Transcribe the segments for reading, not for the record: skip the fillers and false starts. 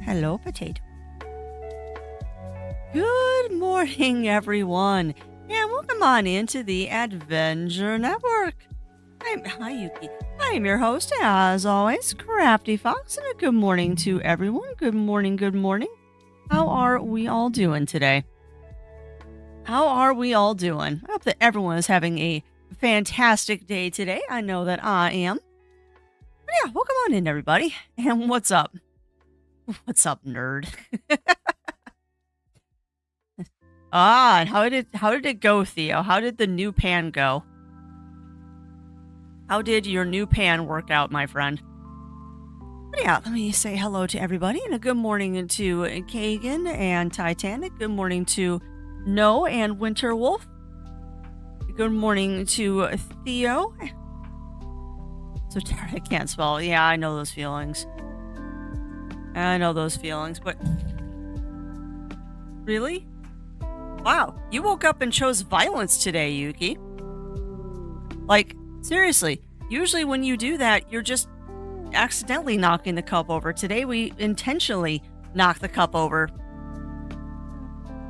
Hello, potato. Good morning, everyone, and welcome on into the Adventure Network. Hi, Yuki. I'm your host, as always, Crafty Fox, and a good morning to everyone. Good morning, good morning. How are we all doing today? How are we all doing? I hope that everyone is having a fantastic day today. I know that I am. But yeah, welcome on in, everybody. And what's up? What's up, nerd? And how did it go, Theo? How did the new pan go? How did your new pan work out, my friend? But yeah, let me say hello to everybody, and a good morning to Kagan and Titanic. Good morning to No and Winter Wolf. Good morning to Theo. So tired I can't spell. Yeah, I know those feelings. But really? Wow, you woke up and chose violence today, Yuki. Like, seriously, usually when you do that, you're just accidentally knocking the cup over. Today, we intentionally knocked the cup over.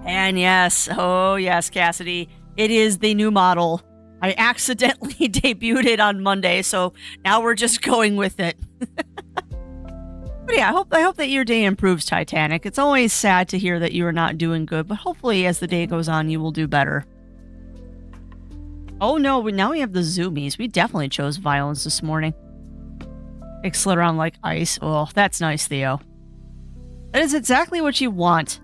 And yes, oh yes, Cassidy, it is the new model. I accidentally debuted it on Monday, so now we're just going with it. But yeah, I hope that your day improves, Titanic. It's always sad to hear that you are not doing good, but hopefully as the day goes on, you will do better. Oh no, now we have the zoomies. We definitely chose violence this morning. It slid around like ice. Oh, that's nice, Theo. That is exactly what you want.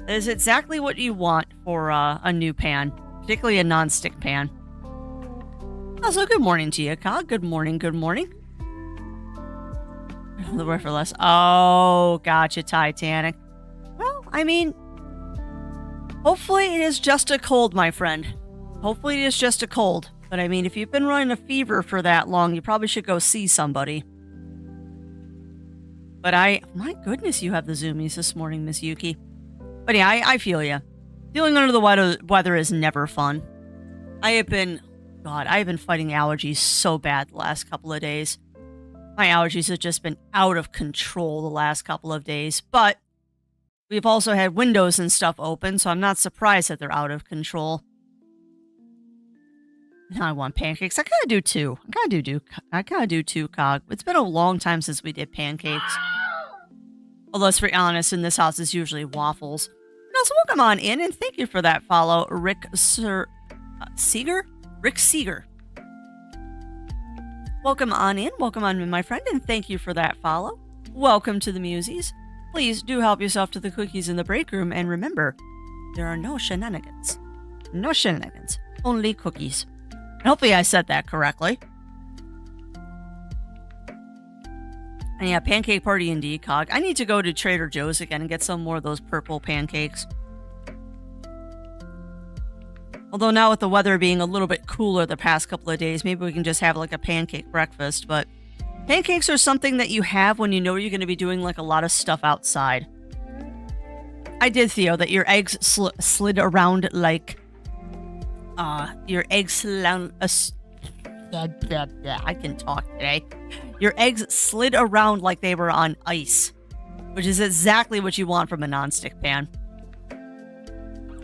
That is exactly what you want for a new pan, particularly a non-stick pan. Also, good morning to you, Kyle. Good morning, good morning. The word for less. Oh, gotcha, Titanic. Well, I mean, hopefully it is just a cold, my friend. Hopefully it is just a cold. But I mean, if you've been running a fever for that long, you probably should go see somebody. But my goodness, you have the zoomies this morning, Miss Yuki. But yeah, I feel you. Feeling under the weather is never fun. I have been fighting allergies so bad the last couple of days. My allergies have just been out of control the last couple of days, but we've also had windows and stuff open, so I'm not surprised that they're out of control. Now I want pancakes. I gotta do two. I gotta do two, Cog. It's been a long time since we did pancakes. Well, let's be honest, in this house it's usually waffles. So welcome on in, and thank you for that follow, Rick Seeger? Rick Seeger. Welcome on in, my friend, and thank you for that follow. Welcome to the Muses. Please do help yourself to the cookies in the break room, and remember, there are no shenanigans. No shenanigans, only cookies. And hopefully I said that correctly. And yeah, pancake party indeed, Cog. I need to go to Trader Joe's again and get some more of those purple pancakes. Although now with the weather being a little bit cooler the past couple of days, maybe we can just have like a pancake breakfast. But pancakes are something that you have when you know you're going to be doing like a lot of stuff outside. I did, Theo, that your eggs slid around like... your eggs slid... I can talk today. Your eggs slid around like they were on ice, which is exactly what you want from a nonstick pan.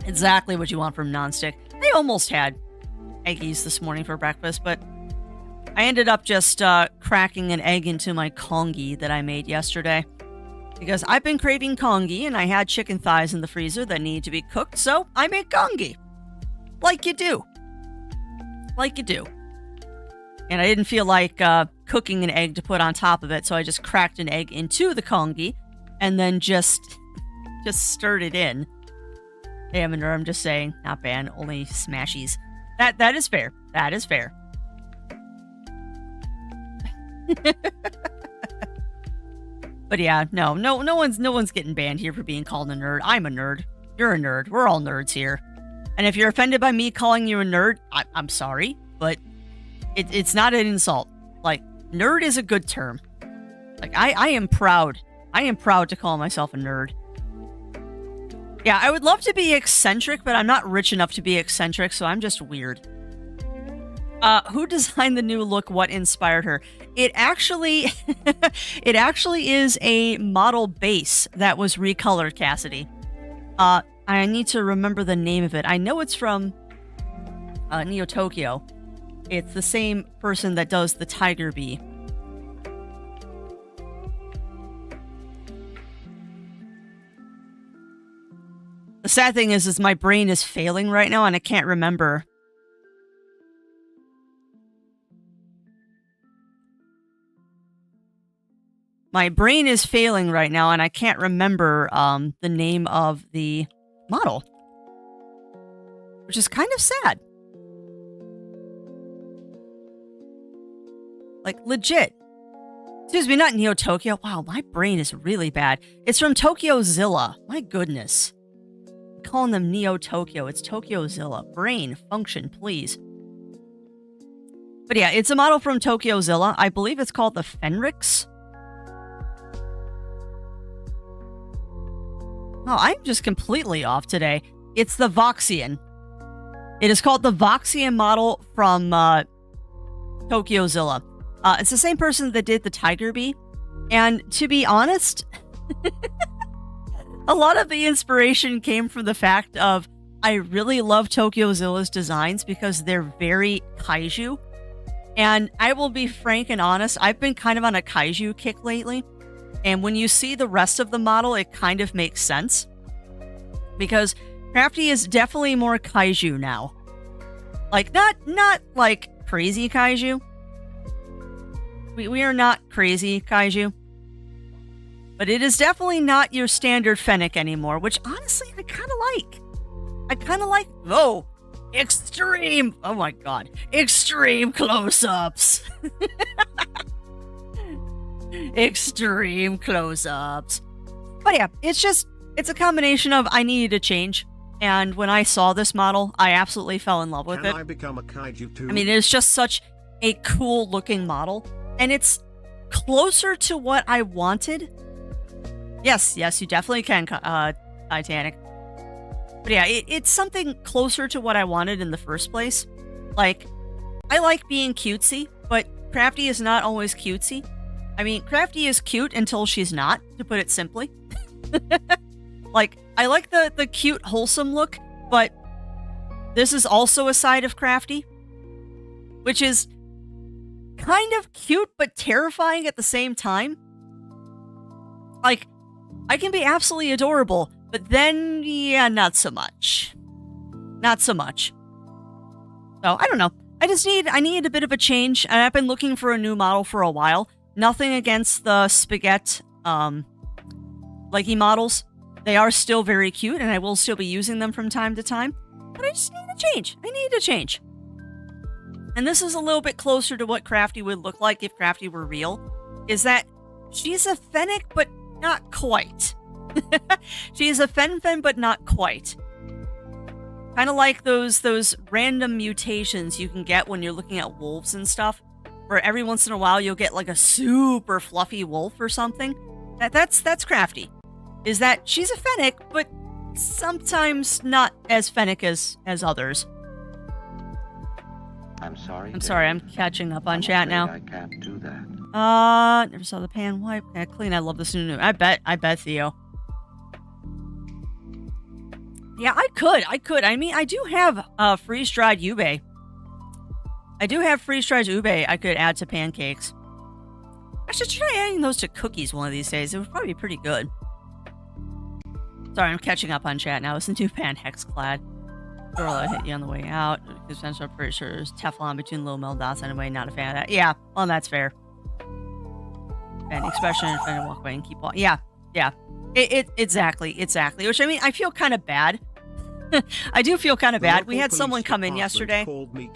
Exactly what you want from nonstick. I almost had eggies this morning for breakfast, but I ended up just cracking an egg into my congee that I made yesterday. Because I've been craving congee, and I had chicken thighs in the freezer that needed to be cooked, so I made congee. Like you do. Like you do. And I didn't feel like cooking an egg to put on top of it, so I just cracked an egg into the congee and then just stirred it in. Hey, I'm just saying, not bad, only smashies. That is fair. That is fair. But yeah, no one's getting banned here for being called a nerd. I'm a nerd. You're a nerd. We're all nerds here. And if you're offended by me calling you a nerd, I'm sorry, but it's not an insult. Like, nerd is a good term. Like, I am proud. I am proud to call myself a nerd. Yeah, I would love to be eccentric, but I'm not rich enough to be eccentric, so I'm just weird. Who designed the new look? What inspired her? it actually it actually is a model base that was recolored, Cassidy. I need to remember the name of it. I know it's from Neo Tokyo. It's the same person that does the Tiger Bee. The sad thing is my brain is failing right now and I can't remember. My brain is failing right now and I can't remember the name of the model. Which is kind of sad. Like, legit. Excuse me, not Neo Tokyo. Wow, my brain is really bad. It's from Tokyo Zilla. My goodness. I'm calling them Neo Tokyo. It's Tokyo Zilla. Brain, function, please. But yeah, it's a model from Tokyo Zilla. I believe it's called the Fenrix. Oh, I'm just completely off today. It's the Voxian. It is called the Voxian model from Tokyo Zilla. It's the same person that did the Tiger Bee. And to be honest, a lot of the inspiration came from the fact of I really love Tokyo Zilla's designs because they're very kaiju. And I will be frank and honest, I've been kind of on a kaiju kick lately. And when you see the rest of the model, it kind of makes sense. Because Crafty is definitely more kaiju now. Like, not like crazy kaiju. We are not crazy kaiju. But it is definitely not your standard Fennec anymore, which honestly I kind of like. Oh, extreme. Oh my god. Extreme close-ups. Extreme close-ups. But yeah, it's a combination of I needed a change. And when I saw this model, I absolutely fell in love with it. Can I become a kaiju too? I mean, it's just such a cool looking model. And it's closer to what I wanted. Yes, you definitely can, Titanic. But yeah, it's something closer to what I wanted in the first place. Like, I like being cutesy, but Crafty is not always cutesy. I mean, Crafty is cute until she's not, to put it simply. Like, I like the cute, wholesome look, but this is also a side of Crafty, which is kind of cute but terrifying at the same time. Like, I can be absolutely adorable, but then, yeah, not so much. Not so much. So, I don't know. I need a bit of a change, and I've been looking for a new model for a while. Nothing against the Spaghetti, leggy models. They are still very cute, and I will still be using them from time to time. But I just need a change. I need a change. And this is a little bit closer to what Crafty would look like if Crafty were real. Is that she's a Fennec, but not quite. She's a Fen, but not quite. Kind of like those random mutations you can get when you're looking at wolves and stuff. Where every once in a while you'll get like a super fluffy wolf or something. That's Crafty. Is that she's a Fennec, but sometimes not as Fennec as others. I'm sorry. I'm catching up on chat now. I can't do that. Never saw the pan wipe. Yeah, clean. I love this new. I bet, Theo. Yeah, I could. I mean, I do have freeze-dried ube. I do have freeze-dried ube I could add to pancakes. I should try adding those to cookies one of these days. It would probably be pretty good. Sorry, I'm catching up on chat now. It's the new pan Hexclad. Girl, I hit you on the way out. Because I'm pretty sure there's Teflon between little mel dots anyway. Not a fan of that. Yeah, well, that's fair. And expression and walk away and keep walking. Yeah. Exactly. Which, I mean, I feel kind of bad. I do feel kind of bad. We had someone come in yesterday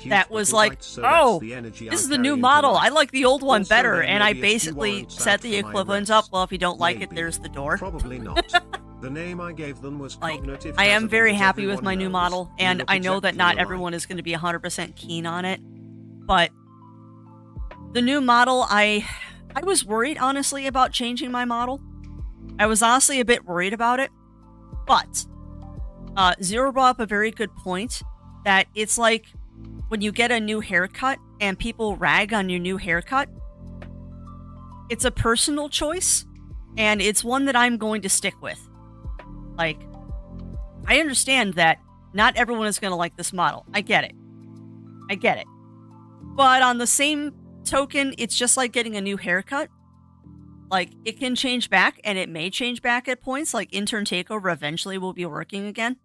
that was like, oh, this is the new model. I like the old one better. And I basically said the equivalent of, well, if you don't like it, there's the door. Probably not. The name I gave them was cognitive. I am very happy with my new model, and I know that not everyone is going to be 100% keen on it. But the new model, I was worried, honestly, about changing my model. I was honestly a bit worried about it. But Zero brought up a very good point that it's like when you get a new haircut and people rag on your new haircut. it's a personal choice, and it's one that I'm going to stick with. Like, I understand that not everyone is going to like this model. I get it. But on the same token, it's just like getting a new haircut. Like, it can change back, and it may change back at points. Like, intern takeover eventually will be working again.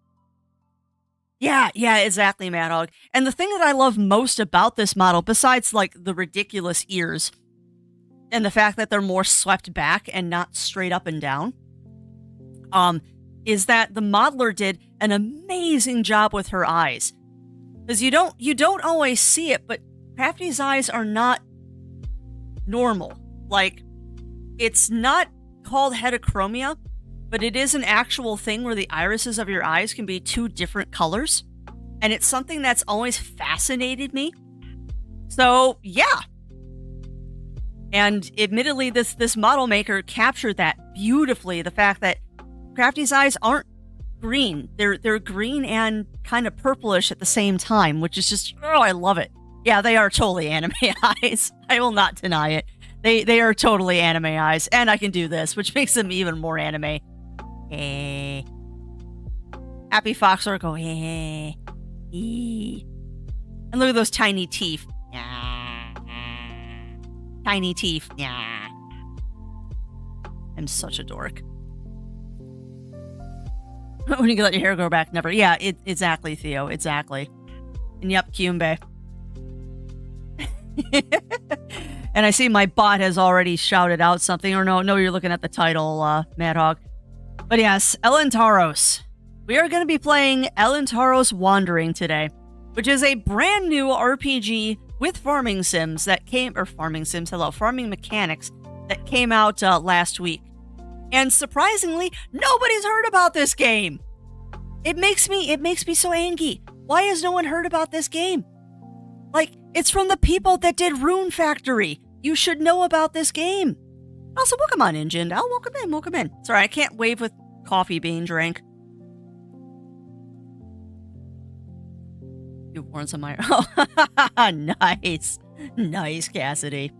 Yeah, exactly, Mad Hog. And the thing that I love most about this model, besides, like, the ridiculous ears, and the fact that they're more swept back and not straight up and down, is that the modeler did an amazing job with her eyes. Because you don't always see it, but Crafty's eyes are not normal. Like, it's not called heterochromia, but it is an actual thing where the irises of your eyes can be two different colors. And it's something that's always fascinated me. So, yeah. And admittedly, this model maker captured that beautifully. The fact that Crafty's eyes aren't green. They're green and kind of purplish at the same time, which is just, oh, I love it. Yeah, they are totally anime eyes. I will not deny it. They are totally anime eyes, and I can do this, which makes them even more anime. Hey. Happy Fox Orc, go, hey. And look at those tiny teeth. Tiny teeth. I'm such a dork. When you can let your hair grow back, never. Yeah, exactly, Theo. Exactly. And yep, Kyumbe. And I see my bot has already shouted out something. Or no, you're looking at the title, Mad Hog. But yes, Elrentaros. We are going to be playing Elrentaros Wandering today, which is a brand new RPG with farming sims that came, or farming mechanics that came out last week. And surprisingly, nobody's heard about this game. It makes me so angry. Why has no one heard about this game? Like, it's from the people that did Rune Factory. You should know about this game. Also, welcome on in, Jindal. Welcome in. Sorry, I can't wave with coffee being drank. You've worn some my... Oh, nice, Cassidy.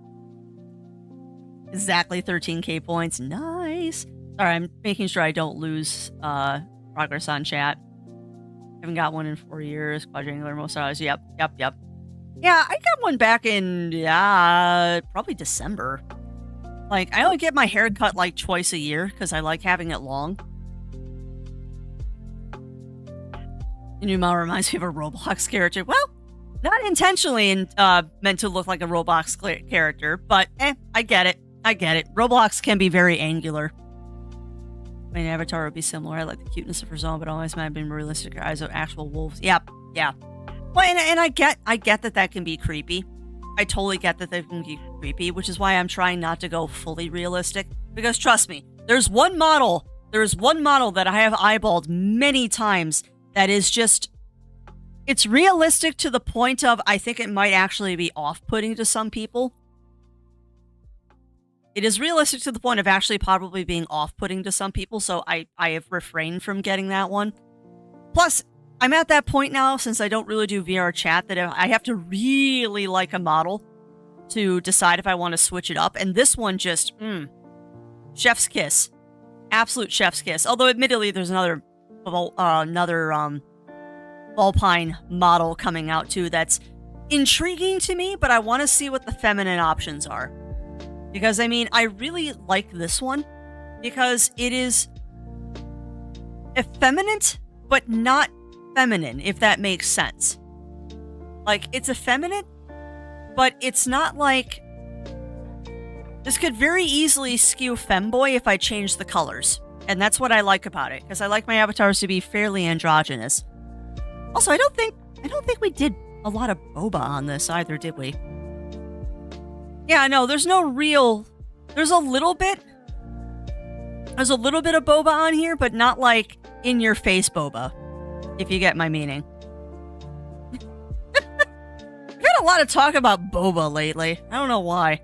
Exactly 13k points. Nice. Sorry, I'm making sure I don't lose progress on chat. Haven't got one in 4 years. Quadrangular most hours. Yep. Yeah, I got one back in probably December. Like, I only get my hair cut like twice a year because I like having it long. And your mom reminds me of a Roblox character. Well, not intentionally meant to look like a Roblox character, but I get it. Roblox can be very angular. My avatar would be similar. I like the cuteness of her zone, but always might have been realistic. Her eyes of actual wolves. Yep. Yeah. Well, and I get that can be creepy. I totally get that can be creepy, which is why I'm trying not to go fully realistic. Because trust me, there's one model that I have eyeballed many times that is just, it's realistic to the point of I think it might actually be off-putting to some people. It is realistic to the point of actually probably being off-putting to some people, so I have refrained from getting that one. Plus, I'm at that point now, since I don't really do VR chat, that I have to really like a model to decide if I want to switch it up. And this one just, chef's kiss. Absolute chef's kiss. Although, admittedly, there's another Volpine model coming out, too, that's intriguing to me, but I want to see what the feminine options are. Because, I mean, I really like this one, because it is effeminate, but not feminine, if that makes sense. Like, it's effeminate, but it's not like... This could very easily skew femboy if I change the colors. And that's what I like about it, because I like my avatars to be fairly androgynous. Also, I don't think we did a lot of boba on this either, did we? Yeah, no, there's no real... There's a little bit of boba on here, but not like in-your-face boba. If you get my meaning. I've had a lot of talk about boba lately. I don't know why.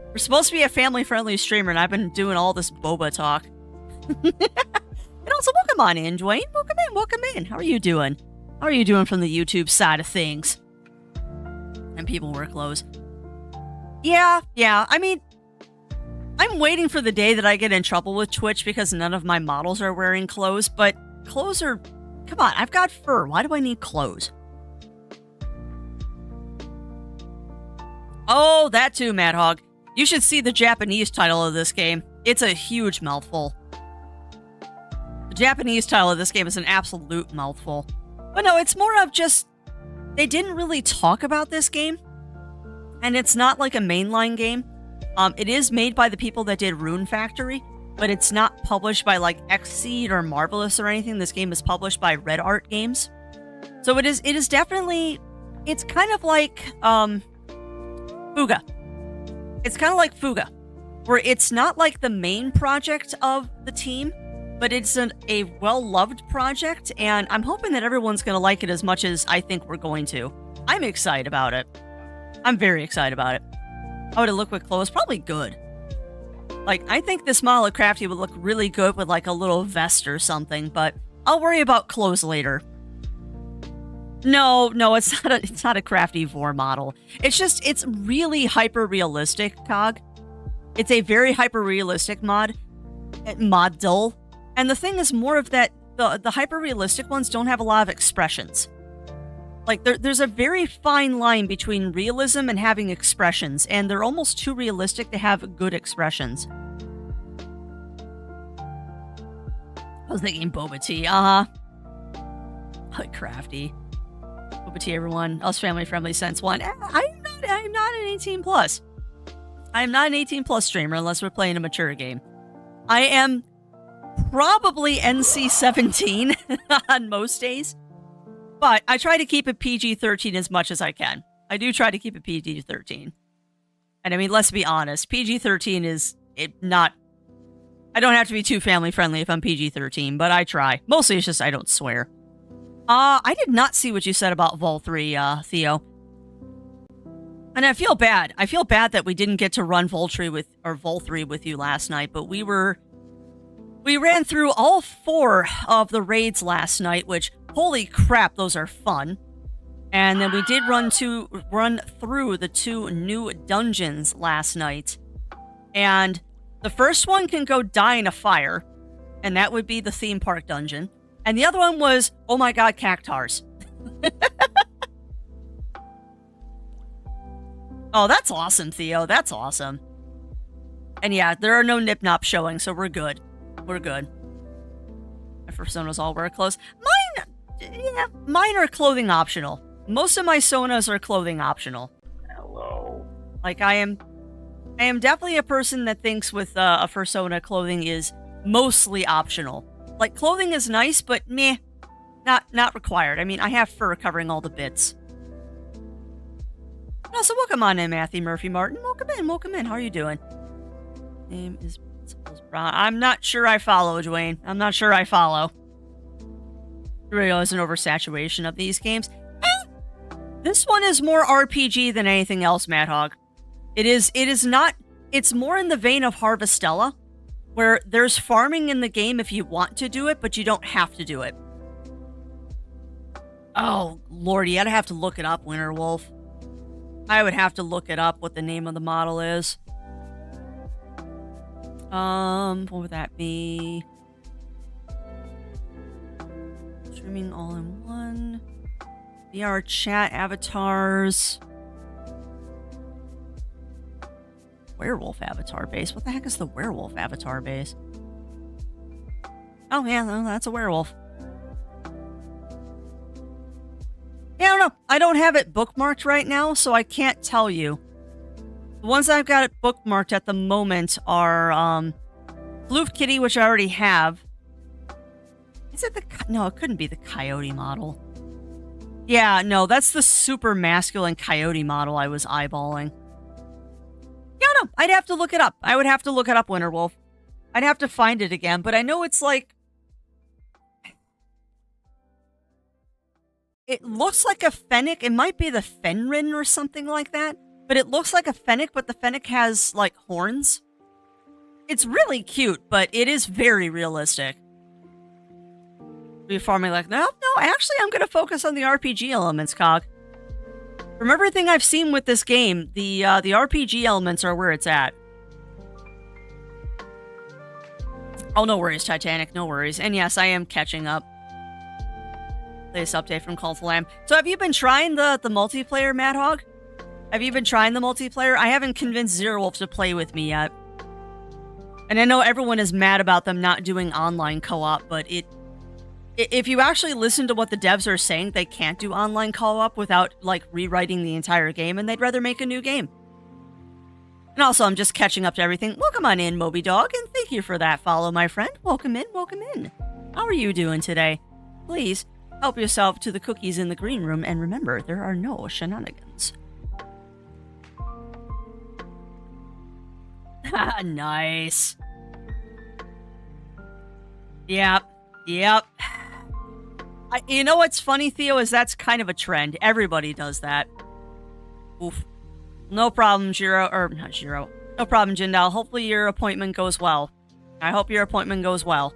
We're supposed to be a family-friendly streamer, and I've been doing all this boba talk. And also, welcome on in, Dwayne. Welcome in. How are you doing? How are you doing from the YouTube side of things? And people wear clothes. Yeah. I mean, I'm waiting for the day that I get in trouble with Twitch because none of my models are wearing clothes, but clothes are... Come on, I've got fur. Why do I need clothes? Oh, that too, Mad Hog. You should see the Japanese title of this game. It's a huge mouthful. The Japanese title of this game is an absolute mouthful. But no, it's more of just... They didn't really talk about this game. And it's not like a mainline game. It is made by the people that did Rune Factory, but it's not published by like Xseed or Marvelous or anything. This game is published by Red Art Games. So it is definitely... It's kind of like... Fuga. It's kind of like Fuga, where it's not like the main project of the team, but it's a well-loved project, and I'm hoping that everyone's going to like it as much as I think we're going to. I'm excited about it. I'm very excited about it. How would it look with clothes? Probably good. Like, I think this model of Crafty would look really good with like a little vest or something, but I'll worry about clothes later. No, it's not a Crafty Vor model. It's really hyper-realistic, Cog. It's a very hyper-realistic model. And the thing is more of that, the hyper-realistic ones don't have a lot of expressions. Like, there's a very fine line between realism and having expressions, and they're almost too realistic to have good expressions. I was thinking Boba Tea, like Crafty. Boba Tea, everyone. Us family-friendly sense one. I'm not an 18 plus. I'm not an 18 plus streamer unless we're playing a mature game. I am probably NC-17 on most days, but I try to keep it PG-13 as much as I can. I do try to keep it PG-13. And I mean, let's be honest, PG-13 is not... I don't have to be too family-friendly if I'm PG-13, but I try. Mostly it's just I don't swear. I did not see what you said about Vol 3, Theo. And I feel bad. I feel bad that we didn't get to run Vol 3 with you last night, but we ran through all 4 of the raids last night, which, holy crap, those are fun. And then we did run through the 2 new dungeons last night. And the first one can go die in a fire, and that would be the theme park dungeon. And the other one was, oh my god, cactars. Oh, that's awesome, Theo. That's awesome. And yeah, there are no nip-nop showing, so we're good. We're good. My personas all wear clothes. Mine are clothing optional. Most of my sonas are clothing optional. Hello. Like, I am definitely a person that thinks with a fursona clothing is mostly optional. Like, clothing is nice, but meh, not required. I mean, I have fur covering all the bits. No, so welcome on in, Matthew Murphy Martin. Welcome in. How are you doing? Name is Principles Brown. I'm not sure I follow, Dwayne. I'm not sure I follow. There really is an oversaturation of these games. This one is more RPG than anything else, Mad Hog. It is not... It's more in the vein of Harvestella, where there's farming in the game if you want to do it, but you don't have to do it. Oh, lordy, I'd have to look it up, Winterwolf. I would have to look it up what the name of the model is. What would that be? Streaming all in one. VR chat avatars. Werewolf avatar base. What the heck is the werewolf avatar base? Oh, yeah, no, that's a werewolf. Yeah, I don't know. I don't have it bookmarked right now, so I can't tell you. The ones I've got it bookmarked at the moment are Floof Kitty, which I already have. Is it the... No, it couldn't be the coyote model. Yeah, no, that's the super masculine coyote model I was eyeballing. Yeah, no, I'd have to look it up. I would have to look it up, Winterwolf. I'd have to find it again, but I know it's like... It looks like a fennec. It might be the Fenrin or something like that. But it looks like a fennec, but the fennec has, like, horns. It's really cute, but it is very realistic. Be farming like, no, actually, I'm going to focus on the RPG elements, Cog. From everything I've seen with this game, the RPG elements are where it's at. Oh, no worries, Titanic. No worries. And yes, I am catching up. Latest update from Call to Lamb. So have you been trying the multiplayer, Mad Hog? Have you been trying the multiplayer? I haven't convinced Zero Wolf to play with me yet. And I know everyone is mad about them not doing online co-op, but if you actually listen to what the devs are saying, they can't do online co-op without, like, rewriting the entire game, and they'd rather make a new game. And also, I'm just catching up to everything. Welcome on in, Moby Dog, and thank you for that follow, my friend. Welcome in, welcome in. How are you doing today? Please, help yourself to the cookies in the green room, and remember, there are no shenanigans. Nice. Yep. You know what's funny, Theo, is that's kind of a trend. Everybody does that. Oof. No problem, Jiro. Or, not Jiro. No problem, Jindal. Hopefully your appointment goes well. I hope your appointment goes well.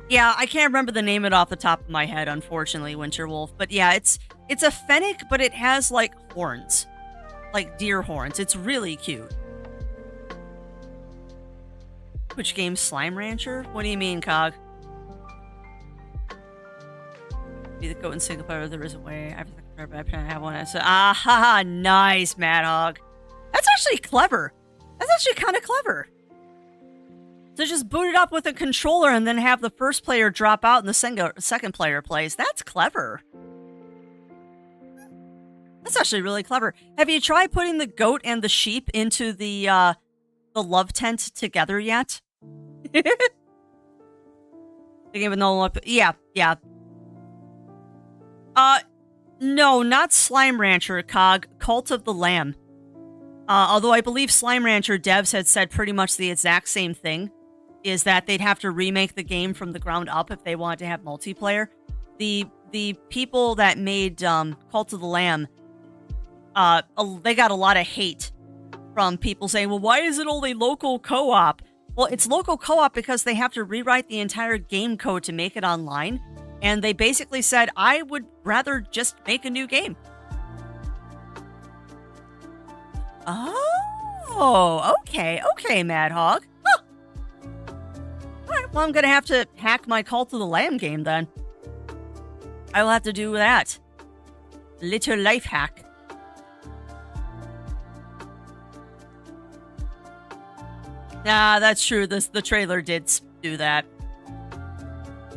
Yeah, I can't remember the name of it off the top of my head, unfortunately, Winterwolf. But yeah, it's a fennec, but it has, like, horns. Like deer horns. It's really cute. Which game? Slime Rancher? What do you mean, Cog? Be the goat in single player, there is a way. I have one. So, aha, nice, Mad Hog. That's actually clever. That's actually kind of clever. So just boot it up with a controller and then have the first player drop out and the second player plays. That's clever. That's actually really clever. Have you tried putting the goat and the sheep into the love tent together yet? Yeah. No, not Slime Rancher, Cog. Cult of the Lamb. Although I believe Slime Rancher devs had said pretty much the exact same thing, is that they'd have to remake the game from the ground up if they wanted to have multiplayer. The people that made Cult of the Lamb, they got a lot of hate from people saying, well, why is it only local co-op? Well, it's local co-op because they have to rewrite the entire game code to make it online. And they basically said, I would rather just make a new game. Oh, okay, Mad Hog. Huh. Alright, well, I'm gonna have to hack my Cult of the Lamb game then. I will have to do that. Little life hack. Nah, that's true. The trailer did do that.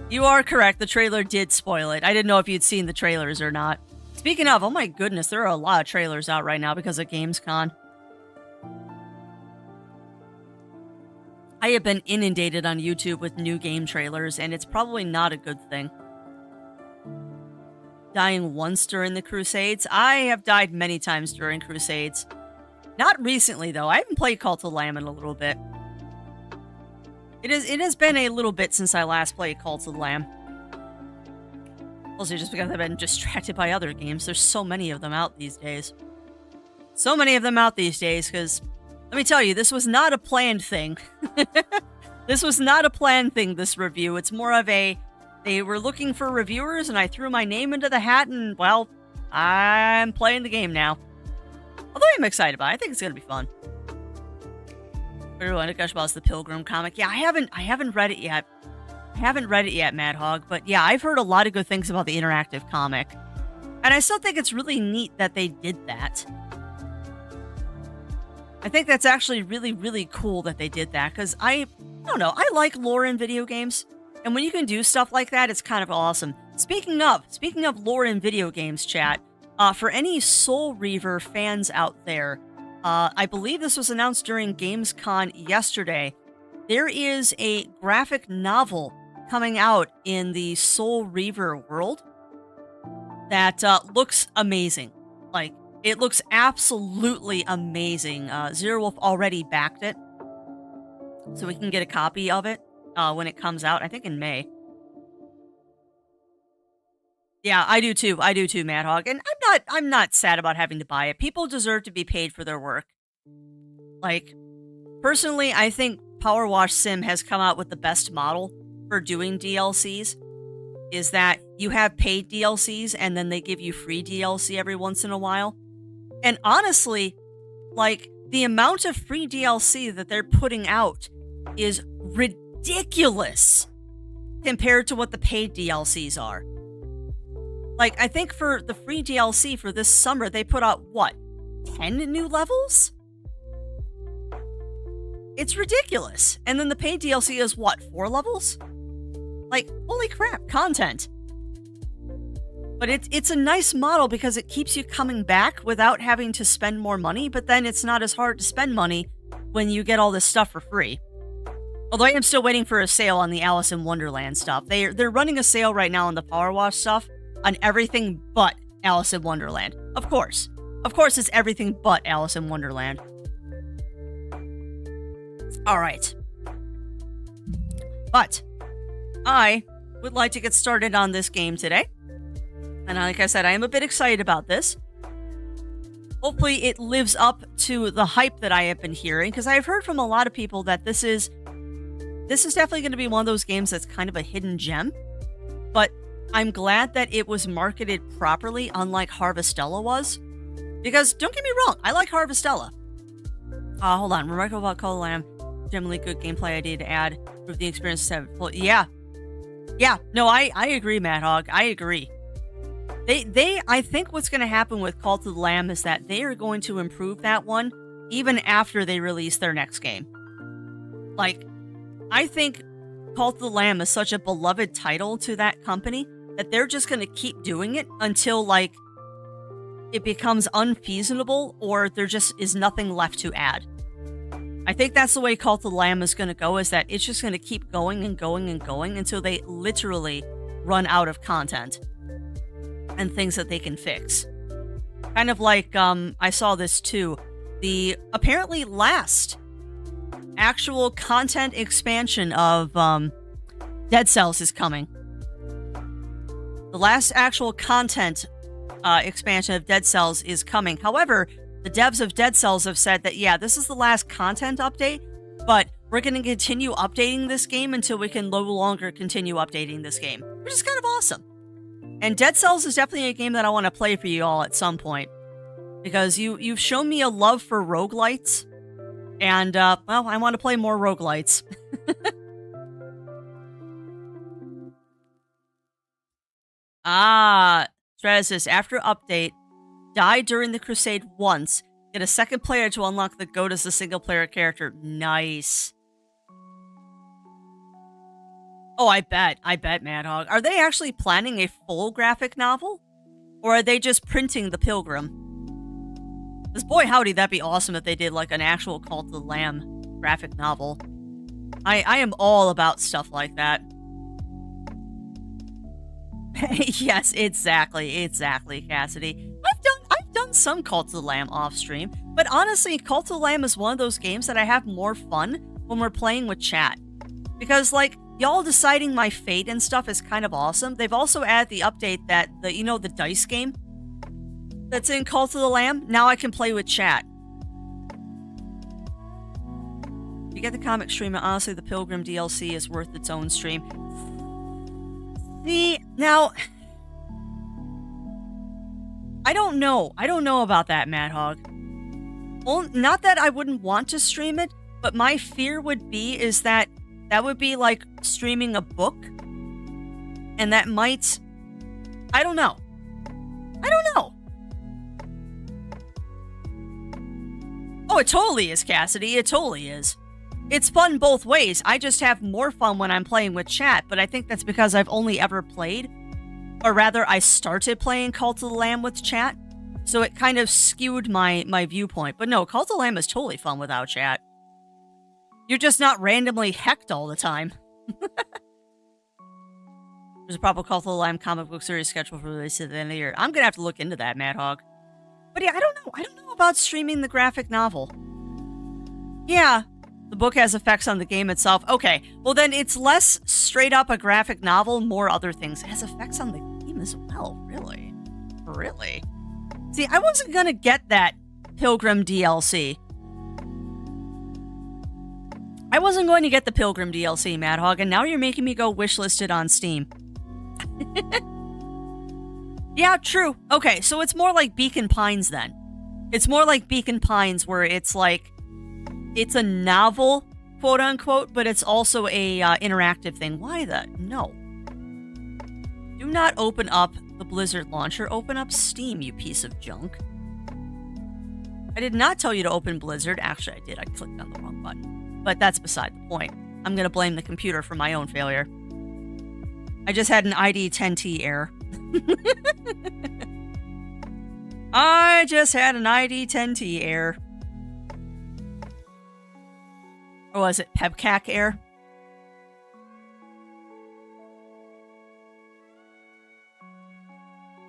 You are correct. The trailer did spoil it. I didn't know if you'd seen the trailers or not. Speaking of, oh my goodness, there are a lot of trailers out right now because of Gamescom. I have been inundated on YouTube with new game trailers, and it's probably not a good thing. Dying once during the Crusades? I have died many times during Crusades. Not recently, though. I haven't played Cult of Lamb in a little bit. It has been a little bit since I last played Cult of the Lamb. Also, just because I've been distracted by other games. There's so many of them out these days. So many of them out these days, because, let me tell you, this was not a planned thing. This was not a planned thing, this review. It's more of a, they were looking for reviewers, and I threw my name into the hat, and, well, I'm playing the game now. Although I'm excited about it. I think it's going to be fun. What do you want to gush about is the Pilgrim comic? Yeah, I haven't read it yet. I haven't read it yet, Mad Hog. But yeah, I've heard a lot of good things about the interactive comic. And I still think it's really neat that they did that. I think that's actually really, really cool that they did that. Because I don't know, I like lore in video games. And when you can do stuff like that, it's kind of awesome. Speaking of lore in video games, chat, for any Soul Reaver fans out there, I believe this was announced during Gamescom yesterday. There is a graphic novel coming out in the Soul Reaver world that looks amazing. Like, it looks absolutely amazing. Zero Wolf already backed it, so we can get a copy of it when it comes out, I think in May. Yeah, I do too. I do too, Mad Hog. And I'm not sad about having to buy it. People deserve to be paid for their work. Like, personally, I think Power Wash Sim has come out with the best model for doing DLCs. Is that you have paid DLCs and then they give you free DLC every once in a while. And honestly, like, the amount of free DLC that they're putting out is ridiculous compared to what the paid DLCs are. Like, I think for the free DLC for this summer, they put out, what, 10 new levels? It's ridiculous. And then the paid DLC is, what, 4 levels? Like, holy crap, content. But it's a nice model because it keeps you coming back without having to spend more money, but then it's not as hard to spend money when you get all this stuff for free. Although I am still waiting for a sale on the Alice in Wonderland stuff. They're running a sale right now on the Power Wash stuff on everything but Alice in Wonderland. Of course. Of course it's everything but Alice in Wonderland. Alright. But I would like to get started on this game today. And like I said, I am a bit excited about this. Hopefully it lives up to the hype that I have been hearing, because I've heard from a lot of people that this is definitely going to be one of those games that's kind of a hidden gem. But I'm glad that it was marketed properly, unlike Harvestella was. Because, don't get me wrong, I like Harvestella. Hold on. Remarkable about Call of the Lamb. Generally good gameplay idea to add. Prove the experience to have. Yeah. Yeah. No, I agree, Mad Hog. I agree. I think what's going to happen with Call to the Lamb is that they are going to improve that one even after they release their next game. Like, I think Call to the Lamb is such a beloved title to that company that they're just going to keep doing it until, like, it becomes unfeasible or there just is nothing left to add. I think that's the way Call to the Lamb is going to go, is that it's just going to keep going and going and going until they literally run out of content and things that they can fix. Kind of like, I saw this too. The apparently last actual content expansion of Dead Cells is coming. The last actual content expansion of Dead Cells is coming. However, the devs of Dead Cells have said that, yeah, this is the last content update, but we're going to continue updating this game until we can no longer continue updating this game, which is kind of awesome. And Dead Cells is definitely a game that I want to play for you all at some point, because you've shown me a love for roguelites, and, well, I want to play more roguelites. Stratus, after update, die during the crusade once, get a second player to unlock the goat as a single player character. Nice. Oh, I bet, Mad Hog. Are they actually planning a full graphic novel? Or are they just printing the Pilgrim? Because boy howdy, that'd be awesome if they did like an actual Call to the Lamb graphic novel. I am all about stuff like that. Yes, exactly, Cassidy. I've done some Call to the Lamb off stream, but honestly, Call to the Lamb is one of those games that I have more fun when we're playing with chat. Because, like, y'all deciding my fate and stuff is kind of awesome. They've also added the update that, the dice game that's in Call to the Lamb, now I can play with chat. If you get the comic stream, honestly, the Pilgrim DLC is worth its own stream. See, now, I don't know about that, Mad Hog. Well, not that I wouldn't want to stream it, but my fear would be is that would be like streaming a book, and that might, I don't know. Oh, it totally is, Cassidy. It totally is. It's fun both ways. I just have more fun when I'm playing with chat, but I think that's because I've only ever played, or rather, I started playing Call to the Lamb with chat, so it kind of skewed my viewpoint. But no, Call to the Lamb is totally fun without chat. You're just not randomly hecked all the time. There's a proper Call to the Lamb comic book series scheduled for release at the end of the year. I'm gonna have to look into that, Mad Hog. But yeah, I don't know about streaming the graphic novel. Yeah, the book has effects on the game itself. Okay, well then it's less straight up a graphic novel, more other things. It has effects on the game as well, really? Really? See, I wasn't gonna get that Pilgrim DLC. I wasn't going to get the Pilgrim DLC, Mad Hog, and now you're making me go wishlisted on Steam. Yeah, true. Okay, so it's more like Beacon Pines then. It's more like Beacon Pines where it's like, it's a novel quote unquote, but it's also a interactive thing. Why that? No. Do not open up the Blizzard launcher. Open up Steam, you piece of junk. I did not tell you to open Blizzard. Actually, I did. I clicked on the wrong button. But that's beside the point. I'm going to blame the computer for my own failure. I just had an ID 10T error. I just had an ID 10T error. Or was it Pebcac error?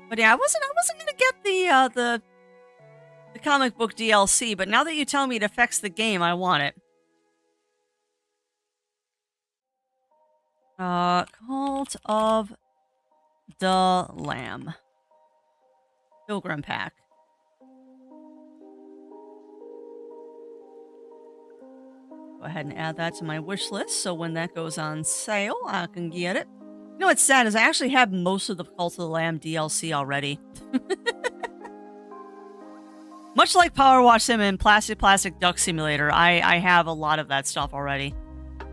But yeah, I wasn't gonna get the comic book DLC, but now that you tell me it affects the game, I want it. Cult of the Lamb. Pilgrim Pack. Go ahead and add that to my wish list, so when that goes on sale, I can get it. You know what's sad is I actually have most of the Cult of the Lamb DLC already. Much like Power Wash Sim and Plastic Duck Simulator, I have a lot of that stuff already.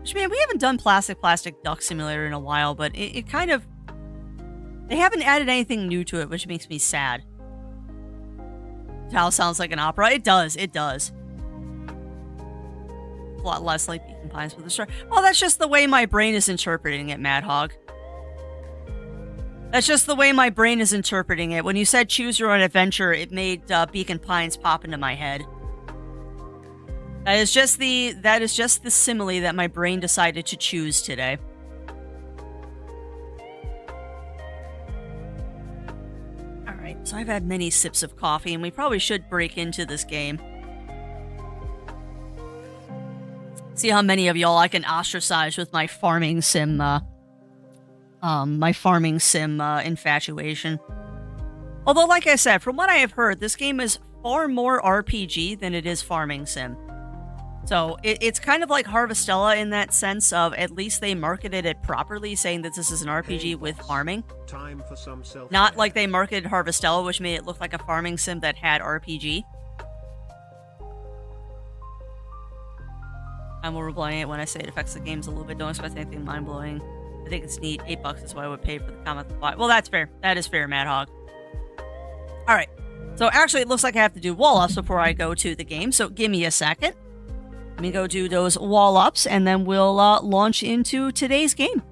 Which, man, we haven't done Plastic Duck Simulator in a while, but it kind of... They haven't added anything new to it, which makes me sad. How sounds like an opera? It does. It does. A lot less like Beacon Pines with a star. Well, that's just the way my brain is interpreting it, Mad Hog. That's just the way my brain is interpreting it. When you said choose your own adventure, it made Beacon Pines pop into my head. That is just the simile that my brain decided to choose today. Alright, so I've had many sips of coffee, and we probably should break into this game. See how many of y'all I can ostracize with my farming sim, infatuation. Although, like I said, from what I have heard, this game is far more RPG than it is farming sim. So, it's kind of like Harvestella in that sense of, at least they marketed it properly, saying that this is an RPG with farming. Time for some Not like they marketed Harvestella, which made it look like a farming sim that had RPG. I'm overblowing it when I say it affects the games a little bit. Don't expect anything mind-blowing. I think it's neat. $8 is what I would pay for the comic. Well, that's fair. That is fair, Mad Hog. Alright. So, actually, it looks like I have to do wall-ups before I go to the game. So, give me a second. Let me go do those wall-ups, and then we'll launch into today's game.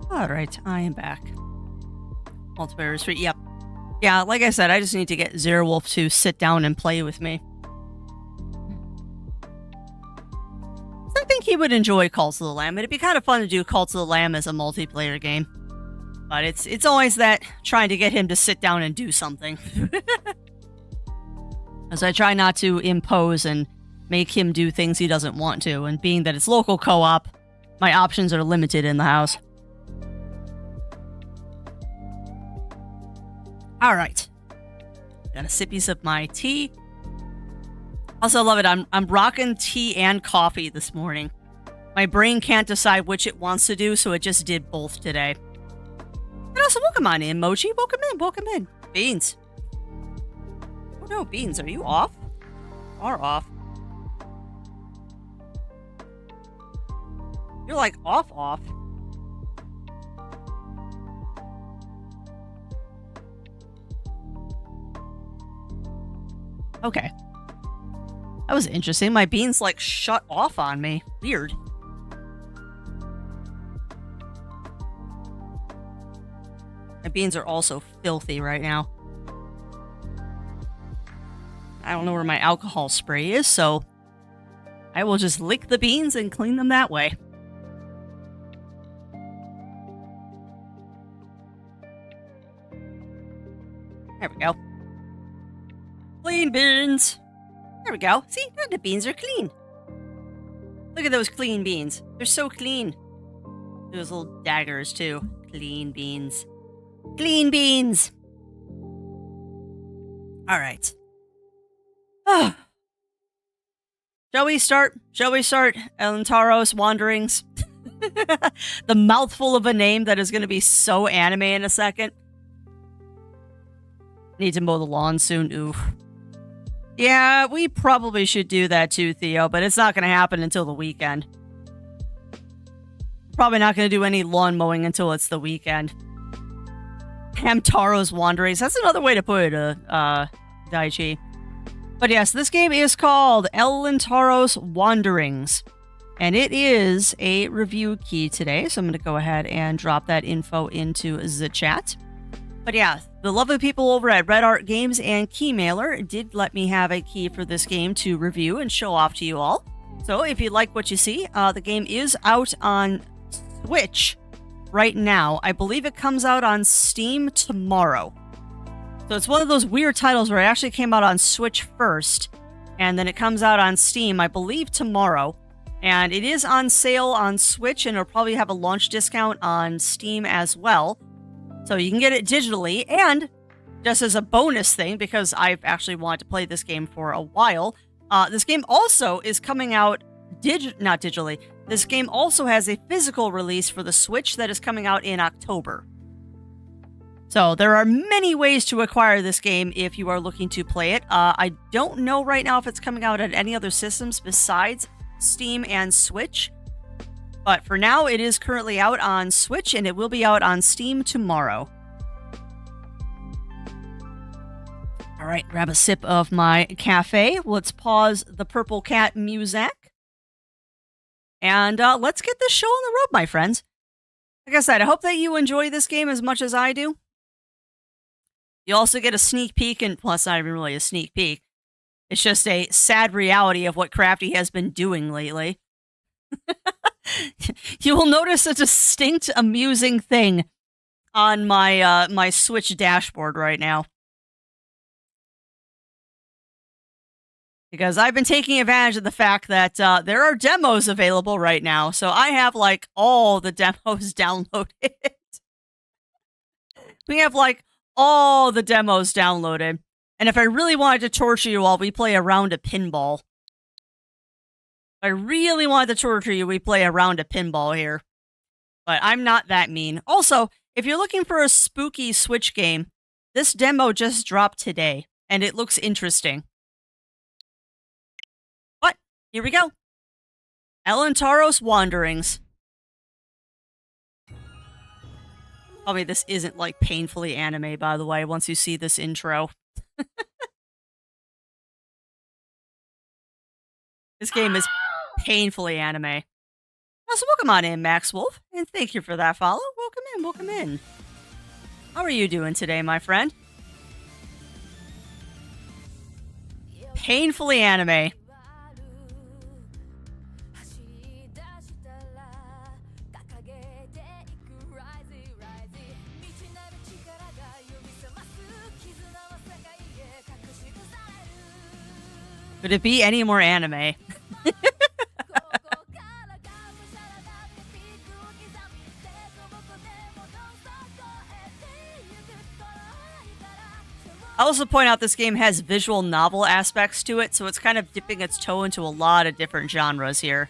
Alright, I am back. Multiplayer is free. Yep. Yeah, like I said, I just need to get Zerwolf to sit down and play with me. I think he would enjoy Cults of the Lamb. It'd be kind of fun to do Cults of the Lamb as a multiplayer game. But it's always that trying to get him to sit down and do something. As I try not to impose and make him do things he doesn't want to. And being that it's local co-op, my options are limited in the house. All right. Got a sippies of my tea. Also, love it. I'm rocking tea and coffee this morning. My brain can't decide which it wants to do, so it just did both today. And also, welcome on in, Mochi. Welcome in. Welcome in. Beans. Oh no, Beans, are you off? You are off. You're like off. Okay. That was interesting. My Beans like shut off on me. Weird. My Beans are also filthy right now. I don't know where my alcohol spray is, so I will just lick the beans and clean them that way. There we go. Clean beans. There we go. See, the beans are clean. Look at those clean beans. They're so clean. Those little daggers, too. Clean beans. Clean beans. All right. Shall we start? Elrentaros Wanderings. The mouthful of a name that is going to be so anime in a second. Need to mow the lawn soon. Oof. Yeah, we probably should do that too, Theo, but it's not going to happen until the weekend. Probably not going to do any lawn mowing until it's the weekend. Hamtaro's Wanderings. That's another way to put it, Daichi. But yes, this game is called Elrentaros Wanderings. And it is a review key today, so I'm going to go ahead and drop that info into the chat. But yeah, the lovely people over at Red Art Games and Keymailer did let me have a key for this game to review and show off to you all. So if you like what you see, the game is out on Switch right now. I believe it comes out on Steam tomorrow. So it's one of those weird titles where it actually came out on Switch first, and then it comes out on Steam, I believe, tomorrow. And it is on sale on Switch, and it'll probably have a launch discount on Steam as well. So you can get it digitally, and just as a bonus thing, because I've actually wanted to play this game for a while, this game also is coming out not digitally. This game also has a physical release for the Switch that is coming out in October. So there are many ways to acquire this game if you are looking to play it. I don't know right now if it's coming out at any other systems besides Steam and Switch. But for now, it is currently out on Switch, and it will be out on Steam tomorrow. All right, grab a sip of my cafe. Let's pause the Purple Cat music. And let's get this show on the road, my friends. Like I said, I hope that you enjoy this game as much as I do. You also get a sneak peek, and well, it's not even really a sneak peek. It's just a sad reality of what Crafty has been doing lately. You will notice a distinct, amusing thing on my my Switch dashboard right now. Because I've been taking advantage of the fact that there are demos available right now. So I have, like, all the demos downloaded. We have, like, all the demos downloaded. And if I really wanted to torture you all, we play a round of pinball. If I really wanted to torture you, we play a round of pinball here. But I'm not that mean. Also, if you're looking for a spooky Switch game, this demo just dropped today. And it looks interesting. Here we go. Elrentaros Wanderings. Tell me this isn't, like, painfully anime, by the way, once you see this intro. This game is painfully anime. So welcome on in, Max Wolf, and thank you for that follow. Welcome in, welcome in. How are you doing today, my friend? Painfully anime. Could it be any more anime? I'll also point out this game has visual novel aspects to it, so it's kind of dipping its toe into a lot of different genres here.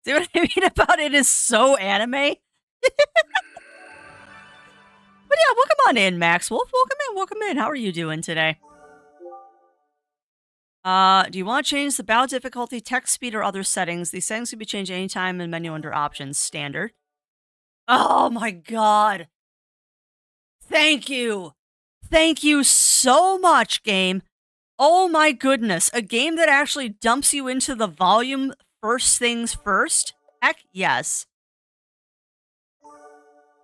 See what I mean about it is so anime? But yeah, welcome on in, Max Wolf. Welcome in. How are you doing today? Do you want to change the battle difficulty, text speed, or other settings? These settings can be changed anytime in menu under options. Standard. Oh my god. Thank you. Thank you so much, game. Oh my goodness. A game that actually dumps you into the volume first things first? Heck yes.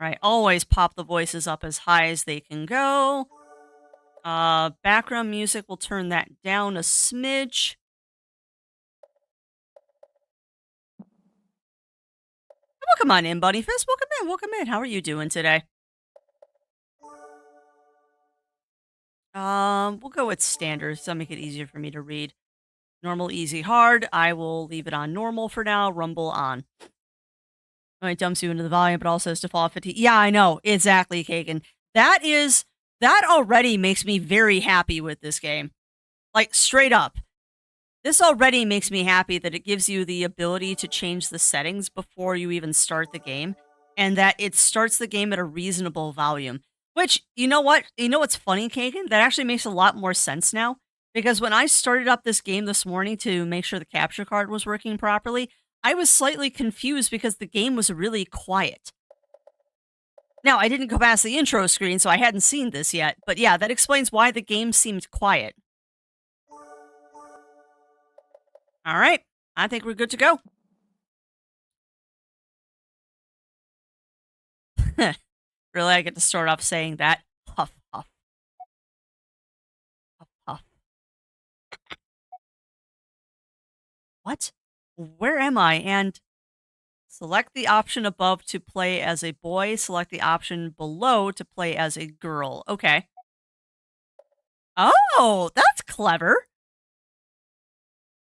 Right, always pop the voices up as high as they can go. Background music, will turn that down a smidge. Welcome on in, Buddy Fist. Welcome in. How are you doing today? We'll go with standard, so make it easier for me to read. Normal, easy, hard. I will leave it on normal for now. Rumble on. Oh, it dumps you into the volume, but also says default 50. Yeah, I know. Exactly, Kagan. That already makes me very happy with this game. Like, straight up. This already makes me happy that it gives you the ability to change the settings before you even start the game, and that it starts the game at a reasonable volume. Which, you know what? You know what's funny, Kagan? That actually makes a lot more sense now. Because when I started up this game this morning to make sure the capture card was working properly, I was slightly confused because the game was really quiet. Now, I didn't go past the intro screen, so I hadn't seen this yet. But yeah, that explains why the game seemed quiet. All right. I think we're good to go. Really, I get to start off saying that. Huff, huff. Huff, huff. What? Where am I? And select the option above to play as a boy. Select the option below to play as a girl. Okay. Oh, that's clever.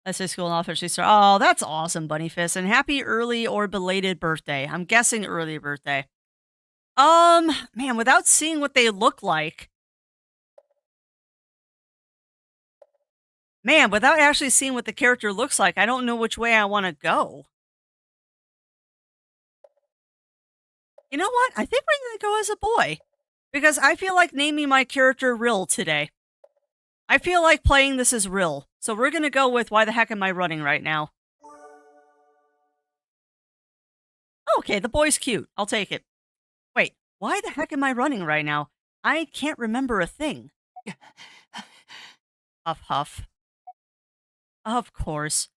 Let's say school and officially start. Oh, that's awesome, Bunny Fist. And happy early or belated birthday. I'm guessing early birthday. Man, without seeing what they look like. Man, without actually seeing what the character looks like, I don't know which way I want to go. You know what? I think we're going to go as a boy. Because I feel like naming my character Rill today. I feel like playing this as Rill. So we're going to go with why the heck am I running right now? Okay, the boy's cute. I'll take it. Wait, why the heck am I running right now? I can't remember a thing. Huff, huff. Of course.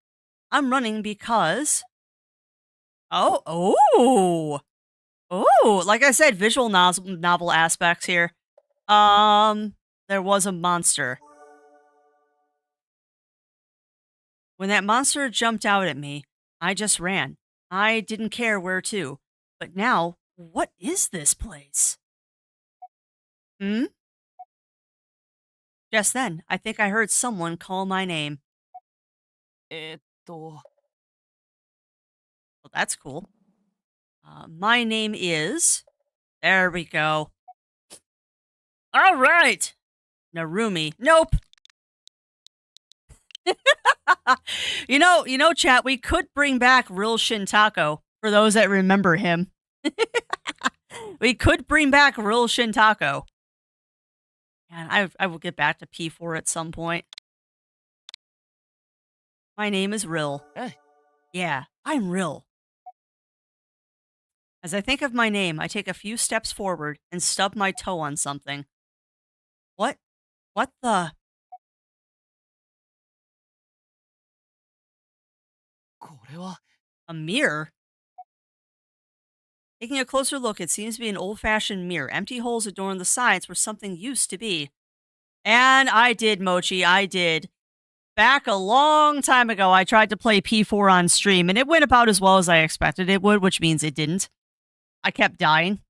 I'm running because... Oh, like I said, visual novel aspects here. There was a monster. When that monster jumped out at me, I just ran. I didn't care where to. But now, what is this place? Hmm? Just then, I think I heard someone call my name. Well, that's cool. My name is... There we go. All right. Narumi. Nope. you know, chat, we could bring back Real Shintako for those that remember him. We could bring back Real Shintako. And I will get back to P4 at some point. My name is Rill. Yeah, I'm Rill. As I think of my name, I take a few steps forward and stub my toe on something. What the... A mirror? Taking a closer look, it seems to be an old-fashioned mirror. Empty holes adorn the sides where something used to be. And I did, Mochi, I did. Back a long time ago, I tried to play P4 on stream, and it went about as well as I expected it would, which means it didn't. I kept dying.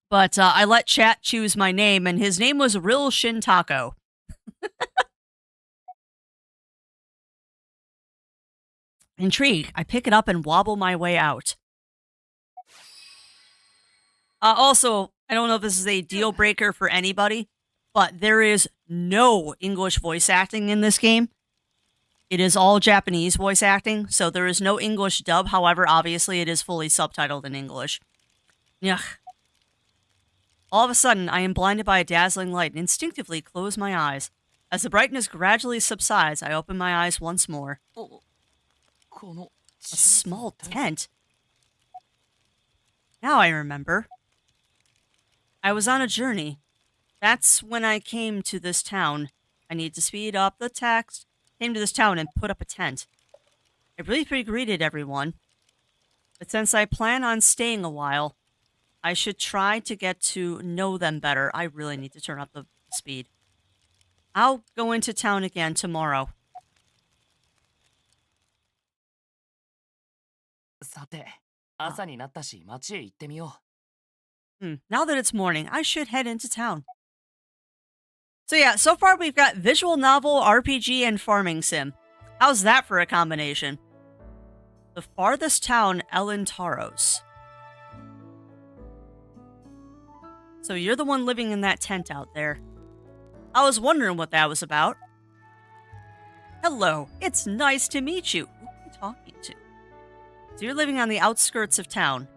But I let chat choose my name, and his name was Real Shintako. Intrigued, I pick it up and wobble my way out. Also, I don't know if this is a deal breaker for anybody, but there is no English voice acting in this game. It is all Japanese voice acting, so there is no English dub. However, obviously, it is fully subtitled in English. Yuck. All of a sudden, I am blinded by a dazzling light and instinctively close my eyes. As the brightness gradually subsides, I open my eyes once more. A small tent? Now I remember. I was on a journey. That's when I came to this town. I need to speed up the text. Came to this town and put up a tent. I briefly greeted everyone. But since I plan on staying a while, I should try to get to know them better. I really need to turn up the speed. I'll go into town again tomorrow. Now that it's morning, I should head into town. So yeah, so far we've got visual novel, RPG, and farming sim. How's that for a combination? The farthest town, Elrentaros. So you're the one living in that tent out there. I was wondering what that was about. Hello, it's nice to meet you. Who are you talking to? So you're living on the outskirts of town.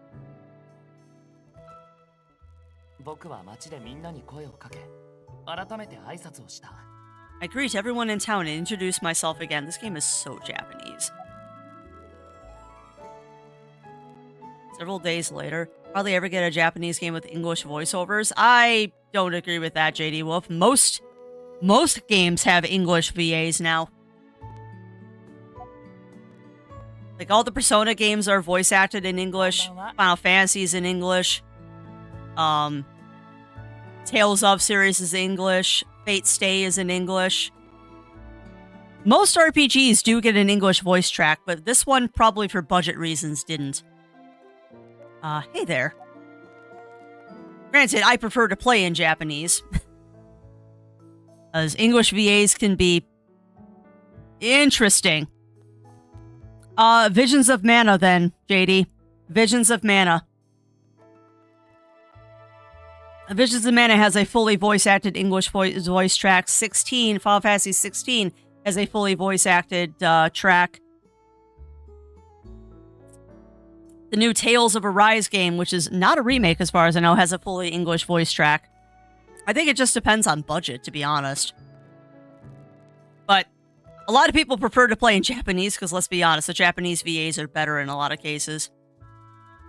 I greet everyone in town and introduce myself again. This game is so Japanese. Several days later, hardly ever get a Japanese game with English voiceovers. I don't agree with that, JD Wolf. Most games have English VAs now. Like all the Persona games are voice acted in English. Final Fantasy's in English. Tales of series is English. Fate Stay is in English. Most RPGs do get an English voice track, but this one, probably for budget reasons, didn't. Hey there. Granted, I prefer to play in Japanese. As English VAs can be interesting. Visions of Mana then, JD. Visions of Mana. Visions of Mana has a fully voice-acted English voice track. 16, Final Fantasy 16 has a fully voice-acted track. The new Tales of Arise game, which is not a remake as far as I know, has a fully English voice track. I think it just depends on budget, to be honest. But a lot of people prefer to play in Japanese because, let's be honest, the Japanese VAs are better in a lot of cases.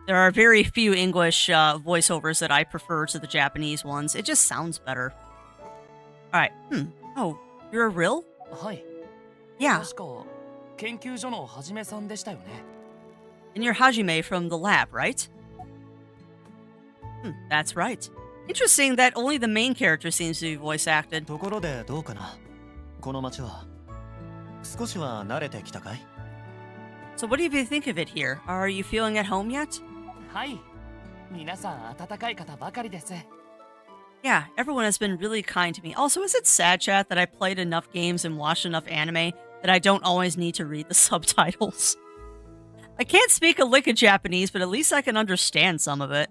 There are very few English voiceovers that I prefer to the Japanese ones. It just sounds better. Alright. Oh, you're a real? Yeah. And you're Hajime from the lab, right? That's right. Interesting that only the main character seems to be voice acted. So what do you think of it here? Are you feeling at home yet? Yeah, everyone has been really kind to me. Also, is it sad, chat, that I played enough games and watched enough anime that I don't always need to read the subtitles? I can't speak a lick of Japanese, but at least I can understand some of it.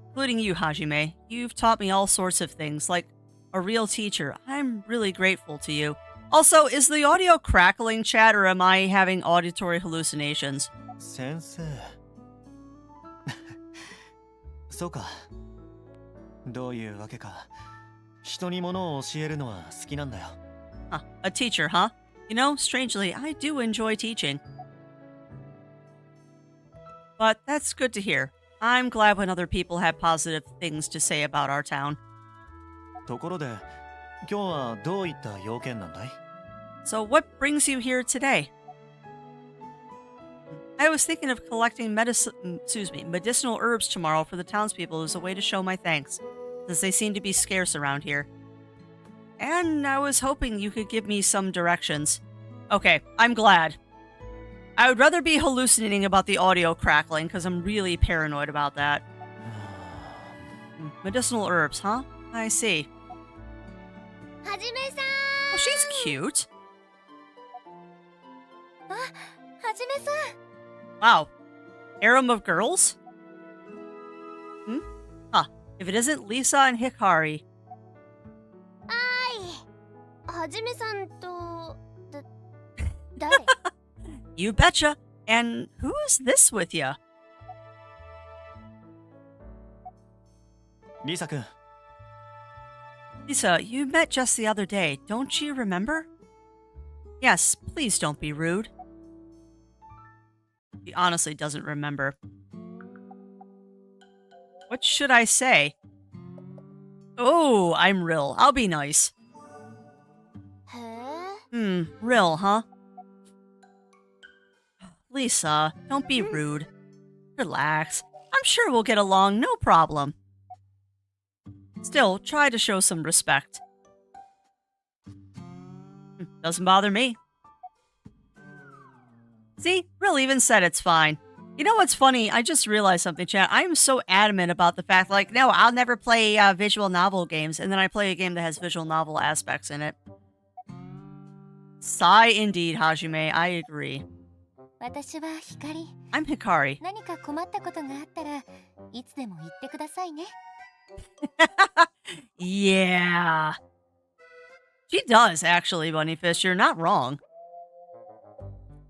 Including you, Hajime. You've taught me all sorts of things, like a real teacher. I'm really grateful to you. Also, is the audio crackling, chat, or am I having auditory hallucinations? Sensei. そうか。どういうわけか。人に物を教えるのは好きなんだよ。A teacher, huh? You know, strangely, I do enjoy teaching. But that's good to hear. I'm glad when other people have positive things to say about our town. ところで、今日はどういった用件なんだい? So what brings you here today? I was thinking of collecting medicinal herbs tomorrow for the townspeople as a way to show my thanks, since they seem to be scarce around here. And I was hoping you could give me some directions. Okay, I'm glad. I would rather be hallucinating about the audio crackling, because I'm really paranoid about that. Medicinal herbs, huh? I see. Hajime-san! Oh, she's cute. Hajime-san! Wow. Harem of girls? Hmm? Huh. If it isn't Lisa and Hikari. はじめさんと誰 You betcha. And who is this with you? リサ君 Lisa, you met just the other day. Don't you remember? Yes, please don't be rude. He honestly doesn't remember. What should I say? Oh, I'm Rill. I'll be nice. へえ Rill, huh? Lisa, don't be rude. Relax. I'm sure we'll get along, no problem. Still, try to show some respect. Doesn't bother me. See? Rill even said it's fine. You know what's funny? I just realized something, chat. I am so adamant about the fact, like, no, I'll never play visual novel games, and then I play a game that has visual novel aspects in it. Sigh indeed, Hajime. I agree. 私は光 I'm Hikari. 何か困ったことがあったらいつでも言ってくださいね Yeah. She does, actually, Bunnyfish. You're not wrong.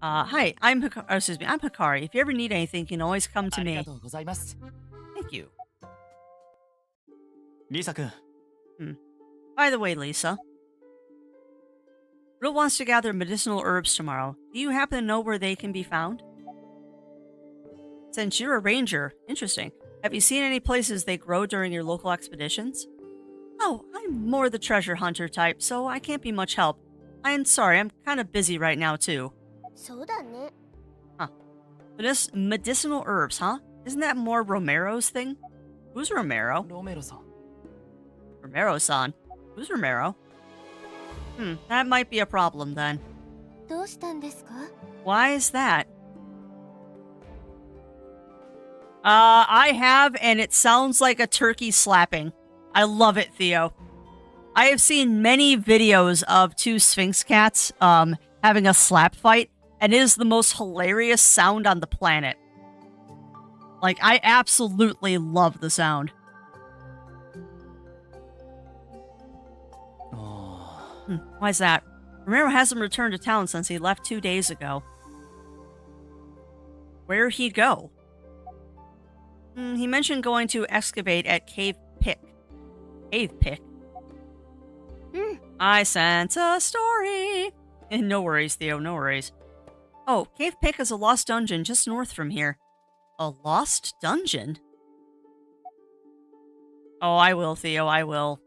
Hi, I'm Hikari. If you ever need anything, you can always come to あり me. がとうございます Thank you. リサ君 By the way, Lisa. Rill wants to gather medicinal herbs tomorrow. Do you happen to know where they can be found? Since you're a ranger, interesting. Have you seen any places they grow during your local expeditions? Oh, I'm more the treasure hunter type, so I can't be much help. I'm sorry, I'm kind of busy right now, too. そうだね Medicinal herbs, huh? Isn't that more Romero's thing? Who's Romero? ロメロさん Romero-san. Who's Romero? That might be a problem then. どうしたんですか Why is that? I have, and it sounds like a turkey slapping. I love it, Theo. I have seen many videos of two Sphinx cats, having a slap fight, and it is the most hilarious sound on the planet. Like, I absolutely love the sound. あ Why's that? Romero hasn't returned to town since he left 2 days ago. Where'd he go? He mentioned going to excavate at Cave Pick. Cave Pick? I sense a story. No worries, Theo, no worries. Oh, Cave Pick is a lost dungeon just north from here. A lost dungeon? Oh, I will, Theo, I will.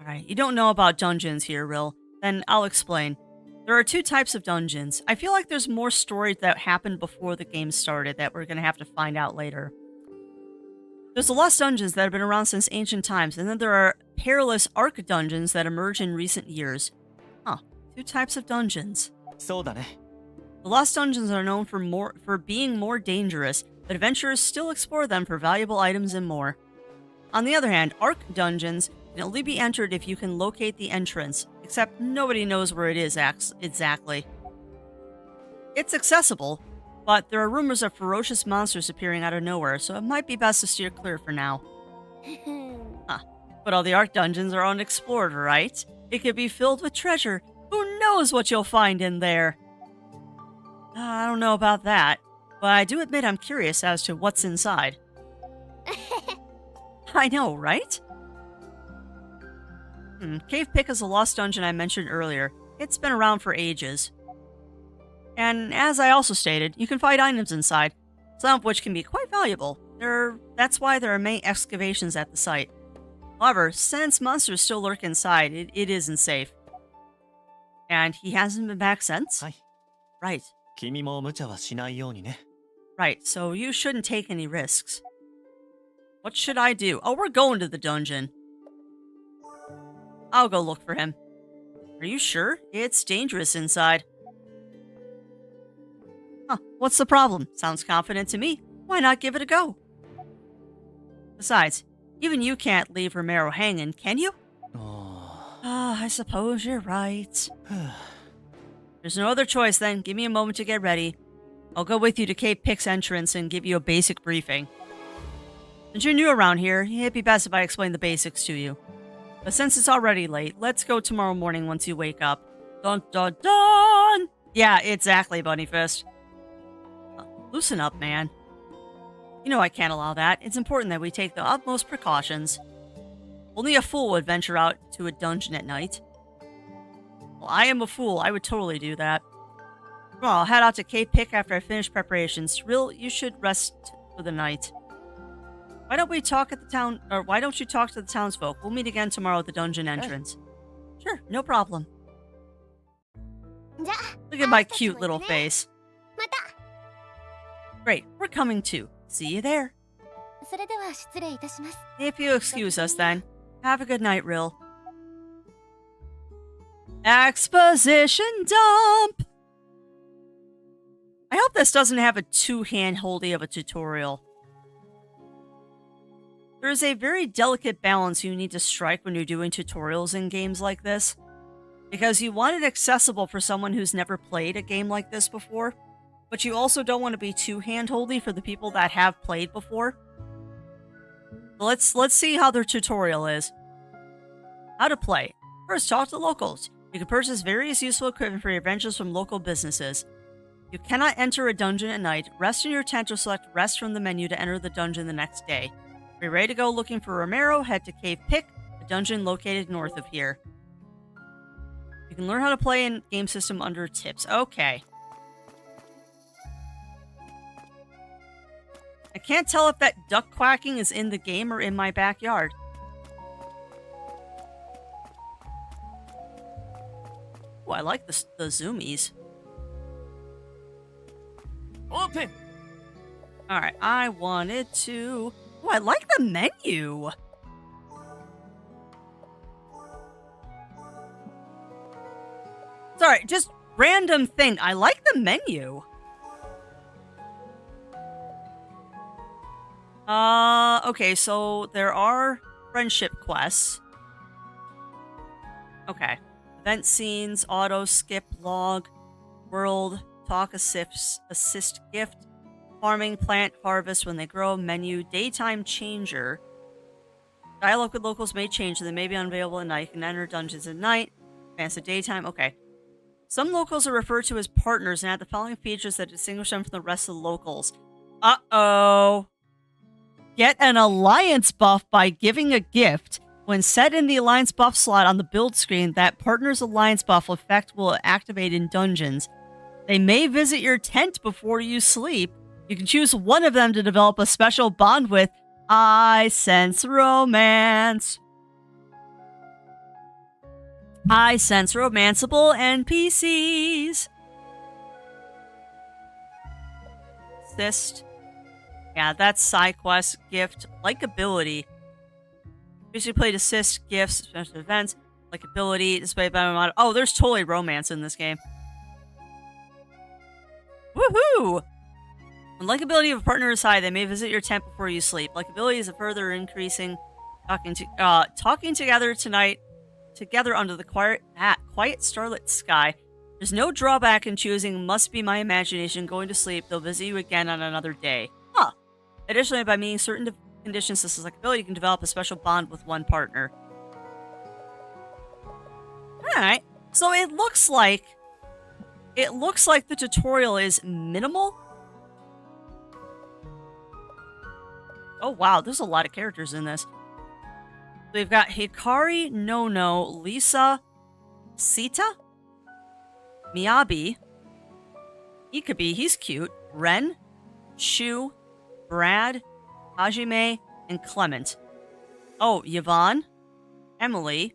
Alright, you don't know about dungeons here, Rill. Then I'll explain. There are 2 types of dungeons. I feel like there's more stories that happened before the game started that we're gonna have to find out later. There's the lost dungeons that have been around since ancient times, and then there are perilous arc dungeons that emerge in recent years. Huh, 2 types of dungeons. そうだね The lost dungeons are known for being more dangerous, but adventurers still explore them for valuable items and more. On the other hand, arc dungeons can only be entered if you can locate the entrance, except nobody knows where it is exactly. It's accessible, but there are rumors of ferocious monsters appearing out of nowhere, so it might be best to steer clear for now. But all the arc dungeons are unexplored, right? It could be filled with treasure. Who knows what you'll find in there? I don't know about that, but I do admit I'm curious as to what's inside. I know, right? Cave Pick is a lost dungeon I mentioned earlier. It's been around for ages. And as I also stated, you can find items inside, some of which can be quite valuable. That's why there are many excavations at the site. However, since monsters still lurk inside, it isn't safe. And he hasn't been back since? はい Right. 君も無茶はしないようにね Right, so you shouldn't take any risks. What should I do? Oh, we're going to the dungeon. I'll go look for him. Are you sure? It's dangerous inside. Huh, what's the problem? Sounds confident to me. Why not give it a go? Besides, even you can't leave Romero hanging, can you? あ I suppose you're right. あ There's no other choice then. Give me a moment to get ready. I'll go with you to Cape Pick's entrance and give you a basic briefing. Since you're new around here, it'd be best if I explain the basics to you. But since it's already late, let's go tomorrow morning once you wake up. Dun dun dun! Yeah, exactly, Bunnyfist. Loosen up, man. You know I can't allow that. It's important that we take the utmost precautions. Only a fool would venture out to a dungeon at night. Well, I am a fool. I would totally do that. Well, I'll head out to Cape Pick after I finish preparations. Real, you should rest for the night. Why don't we talk at the town, or why don't you talk to the townsfolk? We'll meet again tomorrow at the dungeon entrance. Sure, no problem. Look at my cute little face. Great, we're coming too. See you there. If you excuse us then. Have a good night, Rill. Exposition dump! I hope this doesn't have a two-hand-holdy of a tutorial. There is a very delicate balance you need to strike when you're doing tutorials in games like this. Because you want it accessible for someone who's never played a game like this before, but you also don't want to be too hand-holdy for the people that have played before. Let's see how their tutorial is. How to play. First, talk to locals. You can purchase various useful equipment for your adventures from local businesses. You cannot enter a dungeon at night. Rest in your tent or select rest from the menu to enter the dungeon the next day. If you're ready to go looking for Romero, head to Cave Pick, a dungeon located north of here. You can learn how to play in game system under tips. Okay. I can't tell if that duck quacking is in the game or in my backyard. Oh, I like the zoomies. Open! Alright, I wanted to... Oh, I like the menu! Sorry, just random thing. I like the menu. Okay, so there are friendship quests. Okay. Event scenes, auto, skip, log, world, talk, assist, gift, farming, plant, harvest when they grow, menu, daytime changer. Dialogue with locals may change, so they may be unavailable at night. You can enter dungeons at night. Advance at daytime. Okay. Some locals are referred to as partners and have the following features that distinguish them from the rest of the locals. Uh-oh. Get an alliance buff by giving a gift. When set in the alliance buff slot on the build screen, that partner's alliance buff effect will activate in dungeons. They may visit your tent before you sleep. You can choose one of them to develop a special bond with. I sense romance. I sense romanceable NPCs. Assist. Yeah, that's side quest, gift, likability. Basically played assist, gifts, special events, likability, displayed by my mod. Oh, there's totally romance in this game. Woohoo! When likability of a partner is high, they may visit your tent before you sleep. Likability is a further increasing talking together tonight, together under the quiet starlit sky. There's no drawback in choosing must be my imagination going to sleep. They'll visit you again on another day. Huh. Additionally, by meeting certain conditions such as likability, you can develop a special bond with one partner. Alright. So it looks like the tutorial is minimal. Oh wow, there's a lot of characters in this. We've got Hikari, Nono, Lisa, Sita, Miyabi, Ikabi, he's cute, Ren, Shu, Brad, Hajime, and Clement. Oh, Yvonne, Emily,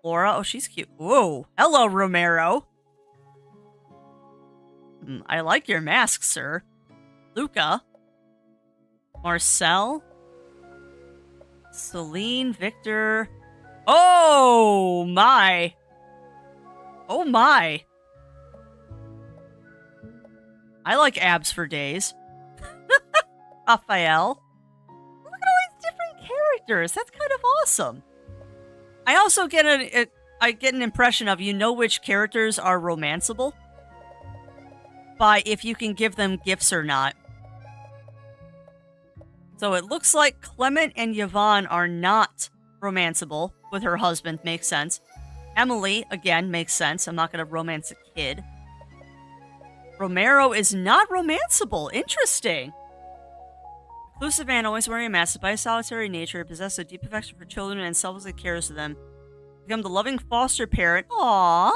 Laura, oh she's cute. Whoa, hello Romero. I like your mask, sir. Luca, Marcel, Celine, Victor. Oh my. Oh my. I like abs for days. Raphael. Look at all these different characters. That's kind of awesome. I also get an impression of you know which characters are romanceable. by if you can give them gifts or not. So it looks like Clement and Yvonne are not romanceable with her husband. Makes sense. Emily, again, makes sense. I'm not going to romance a kid. Romero is not romanceable. Interesting. Reclusive man, always wearing a mask, by his solitary nature, possesses a deep affection for children and selflessly cares for them. Become the loving foster parent. Aww.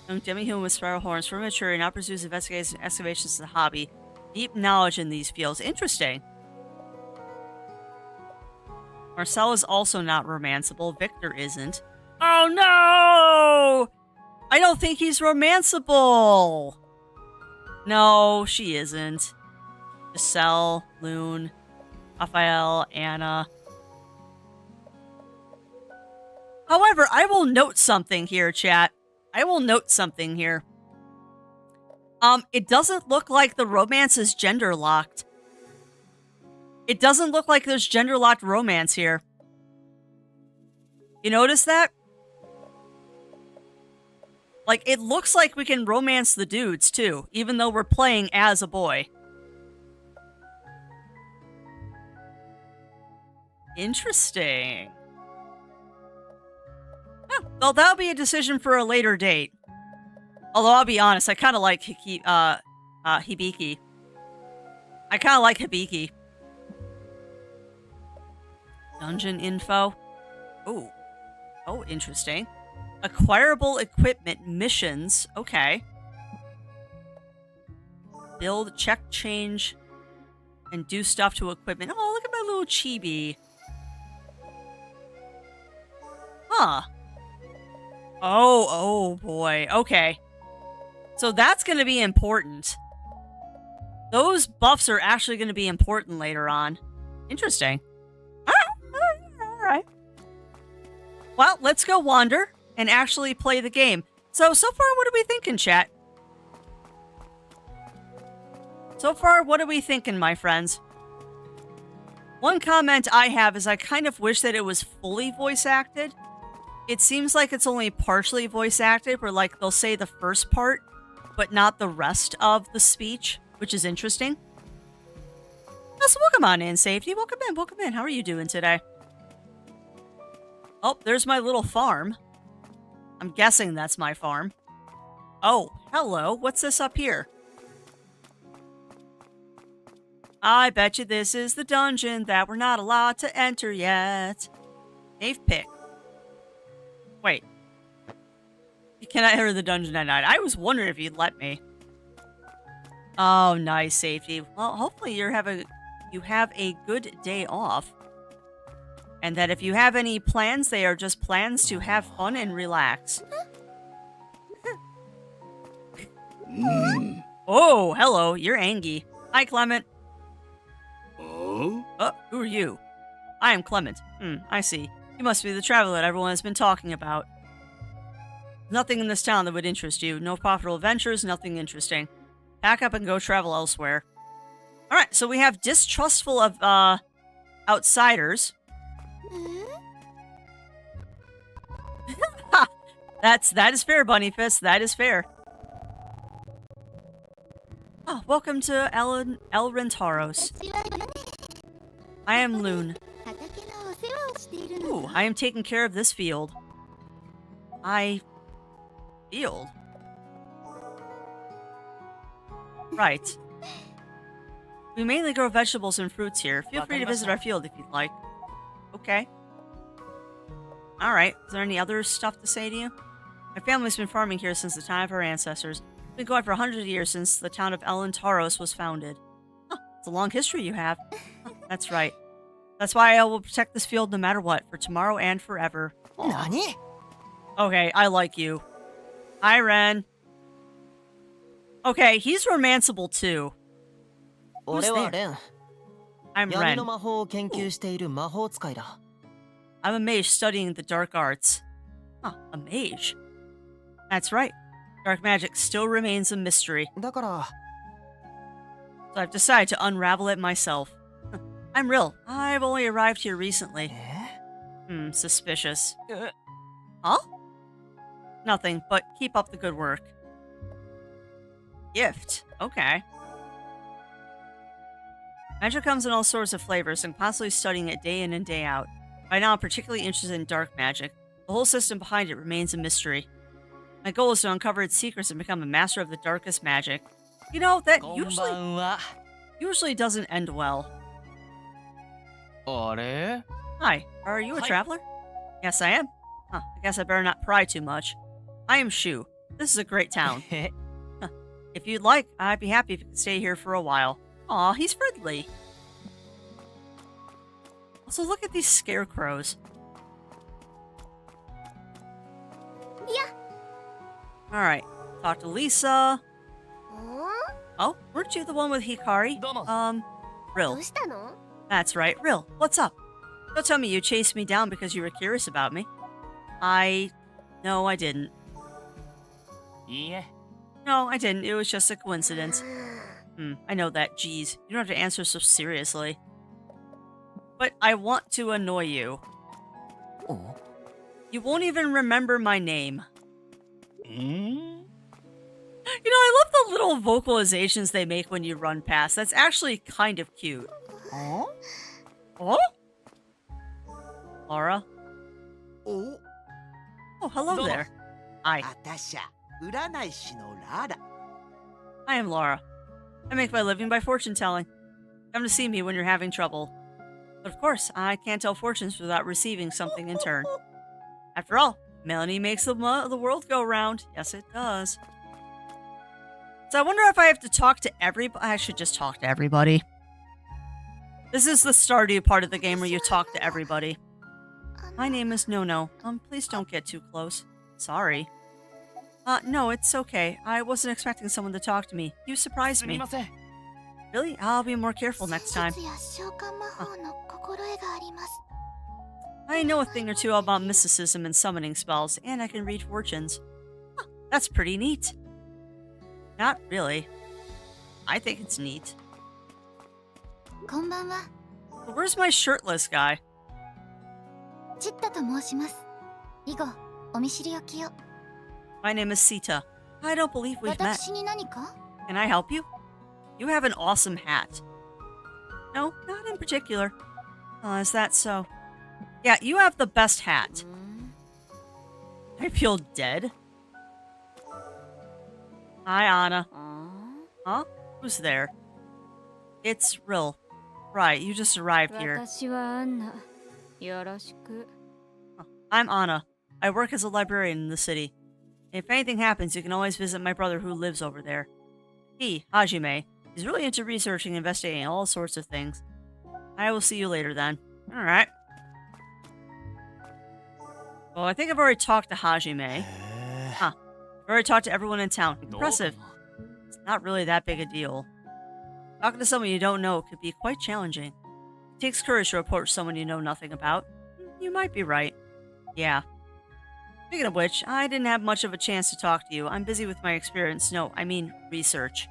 Young demi-human with spiral horns, for maturity, now pursues investigations and excavations as a hobby. Deep knowledge in these fields. Interesting. Marcel is also not romanceable. Victor isn't. Oh no! I don't think he's romanceable. No, she isn't. Giselle, Loon, Raphael, Anna. However, I will note something here, chat. I will note something here. It doesn't look like the romance is gender locked. It doesn't look like there's gender locked romance here. You notice that? Like, it looks like we can romance the dudes, too, even though we're playing as a boy. Interesting. Oh, well, that'll be a decision for a later date. Although, I'll be honest, I kind of like Hibiki. I kind of like Hibiki. Dungeon info. Oh. Oh, interesting. Acquirable equipment missions. Okay. Build, check, change, and do stuff to equipment. Oh, look at my little chibi. Huh. Oh boy. Okay. So that's going to be important. Those buffs are actually going to be important later on. Interesting. All right. Well, let's go wander and actually play the game. So far, what are we thinking, chat? So far, what are we thinking, my friends? One comment I have is I kind of wish that it was fully voice acted. It seems like it's only partially voice acted, where like they'll say the first part, but not the rest of the speech, which is interesting. So welcome on in, Safety. Welcome in. How are you doing today? Oh, there's my little farm. I'm guessing that's my farm. Oh, hello. What's this up here? I bet you this is the dungeon that we're not allowed to enter yet. Cave pick. Wait. Can I enter the dungeon at night? I was wondering if you'd let me. Oh, nice, Safety. Well, hopefully you have a good day off. And that if you have any plans, they are just plans to have fun and relax. Oh, hello. You're Angie. Hi, Clement. Oh? Who are you? I am Clement. I see. You must be the traveler that everyone has been talking about. Nothing in this town that would interest you. No profitable adventures, nothing interesting. Pack up and go travel elsewhere. Alright, so we have distrustful of, outsiders. That is fair, Bunny Fist. That is fair. Oh, welcome to Elrentaros. I am Loon. Ooh, I am taking care of this field. Field? Right. We mainly grow vegetables and fruits here. Feel free to visit our field if you'd like. Okay. Alright. Is there any other stuff to say to you? My family's been farming here since the time of our ancestors. It's been going for 100 years since the town of Elrentaros was founded. Huh, it's a long history you have. Huh, that's right. That's why I will protect this field no matter what, for tomorrow and forever. Nani? Okay, I like you. Hi, Ren. Okay, he's romanceable too. Who's there? I'm Ren. I'm a mage studying the dark arts. Huh, a mage? That's right. Dark magic still remains a mystery. So I've decided to unravel it myself. I'm Rill. I've only arrived here recently. Suspicious. Huh? Nothing, but keep up the good work. Gift. Okay. Magic comes in all sorts of flavors, and constantly studying it day in and day out. Right now, I'm particularly interested in dark magic. The whole system behind it remains a mystery. My goal is to uncover its secrets and become a master of the darkest magic. You know, that こんばんは。 usually doesn't end well. あれ Hi, are you a Hi. traveler? Yes, I am. Huh, I guess I better not pry too much. I am Shu. This is a great town. If you'd like, I'd be happy if you could stay here for a while. Aw, he's friendly. Also, look at these scarecrows. Yeah. Alright, talk to Lisa. お Oh, weren't you the one with Hikari? どうも。 ど Rill. うしたの？ That's right, Rill. What's up? Don't tell me you chased me down because you were curious about me. No, I didn't. いいえ。 No, I didn't. It was just a coincidence. I know that. Geez, you don't have to answer so seriously. But I want to annoy you. お You won't even remember my name. ん You know, I love the little vocalizations they make when you run past. That's actually kind of cute. Huh? Oh? Laura? お Oh, hello Domo. there. Hi, あたしゃ占い師のララ I am Laura. I make my living by fortune telling. Come to see me when you're having trouble. But of course, I can't tell fortunes without receiving something in turn. After all, Melanie makes the world go round. Yes, it does. So I wonder if I have to talk to everybody. I should just talk to everybody. This is the starting part of the game where you talk to everybody. My name is Nono. Please don't get too close. Sorry. No, it's okay. I wasn't expecting someone to talk to me. You surprised すみ me. ません。 Really? I'll be more careful next time. 術や召喚魔法の心得があります。 I know a thing or two about mysticism and summoning spells, and I can read fortunes. Huh, that's pretty neat. Not really. I think it's neat. こんばんは。 But where's my shirtless guy? チッタと申します。以後、お見知りおきを。 My name is Sita. I don't believe we've met. 私に何か？ Can I help you? You have an awesome hat. No, not in particular. Is that so? Yeah, you have the best hat. I feel dead. Hi, Anna. Huh? Who's there? It's Rill. Right, you just arrived here. 私はアンナ。よろしく。 I'm Anna. I work as a librarian in the city. If anything happens, you can always visit my brother who lives over there. He, Hajime, is really into researching and investigating all sorts of things. I will see you later then. Alright. Well, I think I've already talked to Hajime. へ I've already talked to everyone in town. え。 Impressive. It's not really that big a deal. Talking to someone you don't know could be quite challenging. It takes courage to approach someone you know nothing about. You might be right. Yeah. Speaking of which, I didn't have much of a chance to talk to you. I'm busy with my experience. No, I mean research.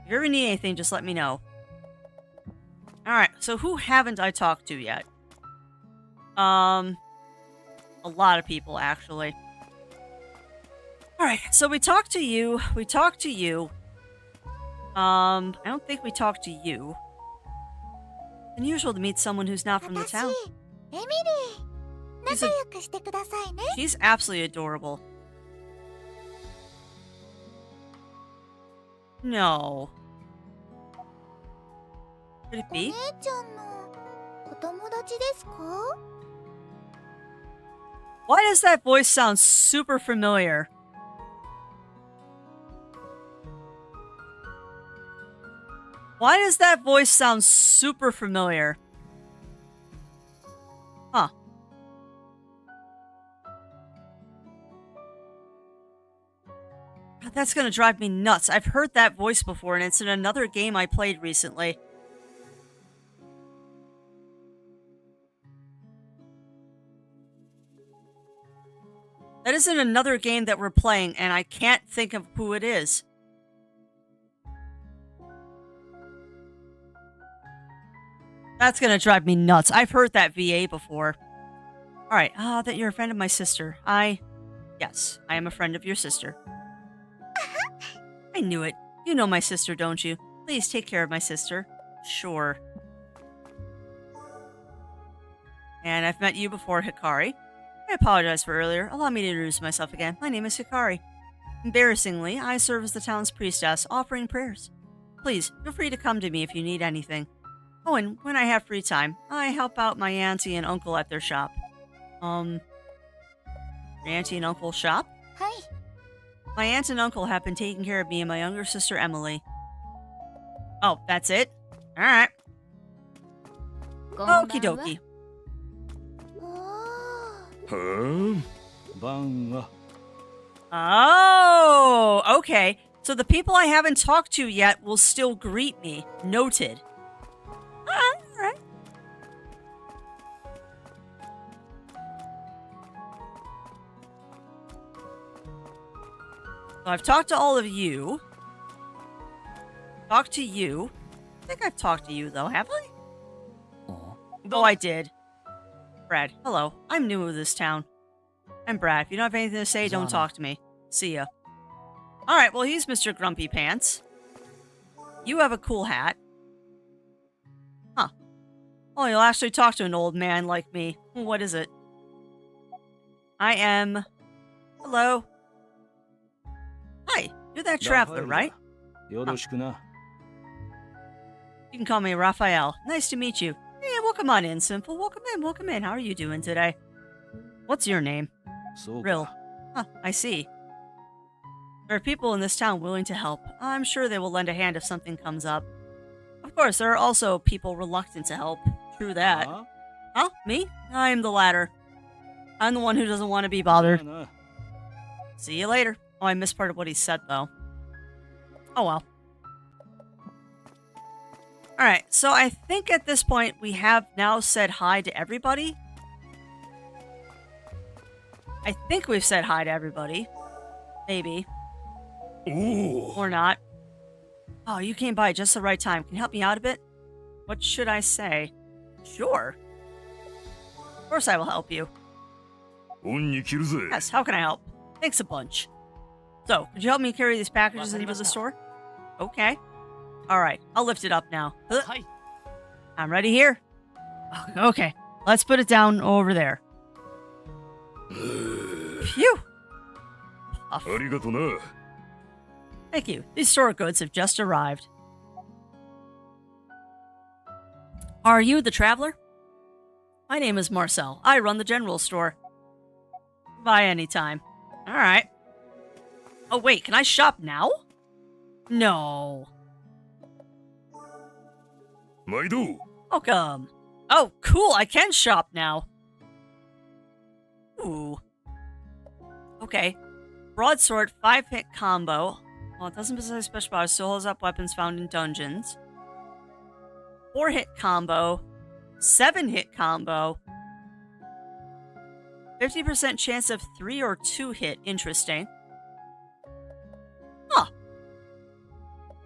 If you ever need anything, just let me know. Alright, so who haven't I talked to yet? A lot of people, actually. Alright, so we talked to you. We talked to you. I don't think we talked to you. It's unusual to meet someone who's not from the 私、 town. エミリー。 She's 仲良くしてくださいね。 She's absolutely adorable. No. Could it お be? 姉ちゃんのお友達ですか？ Why does that voice sound super familiar? Why does that voice sound super familiar? Huh. God, that's gonna drive me nuts. I've heard that voice before, and it's in another game I played recently. That is in another game that we're playing, and I can't think of who it is. That's gonna drive me nuts. I've heard that VA before. Alright, that you're a friend of my sister. Yes, I am a friend of your sister. I knew it. You know my sister, don't you? Please take care of my sister. Sure. And I've met you before, Hikari. I apologize for earlier. Allow me to introduce myself again. My name is Hikari. Embarrassingly, I serve as the town's priestess, offering prayers. Please, feel free to come to me if you need anything. Oh, and when I have free time, I help out my auntie and uncle at their shop. Your auntie and uncle shop? はい My aunt and uncle have been taking care of me and my younger sister, Emily. Oh, that's it? Alright. こんばんは Okie dokie. おー は 晩は Oh, okay. So the people I haven't talked to yet will still greet me. Noted. Alright. So I've talked to all of you. Talked to you. I think I've talked to you, though, have I? Oh, I did. Brad, hello. I'm new to this town. I'm Brad. If you don't have anything to say, don't talk to me. See ya. Alright, well, he's Mr. Grumpy Pants. You have a cool hat. Huh. Oh, you'll actually talk to an old man like me. What is it? I am... Hello. Hi, you're that traveler, right? よろしくな You can call me Raphael. Nice to meet you. Yeah, welcome on in, Simple. Welcome in, welcome in. How are you doing today? What's your name? そうか Rill. Huh, I see. There are people in this town willing to help. I'm sure they will lend a hand if something comes up. Of course, there are also people reluctant to help. True that. Huh? Huh? Me? I'm the latter. I'm the one who doesn't want to be bothered. な See you later. Oh, I missed part of what he said, though. Oh, well. Alright, so I think at this point we have now said hi to everybody. I think we've said hi to everybody. Maybe. おお Or not. Oh, you came by just the right time. Can you help me out a bit? What should I say? Sure. Of course I will help you. 恩に着るぜ Yes, how can I help? Thanks a bunch. So, could you help me carry these packages into the store? Okay. Alright, I'll lift it up now. Hi. I'm ready here. Okay, let's put it down over there. Phew. Puff. ありがとな Thank you. These store goods have just arrived. Are you the traveler? My name is Marcel. I run the general store. Buy anytime. Alright. Oh, wait, can I shop now? No. 毎度 Welcome. Oh, cool, I can shop now. Ooh. Okay. Broadsword, 5-hit combo. Well, it doesn't possess special powers, still holds up weapons found in dungeons. 4-hit combo. 7-hit combo. 50% chance of 3 or 2 hit. Interesting. Huh.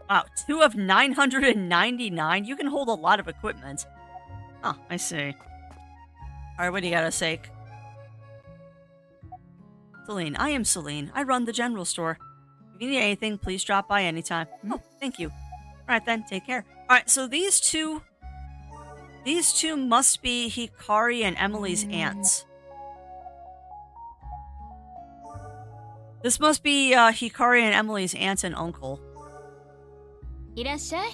Wow, 2 of 999? You can hold a lot of equipment. Huh, I see. Alright, what do you gotta say? Celine, I am Celine. I run the general store. If you need anything, please drop by anytime. Oh, thank you. Alright then, take care. Alright, so these two must be Hikari and Emily's aunts. This must be Hikari and Emily's aunt and uncle. いらっしゃい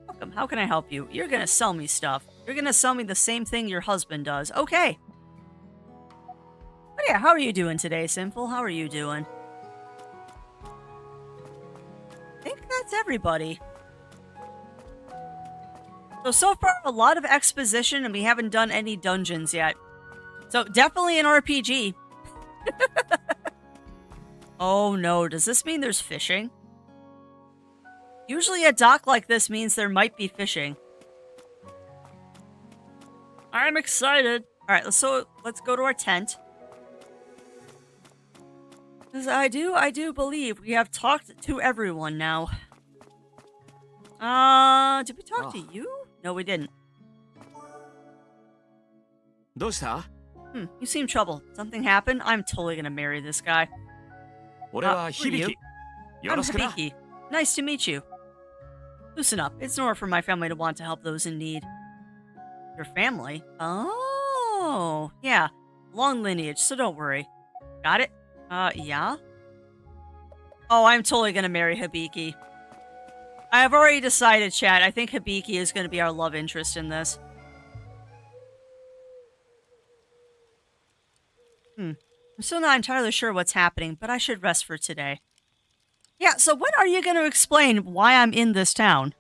Welcome. How can I help you? You're gonna sell me stuff. You're gonna sell me the same thing your husband does. Okay. But yeah, how are you doing today, Simple? How are you doing? I think that's everybody. So far, a lot of exposition, and we haven't done any dungeons yet. So, definitely an RPG. Oh no, does this mean there's fishing? Usually a dock like this means there might be fishing. I'm excited. Alright, let's go to our tent. Because I do believe we have talked to everyone now. Did we talk to you? No, we didn't. どうした You seem troubled. Something happened? I'm totally gonna marry this guy. 俺は who are you? 響きよ I'm ろしくな Hibiki. Nice to meet you. Loosen up. It's normal for my family to want to help those in need. Your family? Oh, yeah. Long lineage, so don't worry. Got it? Yeah? Oh, I'm totally gonna marry Hibiki. I have already decided, chat. I think Hibiki is gonna be our love interest in this. I'm still not entirely sure what's happening, but I should rest for today. Yeah, so when are you gonna explain why I'm in this town?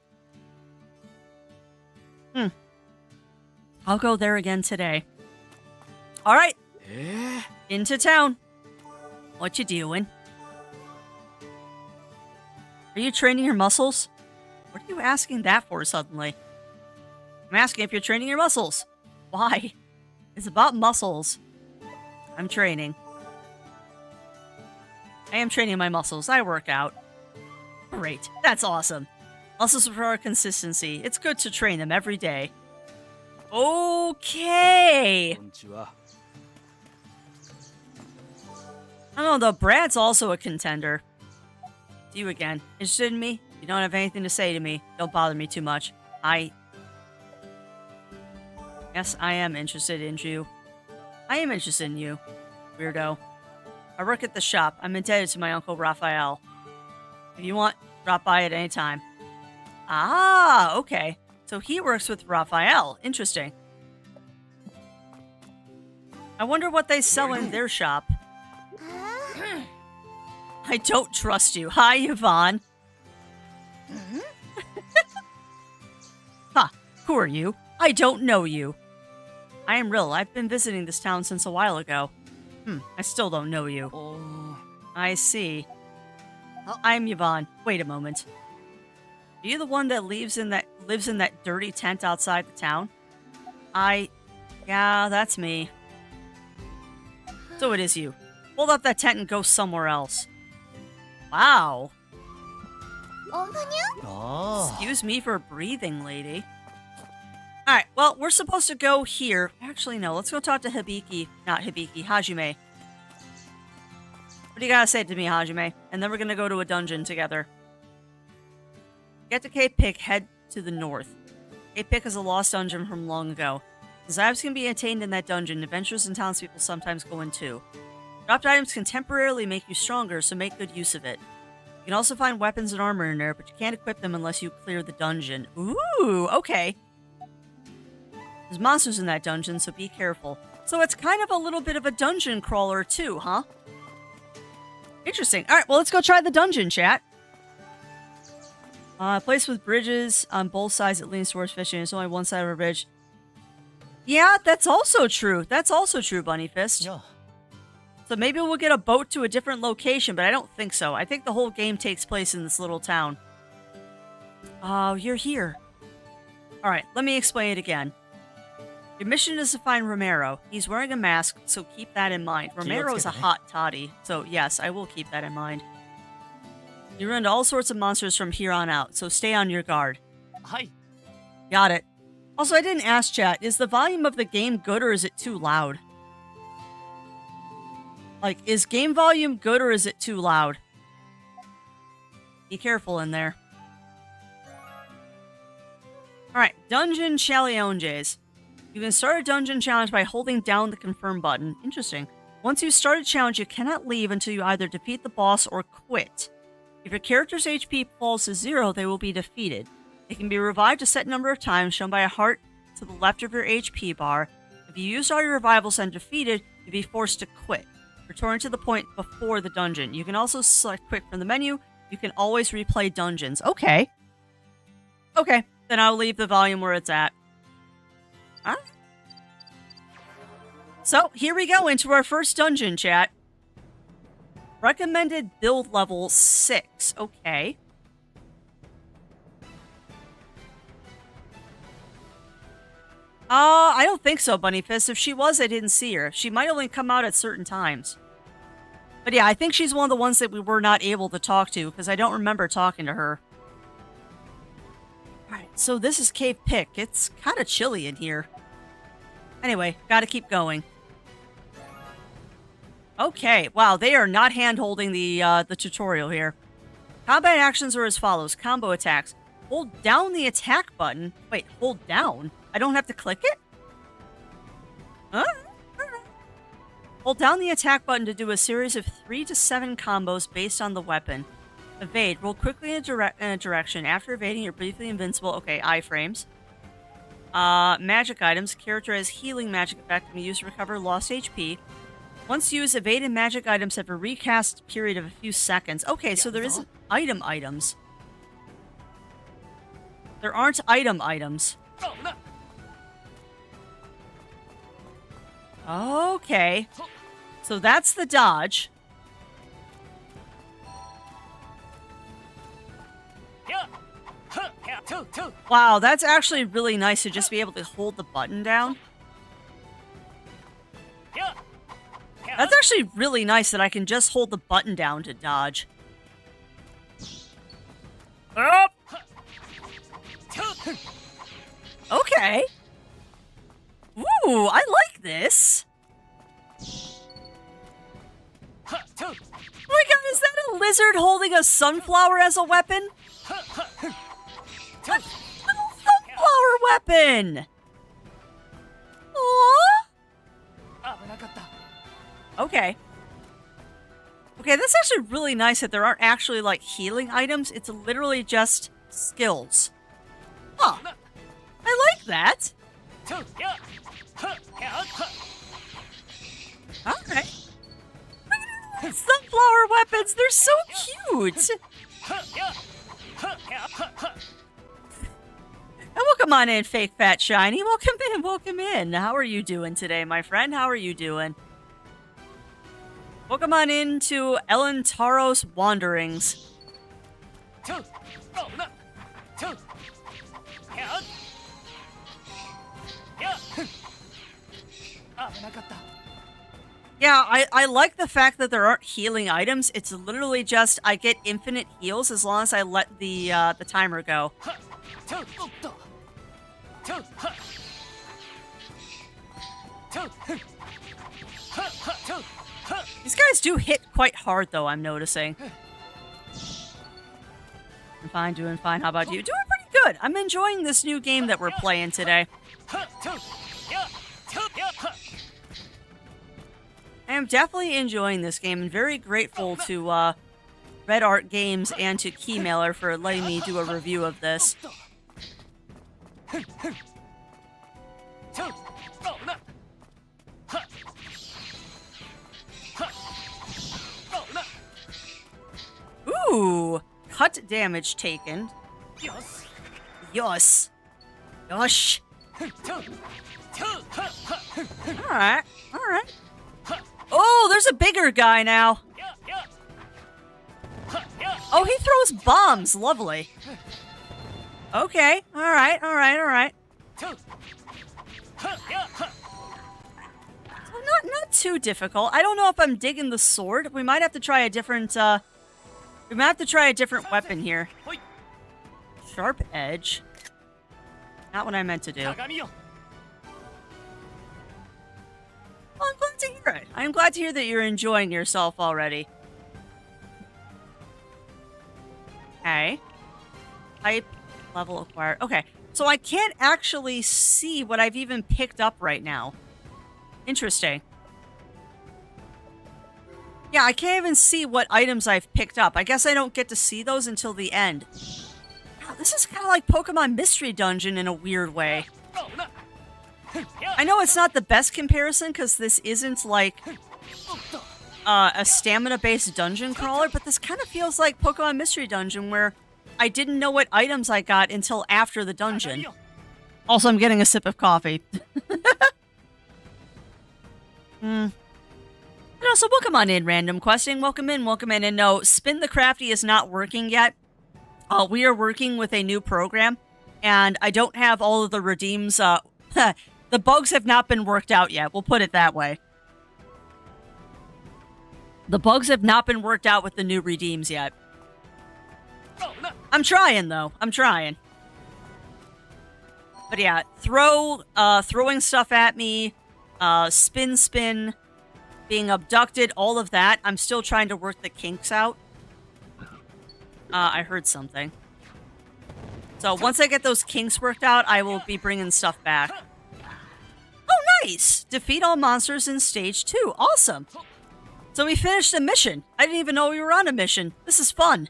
I'll go there again today. Alright, え into town. What you doing? Are you training your muscles? What are you asking that for suddenly? I'm asking if you're training your muscles. Why? It's about muscles. I'm training. I am training my muscles. I work out. Great. That's awesome. Muscles for our consistency. It's good to train them every day. Okay. こんにちは。 I don't know, though. Brad's also a contender. It's you again. Interested in me? You don't have anything to say to me. Don't bother me too much. Yes, I am interested in you. I am interested in you. Weirdo. I work at the shop. I'm indebted to my uncle Raphael. If you want, drop by at any time. Ah, okay. So he works with Raphael. Interesting. I wonder what they sell in their shop. I don't trust you. Hi, Yvonne. Ha! Who are you? I don't know you. I am Rill. I've been visiting this town since a while ago. I still don't know you. おー I see. Well, I'm Yvonne. Wait a moment. Are you the one that lives in that dirty tent outside the town? Yeah, that's me. So it is you. Hold up that tent and go somewhere else. Wow. おふにゃ ああ Excuse me for breathing, lady. Alright, well, we're supposed to go here. Actually, no. Let's go talk to Hibiki. Not Hibiki. Hajime. What do you gotta say to me, Hajime? And then we're gonna go to a dungeon together. Get to Cape Pick, head to the north. Cape Pick is a lost dungeon from long ago. As items can be attained in that dungeon, adventurers and townspeople sometimes go in too. Dropped items can temporarily make you stronger, so make good use of it. You can also find weapons and armor in there, but you can't equip them unless you clear the dungeon. Ooh, okay. There's monsters in that dungeon, so be careful. So it's kind of a little bit of a dungeon crawler too, huh? Interesting. Alright, well, let's go try the dungeon, chat. A place with bridges on both sides that leans towards fishing. There's only one side of a bridge. Yeah, that's also true. That's also true, Bunny Fist. じゃあ So maybe we'll get a boat to a different location, but I don't think so. I think the whole game takes place in this little town. Oh, you're here. Alright, let me explain it again. Your mission is to find Romero. He's wearing a mask, so keep that in mind. Romero is a hot toddy, so yes, I will keep that in mind. You run into all sorts of monsters from here on out, so stay on your guard. はい Got it. Also, I didn't ask chat, is the volume of the game good or is it too loud? Like, is game volume good or is it too loud? Be careful in there. Alright, Dungeon Challenges. You can start a dungeon challenge by holding down the confirm button. Interesting. Once you start a challenge, you cannot leave until you either defeat the boss or quit. If your character's HP falls to 0, they will be defeated. They can be revived a set number of times, shown by a heart to the left of your HP bar. If you used all your revivals and defeated, you'd be forced to quit. Return to the point before the dungeon. You can also select quit from the menu. You can always replay dungeons. Okay. Okay, then I'll leave the volume where it's at. Huh? So, here we go into our first dungeon, chat. Recommended build level 6. Okay. I don't think so, Bunny Fist. If she was, I didn't see her. She might only come out at certain times. But yeah, I think she's one of the ones that we were not able to talk to, because I don't remember talking to her. Alright, so this is Cave Pick. It's kind of chilly in here. Anyway, gotta keep going. Okay, wow, they are not hand-holding the tutorial here. Combat actions are as follows. Combo attacks. Hold down the attack button. Wait, hold down? I don't have to click it? Huh? Alright. Hold down the attack button to do a series of 3 to 7 combos based on the weapon. Evade. Roll quickly in a direction. After evading, you're briefly invincible. Okay, iframes. Magic items. Character has healing magic effect can be used to recover lost HP. Once used, evaded magic items have a recast period of a few seconds. Okay, so there isn't items. There aren't items. Okay. So that's the dodge. Wow, that's actually really nice to just be able to hold the button down. That's actually really nice that I can just hold the button down to dodge. Up. Okay. Ooh, I like this. Oh my god, is that a lizard holding a sunflower as a weapon? A little sunflower weapon! Aww. Okay. Okay, that's actually really nice that there aren't actually, like, healing items. It's literally just skills. Huh. I like that. Alright. Sunflower weapons, they're so cute! And welcome on in, Fake Fat Shiny. Welcome in. How are you doing today, my friend? How are you doing? Welcome on in to Elrentaros Wanderings. Yeah, I like the fact that there aren't healing items. It's literally just I get infinite heals as long as I let the timer go. These guys do hit quite hard, though, I'm noticing. I'm fine, doing fine. How about you? Doing pretty good. I'm enjoying this new game that we're playing today. I am definitely enjoying this game and very grateful to Red Art Games and to Keymailer for letting me do a review of this. Ooh! Cut damage taken. Yes. Yosh. Alright. Alright. Oh, there's a bigger guy now. Oh, he throws bombs. Lovely. Okay. Alright, alright, alright. So not too difficult. I don't know if I'm digging the sword. We might have to try a different, weapon here. Sharp edge. Not what I meant to do. Well, I'm glad to hear it. I'm glad to hear that you're enjoying yourself already. Okay. Type, level acquired. Okay, so I can't actually see what I've even picked up right now. Interesting. Yeah, I can't even see what items I've picked up. I guess I don't get to see those until the end. Wow, this is kind of like Pokemon Mystery Dungeon in a weird way. I know it's not the best comparison because this isn't like a stamina-based dungeon crawler, but this kind of feels like Pokemon Mystery Dungeon where I didn't know what items I got until after the dungeon. Also, I'm getting a sip of coffee. No, so welcome on in, Random Questing. Welcome in, welcome in. And no, Spin the Crafty is not working yet. We are working with a new program, and I don't have all of the redeems. The bugs have not been worked out yet. We'll put it that way. The bugs have not been worked out with the new redeems yet. I'm trying, though. I'm trying. But yeah, throwing stuff at me, spin, being abducted, all of that. I'm still trying to work the kinks out. I heard something. So once I get those kinks worked out, I will be bringing stuff back. Oh, nice! Defeat all monsters in stage 2. Awesome! So we finished a mission. I didn't even know we were on a mission. This is fun.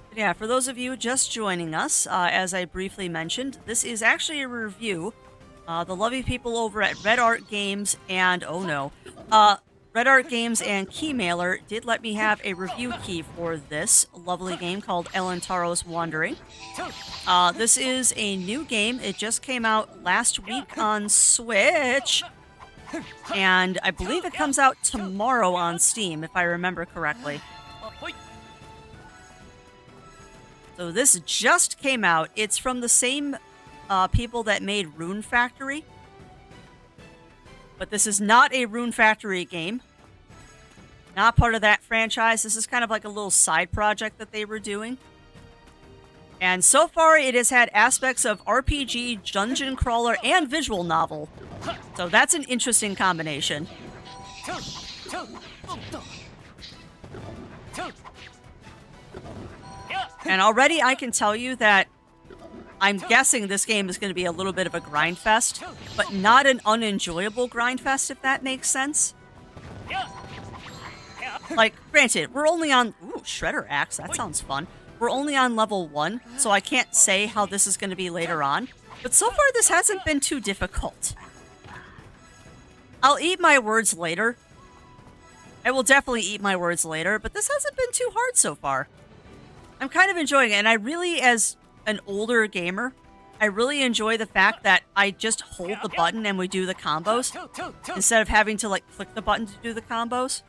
But yeah, for those of you just joining us, as I briefly mentioned, this is actually a review. The lovely people over at Red Art Games and... oh no. Red Art Games and Keymailer did let me have a review key for this lovely game called Elrentaros Wanderings. This is a new game. It just came out last week on Switch. And I believe it comes out tomorrow on Steam, if I remember correctly. So this just came out. It's from the same people that made Rune Factory. But this is not a Rune Factory game. Not part of that franchise. This is kind of like a little side project that they were doing. And so far, it has had aspects of RPG, dungeon crawler, and visual novel. So that's an interesting combination. And already I can tell you that I'm guessing this game is going to be a little bit of a grind fest, but not an unenjoyable grind fest, if that makes sense. Like, granted, we're only on... ooh, Shredder Axe, that sounds fun. We're only on level 1, so I can't say how this is going to be later on. But so far, this hasn't been too difficult. I'll eat my words later. I will definitely eat my words later, but this hasn't been too hard so far. I'm kind of enjoying it, and I really, as an older gamer, I really enjoy the fact that I just hold the button and we do the combos, instead of having to, like, click the button to do the combos.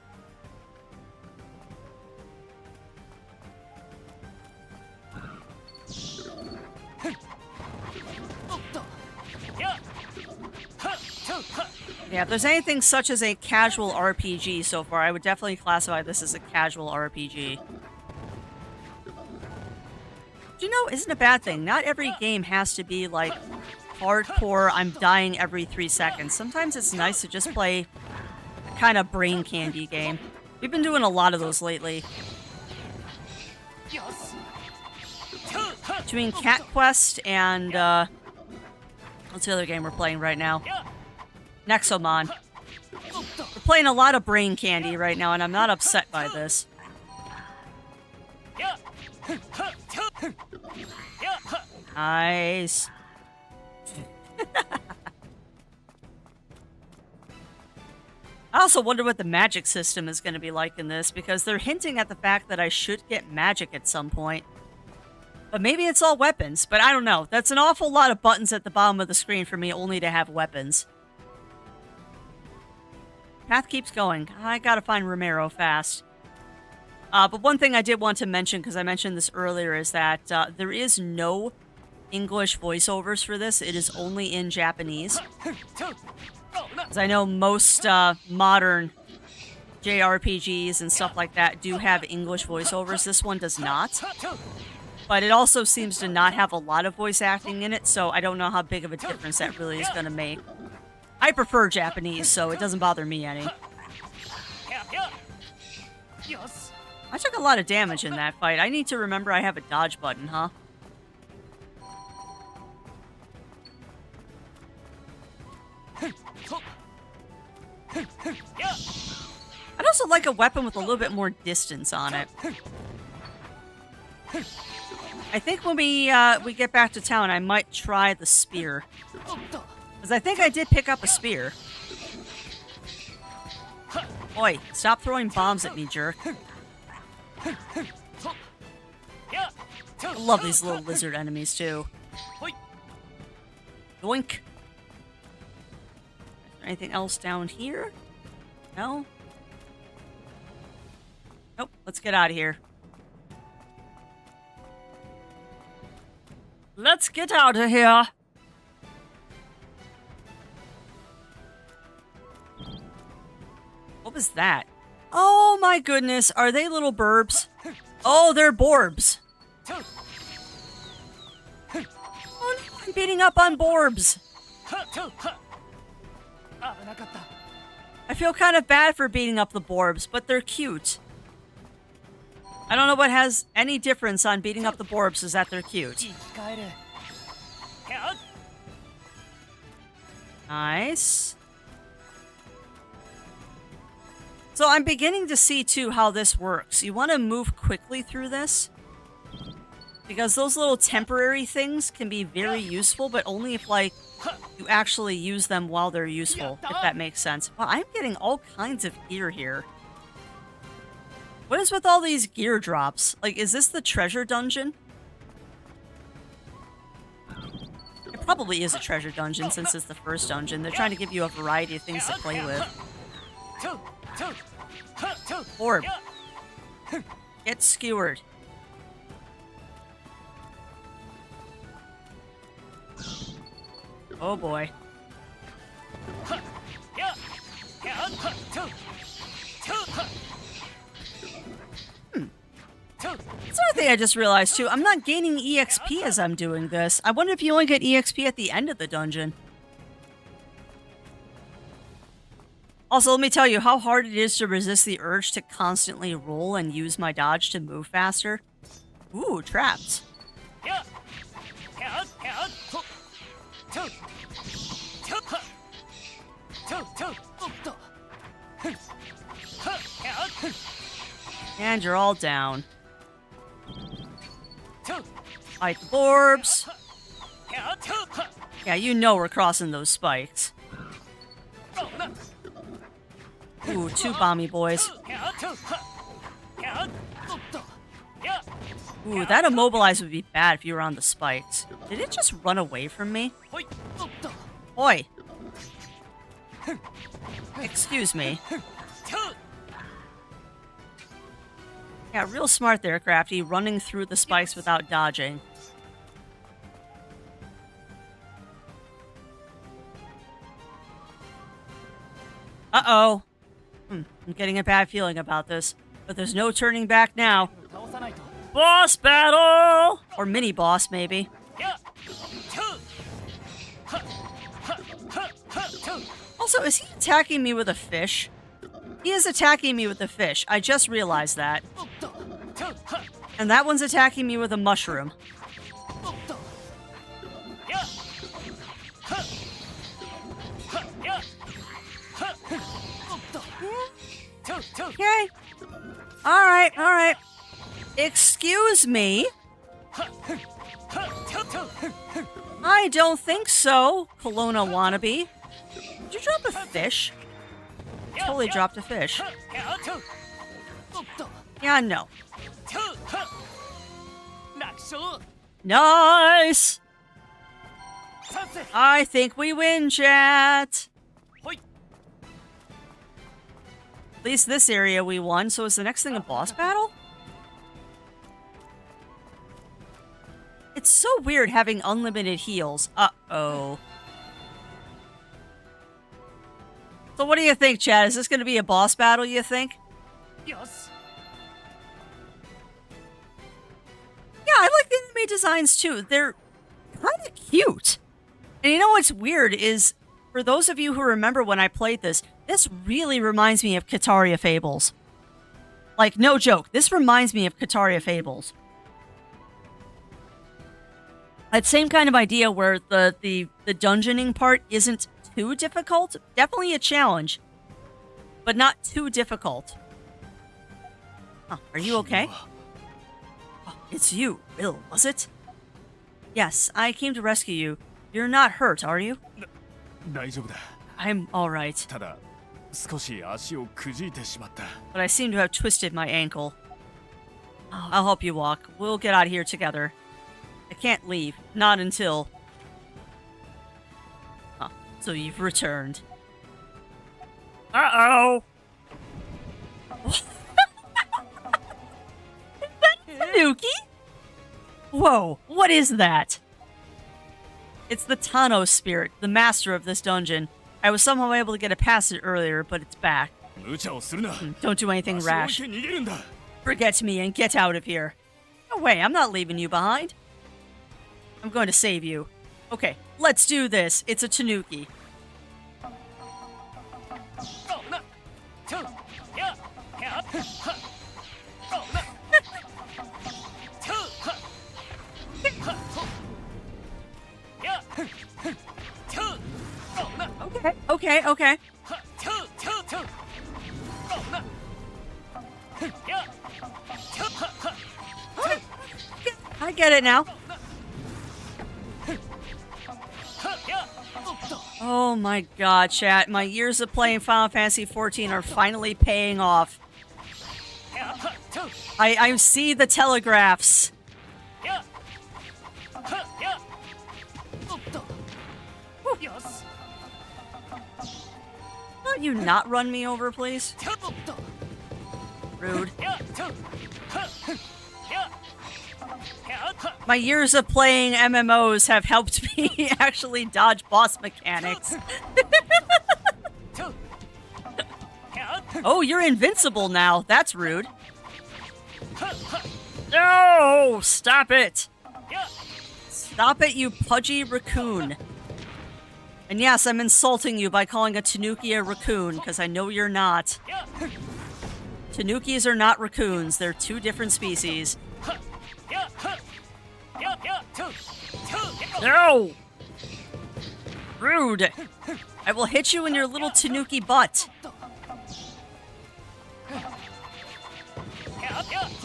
Yeah, if there's anything such as a casual RPG so far, I would definitely classify this as a casual RPG. You know, isn't a bad thing. Not every game has to be, like, hardcore, I'm dying every 3 seconds. Sometimes it's nice to just play a kind of brain candy game. We've been doing a lot of those lately. Between Cat Quest and, what's the other game we're playing right now? Nexomon. We're playing a lot of brain candy right now, and I'm not upset by this. Nice. I also wonder what the magic system is going to be like in this, because they're hinting at the fact that I should get magic at some point. But maybe it's all weapons, but I don't know. That's an awful lot of buttons at the bottom of the screen for me only to have weapons. Path keeps going. I gotta find Romero fast. But one thing I did want to mention, because I mentioned this earlier, is that there is no English voiceovers for this. It is only in Japanese. Because I know most modern JRPGs and stuff like that do have English voiceovers. This one does not. But it also seems to not have a lot of voice acting in it, so I don't know how big of a difference that really is going to make. I prefer Japanese, so it doesn't bother me any. I took a lot of damage in that fight. I need to remember I have a dodge button, huh? I'd also like a weapon with a little bit more distance on it. I think when we get back to town, I might try the spear. Because I think I did pick up a spear. Oi, stop throwing bombs at me, jerk. I love these little lizard enemies, too. Yoink. Is there anything else down here? No? Nope, let's get out of here. Let's get out of here! What was that? Oh my goodness, are they little burbs? Oh, they're borbs. Oh no, I'm beating up on borbs. I feel kind of bad for beating up the Borbs, but they're cute. I don't know what has any difference on beating up the Borbs is that they're cute. Nice. So I'm beginning to see, too, how this works. You want to move quickly through this. Because those little temporary things can be very useful, but only if, like, you actually use them while they're useful, if that makes sense. Well, I'm getting all kinds of gear here. What is with all these gear drops? Like, is this the treasure dungeon? It probably is a treasure dungeon since it's the first dungeon. They're trying to give you a variety of things to play with. Orb. Get skewered. Oh boy. That's another thing I just realized too. I'm not gaining EXP as I'm doing this. I wonder if you only get EXP at the end of the dungeon. Also, let me tell you how hard it is to resist the urge to constantly roll and use my dodge to move faster. Ooh, trapped. And you're all down. Fight the Borbs. Yeah, you know we're crossing those spikes. Ooh, two bomby boys. Ooh, that immobilize would be bad if you were on the spikes. Did it just run away from me? Oi! Excuse me. Yeah, real smart there, Crafty, running through the spikes without dodging. Uh-oh. I'm getting a bad feeling about this, but there's no turning back now. Boss battle! Or mini-boss, maybe. Also, is he attacking me with a fish? He is attacking me with a fish. I just realized that. And that one's attacking me with a mushroom. Okay. Alright, alright. Excuse me? I don't think so, Kelowna wannabe. Did you drop a fish? Totally dropped a fish. Yeah, no. Nice! I think we win, chat! At least this area we won, so is the next thing a boss battle? It's so weird having unlimited heals. Uh-oh. So what do you think, Chad? Is this going to be a boss battle, you think? Yes. Yeah, I like the anime designs too. They're kind of cute. And you know what's weird is, for those of you who remember when I played this, this really reminds me of Kataria Fables. Like, no joke. This reminds me of Kataria Fables. That same kind of idea where the dungeoning part isn't too difficult. Definitely a challenge, but not too difficult. Huh, are you okay? Oh, it's you, Bill, was it? Yes, I came to rescue you. You're not hurt, are you? 大丈夫だ。 I'm alright, ただ少し足をくじいてしまった。 but I seem to have twisted my ankle. I'll help you walk. We'll get out of here together. I can't leave. Not until... Huh, so you've returned. Uh-oh! Is that Tanuki? Whoa, what is that? It's the Tano spirit, the master of this dungeon. I was somehow able to get it past it earlier, but it's back. 無茶をするな。 Don't do anything 足を置い rash. て逃げるんだ。 Forget me and get out of here. No way, I'm not leaving you behind. I'm going to save you. Okay, let's do this. It's a Tanuki. Okay, okay. I get it now. Oh my god, chat. My years of playing Final Fantasy XIV are finally paying off. I see the telegraphs. Will you not run me over, please? Rude. My years of playing MMOs have helped me actually dodge boss mechanics. Oh, you're invincible now. That's rude. No! Stop it! Stop it, you pudgy raccoon. And yes, I'm insulting you by calling a tanuki a raccoon, because I know you're not. Tanukis are not raccoons. They're two different species. No! Rude! I will hit you in your little tanuki butt.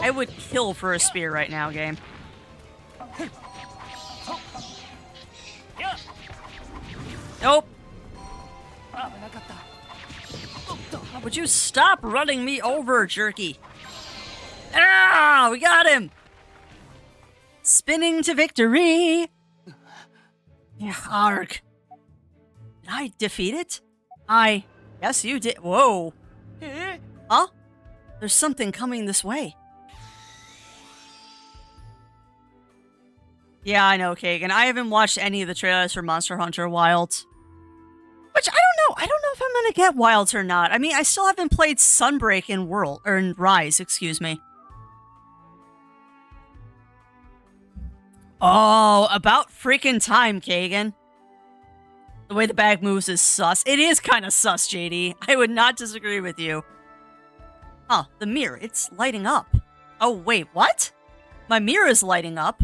I would kill for a spear right now, game. Nope. Would you stop running me over, jerky? Ah, we got him! Spinning to victory! Yeah, arg. Did I defeat it? Yes, you did. Whoa. Huh? There's something coming this way. Yeah, I know, Kagan. I haven't watched any of the trailers for Monster Hunter Wilds. Which, I don't know. I don't know if I'm gonna get Wilds or not. I mean, I still haven't played Sunbreak in Rise, excuse me. Oh, about freaking time, Kagan. The way the bag moves is sus. It is kind of sus, JD. I would not disagree with you. Huh, the mirror, it's lighting up. Oh, wait, what? My mirror is lighting up.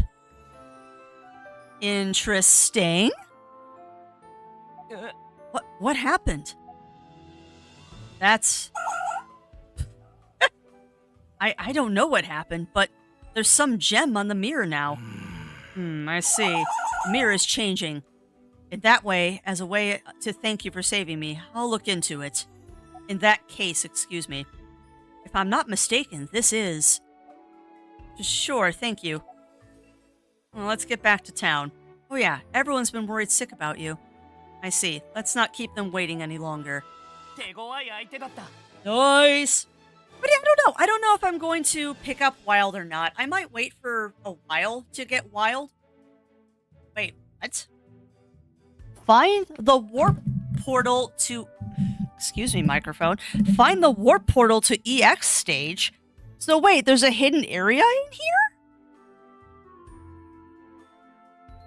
Interesting. What happened? That's... I don't know what happened, but there's some gem on the mirror now. I see. The mirror is changing. In that way, as a way to thank you for saving me, I'll look into it. In that case, excuse me. If I'm not mistaken, this is... Sure, thank you. Well, let's get back to town. Oh yeah, everyone's been worried sick about you. I see. Let's not keep them waiting any longer. Nice! But yeah, I don't know. I don't know if I'm going to pick up Wild or not. I might wait for a while to get Wild. Wait, what? Find the warp portal to... Excuse me, microphone. Find the warp portal to EX stage? So wait, there's a hidden area in here?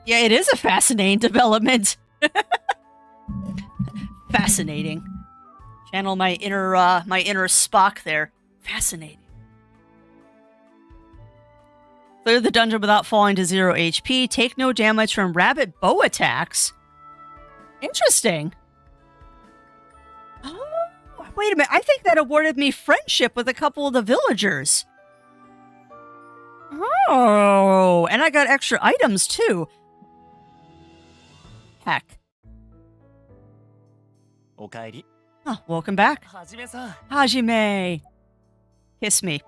Yeah, it is a fascinating development. Fascinating. Channel my inner Spock there. Fascinating. Clear the dungeon without falling to 0 HP. Take no damage from rabbit bow attacks. Interesting. Oh, wait a minute. I think that awarded me friendship with a couple of the villagers. Oh, and I got extra items too. Heck. Okaeri. Oh, welcome back. Hajime. Kiss me.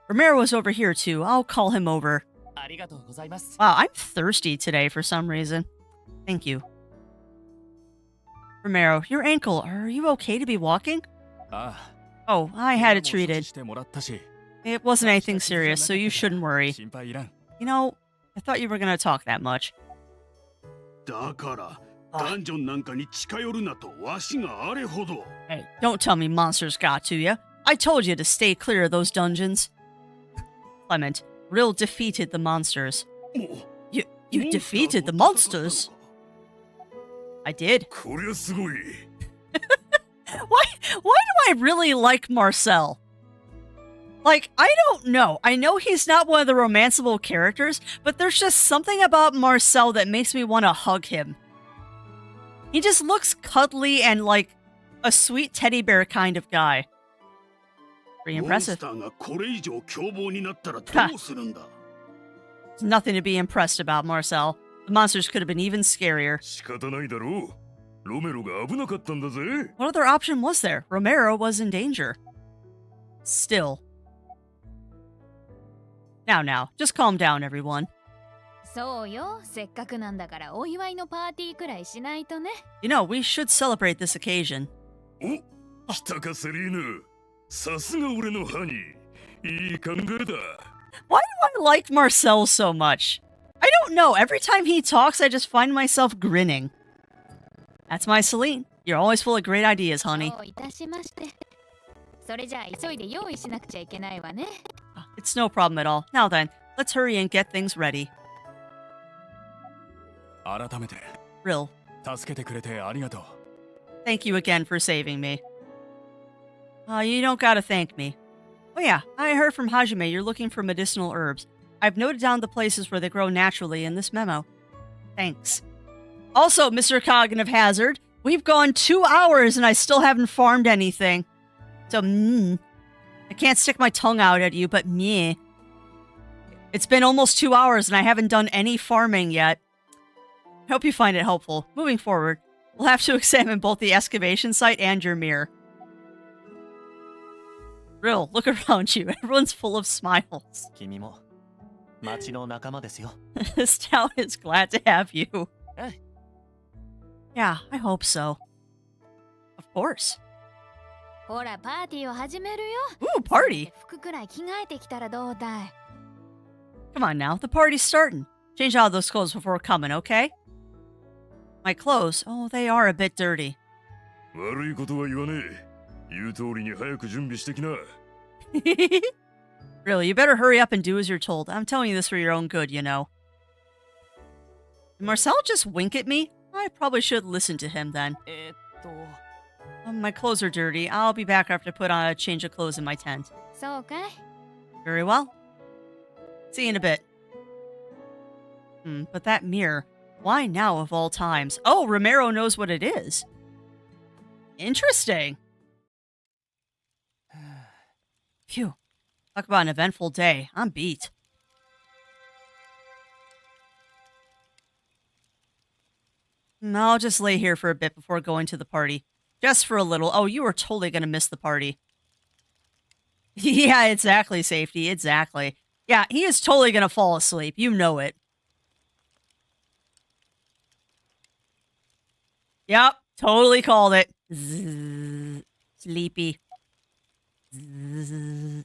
Romero was over here too. I'll call him over. Wow, I'm thirsty today for some reason. Thank you. Romero, your ankle, are you okay to be walking? Oh, I had it treated. It wasn't anything serious, so you shouldn't worry. You know, I thought you were going to talk that much. Hey, don't tell me monsters got to you. I told you to stay clear of those dungeons. Clement, Rill defeated the monsters. You defeated the monsters? I did. Why do I really like Marcel? Like, I don't know. I know he's not one of the romanceable characters, but there's just something about Marcel that makes me want to hug him. He just looks cuddly and like a sweet teddy bear kind of guy. Pretty モン impressive. スターがこれ以上凶暴になったらどうするんだ There's nothing to be impressed about, Marcel. The monsters could have been even scarier. 仕方ないだろう。ロメロが危なかったんだぜ。 What other option was there? Romero was in danger. Still. Now, just calm down, everyone. そうよ、せっかくなんだからお祝いのパーティーくらいしないとね。 You know, we should celebrate this occasion. お、来たかセリーヌ。さすが俺のハニー。いい考えだ。 Why do I like Marcel so much? I don't know. Every time he talks, I just find myself grinning. That's my Celine. You're always full of great ideas, honey. どういたしまして。それじゃあ急いで用意しなくちゃいけないわね。 It's no problem at all. Now then, let's hurry and get things ready. 改めて Rill, 助けてくれてありがとう。 thank you again for saving me. You don't gotta thank me. Oh yeah, I heard from Hajime you're looking for medicinal herbs. I've noted down the places where they grow naturally in this memo. Thanks. Also, Mr. Cognitive Hazard, we've gone 2 hours and I still haven't farmed anything. So, I can't stick my tongue out at you, but meh. It's been almost 2 hours and I haven't done any farming yet. I hope you find it helpful. Moving forward, we'll have to examine both the excavation site and your mirror. Rill, look around you. Everyone's full of smiles. 君も町の仲間ですよ。 This town is glad to have you. Eh? Yeah, I hope so. Of course. ほら、パーティーを始めるよ。 Ooh, party! 服くらい着替えてきたらどうだい？ Come on now, the party's starting. Change out of those clothes before coming, okay? My clothes? Oh, they are a bit dirty. 悪いことは言わねえ。言う通りに早く準備してきな。 Really, you better hurry up and do as you're told. I'm telling you this for your own good, you know. Did Marcel just wink at me? I probably should listen to him then. My clothes are dirty. I'll be back after I put on a change of clothes in my tent. そうかい？ Very well. See you in a bit. But that mirror. Why now of all times? Oh, Romero knows what it is. Interesting. Phew. Talk about an eventful day. I'm beat. I'll just lay here for a bit before going to the party. Just for a little. Oh, you are totally going to miss the party. Yeah, exactly, Safety. Exactly. Yeah, he is totally going to fall asleep. You know it. Yep, totally called it. Zzz, sleepy. Zzz.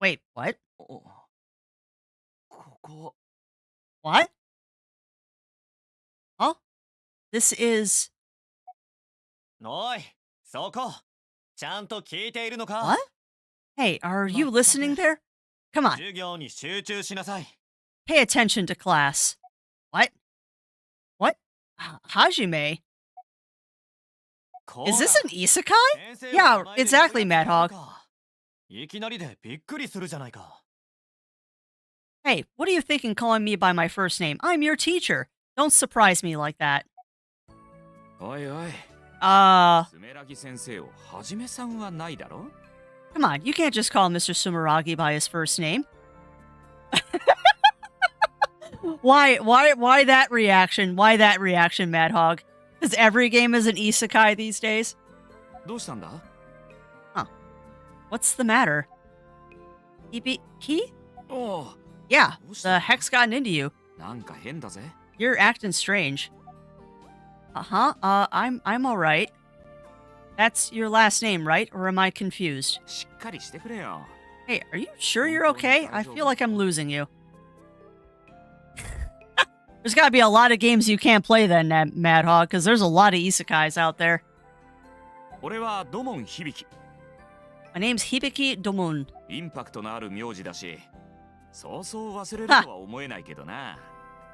Wait, what? ここ What? Huh? This is... おいそこちゃんと聞いているのか What? Hey, are you listening there? Come on, 授業に集中しなさい pay attention to class. What? What? Hajime? こら Is this an isekai? 先生 Yeah, の名前で exactly, 呼び出 Mad すの Hog. かいきなりでびっくりするじゃないか Hey, what are you thinking calling me by my first name? I'm your teacher. Don't surprise me like that. おいおい、 Come スメラギ先生をはじめさんはないだろ？ on, you can't just call Mr. Sumeragi by his first name. Why that reaction? Why that reaction, Mad Hog? Because every game is an isekai these days? どうしたんだ？ What's the matter? Key? おう、 Yeah, the heck's gotten into you. なんか変だぜ。 You're acting strange. I'm alright. That's your last name, right? Or am I confused? しっかりしてくれよ。 Hey, are you sure you're okay? I feel like I'm losing you. There's gotta be a lot of games you can't play then, Mad Hog, because there's a lot of isekais out there. 俺は土門響。 My name's Hibiki Domun. インパクトのある名字だし、そうそう忘れるとは思えないけどな。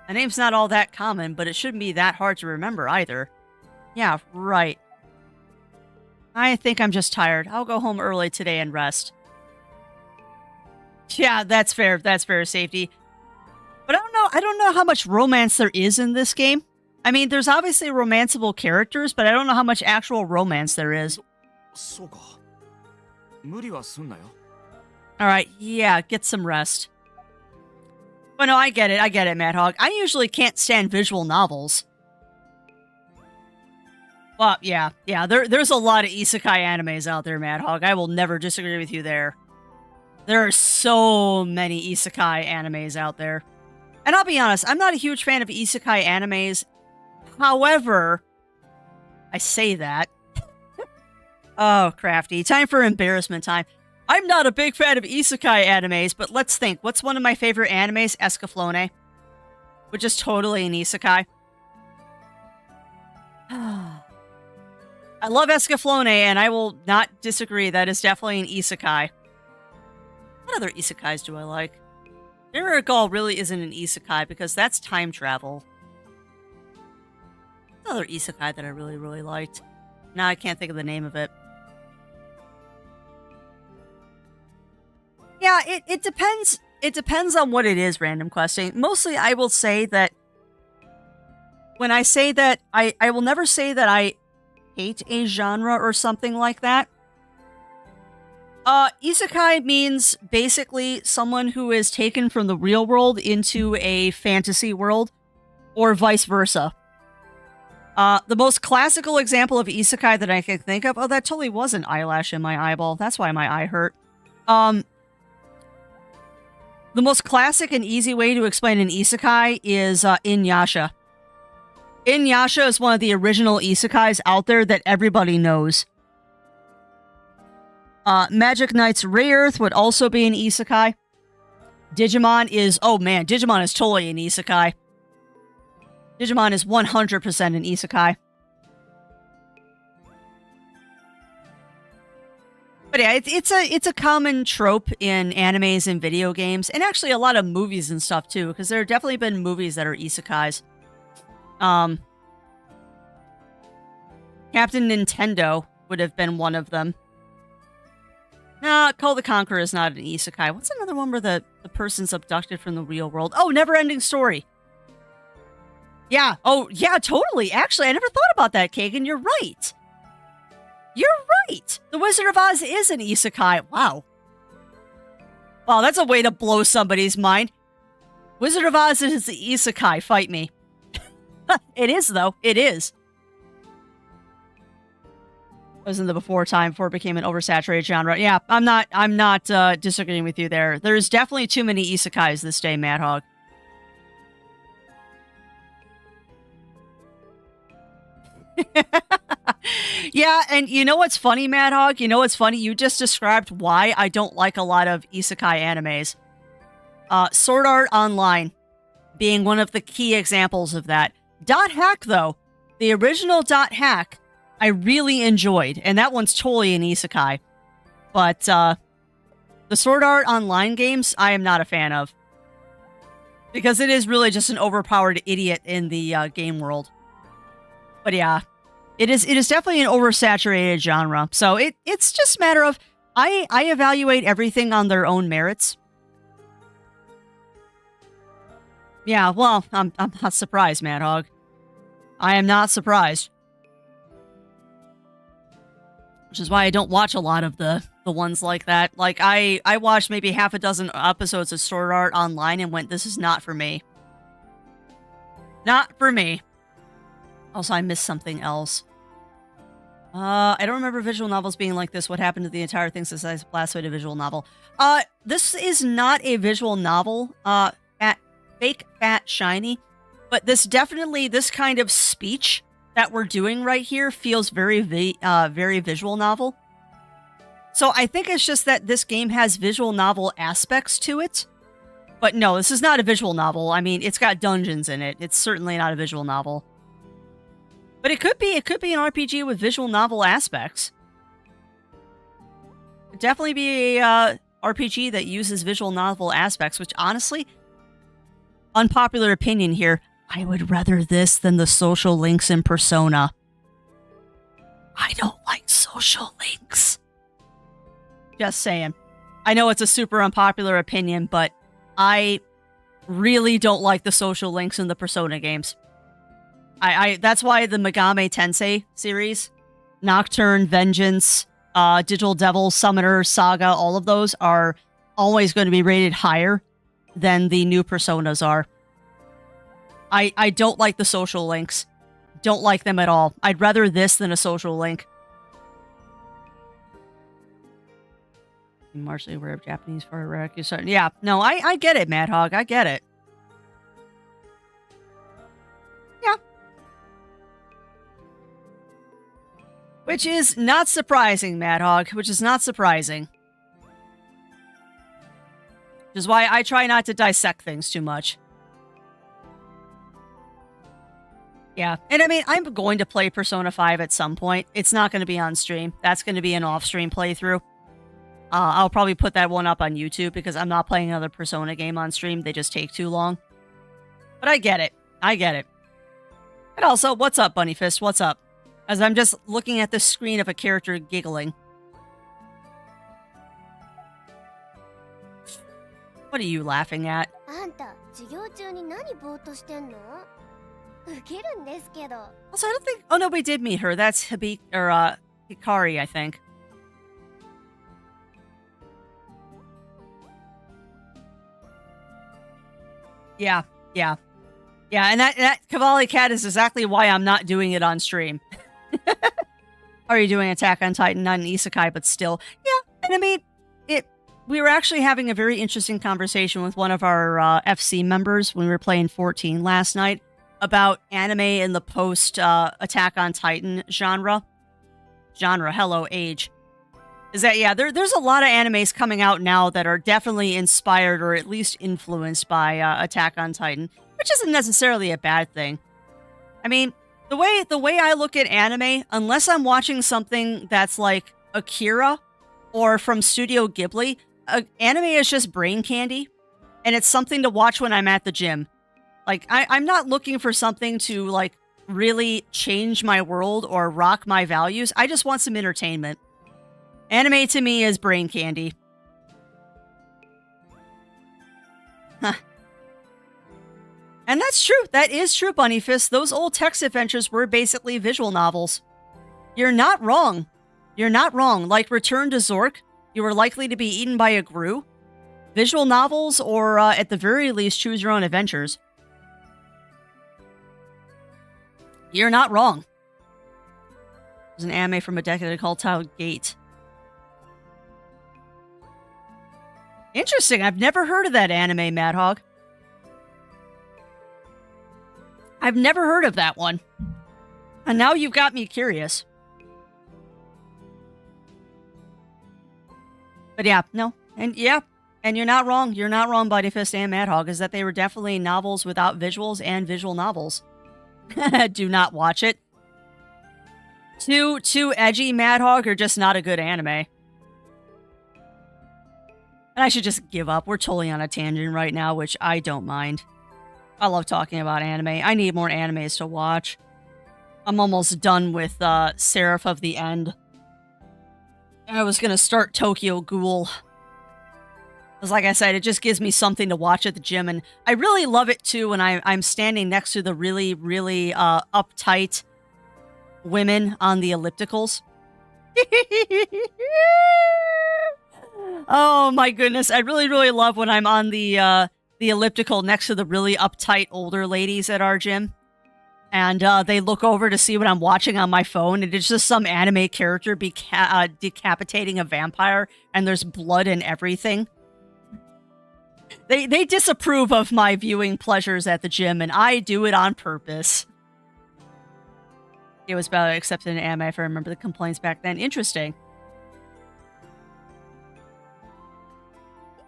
My name's not all that common, but it shouldn't be that hard to remember either. Yeah, right. I think I'm just tired. I'll go home early today and rest. Yeah, that's fair. That's fair, Safety. But I don't know how much romance there is in this game. I mean, there's obviously romanceable characters, but I don't know how much actual romance there is. そうか。無理はすんなよ。All right, yeah, get some rest. But no, I get it, Madhog. I usually can't stand visual novels. Well, yeah, there's a lot of isekai animes out there, Madhog. I will never disagree with you there. There are so many isekai animes out there. And I'll be honest, I'm not a huge fan of isekai animes. However, I say that. Oh, Crafty. Time for embarrassment time. I'm not a big fan of isekai animes, but let's think. What's one of my favorite animes? Escaflowne. Which is totally an isekai. I love Escaflowne, and I will not disagree. That is definitely an isekai. What other isekais do I like? Miragol really isn't an isekai because that's time travel. Another isekai that I really, really liked. Now I can't think of the name of it. Yeah, it depends. It depends on what it is, random questing. Mostly, I will say that when I say that, I will never say that I hate a genre or something like that. Isekai means basically someone who is taken from the real world into a fantasy world, or vice versa. The most classical example of isekai that I can think of, oh, that totally was an eyelash in my eyeball. That's why my eye hurt. The most classic and easy way to explain an isekai is Inuyasha. Inuyasha is one of the original isekais out there that everybody knows. Magic Knight's Rayearth would also be an isekai. Digimon is, oh man, Digimon is totally an isekai. Digimon is 100% an isekai. But yeah, it's a common trope in animes and video games, and actually a lot of movies and stuff too, because there have definitely been movies that are isekais. Captain Nintendo would have been one of them. Nah, Call the Conqueror is not an isekai. What's another one where the person's abducted from the real world? Oh, Neverending Story. Yeah. Oh, yeah, totally. Actually, I never thought about that, Kagan. You're right. You're right. The Wizard of Oz is an isekai. Wow. Wow, that's a way to blow somebody's mind. Wizard of Oz is the isekai. Fight me. It is, though. It is. It was in the before time before it became an oversaturated genre. Yeah, I'm not disagreeing with you there. There's definitely too many isekais this day, Madhog. Yeah, and you know what's funny, Madhog? You know what's funny? You just described why I don't like a lot of isekai animes. Sword Art Online being one of the key examples of that. Dot Hack, though, the original Dot Hack, I really enjoyed, and that one's totally an isekai. But the Sword Art Online games, I am not a fan of. Because it is really just an overpowered idiot in the game world. But yeah, it is definitely an oversaturated genre. So it's just a matter of, I evaluate everything on their own merits. Yeah, well, I'm not surprised, Madhog. I am not surprised. Which is why I don't watch a lot of the ones like that. Like, I watched maybe half a dozen episodes of Sword Art Online and went, this is not for me. Not for me. Also, I missed something else. I don't remember visual novels being like this. What happened to the entire thing since I last played a visual novel? This is not a visual novel. Fake, fat, shiny. But this kind of speech that we're doing right here feels very visual novel. So I think it's just that this game has visual novel aspects to it. But no, this is not a visual novel. I mean, it's got dungeons in it. It's certainly not a visual novel. But it could be an RPG with visual novel aspects. It'd definitely be a RPG that uses visual novel aspects, which honestly, unpopular opinion here, I would rather this than the social links in Persona. I don't like social links. Just saying. I know it's a super unpopular opinion, but I really don't like the social links in the Persona games. That's why the Megami Tensei series, Nocturne, Vengeance, Digital Devil, Summoner, Saga, all of those are always going to be rated higher than the new Personas are. I don't like the social links. Don't like them at all. I'd rather this than a social link. Martially aware of Japanese hierarchy. Yeah, no, I get it, Mad Hog. I get it. Yeah. Which is not surprising, Mad Hog. Which is not surprising. Which is why I try not to dissect things too much. Yeah, and I mean, I'm going to play Persona 5 at some point. It's not going to be on stream. That's going to be an off-stream playthrough. I'll probably put that one up on YouTube because I'm not playing another Persona game on stream. They just take too long. But I get it. I get it. And also, what's up, Bunny Fist? What's up? As I'm just looking at the screen of a character giggling. What are you laughing at? あんた授業中に何ぼーっとしてんの？ウケるんですけど。 Also, I don't think... Oh, no, we did meet her. That's Hikari, I think. Yeah, yeah. Yeah, and that Cavalli Cat is exactly why I'm not doing it on stream. Are you doing Attack on Titan? Not an isekai, but still. Yeah, and I mean, we were actually having a very interesting conversation with one of our FC members when we were playing 14 last night about anime in the post Attack on Titan genre. Hello, age. Is that, yeah, there's a lot of animes coming out now that are definitely inspired or at least influenced by Attack on Titan, which isn't necessarily a bad thing. I mean, the way I look at anime, unless I'm watching something that's like Akira or from Studio Ghibli, anime is just brain candy, and it's something to watch when I'm at the gym. Like, I'm not looking for something to, like, really change my world or rock my values. I just want some entertainment. Anime to me is brain candy. Huh. And that's true. That is true, Bunny Fist. Those old text adventures were basically visual novels. You're not wrong. You're not wrong. Like Return to Zork, you were likely to be eaten by a Gru. Visual novels, or at the very least, choose your own adventures. You're not wrong. There's an anime from a decade called Child Gate. Interesting. I've never heard of that anime, Mad Hog. I've never heard of that one. And now you've got me curious. But yeah, no. And yeah, and you're not wrong. You're not wrong, Buddy Fist and Mad Hog, is that they were definitely novels without visuals and visual novels. Do not watch it. Too edgy, Mad Hog, or just not a good anime. And I should just give up. We're totally on a tangent right now, which I don't mind. I love talking about anime. I need more animes to watch. I'm almost done with Seraph of the End. I was going to start Tokyo Ghoul. Because like I said, it just gives me something to watch at the gym. And I really love it, too, when I'm standing next to the really, really uptight women on the ellipticals. Oh, my goodness. I really, really love when I'm on the elliptical next to the really uptight older ladies at our gym. And they look over to see what I'm watching on my phone, and it's just some anime character decapitating a vampire, and there's blood and everything. They disapprove of my viewing pleasures at the gym, and I do it on purpose. It was better accepted in anime if I remember the complaints back then. Interesting.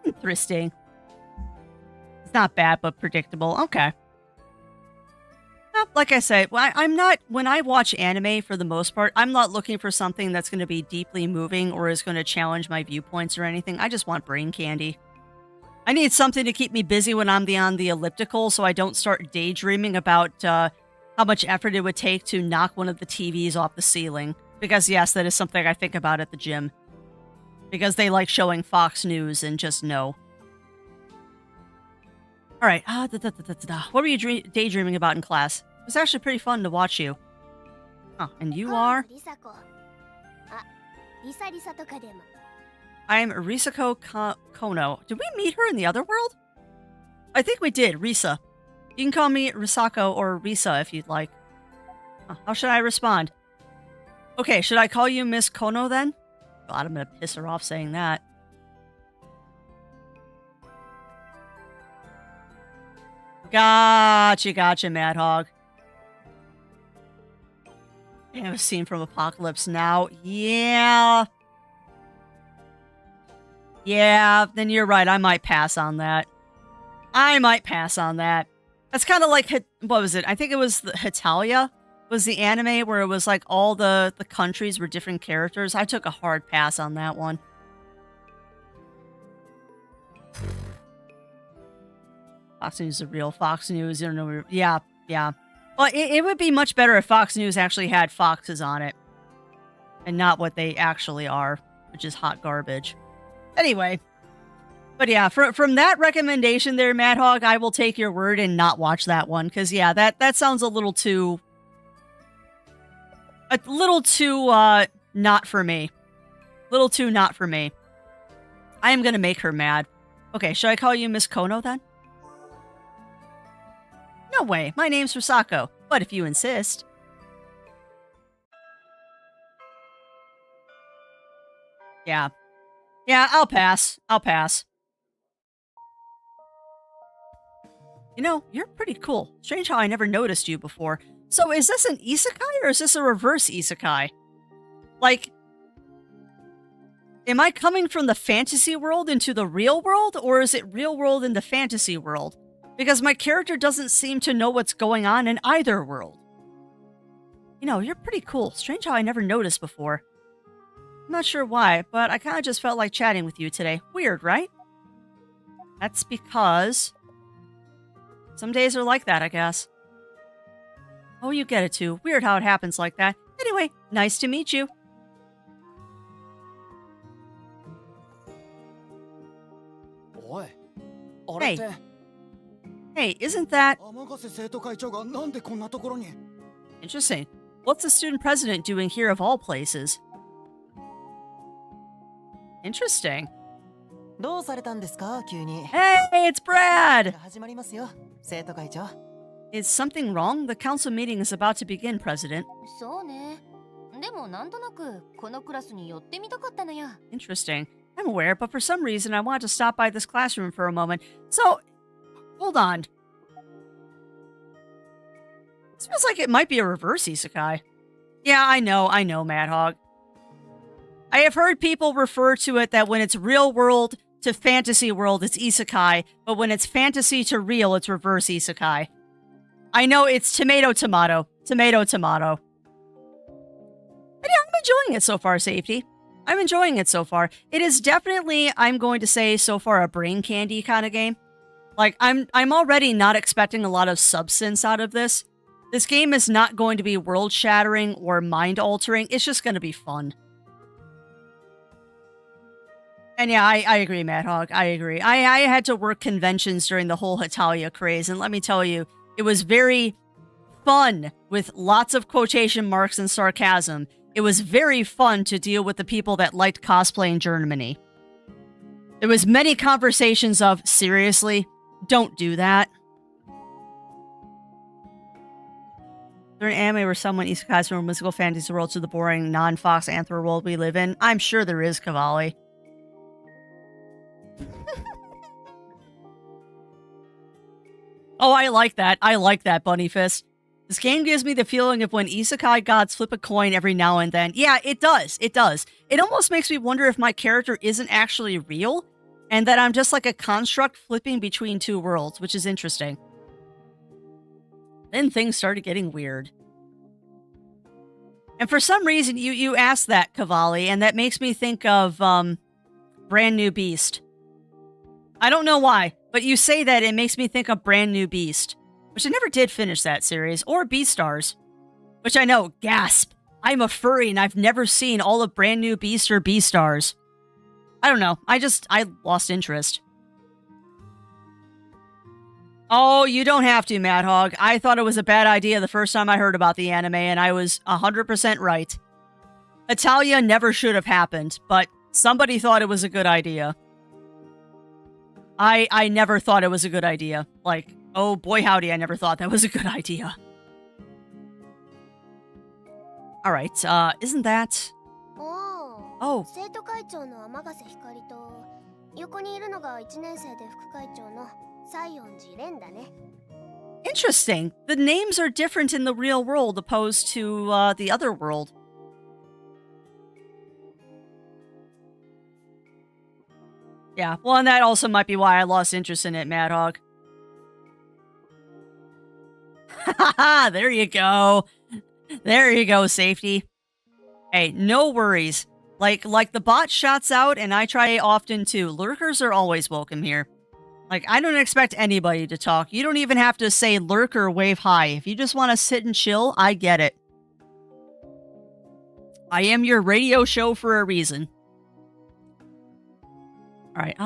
Interesting. It's not bad, but predictable. Okay. Like I said, I'm not, when I watch anime, for the most part, I'm not looking for something that's going to be deeply moving or is going to challenge my viewpoints or anything. I just want brain candy. I need something to keep me busy when I'm on the elliptical so I don't start daydreaming about how much effort it would take to knock one of the TVs off the ceiling. Because, yes, that is something I think about at the gym. Because they like showing Fox News and just no. All right. What were you daydreaming about in class? It was actually pretty fun to watch you. Oh, and you are? リサ子。あ、リサリサとかでも。I'm Risako Kono. Did we meet her in the other world? I think we did, Risa. You can call me Risako or Risa if you'd like. How should I respond? Okay, should I call you Miss Kono then? God, I'm gonna piss her off saying that. Gotcha, Mad Hog. Damn, a scene from Apocalypse Now. Yeah. Yeah, then you're right. I might pass on that. That's kind of like, what was it? I think it was Hitalia was the anime where it was like all the countries were different characters. I took a hard pass on that one. Fox News is real. Fox News, I don't know. Yeah. Well, it would be much better if Fox News actually had foxes on it. And not what they actually are, which is hot garbage. Anyway. But yeah, from that recommendation there, Mad Hog, I will take your word and not watch that one. Because yeah, that sounds a little too not for me. Little too not for me. I am going to make her mad. Okay, should I call you Miss Kono then? No way, my name's Risako, but if you insist. Yeah, I'll pass. You know, you're pretty cool. Strange how I never noticed you before. So is this an isekai or is this a reverse isekai? Like, am I coming from the fantasy world into the real world, or is it real world into fantasy world? Because my character doesn't seem to know what's going on in either world. You know, you're pretty cool. Strange how I never noticed before. I'm not sure why, but I kind of just felt like chatting with you today. Weird, right? That's because some days are like that, I guess. Oh, you get it too. Weird how it happens like that. Anyway, nice to meet you. Hey, isn't that interesting? What's the student president doing here of all places? Interesting. Hey, it's Brad! Is something wrong? The council meeting is about to begin, President. そうね。でもなんとなくこのクラスに寄ってみたかったのよ。 Interesting. I'm aware, but for some reason I wanted to stop by this classroom for a moment. So, hold on. This feels like it might be a reverse isekai. Yeah, I know, Mad Hog. I have heard people refer to it that when it's real world to fantasy world, it's isekai, but when it's fantasy to real, it's reverse isekai. I know it's tomato. But yeah, I'm enjoying it so far, Safety. I'm enjoying it so far. It is definitely, I'm going to say, so far a brain candy kind of game. Like, I'm already not expecting a lot of substance out of this. This game is not going to be world-shattering or mind-altering. It's just going to be fun. And yeah, I agree, Mad Hog. I agree. I had to work conventions during the whole Hitalia craze, and let me tell you, it was very fun with lots of quotation marks and sarcasm. It was very fun to deal with the people that liked cosplay in Germany. There was many conversations of, seriously, don't do that. Is there an anime where someone isekais from a mystical fantasy world to the boring non-Fox Anthro world we live in? I'm sure there is, Cavalli. Oh, I like that. I like that, Bunny Fist. This game gives me the feeling of when isekai gods flip a coin every now and then. Yeah, it does. It does. It almost makes me wonder if my character isn't actually real, and that I'm just like a construct flipping between two worlds, which is interesting. Then things started getting weird. And for some reason, you asked that, Cavalli, and that makes me think of, Brand New Beast. I don't know why, but you say that it makes me think of Brand New Beast. Which I never did finish that series, or Beastars. Which I know, gasp, I'm a furry and I've never seen all of Brand New Beast or Beastars. I don't know, I lost interest. Oh, you don't have to, Mad Hog. I thought it was a bad idea the first time I heard about the anime, and I was 100% right. Italia never should have happened, but somebody thought it was a good idea. I never thought it was a good idea. Like, oh boy howdy, I never thought that was a good idea. Alright, isn't that... Oh. 生徒会長の天ヶ瀬ひかりと横にいるのが1年生で副会長の西園寺蓮だね。 Interesting. The names are different in the real world opposed to the other world. Yeah, well, and that also might be why I lost interest in it, Mad Hog. Haha, there you go. There you go, safety. Hey, no worries. Like the bot shots out, and I try often too. Lurkers are always welcome here. Like, I don't expect anybody to talk. You don't even have to say lurker, wave hi. If you just want to sit and chill, I get it. I am your radio show for a reason. Alright,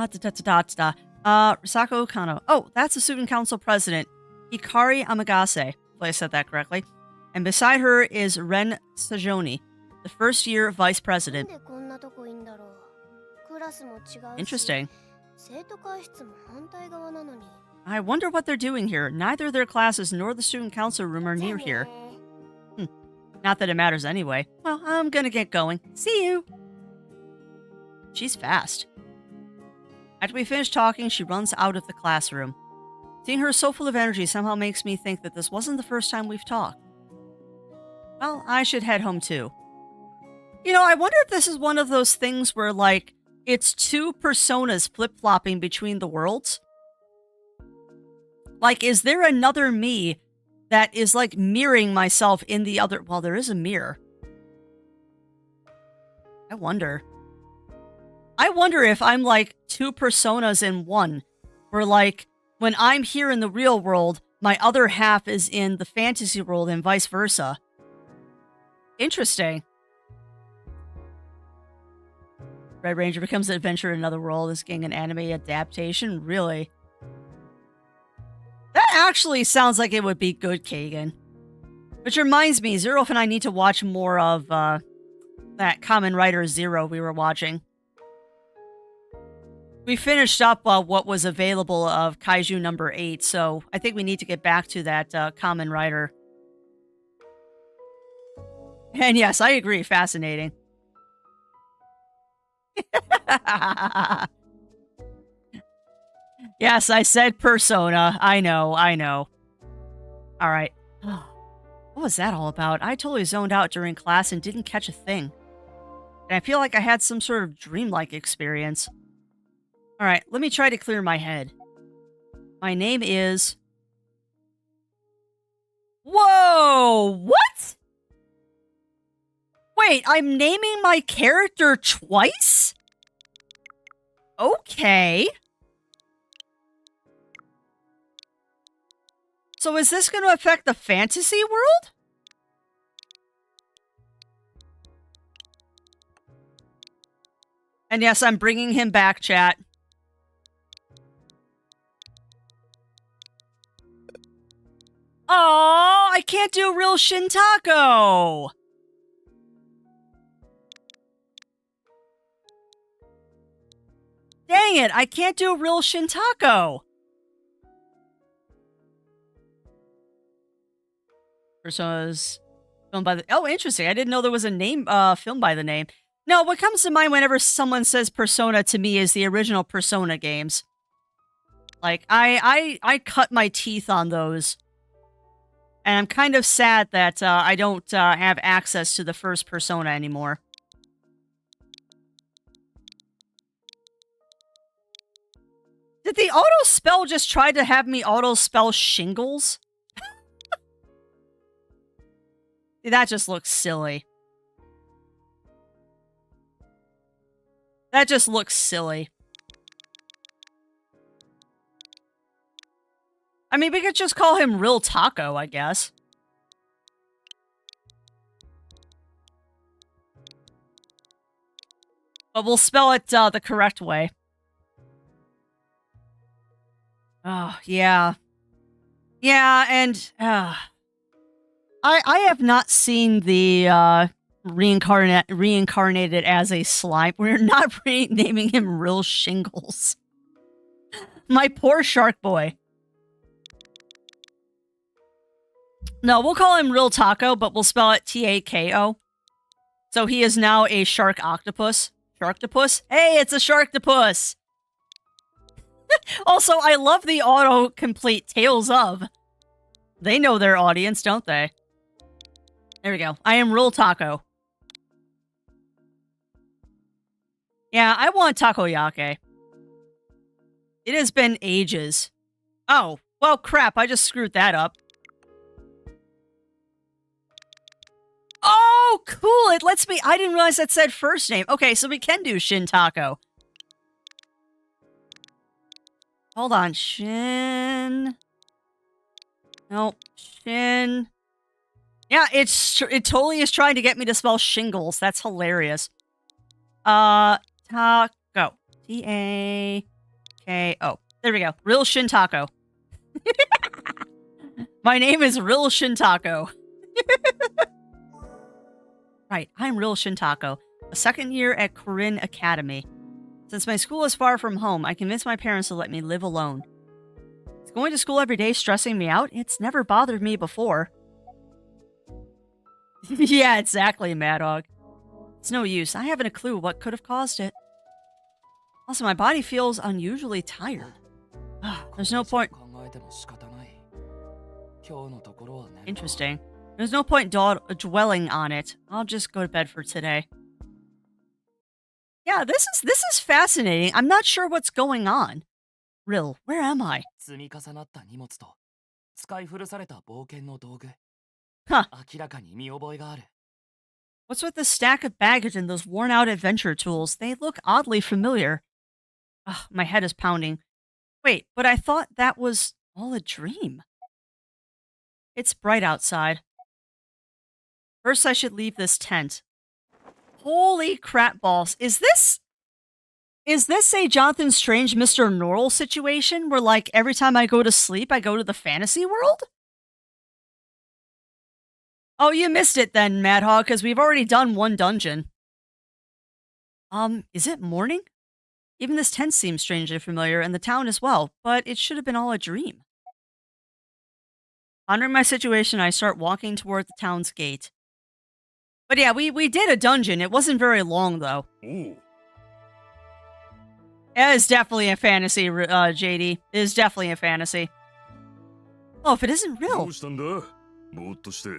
Risako Kano. Oh, that's the student council president, Hikari Amagase, if I said that correctly. And beside her is Ren Sajoni, the first year vice president. Interesting. I wonder what they're doing here. Neither their classes nor the student council room are near here. Not that it matters anyway. Well, I'm gonna get going. See you! She's fast. After we finish talking, she runs out of the classroom. Seeing her so full of energy somehow makes me think that this wasn't the first time we've talked. Well, I should head home too. You know, I wonder if this is one of those things where, like, it's two personas flip-flopping between the worlds. Like, is there another me that is, like, mirroring myself in the other... Well, there is a mirror. I wonder. I wonder if I'm, like, two personas in one. Where, like, when I'm here in the real world, my other half is in the fantasy world and vice versa. Interesting. Red Ranger becomes an adventurer in another world. This getting an anime adaptation? Really? That actually sounds like it would be good, Kagan. Which reminds me, Zero and I need to watch more of that Kamen Rider Zero we were watching. We finished up what was available of Kaiju number 8, so I think we need to get back to that Kamen Rider. And yes, I agree, fascinating. Yes, I said persona. I know. Alright. What was that all about? I totally zoned out during class and didn't catch a thing. And I feel like I had some sort of dreamlike experience. Alright, let me try to clear my head. My name is... Whoa! What? Wait, I'm naming my character twice? Okay. So is this going to affect the fantasy world? And yes, I'm bringing him back, chat. Oh, I can't do real Shintako. Dang it, I can't do real Shintako. Personas filmed by the... Oh, interesting. I didn't know there was a name filmed by the name. No, what comes to mind whenever someone says Persona to me is the original Persona games. Like, I cut my teeth on those. And I'm kind of sad that I don't have access to the first Persona anymore. Did the auto-spell just try to have me auto-spell shingles? That just looks silly. That just looks silly. I mean, we could just call him Real Taco, I guess. But we'll spell it the correct way. Oh, yeah. Yeah, and I have not seen the reincarnated as a slime. We're not naming him Real Shingles. My poor shark boy. No, we'll call him Real Taco, but we'll spell it Tako. So he is now a shark octopus. Sharktopus? Hey, it's a sharktopus! Also, I love the autocomplete Tales of. They know their audience, don't they? There we go. I am Real Taco. Yeah, I want takoyaki. It has been ages. Oh, well, crap. I just screwed that up. Oh, cool. It lets me... I didn't realize that said first name. Okay, so we can do Shin Taco. Hold on. Shin... Nope. Shin... Yeah, it totally is trying to get me to spell shingles. That's hilarious. Taco. T-A-K-O. There we go. Real Shin Taco. My name is Real Shin Taco. Right, I'm Real Shin Taco, a second year at Corinne Academy. Since my school is far from home, I convinced my parents to let me live alone. Is going to school every day stressing me out? It's never bothered me before. Yeah, exactly, Mad Dog. It's no use. I haven't a clue what could have caused it. Also, my body feels unusually tired. There's no point... Interesting. There's no point dwelling on it. I'll just go to bed for today. Yeah, this is fascinating. I'm not sure what's going on. Rill, where am I? Huh. What's with the stack of baggage and those worn-out adventure tools? They look oddly familiar. Ugh, my head is pounding. Wait, but I thought that was all a dream. It's bright outside. First, I should leave this tent. Holy crap balls. Is this a Jonathan Strange Mr. Norrell situation where, like, every time I go to sleep, I go to the fantasy world? Oh, you missed it then, Mad Hog, because we've already done one dungeon. Is it morning? Even this tent seems strangely familiar, and the town as well, but it should have been all a dream. Pondering my situation, I start walking toward the town's gate. But yeah, we did a dungeon. It wasn't very long, though. Ooh. It is definitely a fantasy, JD. It is definitely a fantasy. Oh, if it isn't real. どうしたんだぼーっとして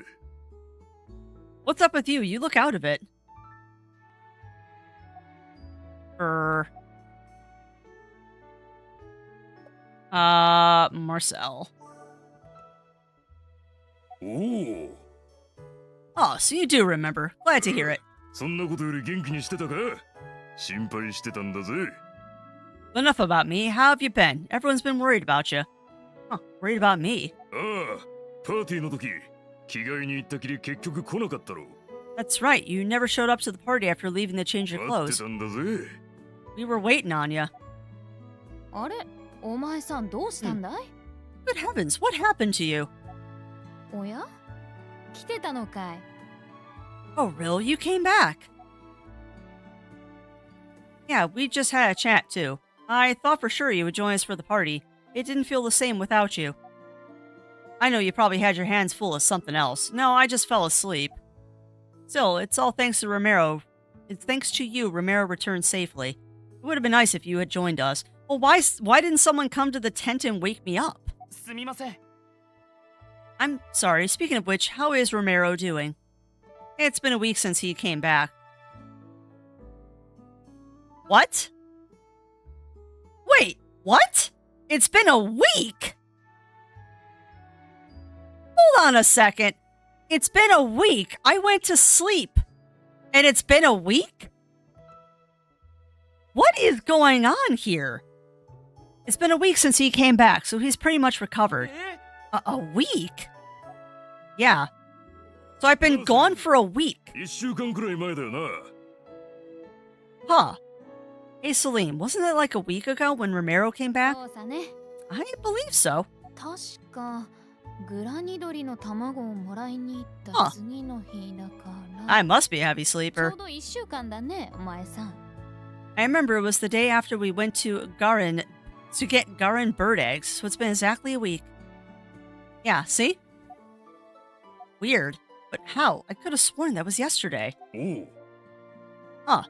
What's up with you? You look out of it. Marcel. おお Oh, so you do remember. Glad to hear it. そんなことより元気にしてたか心配してたんだぜ Enough about me. How have you been? Everyone's been worried about you. Huh, worried about me? ああパーティーの時着替えに行ったきり結局来なかったろ That's right. You never showed up to the party after leaving to change your 待って clothes. たんだぜ We were waiting on you. あれお前さんどうしたんだい、 Good heavens, what happened to you? おや来てたのかい Oh, Rill, you came back. Yeah, we just had a chat too. I thought for sure you would join us for the party. It didn't feel the same without you. I know you probably had your hands full of something else. No, I just fell asleep. Still, it's all thanks to Romero. It's thanks to you Romero returned safely. It would have been nice if you had joined us. Well, why didn't someone come to the tent and wake me up? すみません I'm sorry. Speaking of which, how is Romero doing? It's been a week since he came back. What? Wait, what? It's been a week? Hold on a second. It's been a week. I went to sleep. And it's been a week? What is going on here? It's been a week since he came back, so he's pretty much recovered. A week? Yeah. So I've been gone for a week. 1週間くらい前だよな Huh. Hey, Salim, wasn't it like a week ago when Romero came back? そうさね I believe so. 確かグラニドリの卵をもらいに行っ Huh. た次の日だか I ら must be a heavy ちょ sleeper. うど1週間だね、お前さん。 I remember it was the day after we went to Garin to get Garin bird eggs, so it's been exactly a week. Yeah, see? Weird. But how? I could have sworn that was yesterday. おう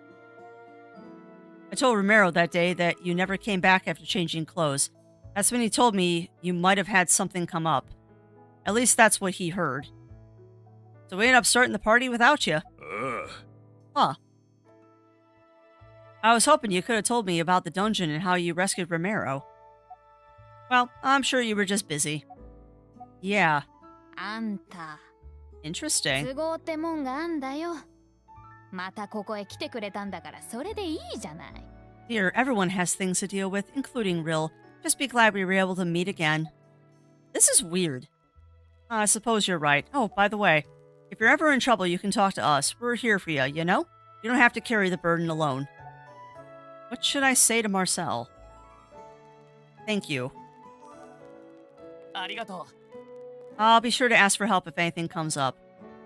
I told Romero that day that you never came back after changing clothes. That's when he told me you might have had something come up. At least that's what he heard. So we ended up starting the party without you. ああ I was hoping you could have told me about the dungeon and how you rescued Romero. Well, I'm sure you were just busy. Yeah, あんた、 interesting. 都合ってもんがあんだよ。またここへ来てくれたんだからそれでいいじゃない。 Here, everyone has things to deal with, including Rill. Just be glad we were able to meet again. This is weird. I suppose you're right. Oh, by the way, if you're ever in trouble, you can talk to us. We're here for you, you know? You don't have to carry the burden alone. What should I say to Marcel? Thank you. ありがと I'll be sure to ask for help if anything comes up.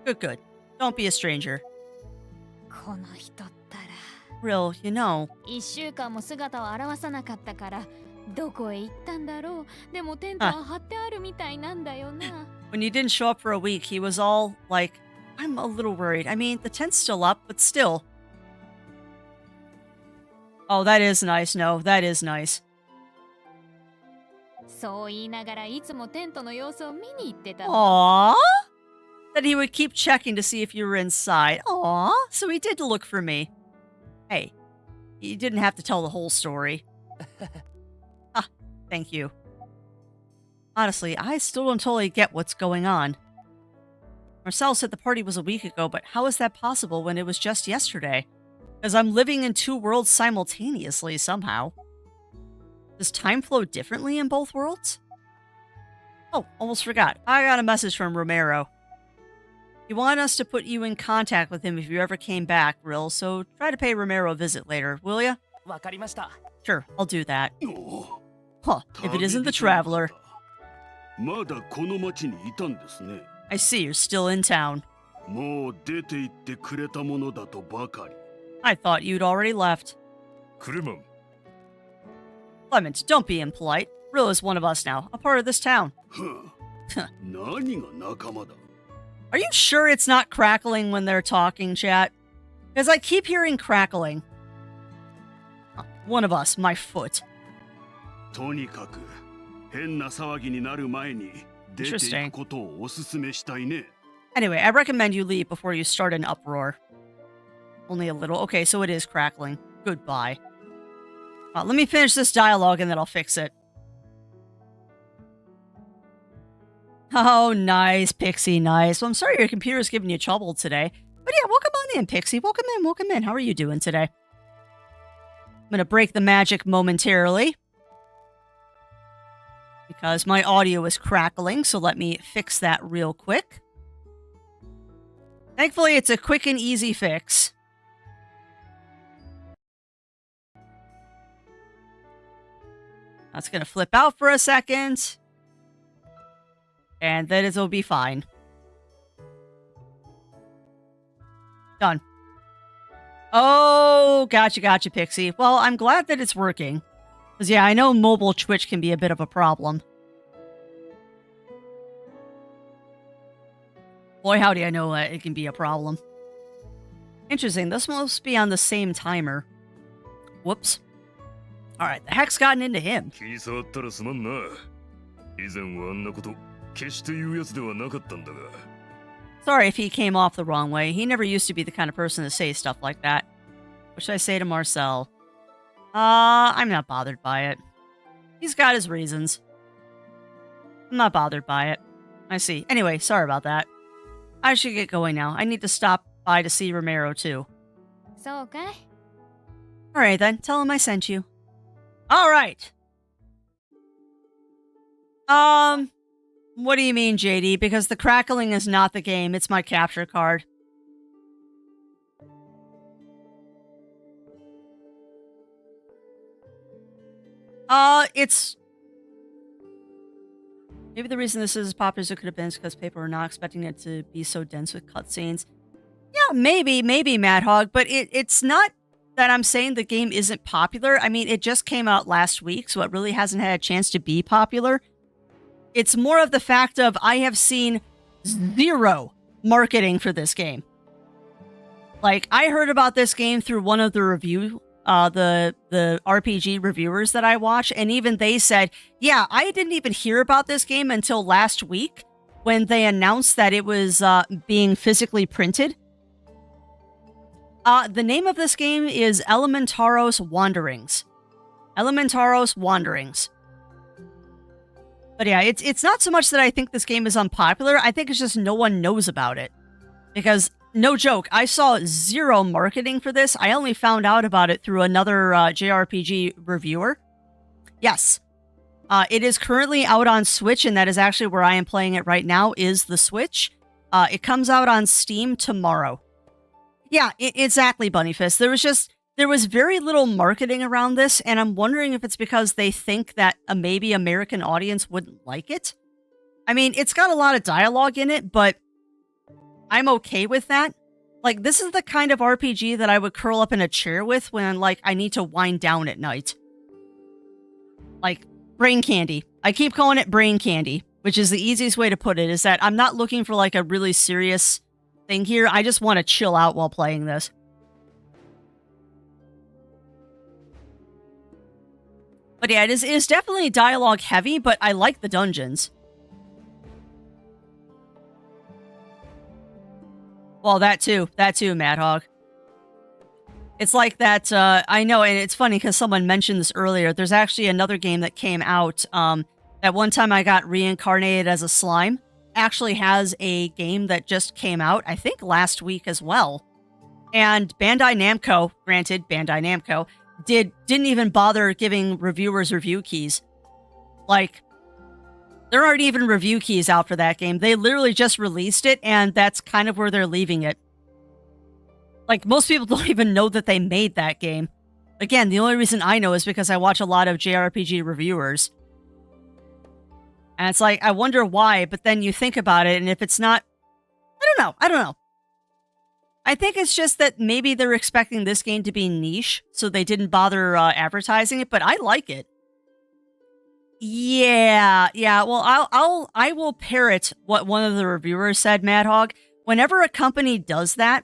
Good, good. Don't be a stranger. この人ったら Rill, you know, 1週間も姿を現さなかったからどこへ行ったんだろう。でもテントは張ってあるみたいなんだよな。 when you didn't show up for a week, he was all like, I'm a little worried. I mean, the tent's still up, but still. Oh, that is nice. No, that is nice. そう言いながらいつもテントの様子を見に行ってたの。 Aww. That he would keep checking to see if you were inside. Aww. So he did look for me. Hey, you didn't have to tell the whole story. Ah, thank you. Honestly, I still don't totally get what's going on. Marcel said the party was a week ago, but how is that possible when it was just yesterday? Because I'm living in two worlds simultaneously somehow. Does time flow differently in both worlds? Oh, almost forgot. I got a message from Romero. He wanted us to put you in contact with him if you ever came back, Rill, so try to pay Romero a visit later, will ya? うわかりました Sure, I'll do that. おう Huh, if it isn't the traveler. まだこの町にいたんですね I see you're still in town. もう出て行ってくれたものだとばかり I thought you'd already left. クレマン Clement, don't be impolite. Rill is one of us now, a part of this town. 何が仲間だ Are you sure it's not crackling when they're talking, chat? Because I keep hearing crackling. Huh, one of us, my foot. とにかく変な騒ぎになる前に出て行くことをおすすめしたいね Anyway, I recommend you leave before you start an uproar. Only a little. Okay, so it is crackling. Goodbye. Let me finish this dialogue and then I'll fix it. Oh, nice, Pixie, nice. Well, I'm sorry your computer's giving you trouble today. But yeah, welcome on in, Pixie. Welcome in, welcome in. How are you doing today? I'm going to break the magic momentarily. Because my audio is crackling, so let me fix that real quick. Thankfully, it's a quick and easy fix. That's going to flip out for a second. And then it'll be fine. Done. Oh, gotcha, Pixie. Well, I'm glad that it's working. Because, yeah, I know mobile Twitch can be a bit of a problem. Boy, howdy, I know it can be a problem. Interesting, this must be on the same timer. Whoops. Alright, the heck's gotten into him. 気に障ったらすまんな以前はあんなこと決して言うやつではなかったんだが Sorry if he came off the wrong way. He never used to be the kind of person to say stuff like that. What should I say to Marcel? I'm not bothered by it. He's got his reasons. I'm not bothered by it. I see. Anyway, sorry about that. I should get going now. I need to stop by to see Romero, too. そうかい。 Alright then, tell him I sent you. Alright! What do you mean, JD? Because the crackling is not the game, it's my capture card. Maybe the reason this is as popular as it could have been is because people are not expecting it to be so dense with cutscenes. Yeah, maybe, Mad Hog, but it's not that I'm saying the game isn't popular. I mean, it just came out last week, so it really hasn't had a chance to be popular. It's more of the fact of I have seen zero marketing for this game. Like, I heard about this game through one of the the RPG reviewers that I watch, and even they said, yeah, I didn't even hear about this game until last week when they announced that it was being physically printed. The name of this game is Elrentaros Wanderings. Elrentaros Wanderings. But yeah, it's not so much that I think this game is unpopular. I think it's just no one knows about it. Because, no joke, I saw zero marketing for this. I only found out about it through another JRPG reviewer. Yes. It is currently out on Switch, and that is actually where I am playing it right now, is the Switch. It comes out on Steam tomorrow. Yeah, exactly, Bunnyfist. There was very little marketing around this, and I'm wondering if it's because they think that a maybe American audience wouldn't like it. I mean, it's got a lot of dialogue in it, but I'm okay with that. Like, this is the kind of RPG that I would curl up in a chair with when, like, I need to wind down at night. Like, brain candy. I keep calling it brain candy, which is the easiest way to put it, is that I'm not looking for, like, a really serious thing here. I just want to chill out while playing this. But yeah, it is definitely dialogue heavy, but I like the dungeons. Well, that too, Mad Hog. It's like that, I know, and it's funny because someone mentioned this earlier. There's actually another game that came out, that one time I got reincarnated as a slime. Actually has a game that just came out, I think last week as well. And Bandai Namco, granted, Bandai Namco, didn't even bother giving reviewers review keys. Like, there aren't even review keys out for that game. They literally just released it, and that's kind of where they're leaving it. Like, most people don't even know that they made that game. Again, the only reason I know is because I watch a lot of JRPG reviewers. And it's like, I wonder why, but then you think about it, and if it's not... I don't know. I think it's just that maybe they're expecting this game to be niche, so they didn't bother advertising it, but I like it. Yeah, well, I will parrot what one of the reviewers said, Mad Hog. Whenever a company does that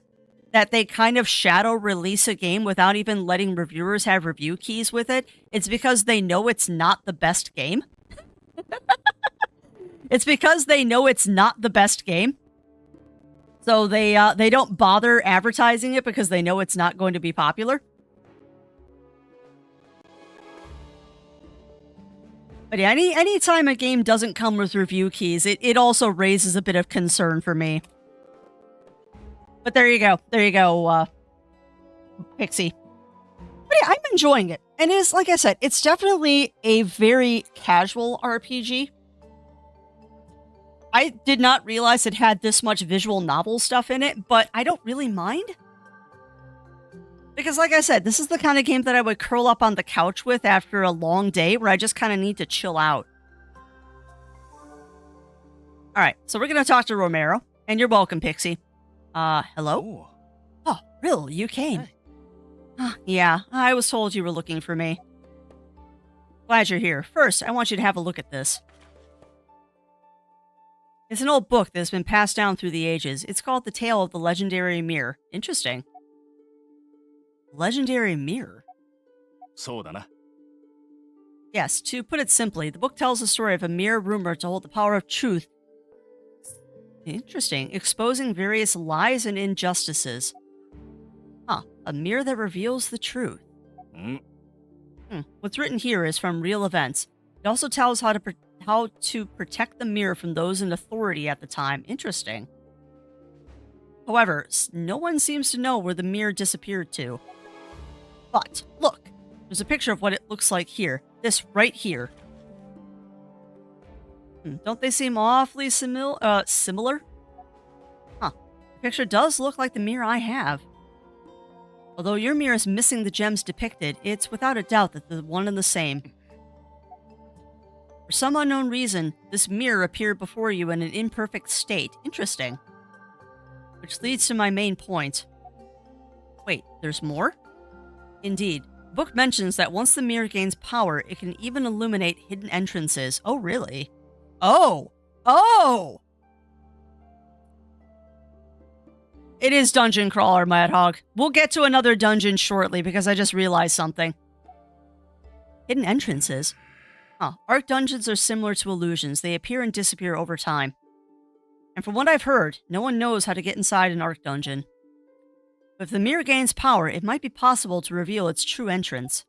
they kind of shadow release a game without even letting reviewers have review keys with it, it's because they know it's not the best game. It's because they know it's not the best game. So they don't bother advertising it because they know it's not going to be popular. But yeah, anytime a game doesn't come with review keys, it also raises a bit of concern for me. But there you go, Pixie. But yeah, I'm enjoying it. And it is, like I said, it's definitely a very casual RPG. I did not realize it had this much visual novel stuff in it, but I don't really mind. Because like I said, this is the kind of game that I would curl up on the couch with after a long day where I just kind of need to chill out. Alright, so we're going to talk to Romero. And you're welcome, Pixie. Hello? Oh, Rill, you came. Yeah, I was told you were looking for me. Glad you're here. First, I want you to have a look at this. It's an old book that has been passed down through the ages. It's called The Tale of the Legendary Mirror. Interesting. Legendary Mirror? そうだな。 Yes, to put it simply, the book tells the story of a mirror rumored to hold the power of truth. Interesting. Exposing various lies and injustices. Huh. A mirror that reveals the truth. What's written here is from real events. It also tells how to protect the mirror from those in authority at the time. Interesting. However, no one seems to know where the mirror disappeared to. But, look, there's a picture of what it looks like here. This right here. Don't they seem awfully similar? Huh. The picture does look like the mirror I have. Although your mirror is missing the gems depicted, it's without a doubt that they're one and the same. For For some unknown reason, this mirror appeared before you in an imperfect state. Interesting. Which leads to my main point. Wait, there's more? Indeed. The book mentions that once the mirror gains power, it can even illuminate hidden entrances. Oh, really? Oh! Oh! It is Dungeon Crawler, Mad Hog. We'll get to another dungeon shortly because I just realized something. Hidden entrances? Huh. Arc dungeons are similar to illusions. They appear and disappear over time. And from what I've heard, no one knows how to get inside an Arc dungeon. But if the mirror gains power, it might be possible to reveal its true entrance.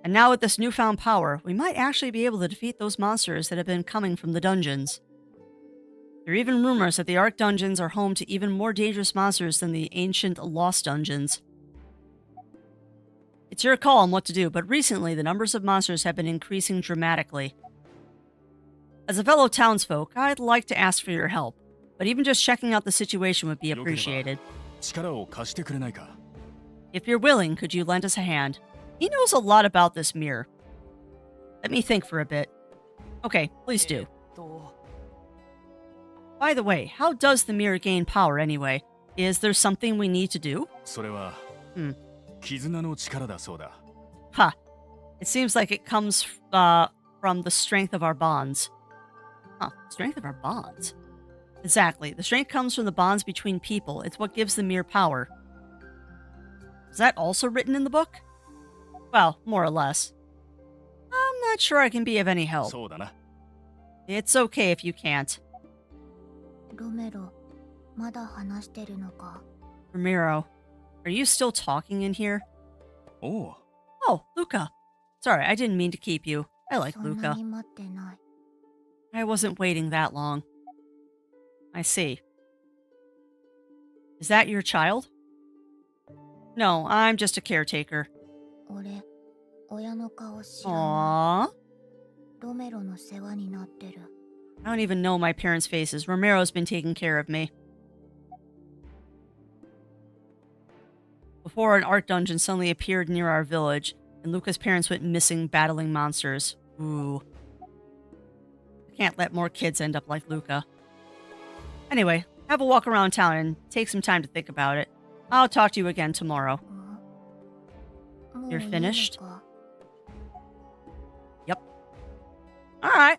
And now with this newfound power, we might actually be able to defeat those monsters that have been coming from the dungeons. There are even rumors that the Arc dungeons are home to even more dangerous monsters than the ancient Lost dungeons. It's your call on what to do, but recently the numbers of monsters have been increasing dramatically. As a fellow townsfolk, I'd like to ask for your help, but even just checking out the situation would be appreciated. If you're willing, could you lend us a hand? He knows a lot about this mirror. Let me think for a bit. Okay, please do. By the way, how does the mirror gain power anyway? Is there something we need to do? Ha. It seems like it comes from the strength of our bonds. Huh, strength of our bonds? Exactly. The strength comes from the bonds between people. It's what gives the mirror power. Is that also written in the book? Well, more or less. I'm not sure I can be of any help. It's okay if you can't. Ramiro, are you still talking in here? Oh, Luca. Sorry, I didn't mean to keep you. I like Luca. I wasn't waiting that long. I see. Is that your child? No, I'm just a caretaker. Aww. I don't even know my parents' faces. Ramiro's been taking care of me. Before, an art dungeon suddenly appeared near our village, and Luca's parents went missing battling monsters. Ooh. I can't let more kids end up like Luca. Anyway, have a walk around town and take some time to think about it. I'll talk to you again tomorrow. You're finished? Yep. Alright.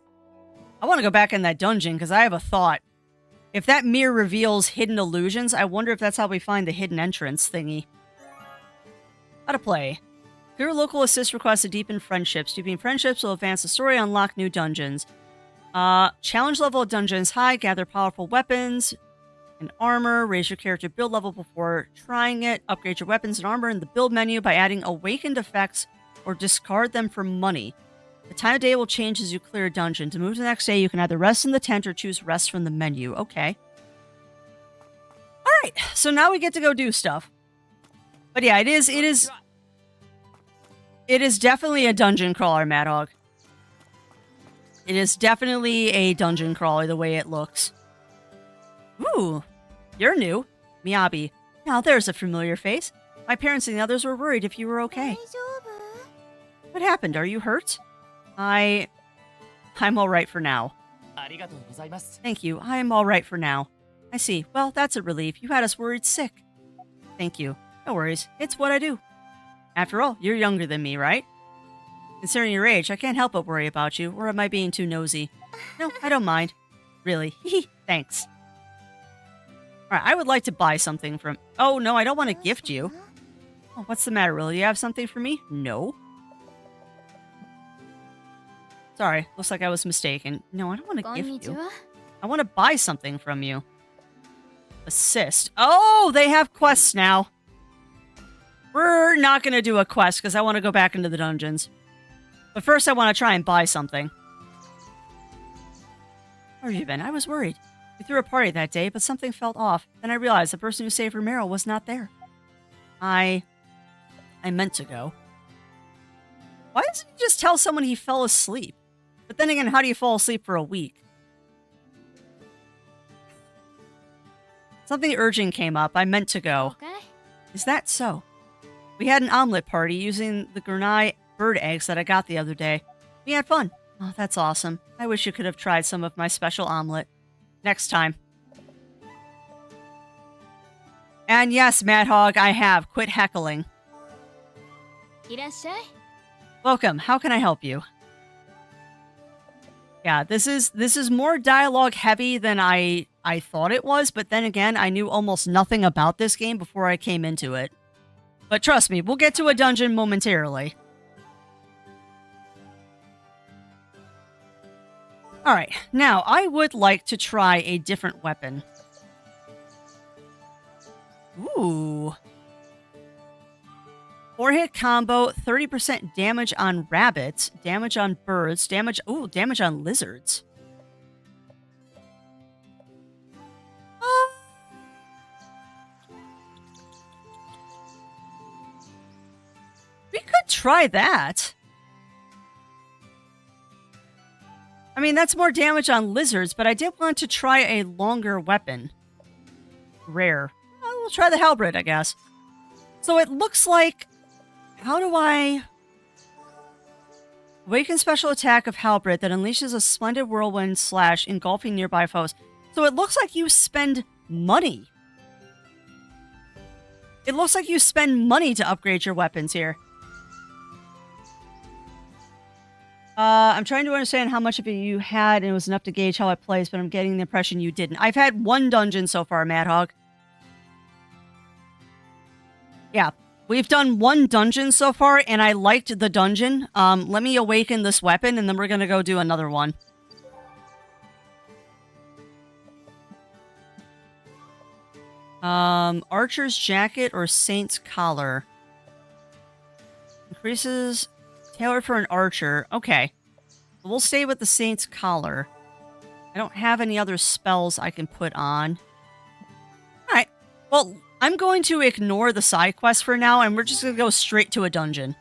I want to go back in that dungeon because I have a thought. If that mirror reveals hidden illusions, I wonder if that's how we find the hidden entrance thingy. How to play. Clear local assist requests to deepen friendships. Deepening friendships will advance the story and unlock new dungeons. Challenge level of dungeons high. Gather powerful weapons and armor. Raise your character build level before trying it. Upgrade your weapons and armor in the build menu by adding awakened effects or discard them for money. The time of day will change as you clear a dungeon. To move to the next day, you can either rest in the tent or choose rest from the menu. Okay. Alright, so now we get to go do stuff. But yeah, it is definitely a dungeon crawler, Mad Hog. It is definitely a dungeon crawler the way it looks. Ooh, you're new. Miyabi. Now there's a familiar face. My parents and the others were worried if you were okay. What happened? Are you hurt? I'm alright for now. Thank you. I'm alright for now. I see. Well, that's a relief. You had us worried sick. Thank you. No worries. It's what I do. After all, you're younger than me, right? Considering your age, I can't help but worry about you. Or am I being too nosy? No, I don't mind. Really. Thanks. Alright, I would like to buy something from... Oh, no, I don't want to gift you. Oh, what's the matter, Will? You have something for me? No. Sorry, looks like I was mistaken. No, I don't want to gift you. I want to buy something from you. Assist. Oh, they have quests now. We're not going to do a quest because I want to go back into the dungeons. But first I want to try and buy something. Where have you been? I was worried. We threw a party that day, but something felt off. Then I realized the person who saved Ramiro was not there. I meant to go. Why doesn't he just tell someone he fell asleep? But then again, how do you fall asleep for a week? Something urgent came up. I meant to go. Okay. Is that so? We had an omelet party using the Granai bird eggs that I got the other day. We had fun. Oh, that's awesome. I wish you could have tried some of my special omelet. Next time. And yes, Mad Hog, I have. Quit heckling. いらっしゃい。 Welcome. How can I help you? Yeah, this is more dialogue heavy than I thought it was, but then again, I knew almost nothing about this game before I came into it. But trust me, we'll get to a dungeon momentarily. Alright, now I would like to try a different weapon. Ooh. 4-hit combo, 30% damage on rabbits, damage on birds, damage on lizards. We could try that. I mean, that's more damage on lizards, but I did want to try a longer weapon. Rare. Well, we'll try the halberd, I guess. So it looks like... How do I... Awaken special attack of halberd that unleashes a splendid whirlwind / engulfing nearby foes. So it looks like you spend money. It looks like you spend money to upgrade your weapons here. I'm trying to understand how much of it you had and it was enough to gauge how it plays, but I'm getting the impression you didn't. I've had one dungeon so far, Mad Hog. Yeah, we've done one dungeon so far, and I liked the dungeon. Let me awaken this weapon, and then we're gonna go do another one. Archer's Jacket or Saint's Collar. Increases... Tailored for an archer. Okay. We'll stay with the Saint's Collar. I don't have any other spells I can put on. Alright. Well, I'm going to ignore the side quest for now, and we're just going to go straight to a dungeon.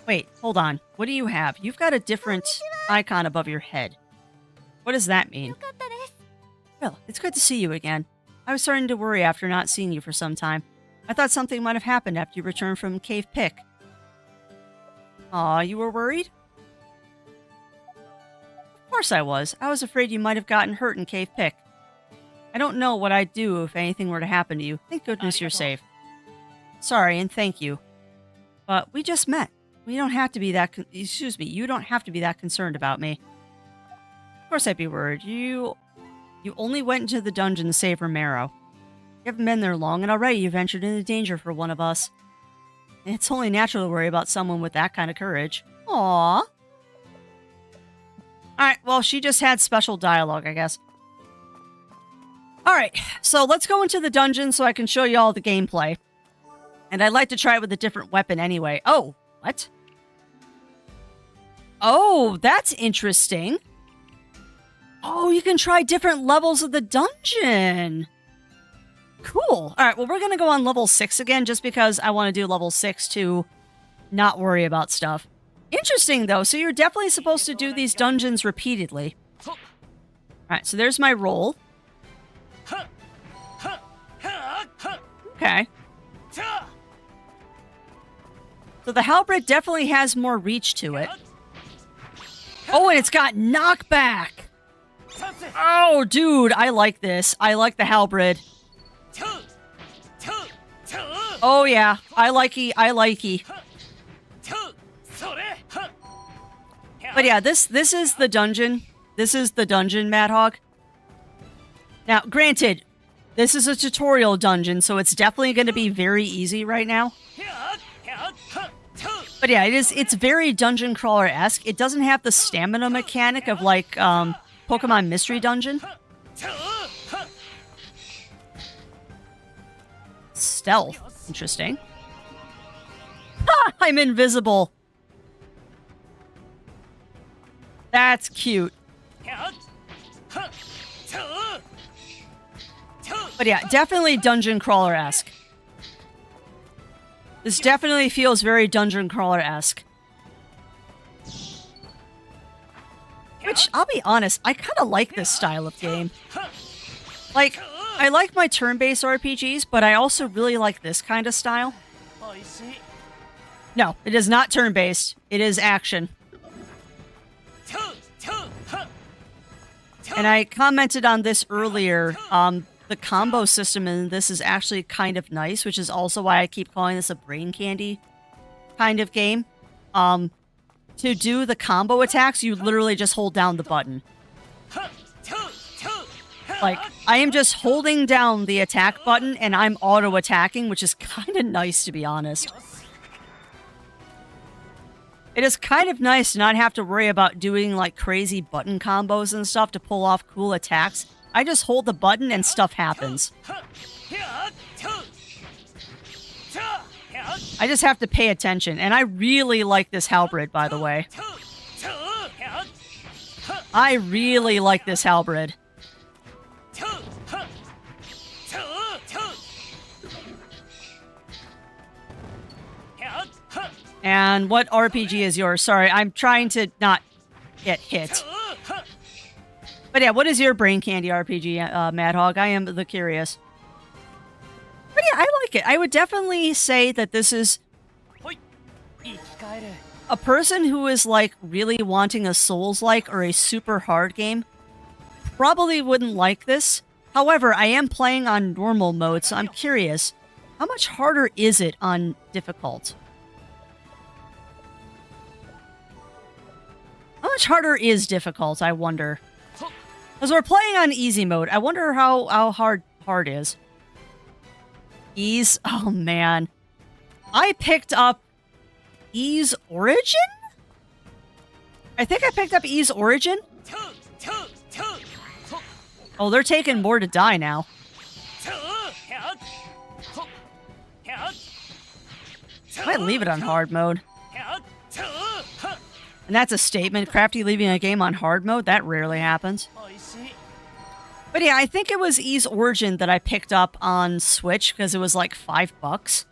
Wait, hold on. What do you have? You've got a different icon above your head. What does that mean? Well, it's good to see you again. I was starting to worry after not seeing you for some time. I thought something might have happened after you returned from Cave Pick. Aw, you were worried? Of course I was. I was afraid you might have gotten hurt in Cave Pick. I don't know what I'd do if anything were to happen to you. Thank goodness you're safe. Sorry, and thank you. But we just met. We don't have to be that... Excuse me, you don't have to be that concerned about me. Of course I'd be worried. You only went into the dungeon to save Romero. You haven't been there long, and already you ventured into danger for one of us. It's only natural to worry about someone with that kind of courage. Aww. Alright, well, she just had special dialogue, I guess. Alright, so let's go into the dungeon so I can show you all the gameplay. And I'd like to try it with a different weapon anyway. Oh, what? Oh, that's interesting. Oh, you can try different levels of the dungeon. Cool. All right, well, we're going to go on level 6 again just because I want to do level 6 to not worry about stuff. Interesting, though. So you're definitely supposed to do these dungeons repeatedly. All right, so there's my roll. Okay. So the halberd definitely has more reach to it. Oh, and it's got knockback. Oh, dude, I like this. I like the halberd. Oh yeah, I likey. But yeah, this is the dungeon. This is the dungeon, Mad Hog. Now, granted, this is a tutorial dungeon, so it's definitely going to be very easy right now. But yeah, it's very dungeon crawler-esque. It doesn't have the stamina mechanic of like Pokemon Mystery Dungeon. Stealth. Interesting. Ha! I'm invisible. That's cute. But yeah, definitely dungeon crawler-esque. This definitely feels very dungeon crawler-esque. Which, I'll be honest, I kind of like this style of game. Like, I like my turn-based RPGs, but I also really like this kind of style. No, it is not turn-based. It is action. And I commented on this earlier. The combo system in this is actually kind of nice, which is also why I keep calling this a brain candy kind of game. To do the combo attacks, you literally just hold down the button. Like, I am just holding down the attack button and I'm auto-attacking, which is kind of nice, to be honest. It is kind of nice to not have to worry about doing, like, crazy button combos and stuff to pull off cool attacks. I just hold the button and stuff happens. I just have to pay attention, and I really like this halberd, by the way. I really like this halberd. And what RPG is yours? Sorry, I'm trying to not get hit. But yeah, what is your brain candy RPG, Mad Hog? I am the curious. But yeah, I like it. I would definitely say that this is a person who is like really wanting a Souls-like or a super hard game probably wouldn't like this. However, I am playing on normal mode, so I'm curious. How much harder is it on difficult? How much harder is difficult, I wonder? Because we're playing on easy mode. I wonder how hard is. Ease? Oh, man. I picked up Ease Origin? I think I picked up Ease Origin. Oh, they're taking more to die now. I might leave it on hard mode. And that's a statement. Crafty leaving a game on hard mode? That rarely happens. But yeah, I think it was Ease Origin that I picked up on Switch because it was like $5.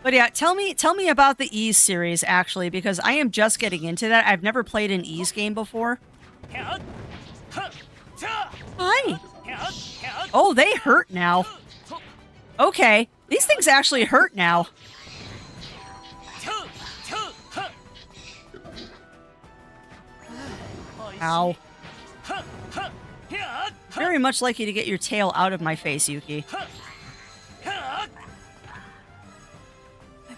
But yeah, tell me about the Ease series, actually, because I am just getting into that. I've never played an Ease game before. Hi! Oh, they hurt now. Okay, these things actually hurt now. Ow. Very much like you to get your tail out of my face, Yuki.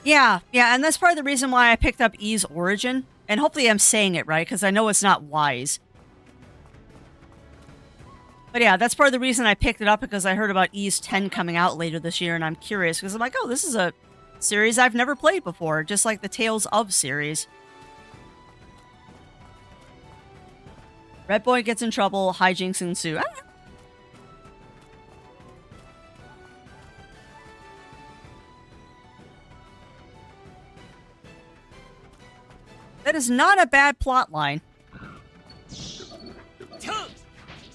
Yeah, and that's part of the reason why I picked up Ease Origin. And hopefully I'm saying it right, because I know it's not wise. But yeah, that's part of the reason I picked it up, because I heard about Ease 10 coming out later this year, and I'm curious, because I'm like, oh, this is a series I've never played before, just like the Tales of series. Red Boy gets in trouble, hijinks ensue. That is not a bad plot line.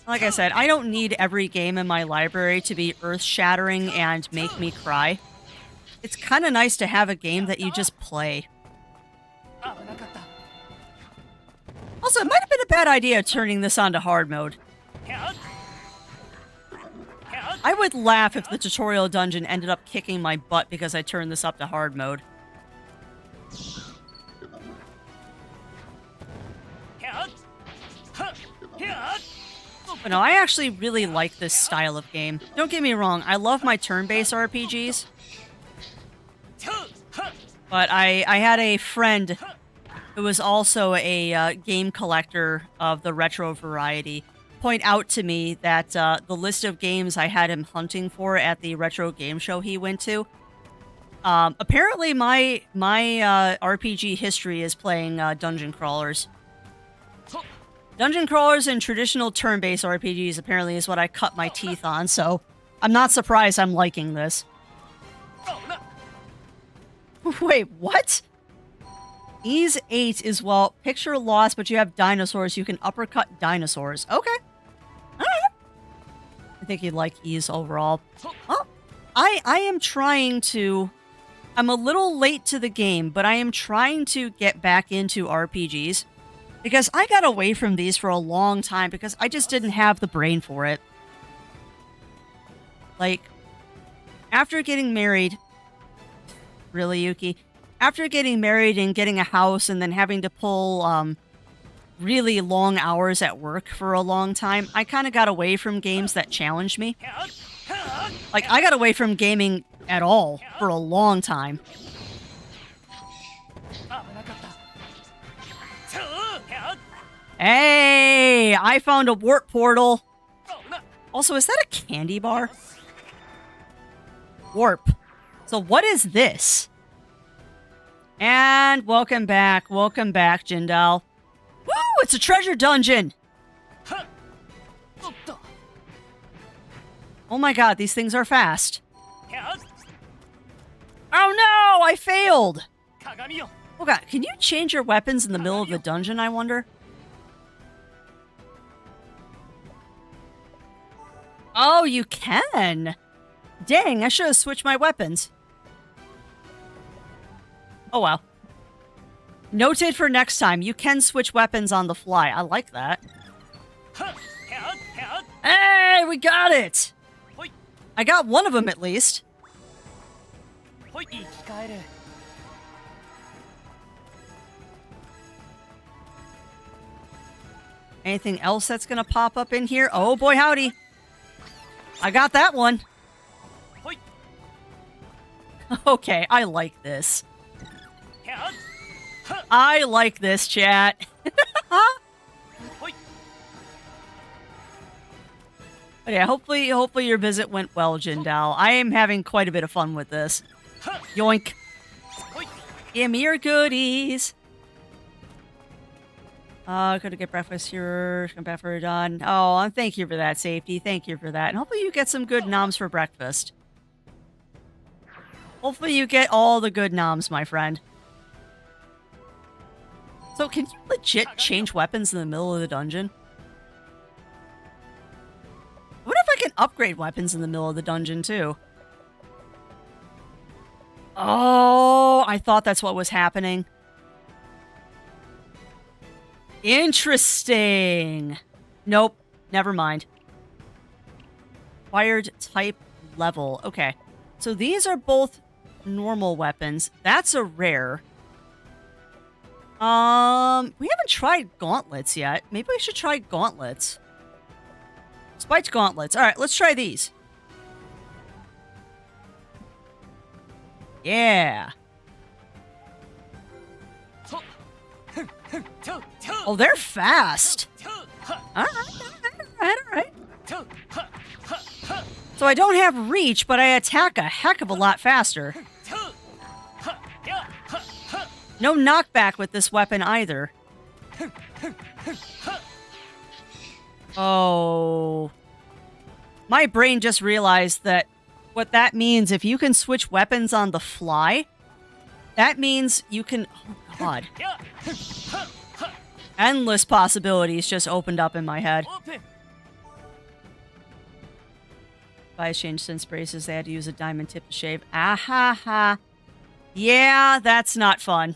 Like I said, I don't need every game in my library to be earth-shattering and make me cry. It's kind of nice to have a game that you just play. Also, it might have been a bad idea turning this on to hard mode. I would laugh if the tutorial dungeon ended up kicking my butt because I turned this up to hard mode. But no, I actually really like this style of game. Don't get me wrong, I love my turn-based RPGs. But I had a friend who was also a game collector of the retro variety point out to me that the list of games I had him hunting for at the retro game show he went to, apparently my RPG history is playing dungeon crawlers. Dungeon crawlers and traditional turn-based RPGs apparently is what I cut my teeth on, so I'm not surprised I'm liking this. Wait, what? Ease 8 is, well, picture lost, but you have dinosaurs. You can uppercut dinosaurs. Okay. Alright. I think you'd like Ease overall. Oh, I am trying to... I'm a little late to the game, but I am trying to get back into RPGs. Because I got away from these for a long time because I just didn't have the brain for it. Like, after getting married... Really, Yuki? after getting married and getting a house and then having to pull really long hours at work for a long time, I kind of got away from games that challenged me. Like, I got away from gaming at all for a long time. Hey, I found a warp portal. Also, is that a candy bar? Warp. So what is this? And welcome back, Jindal. Woo, it's a treasure dungeon. Oh my god, these things are fast. Oh no, I failed. Oh god, can you change your weapons in the middle of the dungeon, I wonder? Oh, you can. Dang, I should have switched my weapons. Oh well. Noted for next time, you can switch weapons on the fly. I like that. Hey, we got it! I got one of them at least. Anything else that's gonna pop up in here? Oh boy, howdy. I got that one. Okay, I like this. I like this, chat. But yeah, hopefully your visit went well, Jindal. I am having quite a bit of fun with this. Yoink. Give me your goodies. Gonna get breakfast here. Come back for done. Oh, and thank you for that, Safety. Thank you for that. And hopefully you get some good noms for breakfast. Hopefully you get all the good noms, my friend. So, can you legit change weapons in the middle of the dungeon? I wonder if I can upgrade weapons in the middle of the dungeon, too. Oh, I thought that's what was happening. Interesting. Nope, never mind. Acquired type level. Okay, so these are both normal weapons. That's a rare. We haven't tried gauntlets yet. Maybe we should try gauntlets. Spiked gauntlets. All right, let's try these. Yeah. Oh, they're fast. All right. So I don't have reach, but I attack a heck of a lot faster. No knockback with this weapon either. Oh. My brain just realized that what that means, if you can switch weapons on the fly, that means you can... Oh, God. Endless possibilities just opened up in my head. If I changed since braces, they had to use a diamond tip to shave. Ah ha ha. Yeah, that's not fun.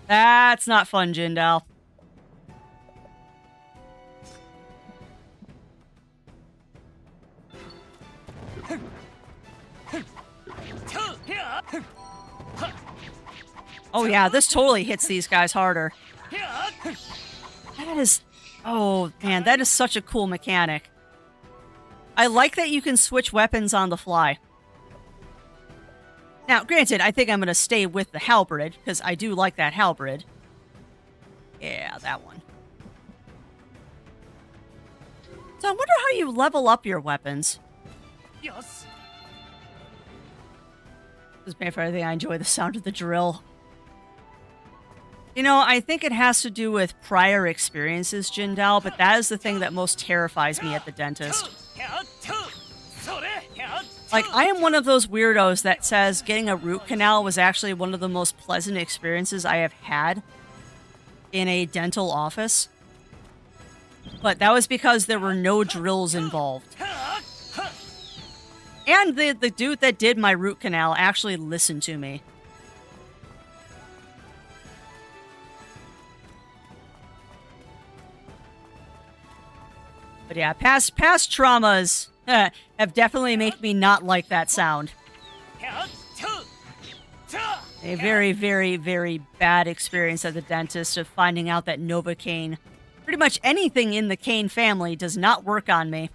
That's not fun, Jindal. Oh yeah, this totally hits these guys harder. That is... Oh man, that is such a cool mechanic. I like that you can switch weapons on the fly. Now, granted, I think I'm going to stay with the halberd, because I do like that halberd. Yeah, that one. So I wonder how you level up your weapons. Yes. Just for everything, I enjoy the sound of the drill. You know, I think it has to do with prior experiences, Jindal, but that is the thing that most terrifies me at the dentist. Like, I am one of those weirdos that says getting a root canal was actually one of the most pleasant experiences I have had in a dental office. But that was because there were no drills involved. And the dude that did my root canal actually listened to me. But yeah, past traumas have definitely made me not like that sound. A very, very, very bad experience at the dentist of finding out that Novocaine, pretty much anything in the Caine family, does not work on me.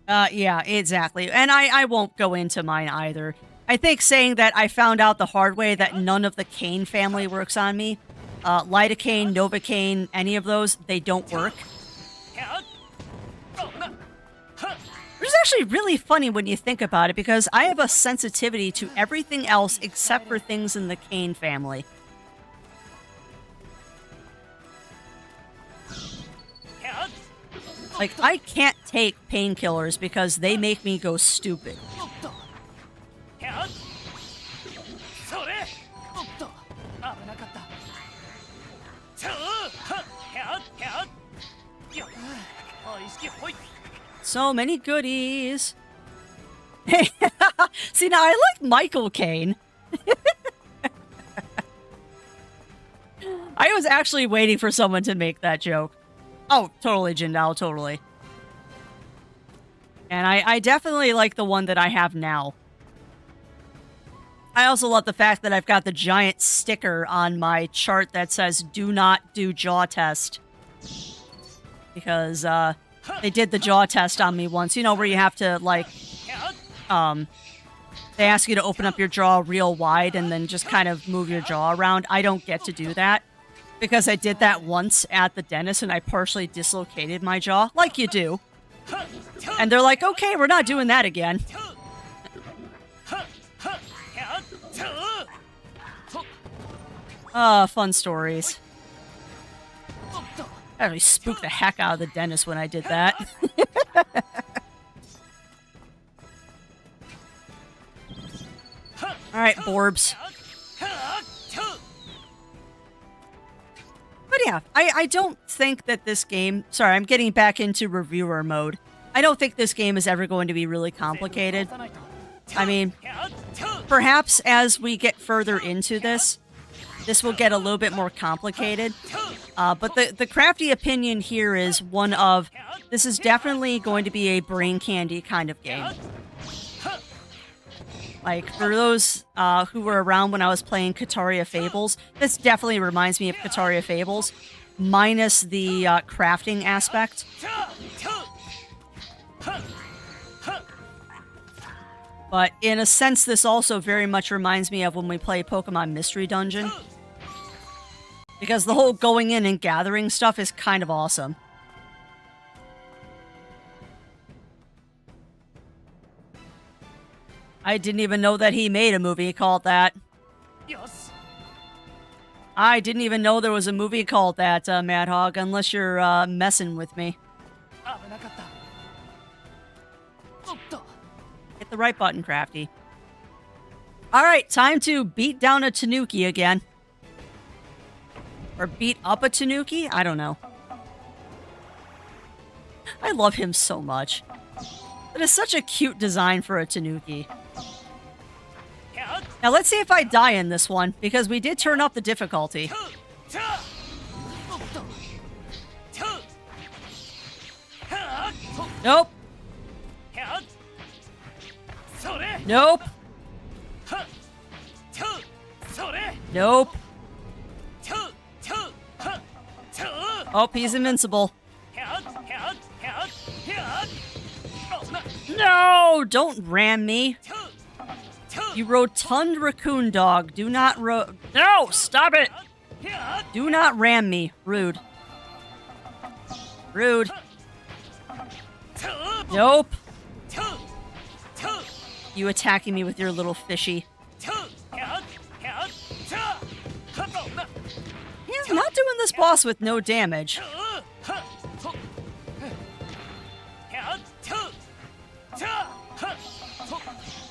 Yeah, exactly. And I won't go into mine either. I think saying that I found out the hard way that none of the Caine family works on me, lidocaine, Novocaine, any of those, they don't work. Which is actually really funny when you think about it, because I have a sensitivity to everything else except for things in the Caine family. Like, I can't take painkillers because they make me go stupid. So many goodies. See, now I like Michael Caine. I was actually waiting for someone to make that joke. Oh, totally, Jindal, totally. And I definitely like the one that I have now. I also love the fact that I've got the giant sticker on my chart that says, "Do not do jaw test." Because, they did the jaw test on me once. You know, where you have to, like, they ask you to open up your jaw real wide and then just kind of move your jaw around. I don't get to do that. Because I did that once at the dentist and I partially dislocated my jaw, like you do. And they're like, okay, we're not doing that again. Fun stories. I really spooked the heck out of the dentist when I did that. Alright, Borbs. But yeah, I don't think that this game... Sorry, I'm getting back into reviewer mode. I don't think this game is ever going to be really complicated. I mean, perhaps as we get further into this will get a little bit more complicated. But the crafty opinion here is one of, this is definitely going to be a brain candy kind of game. Like, for those who were around when I was playing Kataria Fables, this definitely reminds me of Kataria Fables, minus the crafting aspect. But in a sense, this also very much reminds me of when we play Pokemon Mystery Dungeon. Because the whole going in and gathering stuff is kind of awesome. I didn't even know that he made a movie called that. I didn't even know there was a movie called that, Mad Hog, unless you're messing with me. Hit the right button, Crafty. Alright, time to beat down a Tanuki again. Or beat up a Tanuki? I don't know. I love him so much. It is such a cute design for a Tanuki. Now let's see if I die in this one, because we did turn up the difficulty. Nope. Nope. Nope. Oh, he's invincible. No! Don't ram me. You rotund raccoon dog. Do not No! Stop it! Do not ram me. Rude. Rude. Nope. You attacking me with your little fishy. He's not doing this boss with no damage.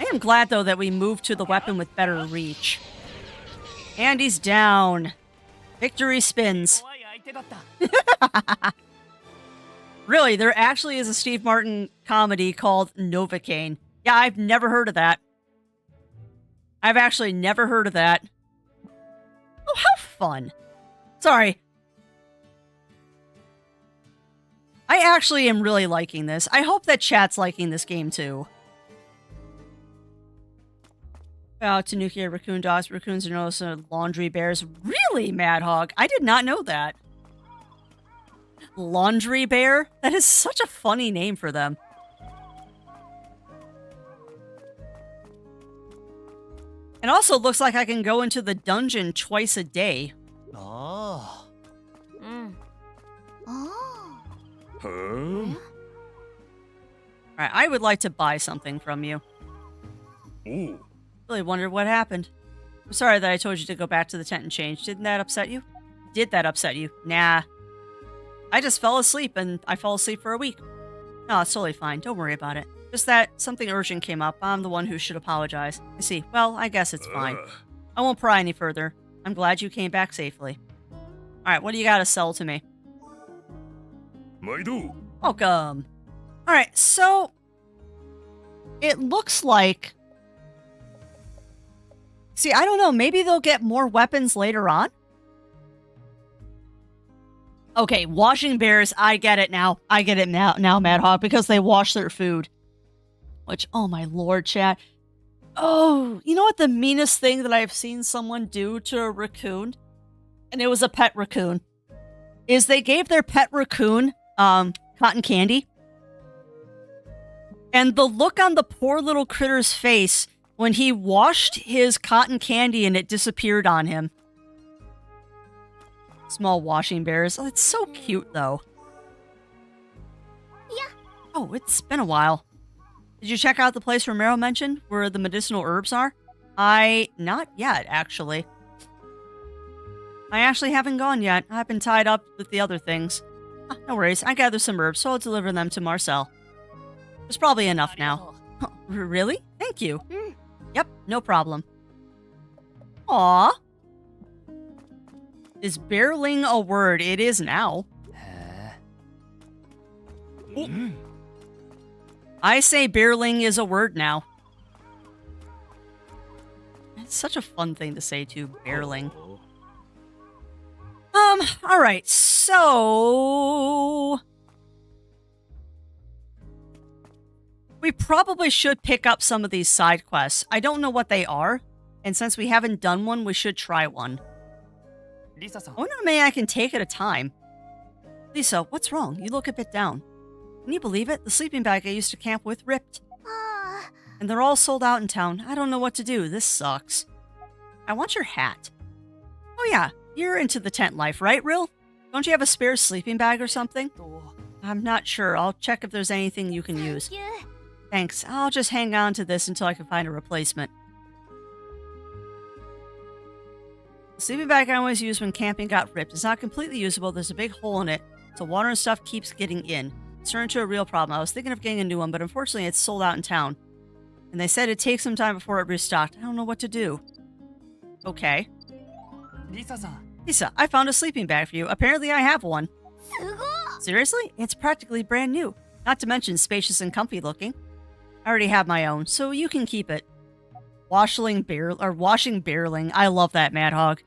I am glad, though, that we moved to the weapon with better reach. And he's down. Victory spins. Really, there actually is a Steve Martin comedy called Novocaine. Yeah, I've never heard of that. I've actually never heard of that. Oh, how fun. Sorry. I actually am really liking this. I hope that chat's liking this game too. Out to nuclear raccoon dogs. Raccoons are known as laundry bears. Really, Mad Hog? I did not know that. Laundry bear? That is such a funny name for them. And also looks like I can go into the dungeon twice a day. Oh. あ Huh? Alright, I would like to buy something from you. Oh. Really wondered what happened. I'm sorry that I told you to go back to the tent and change. Didn't that upset you? Did that upset you? Nah. I just fell asleep, and I fell asleep for a week. No, it's totally fine. Don't worry about it. Just that something urgent came up. I'm the one who should apologize. I see. Well, I guess it's fine. I won't pry any further. I'm glad you came back safely. Alright, what do you got to sell to me? Maido. Welcome. Alright, so... It looks like... See, I don't know. Maybe they'll get more weapons later on? Okay, washing bears. I get it now. I get it now, Mad Hog, because they wash their food. Which, oh my lord, chat. Oh, you know what the meanest thing that I've seen someone do to a raccoon? And it was a pet raccoon. Is they gave their pet raccoon, cotton candy. And the look on the poor little critter's face when he washed his cotton candy and it disappeared on him. Small washing bears. Oh, it's so cute, though. Yeah. Oh, it's been a while. Did you check out the place Romero mentioned, where the medicinal herbs are? Not yet, actually. I actually haven't gone yet. I've been tied up with the other things. No worries. I gathered some herbs, so I'll deliver them to Marcel. There's probably enough now. Oh, really? Thank you. Yep, no problem. Aw. Is bearling a word? It is now. I say bearling is a word now. It's such a fun thing to say too, bearling. Alright, so... We probably should pick up some of these side quests. I don't know what they are, and since we haven't done one, we should try one. I wonder how many I can take at a time. Lisa, what's wrong? You look a bit down. Can you believe it? The sleeping bag I used to camp with ripped. And they're all sold out in town. I don't know what to do. This sucks. I want your hat. Oh yeah, you're into the tent life, right, Rill? Don't you have a spare sleeping bag or something? I'm not sure. I'll check if there's anything you can use. Thanks. I'll just hang on to this until I can find a replacement. The sleeping bag I always use when camping got ripped. It's not completely usable. There's a big hole in it, so water and stuff keeps getting in. It's turned into a real problem. I was thinking of getting a new one, but unfortunately it's sold out in town. And they said it takes some time before it restocked. I don't know what to do. Okay. Lisa, I found a sleeping bag for you. Apparently I have one. Seriously? It's practically brand new. Not to mention spacious and comfy looking. I already have my own, so you can keep it. Washing bearling. I love that, Mad Hog.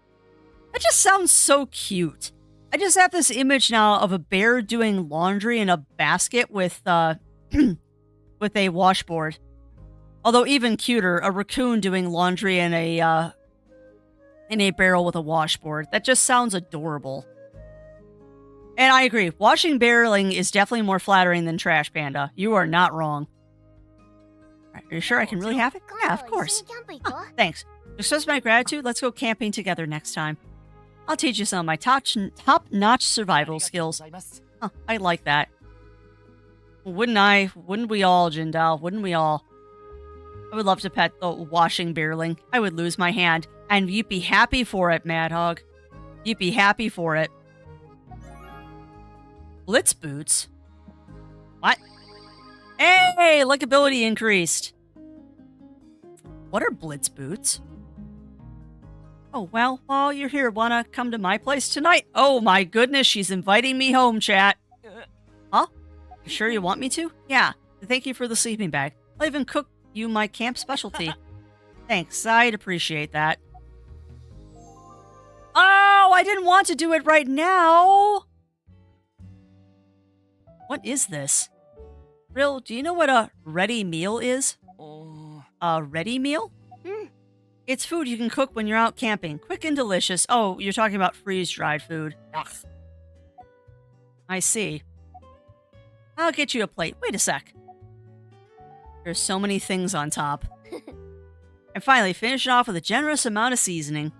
That just sounds so cute. I just have this image now of a bear doing laundry in a basket with with a washboard. Although even cuter, a raccoon doing laundry in a barrel with a washboard. That just sounds adorable. And I agree, washing bearling is definitely more flattering than Trash Panda. You are not wrong. Right, are you sure I can really have it? Yeah, of course. Thanks. To express my gratitude, let's go camping together next time. I'll teach you some of my top-notch survival skills. Huh, I like that. Wouldn't I? Wouldn't we all, Jindal? Wouldn't we all? I would love to pet the washing bearling. I would lose my hand. And you'd be happy for it, Mad Hog. You'd be happy for it. Blitz boots? What? Hey, likability increased. What are blitz boots? Oh, well, while you're here, wanna come to my place tonight? Oh my goodness, she's inviting me home, chat. Huh? You sure you want me to? Yeah. Thank you for the sleeping bag. I'll even cook you my camp specialty. Thanks, I'd appreciate that. Oh, I didn't want to do it right now. What is this? Real, do you know what a ready meal is? A ready meal? It's food you can cook when you're out camping. Quick and delicious. Oh, you're talking about freeze-dried food. Ugh. I see. I'll get you a plate. Wait a sec. There's so many things on top. And finally, finish it off with a generous amount of seasoning.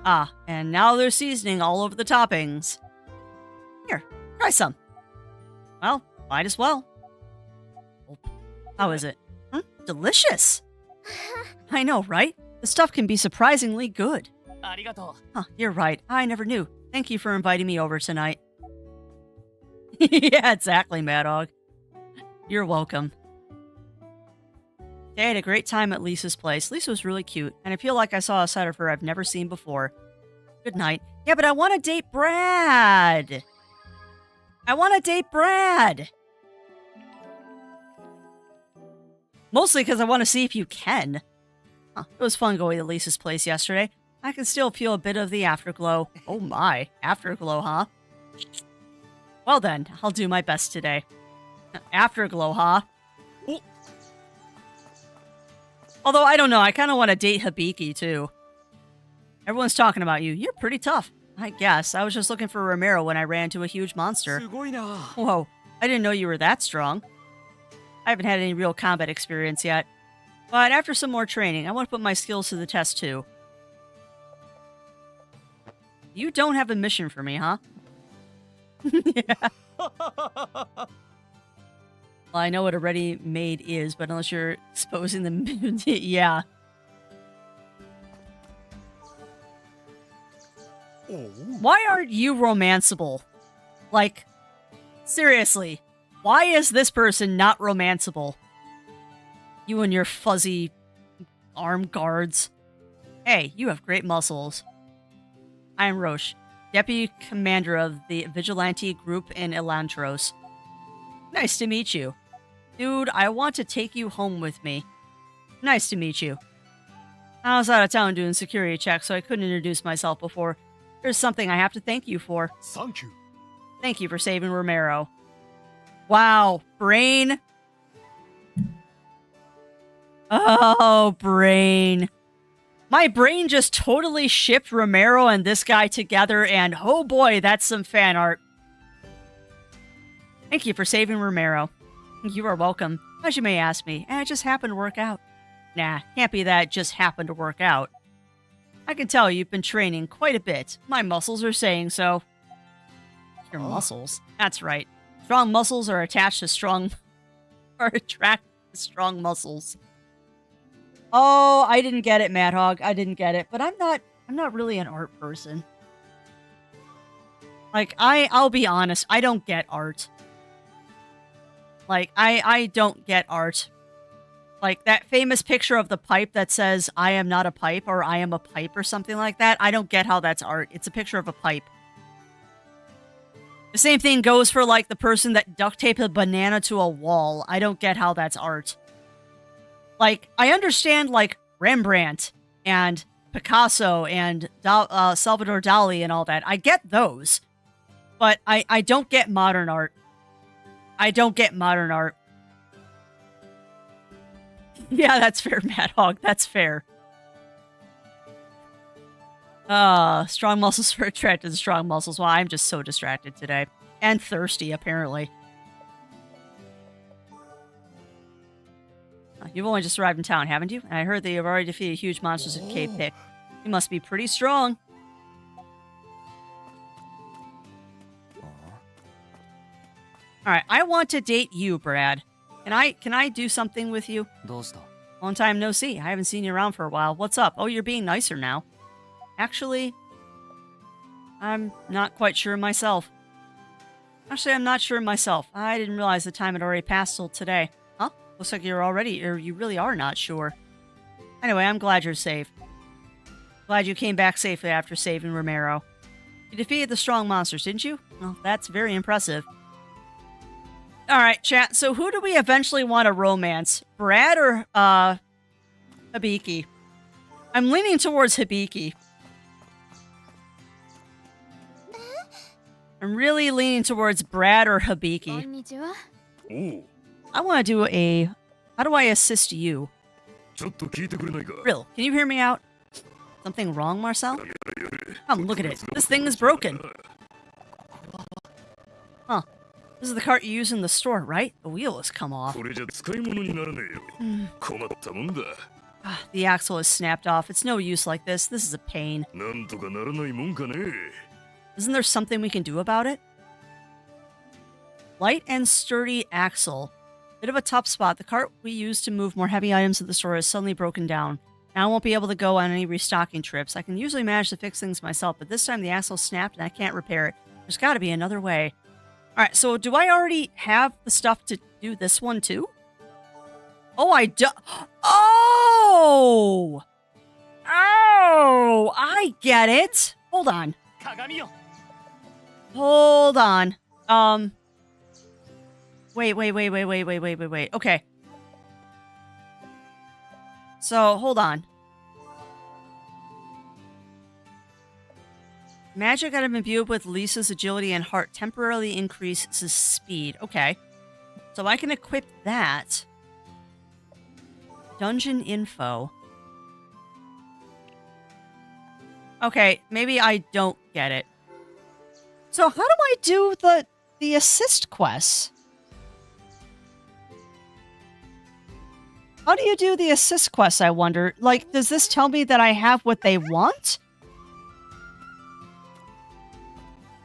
Ah, and now there's seasoning all over the toppings. Here, try some. Well, might as well. How is it? Delicious! I know, right? The stuff can be surprisingly good. Huh, you're right. I never knew. Thank you for inviting me over tonight. Yeah, exactly, Mad Dog. You're welcome. I had a great time at Lisa's place. Lisa was really cute, and I feel like I saw a side of her I've never seen before. Good night. Yeah, but I want to date Brad! I want to date Brad! Mostly because I want to see if you can. Huh, it was fun going to Lisa's place yesterday. I can still feel a bit of the afterglow. Oh my, afterglow, huh? Well then, I'll do my best today. Afterglow, huh? Ooh. Although, I don't know, I kind of want to date Hibiki, too. Everyone's talking about you. You're pretty tough. I guess. I was just looking for Romero when I ran into a huge monster. Whoa, I didn't know you were that strong. I haven't had any real combat experience yet. But after some more training, I want to put my skills to the test, too. You don't have a mission for me, huh? Yeah. Well, I know what a ready-made is, but unless you're exposing them... yeah. Why aren't you romanceable? Like, seriously. Why is this person not romanceable? You and your fuzzy arm guards. Hey, you have great muscles. I am Roche, Deputy Commander of the Vigilante Group in Elrentaros. Nice to meet you. Dude, I want to take you home with me. Nice to meet you. I was out of town doing security checks, so I couldn't introduce myself before. There's something I have to thank you for. Thank you. Thank you for saving Romero. Wow, Brain. Oh, Brain. My brain just totally shipped Romero and this guy together, and oh boy, that's some fan art. Thank you for saving Romero. You are welcome. As you may ask me, and it just happened to work out. Nah, can't be that it just happened to work out. I can tell you've been training quite a bit. My muscles are saying so. Your muscles? That's right. Strong muscles are attached to strong... are attracted to strong muscles. Oh, I didn't get it, Mad Hog. I didn't get it. But I'm not really an art person. Like, I'll be honest, I don't get art. Like, I don't get art. Like, that famous picture of the pipe that says, I am not a pipe, or I am a pipe, or something like that. I don't get how that's art. It's a picture of a pipe. The same thing goes for, like, the person that duct taped a banana to a wall. I don't get how that's art. Like, I understand, like, Rembrandt and Picasso and Salvador Dali and all that. I get those. But I don't get modern art. I don't get modern art. Yeah, that's fair, Mad Hog. That's fair. Strong muscles are attracted to strong muscles. Well, I'm just so distracted today. And thirsty, apparently. You've only just arrived in town, haven't you? And I heard that you've already defeated huge monsters at Cave Pick. You must be pretty strong. Alright, I want to date you, Brad. Can I do something with you? Long time no see. I haven't seen you around for a while. What's up? Oh, you're being nicer now. Actually, I'm not quite sure myself. I'm not sure myself. I didn't realize the time had already passed till today. Huh? Looks like you really are not sure. Anyway, I'm glad you're safe. Glad you came back safely after saving Romero. You defeated the strong monsters, didn't you? Well, that's very impressive. Alright, chat, so who do we eventually want to romance? Brad or, Hibiki? I'm leaning towards Hibiki. I'm really leaning towards Brad or こ Hibiki. んにちは。おう、 I want to do a... How do I assist you? ちょっと聞いてくれないか。 Real, can you hear me out? Something wrong, Marcel? Come, look at it. This thing is broken. Huh. This is the cart you use in the store, right? The wheel has come off. これじゃ使い物にならねえよ。困ったもんだ。 Ah, the axle is snapped off. It's no use like this. This is a pain. なんとかならないもんかね。 Isn't there something we can do about it? Light and sturdy axle. Bit of a tough spot. The cart we used to move more heavy items to the store is suddenly broken down. Now I won't be able to go on any restocking trips. I can usually manage to fix things myself, but this time the axle snapped and I can't repair it. There's got to be another way. Alright, so do I already have the stuff to do this one too? Oh, I do. Oh! Oh! I get it. Hold on. 鏡よ。 Hold on. Wait. Okay. So, hold on. Magic item imbued with Lisa's agility and heart temporarily increases speed. Okay. So I can equip that. Dungeon info. Okay, maybe I don't get it. So how do I do the assist quests? How do you do the assist quests, I wonder? Like, does this tell me that I have what they want?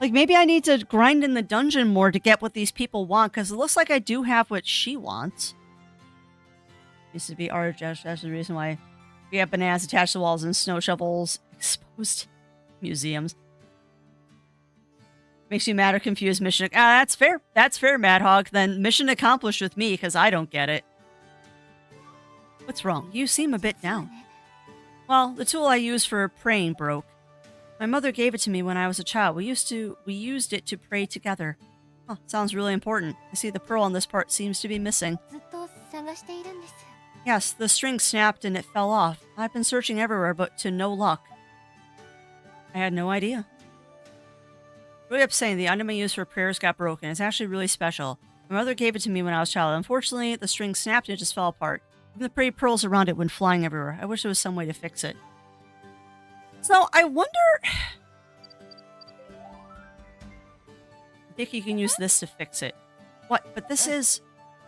Like, maybe I need to grind in the dungeon more to get what these people want, because it looks like I do have what she wants. Used to be art, that's the reason why we have bananas attached to walls and snow shovels exposed museums. Makes you mad or confused. Mission. That's fair. That's fair, Mad Hog. Then mission accomplished with me, because I don't get it. What's wrong? You seem a bit down. Well, the tool I use for praying broke. My mother gave it to me when I was a child. We used it to pray together. Huh, sounds really important. I see the pearl on this part seems to be missing. ずっと探しているんです。 Yes, the string snapped and it fell off. I've been searching everywhere, but to no luck. I had no idea. Really upsetting. The item I used for prayers got broken. It's actually really special. My mother gave it to me when I was a child. Unfortunately, the string snapped and it just fell apart. Even the pretty pearls around it went flying everywhere. I wish there was some way to fix it. So, I wonder... I think you can use this to fix it. What? But this is...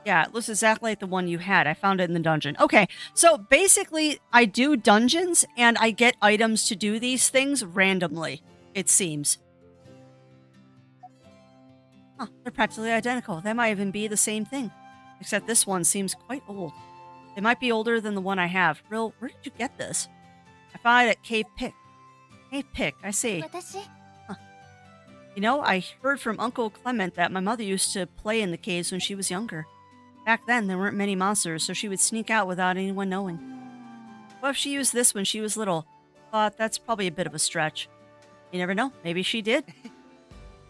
Yeah, it looks exactly like the one you had. I found it in the dungeon. Okay, so basically, I do dungeons, and I get items to do these things randomly, it seems. Huh, they're practically identical. They might even be the same thing. Except this one seems quite old. They might be older than the one I have. Real, where did you get this? I found it at Cave Pick. Cave Pick, I see. 私、 You know, I heard from Uncle Clement that my mother used to play in the caves when she was younger. Back then, there weren't many monsters, so she would sneak out without anyone knowing. What if she used this when she was little? But that's probably a bit of a stretch. You never know. Maybe she did.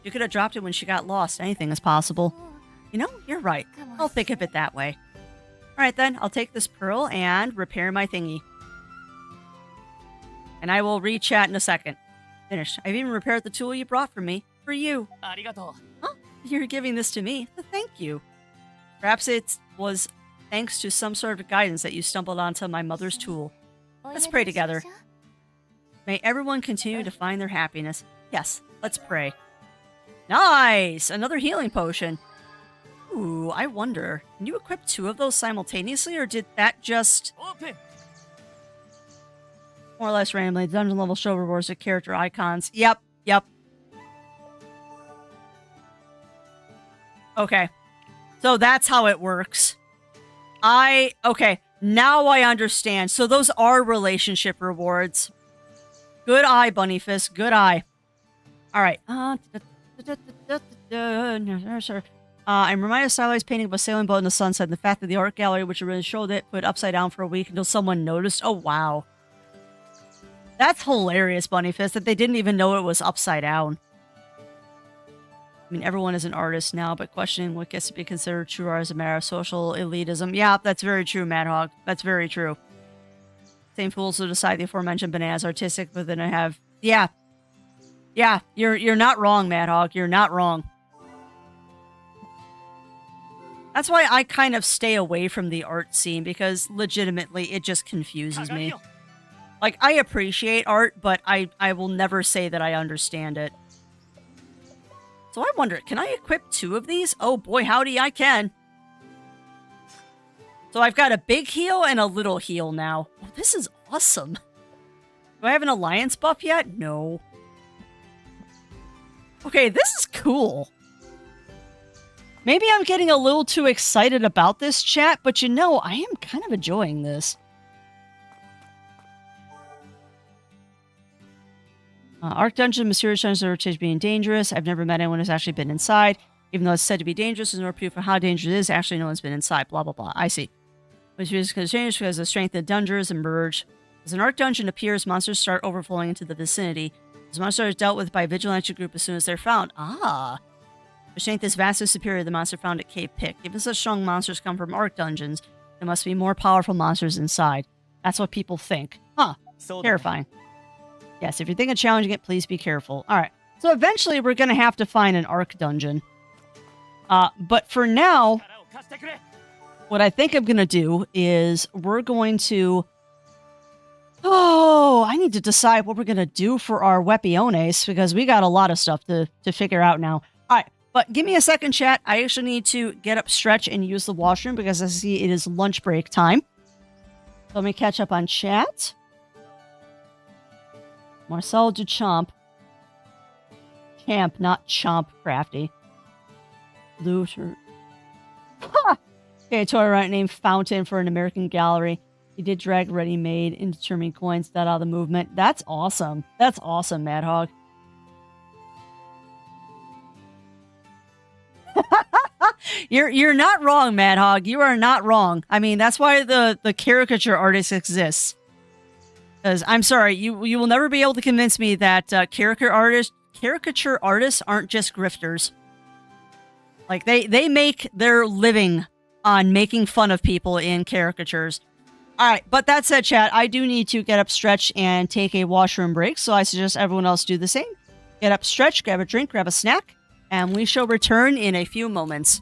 She could have dropped it when she got lost. Anything is possible. You know, you're right. I'll think of it that way. Alright then, I'll take this pearl and repair my thingy. And I will re-chat in a second. Finished. I've even repaired the tool you brought for me. For you. ありがとう。 Huh? You're giving this to me? Thank you. Perhaps it was thanks to some sort of guidance that you stumbled onto my mother's tool. Let's pray together. May everyone continue to find their happiness. Yes, let's pray. Nice! Another healing potion. Ooh, I wonder. Can you equip 2 of those simultaneously, or did that just... オープン。 More or less randomly, dungeon level show rewards with character icons. Yep. Okay. So that's how it works. Okay, now I understand. So those are relationship rewards. Good eye, Bunny Fist. Good eye. Alright. I'm reminded of Starlight's painting of a sailing boat in the sunset, and the fact that the art gallery, which really showed it, put it upside down for a week until someone noticed. Oh, wow. That's hilarious, Bunny Fist, that they didn't even know it was upside down. I mean, everyone is an artist now, but questioning what gets to be considered true art is a matter of social elitism. Yeah, that's very true, Mad Hog. That's very true. Same fools who decide the aforementioned banana is artistic, but then I have... Yeah. Yeah, you're not wrong, Mad Hog. You're not wrong. That's why I kind of stay away from the art scene, because legitimately it just confuses me. Like, I appreciate art, but I will never say that I understand it. So I wonder, can I equip 2 of these? Oh boy, howdy, I can. So I've got a big heal and a little heal now. Oh, this is awesome. Do I have an alliance buff yet? No. Okay, this is cool. Maybe I'm getting a little too excited about this, chat, but you know, I am kind of enjoying this. Arc Dungeon, mysterious dungeons are reputed being dangerous. I've never met anyone who's actually been inside. Even though it's said to be dangerous, there's no proof of how dangerous it is. Actually, no one's been inside. Blah, blah, blah. I see. Which is dangerous because the strength of the dungeons emerge. As an Arc Dungeon appears, monsters start overflowing into the vicinity. As monsters are dealt with by a vigilante group as soon as they're found. Ah. The strength is vastly superior to the monster found at Cave Pick. Given such strong monsters come from Arc Dungeons, there must be more powerful monsters inside. That's what people think. Huh. Terrifying. Yes, if you're thinking of challenging it, please be careful. Alright, so eventually we're going to have to find an Arc Dungeon. But for now, what I think I'm going to do is we're going to... Oh, I need to decide what we're going to do for our Weapiones, because we got a lot of stuff to figure out now. Alright, but give me a second, chat. I actually need to get up, stretch, and use the washroom, because I see it is lunch break time. So let me catch up on chat. Marcel Duchamp. Champ, not Chomp Crafty. Looter. Ha! Okay, a toy right named Fountain for an American gallery. He did drag ready-made indeterminate coins that out of the movement. That's awesome. That's awesome, Mad Hog. You're not wrong, Mad Hog. You are not wrong. I mean, that's why the caricature artist exists. Because I'm sorry, you will never be able to convince me that caricature artists aren't just grifters. Like, they make their living on making fun of people in caricatures. Alright, but that said, chat, I do need to get up, stretch, and take a washroom break, so I suggest everyone else do the same. Get up, stretch, grab a drink, grab a snack, and we shall return in a few moments.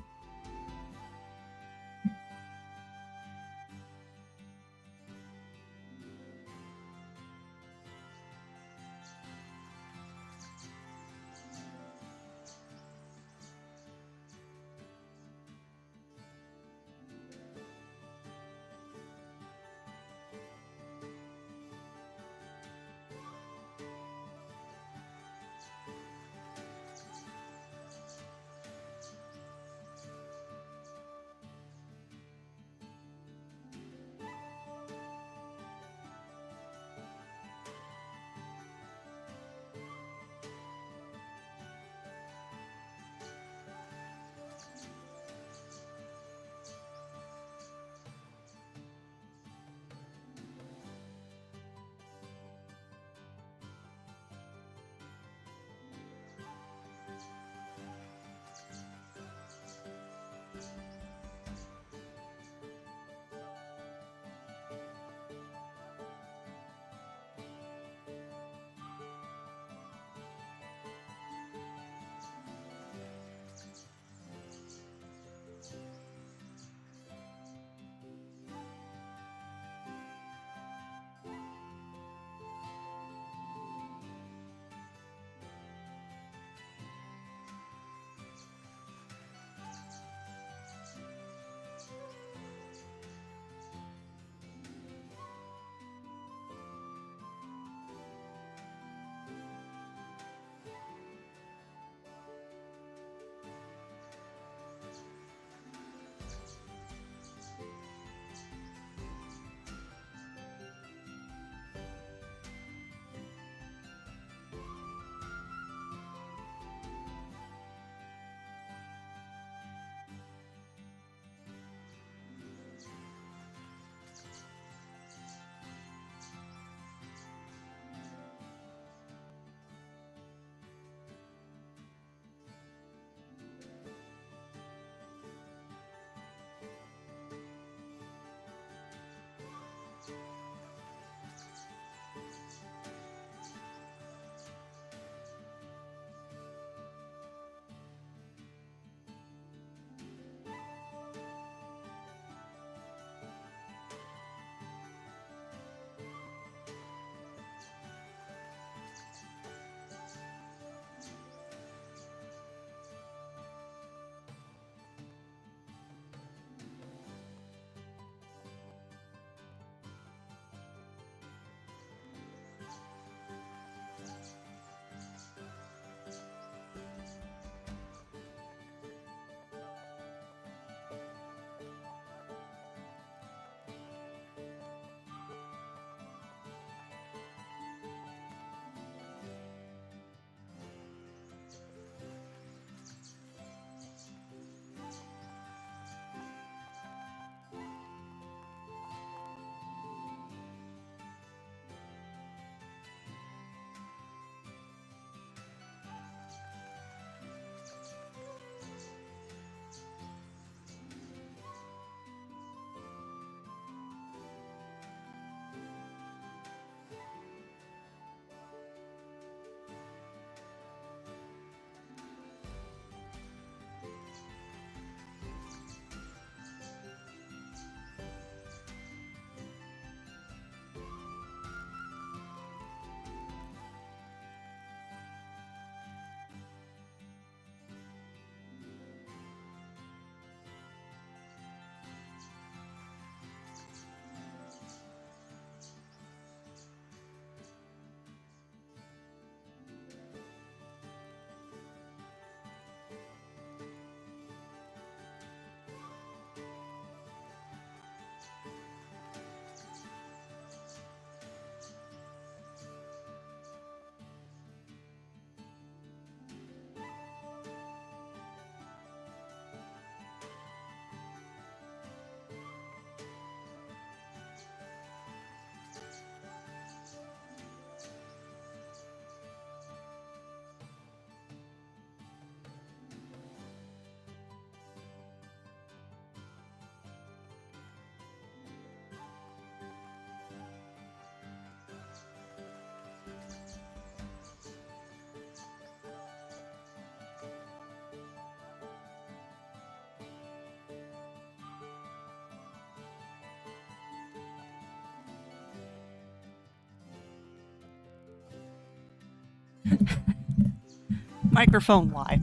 microphone live.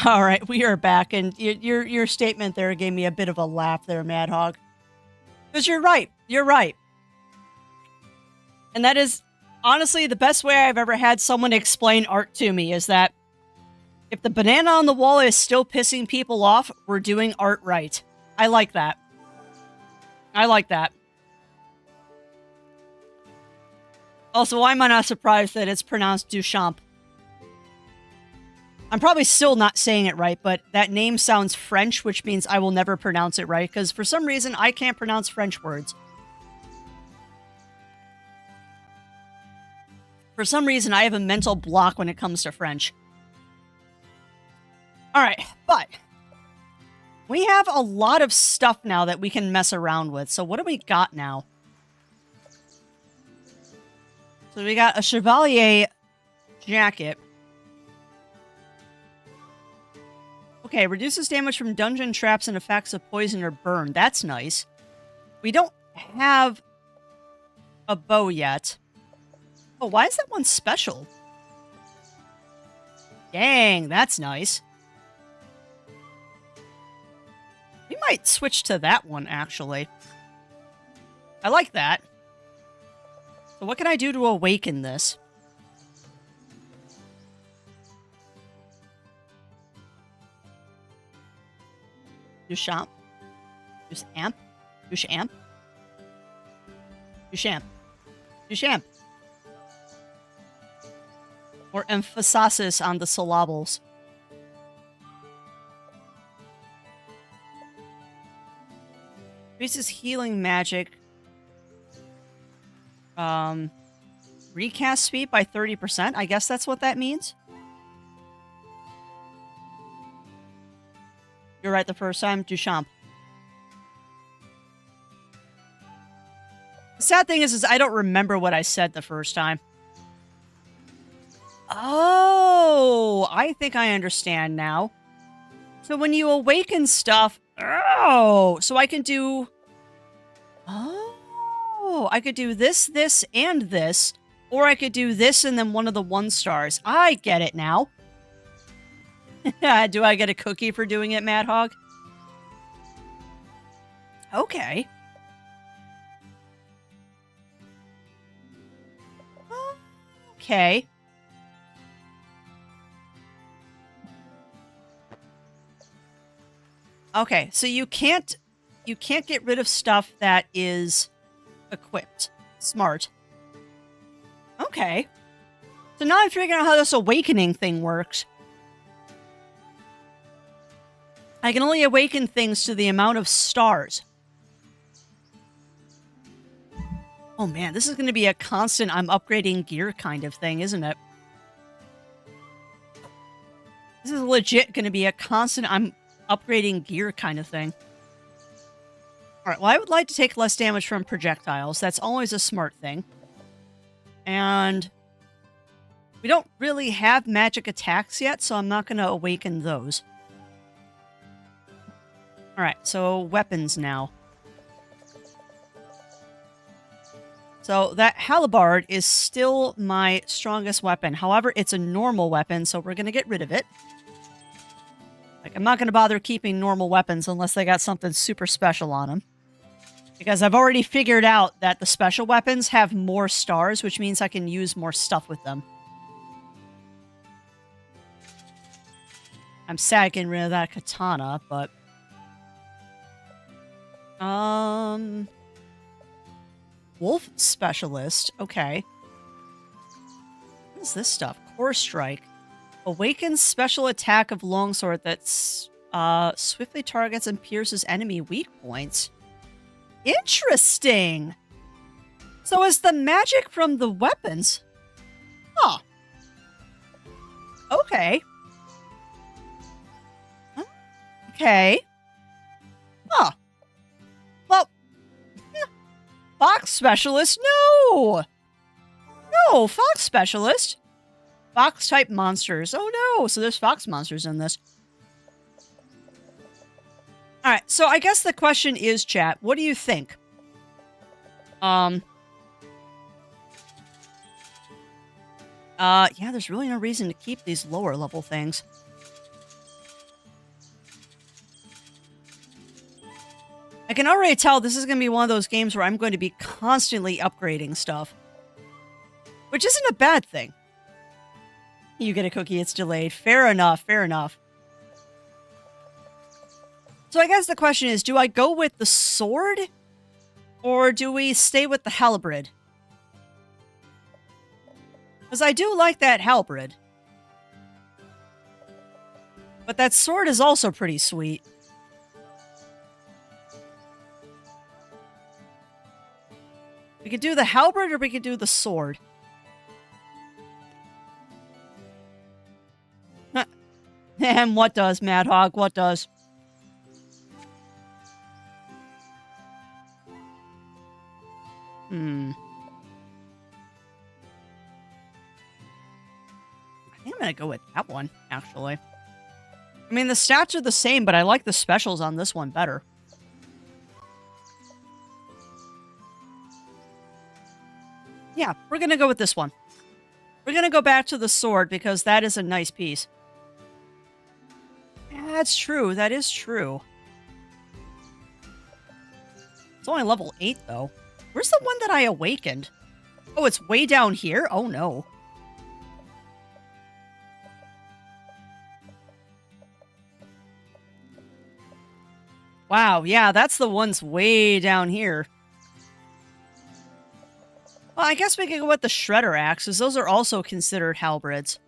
All right, we are back, and your statement there gave me a bit of a laugh there, Mad Hog. Because you're right. You're right. And that is honestly the best way I've ever had someone explain art to me, is that if the banana on the wall is still pissing people off, we're doing art right. I like that. I like that. Also, why am I not surprised that it's pronounced Duchamp? I'm probably still not saying it right, but that name sounds French, which means I will never pronounce it right, because for some reason, I can't pronounce French words. For some reason, I have a mental block when it comes to French. Alright, but we have a lot of stuff now that we can mess around with. So what do we got now? So we got a Chevalier jacket. Okay, reduces damage from dungeon traps and effects of poison or burn. That's nice. We don't have a bow yet. Oh, why is that one special? Dang, that's nice. We might switch to that one, actually. I like that. So what can I do to awaken this? Duchamp. Duchamp. Duchamp. Duchamp. Duchamp. Or emphasis on the syllables. Increases healing magic. Recast speed by 30%. I guess that's what that means. You're right the first time, Duchamp. The sad thing is I don't remember what I said the first time. Oh, I think I understand now. So when you awaken stuff... Oh, so I can do... Oh, I could do this, this, and this. Or I could do this and then one of the 1 stars. I get it now. Do I get a cookie for doing it, Mad Hog? Okay. Okay. Okay, so you can't get rid of stuff that is equipped. Smart. Okay. So now I'm figuring out how this awakening thing works. I can only awaken things to the amount of stars. Oh man, this is going to be a constant I'm upgrading gear kind of thing, isn't it? This is legit going to be a constant I'm upgrading gear kind of thing. Alright, well I would like to take less damage from projectiles. That's always a smart thing. And we don't really have magic attacks yet, so I'm not going to awaken those. Alright, so weapons now. So that halberd is still my strongest weapon. However, it's a normal weapon, so we're going to get rid of it. Like, I'm not going to bother keeping normal weapons unless they got something super special on them. Because I've already figured out that the special weapons have more stars, which means I can use more stuff with them. I'm sad getting rid of that katana, but... Wolf Specialist. Okay. What is this stuff? Core Strike. Awakens special attack of longsword that's swiftly targets and pierces enemy weak points. Interesting! So is the magic from the weapons? Huh. Okay. Okay. Huh. Well, Fox Specialist, no! No, Fox Specialist. Fox-type monsters. Oh no, so there's fox monsters in this. Alright, so I guess the question is, chat, what do you think? Yeah, there's really no reason to keep these lower level things. I can already tell this is going to be one of those games where I'm going to be constantly upgrading stuff. Which isn't a bad thing. You get a cookie, it's delayed. Fair enough, fair enough. So I guess the question is, do I go with the sword? Or do we stay with the halberd? Because I do like that halberd. But that sword is also pretty sweet. We could do the halberd or we could do the sword. And what does, Mad Hog? What does? I think I'm gonna go with that one, actually. I mean, the stats are the same, but I like the specials on this one better. Yeah, we're gonna go with this one. We're gonna go back to the sword because that is a nice piece. Yeah, that's true. That is true. It's only level 8, though. Where's the one that I awakened? Oh, it's way down here? Oh, no. Wow, yeah, that's the one's way down here. Well, I guess we could go with the Shredder Axes. Those are also considered halberds.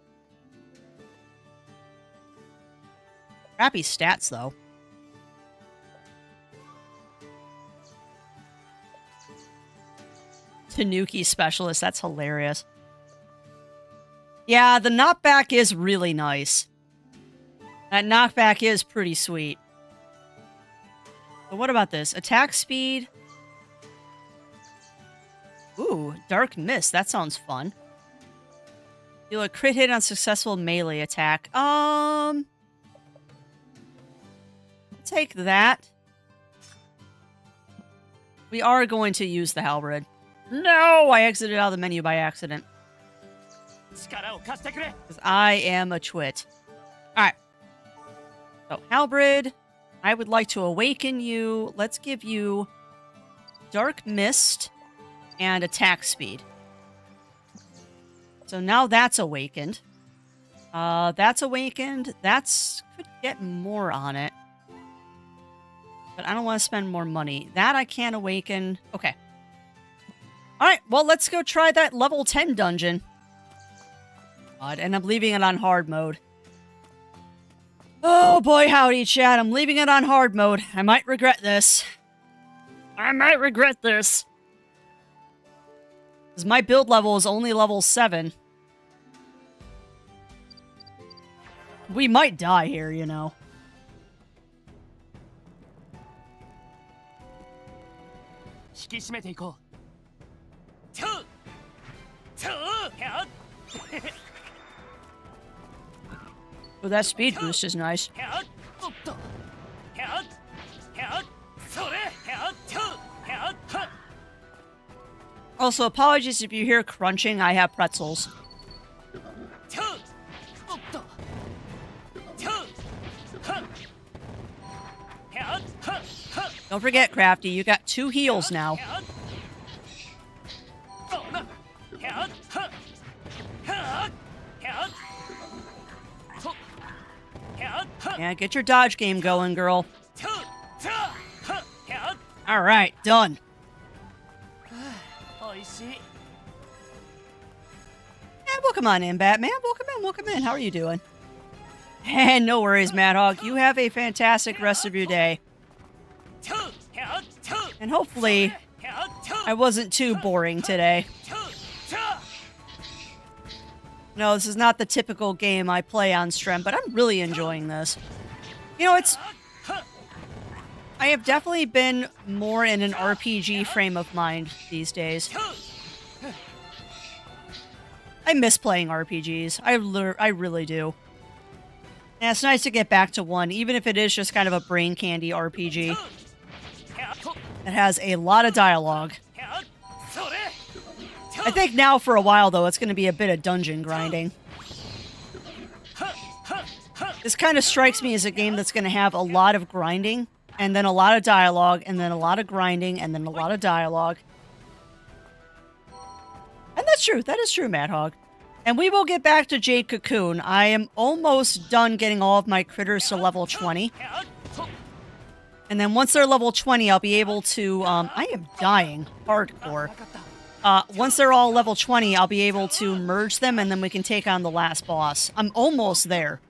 Crappy stats, though. Tanuki Specialist, that's hilarious. Yeah, the knockback is really nice. That knockback is pretty sweet. But what about this? Attack speed. Ooh, Dark Mist. That sounds fun. Deal a crit hit on successful melee attack. Take that. We are going to use the halberd. No! I exited out of the menu by accident. Because I am a twit. Alright. So, halberd. I would like to awaken you. Let's give you Dark Mist and attack speed. So now that's awakened. That's awakened. That's could get more on it. But I don't want to spend more money. That I can't awaken. Okay. Alright, well, let's go try that level 10 dungeon. And I'm leaving it on hard mode. Oh boy, howdy, chat. I'm leaving it on hard mode. I might regret this. I might regret this. Because my build level is only level 7. We might die here, you know. Oh, that speed boost is nice. Also, apologies if you hear crunching. I have pretzels. Don't forget, Crafty, you got 2 heals now. Yeah, get your dodge game going, girl. Alright, done. Yeah, welcome on in, Batman. Welcome in. How are you doing? And no worries, Mad Hog. You have a fantastic rest of your day. And hopefully, I wasn't too boring today. No, this is not the typical game I play on stream, but I'm really enjoying this. You know, I have definitely been more in an RPG frame of mind these days. I miss playing RPGs. I really do. And it's nice to get back to one, even if it is just kind of a brain candy RPG. It has a lot of dialogue. I think now for a while, though, it's going to be a bit of dungeon grinding. This kind of strikes me as a game that's going to have a lot of grinding, and then a lot of dialogue, and then a lot of grinding, and then a lot of dialogue. And that's true. That is true, Mad Hog. And we will get back to Jade Cocoon. I am almost done getting all of my critters to level 20. And then once they're level 20, I'll be able to... I am dying hardcore. Once they're all level 20, I'll be able to merge them, and then we can take on the last boss. I'm almost there.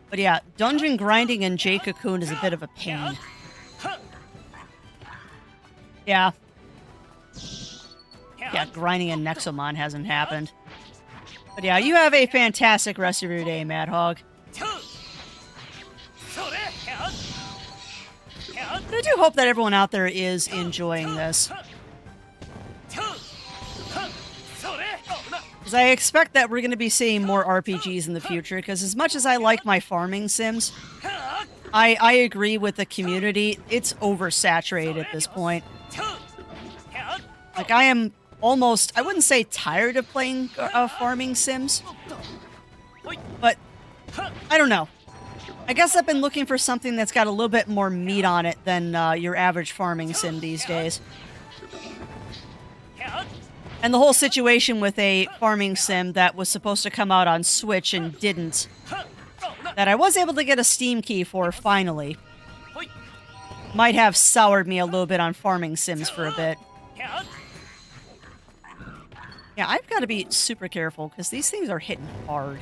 But yeah, dungeon grinding in Jade Cocoon is a bit of a pain. Yeah. Yeah, grinding in Nexomon hasn't happened. But yeah, you have a fantastic rest of your day, Mad Hog. But I do hope that everyone out there is enjoying this. Because I expect that we're going to be seeing more RPGs in the future, because as much as I like my farming sims, I agree with the community. It's oversaturated at this point. Like, I am almost, I wouldn't say tired of playing farming sims, but I don't know. I guess I've been looking for something that's got a little bit more meat on it than your average farming sim these days. And the whole situation with a farming sim that was supposed to come out on Switch and didn't, that I was able to get a Steam key for finally, might have soured me a little bit on farming sims for a bit. Yeah, I've got to be super careful because these things are hitting hard.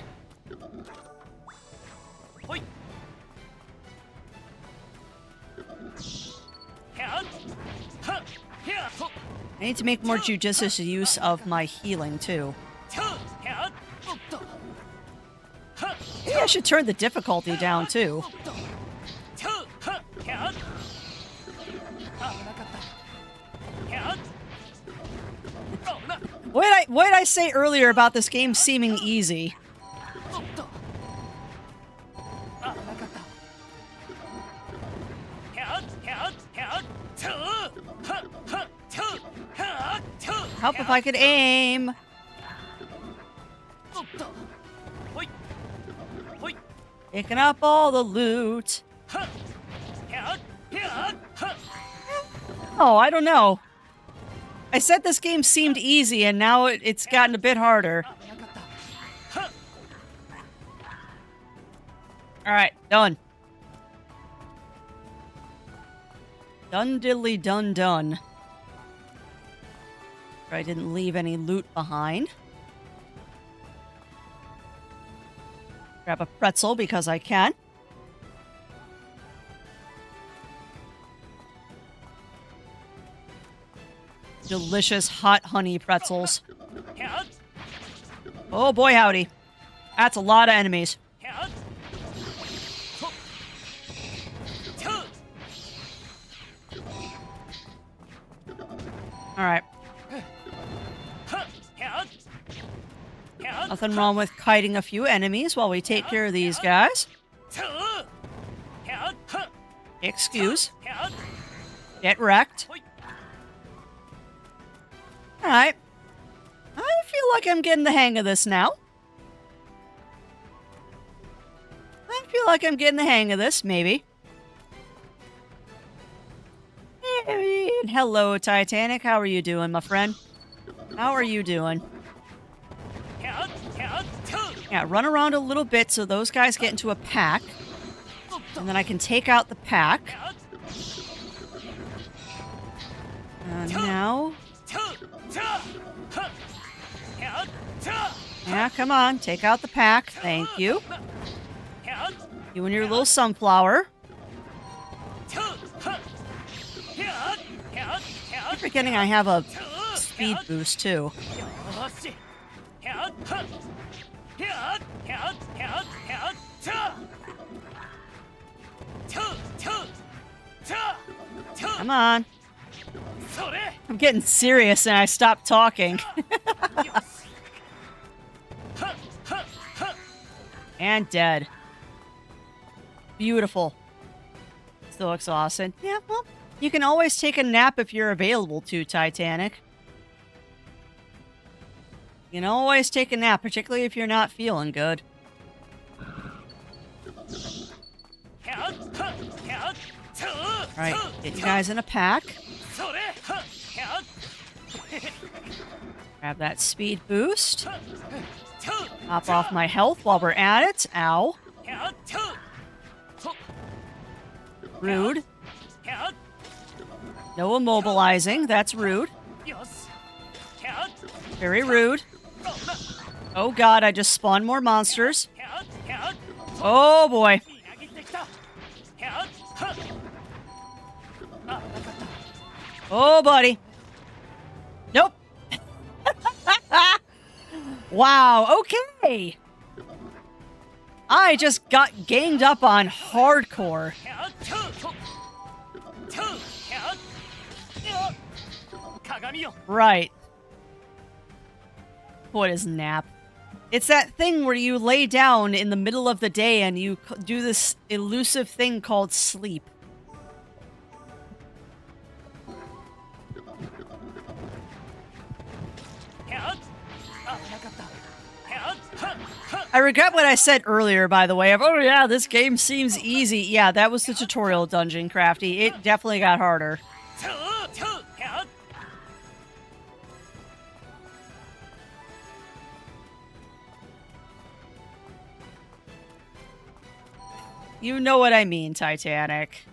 I need to make more judicious use of my healing, too. Maybe I should turn the difficulty down, too. What did I say earlier about this game seeming easy? Help if I could aim. Picking up all the loot. Oh, I don't know. I said this game seemed easy, and now it's gotten a bit harder. Alright, done. Done diddly done done. I didn't leave any loot behind. Grab a pretzel because I can. Delicious hot honey pretzels. Oh boy howdy. That's a lot of enemies. Alright. Nothing wrong with kiting a few enemies while we take care of these guys. Excuse. Get wrecked. Alright. I feel like I'm getting the hang of this now. I feel like I'm getting the hang of this, maybe. And hello, Titanic. How are you doing, my friend? How are you doing? Yeah, run around a little bit so those guys get into a pack. And then I can take out the pack. Now... Yeah, come on. Take out the pack. Thank you. You and your little sunflower. I'm forgetting I have a speed boost, too. Come on. I'm getting serious and I stopped talking. And dead. Beautiful. Still exhausted. Yeah, well, you can always take a nap if you're available to, Titanic. You can always take a nap, particularly if you're not feeling good. Alright, get you guys in a pack. Grab that speed boost. Pop off my health while we're at it. Ow. Rude. No immobilizing. That's rude. Very rude. Oh god, I just spawned more monsters. Oh boy. Oh buddy. Nope. Wow, okay. I just got ganged up on hardcore. Right. What is nap? It's that thing where you lay down in the middle of the day and you do this elusive thing called sleep. I regret what I said earlier, by the way, of, oh yeah, this game seems easy. Yeah, that was the tutorial dungeon, Crafty. It definitely got harder. You know what I mean, Titanic.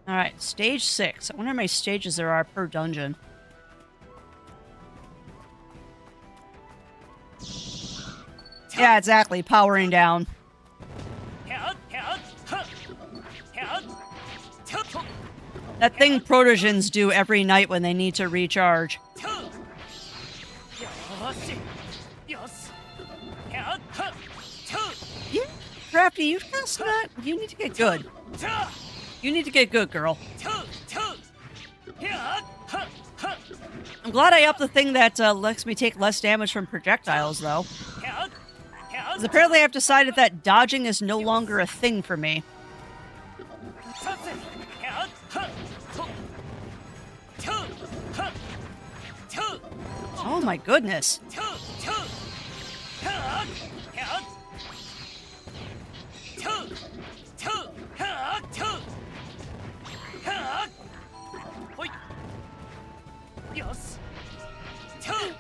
Alright, stage 6. I wonder how many stages there are per dungeon. Yeah, exactly. Powering down. That thing Protogens do every night when they need to recharge. Yeah, Crafty, you just not. You need to get good. You need to get good, girl. I'm glad I upped the thing that lets me take less damage from projectiles, though. Because apparently I've decided that dodging is no longer a thing for me. Oh my goodness.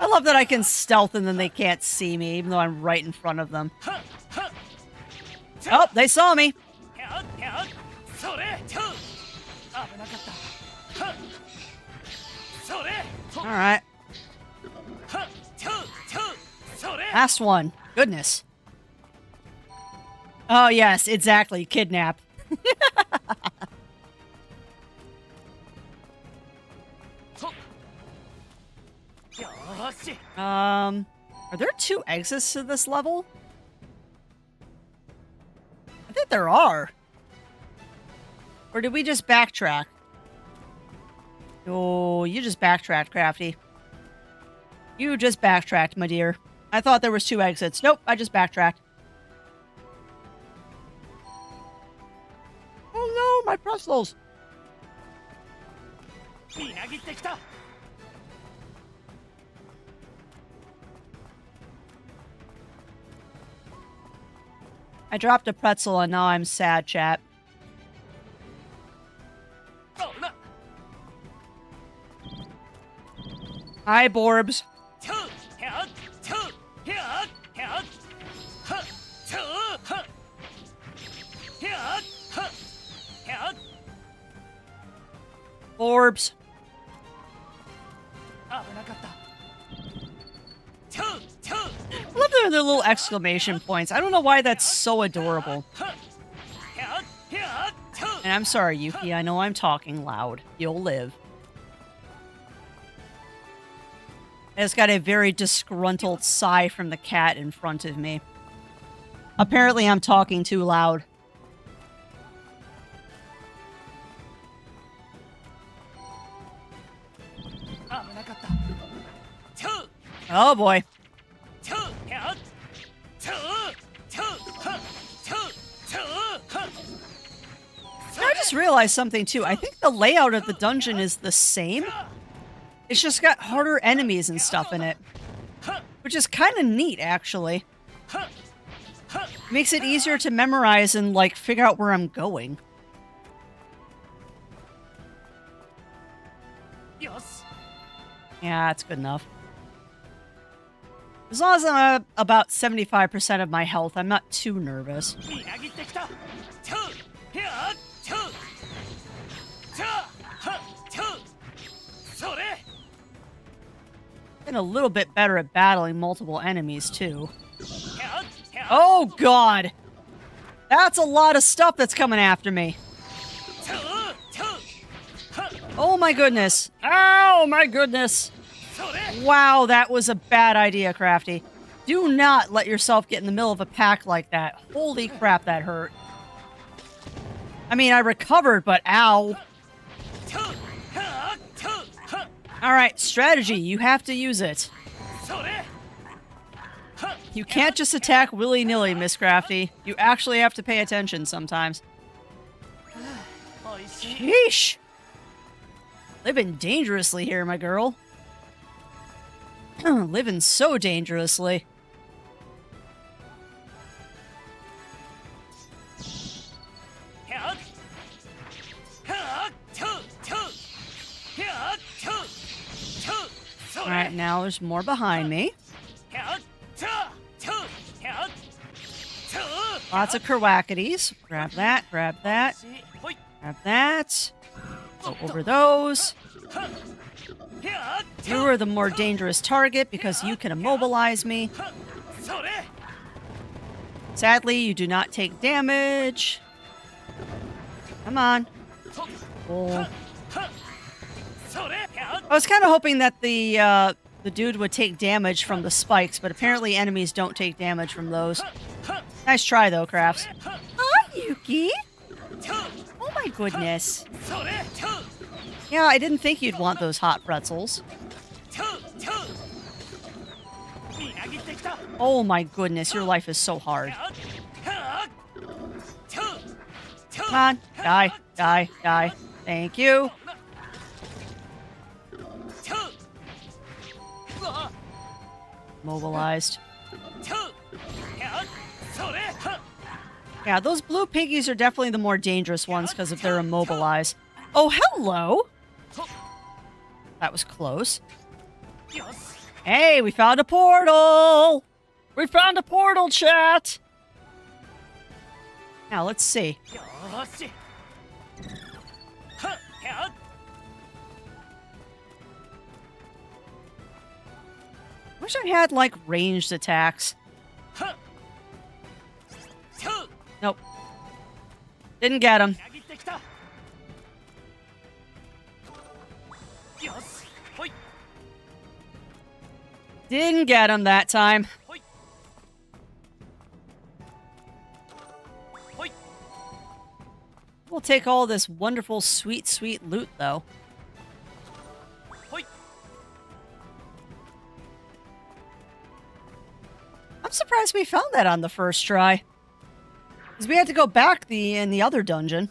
I love that I can stealth and then they can't see me, even though I'm right in front of them. Oh, they saw me. Alright. Last one. Goodness. Oh, yes, exactly. Kidnap. Are there 2 exits to this level? I think there are. Or did we just backtrack? Oh, you just backtracked, Crafty. You just backtracked, my dear. I thought there was 2 exits. Nope, I just backtracked. Oh no, my pretzels! I dropped a pretzel and now I'm sad, chat. Hi, Borbs. Orbs. I love their little exclamation points. I don't know why that's so adorable. And I'm sorry, Yuki. I know I'm talking loud. You'll live. I just got a very disgruntled sigh from the cat in front of me. Apparently, I'm talking too loud. Oh boy. I just realized something too. I think the layout of the dungeon is the same. It's just got harder enemies and stuff in it. Which is kind of neat, actually. Makes it easier to memorize and, like, figure out where I'm going. Yeah, that's good enough. As long as I'm at about 75% of my health, I'm not too nervous. Been a little bit better at battling multiple enemies, too. Oh, God! That's a lot of stuff that's coming after me. Oh, my goodness. Oh, my goodness. Wow, that was a bad idea, Crafty. Do not let yourself get in the middle of a pack like that. Holy crap, that hurt. I mean, I recovered, but ow. Alright, strategy. You have to use it. You can't just attack willy-nilly, Miss Crafty. You actually have to pay attention sometimes. Sheesh! Living dangerously here, my girl. Living so dangerously. Alright, now there's more behind me. Lots of Kerwackities. Grab that, grab that. Grab that. Go over those. You are the more dangerous target because you can immobilize me. Sadly, you do not take damage. Come on. Oh. I was kind of hoping that the dude would take damage from the spikes, but apparently enemies don't take damage from those. Nice try, though, Crafts. Hi, Yuki! Oh my goodness. Yeah, I didn't think you'd want those hot pretzels. Oh my goodness, your life is so hard. Come on, die, die, die. Thank you. Mobilized. Yeah, those blue piggies are definitely the more dangerous ones because of their immobilized. Oh, hello! That was close. Hey, we found a portal! We found a portal, chat! Now, let's see. Wish I had, like, ranged attacks. Nope. Didn't get him. Didn't get him that time. We'll take all this wonderful, sweet, sweet loot, though. I'm surprised we found that on the first try. Because we had to go back in the other dungeon.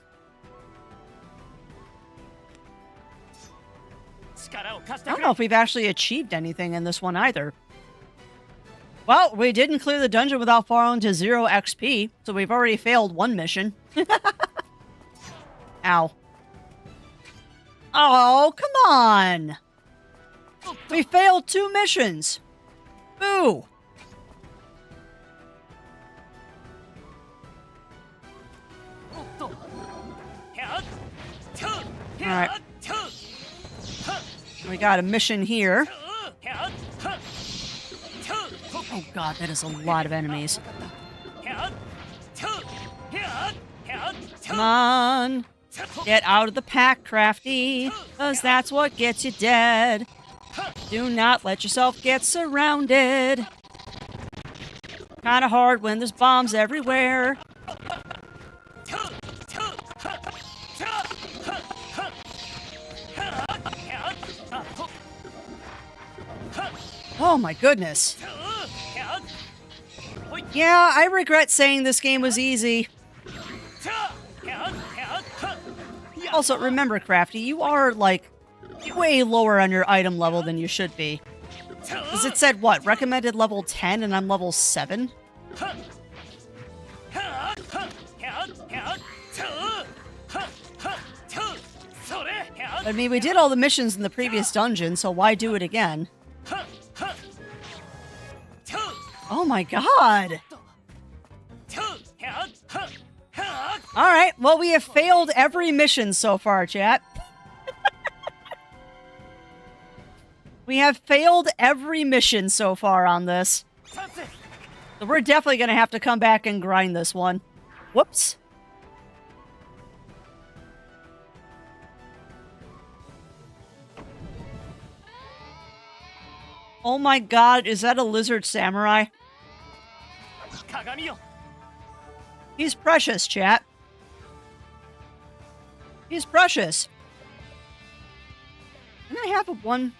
I don't know if we've actually achieved anything in this one either. Well, we didn't clear the dungeon without falling to 0 XP, so we've already failed one mission. Ow. Oh, come on! We failed 2 missions! Boo! Alright. We got a mission here. Oh god, that is a lot of enemies. Come on. Get out of the pack, Crafty. Because that's what gets you dead. Do not let yourself get surrounded. Kinda hard when there's bombs everywhere. Oh my goodness. Yeah, I regret saying this game was easy. Also, remember, Crafty, you are, like, way lower on your item level than you should be. Because it said, what, recommended level 10 and I'm level 7? I mean, we did all the missions in the previous dungeon, so why do it again? Oh my god! Alright, well, we have failed every mission so far, chat. We have failed every mission so far on this. So we're definitely going to have to come back and grind this one. Whoops. Oh my god, is that a lizard samurai? He's precious, chat. He's precious. Didn't I have one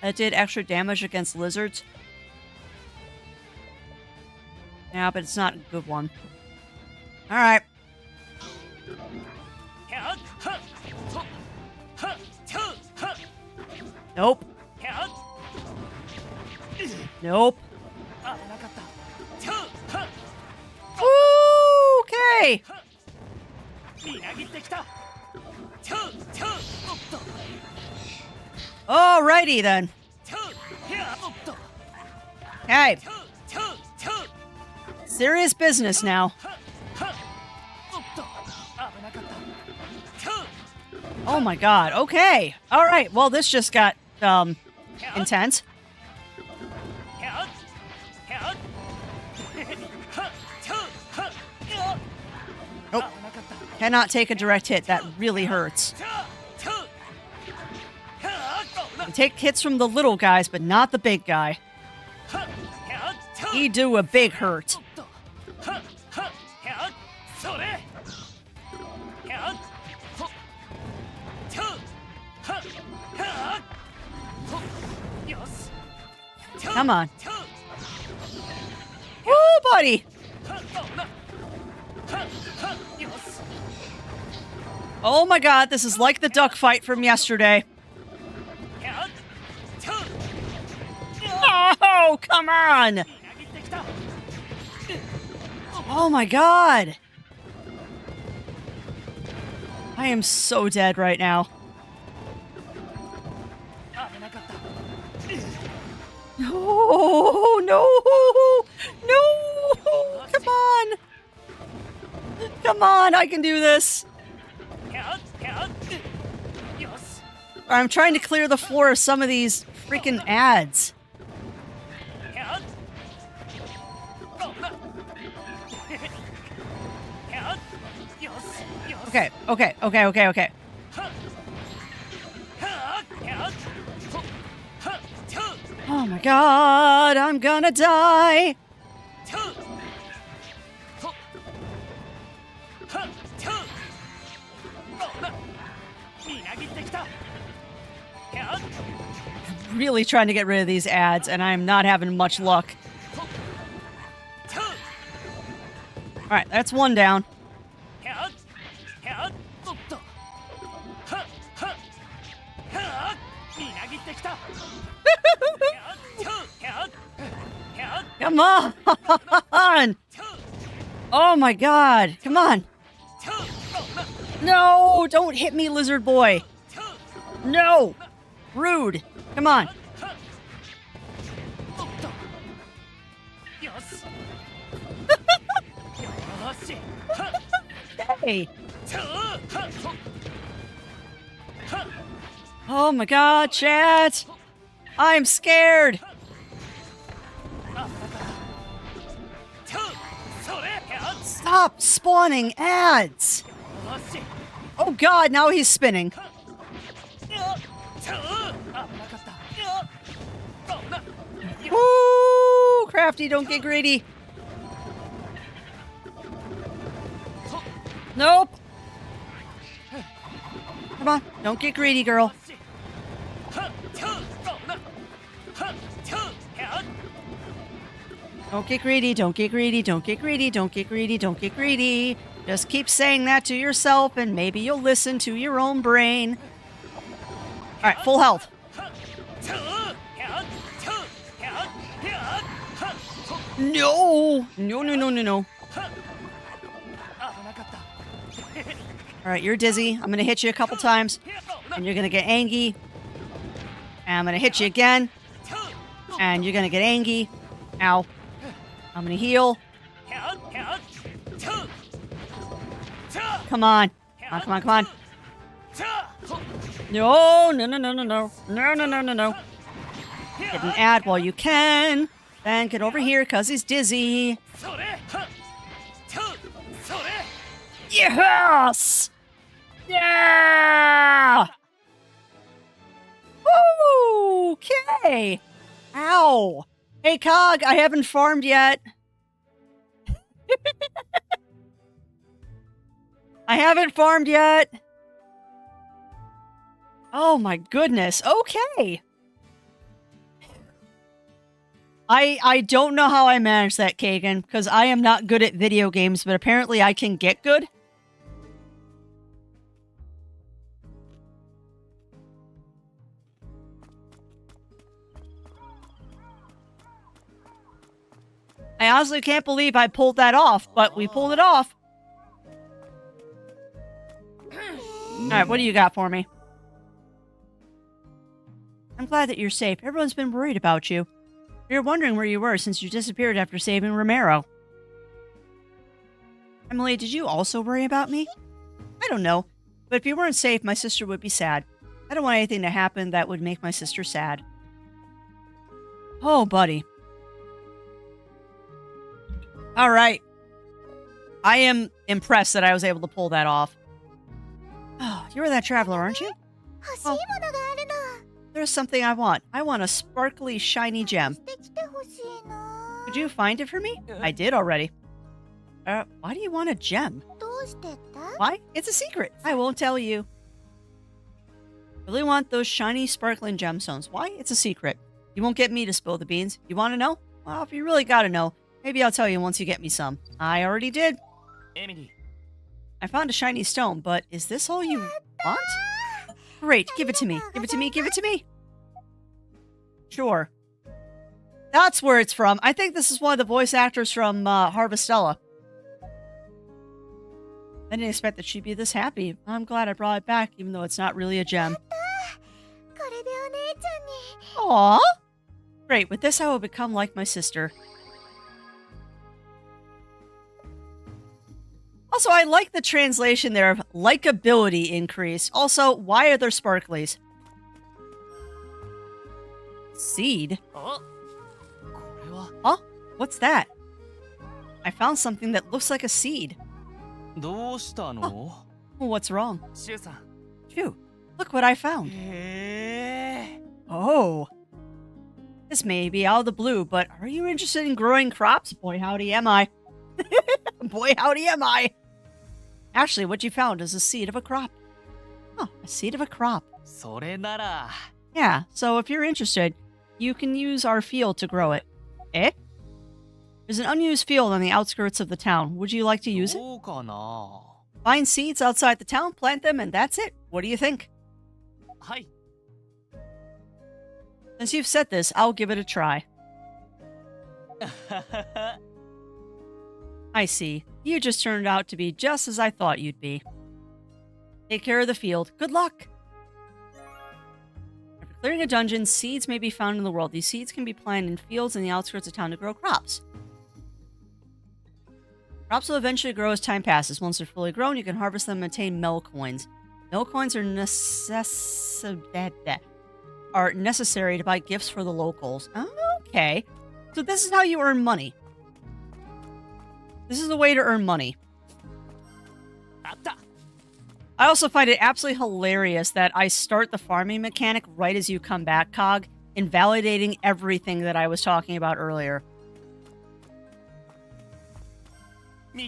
that did extra damage against lizards? Yeah, but it's not a good one. Alright. Nope. Nope. Okay. Alrighty then. Hey. Serious business now. Oh my god. Okay. Alright. Well, this just got, intense. Nope. Cannot take a direct hit. That really hurts. You take hits from the little guys, but not the big guy. He do a big hurt. Come on. Woo, buddy! Oh my god, this is like the duck fight from yesterday. Oh, come on! Oh my god! I am so dead right now. Oh, no! No! Come on! Come on, I can do this! I'm trying to clear the floor of some of these freaking ads. Okay. Oh my god, I'm gonna die! I'm really trying to get rid of these ads, and I'm not having much luck. Alright, that's one down. Come on! Oh my god, come on! No, don't hit me, lizard boy! No! Rude! Come on! Hey! Oh my god, chat! I'm scared! Stop spawning ads! Oh god, now he's spinning. Woo! Crafty, don't get greedy. Nope. Come on, don't get greedy, girl. Don't get greedy, don't get greedy, don't get greedy, don't get greedy, don't get greedy. Just keep saying that to yourself and maybe you'll listen to your own brain. Alright, full health. No! No. Alright, you're dizzy. I'm gonna hit you a couple times. And you're gonna get angry. And I'm gonna hit you again. And you're gonna get angry. Ow. I'm gonna heal. Come on. Come on. No. Get an ad while you can. Then get over here because he's dizzy. Yes! Yeah! Okay. Ow. Hey, Cog, I haven't farmed yet. I haven't farmed yet. Oh my goodness. Okay. I don't know how I managed that, Kagan, because I am not good at video games, but apparently I can get good. I honestly can't believe I pulled that off, but we pulled it off. Alright, what do you got for me? I'm glad that you're safe. Everyone's been worried about you. You're wondering where you were since you disappeared after saving Romero. Emily, did you also worry about me? I don't know, but if you weren't safe, my sister would be sad. I don't want anything to happen that would make my sister sad. Oh, buddy. Alright. I am impressed that I was able to pull that off. Oh, you're that traveler, aren't you? Oh, there's something I want. I want a sparkly, shiny gem. Could you find it for me? I did already. Why do you want a gem? Why? It's a secret. I won't tell you. Really want those shiny, sparkling gemstones. Why? It's a secret. You won't get me to spill the beans. You want to know? Well, if you really gotta know, maybe I'll tell you once you get me some. I already did. Emily. I found a shiny stone, but is this all you want? Great, give it to me. Give it to me, give it to me. Sure. That's where it's from. I think this is one of the voice actors from Harvestella. I didn't expect that she'd be this happy. I'm glad I brought it back, even though it's not really a gem. Aww. Great, with this I will become like my sister. Also, I like the translation there of likability increase. Also, why are there sparklies? Seed? Huh? What's that? I found something that looks like a seed. Oh, what's wrong? Phew, look what I found. Oh. This may be out of the blue, but are you interested in growing crops? Boy, howdy am I. Boy, howdy am I. Actually, what you found is a seed of a crop. Oh, a seed of a crop. Yeah, so if you're interested, you can use our field to grow it. Eh? There's an unused field on the outskirts of the town. Would you like to use it? Find seeds outside the town, plant them, and that's it. What do you think? Hi. Since you've said this, I'll give it a try. I see. You just turned out to be just as I thought you'd be. Take care of the field. Good luck! After clearing a dungeon, seeds may be found in the world. These seeds can be planted in fields in the outskirts of town to grow crops. Crops will eventually grow as time passes. Once they're fully grown, you can harvest them and obtain mel coins. Mel coins are necessary to buy gifts for the locals. Oh, okay. So this is how you earn money. This is a way to earn money. I also find it absolutely hilarious that I start the farming mechanic right as you come back, Cog, invalidating everything that I was talking about earlier.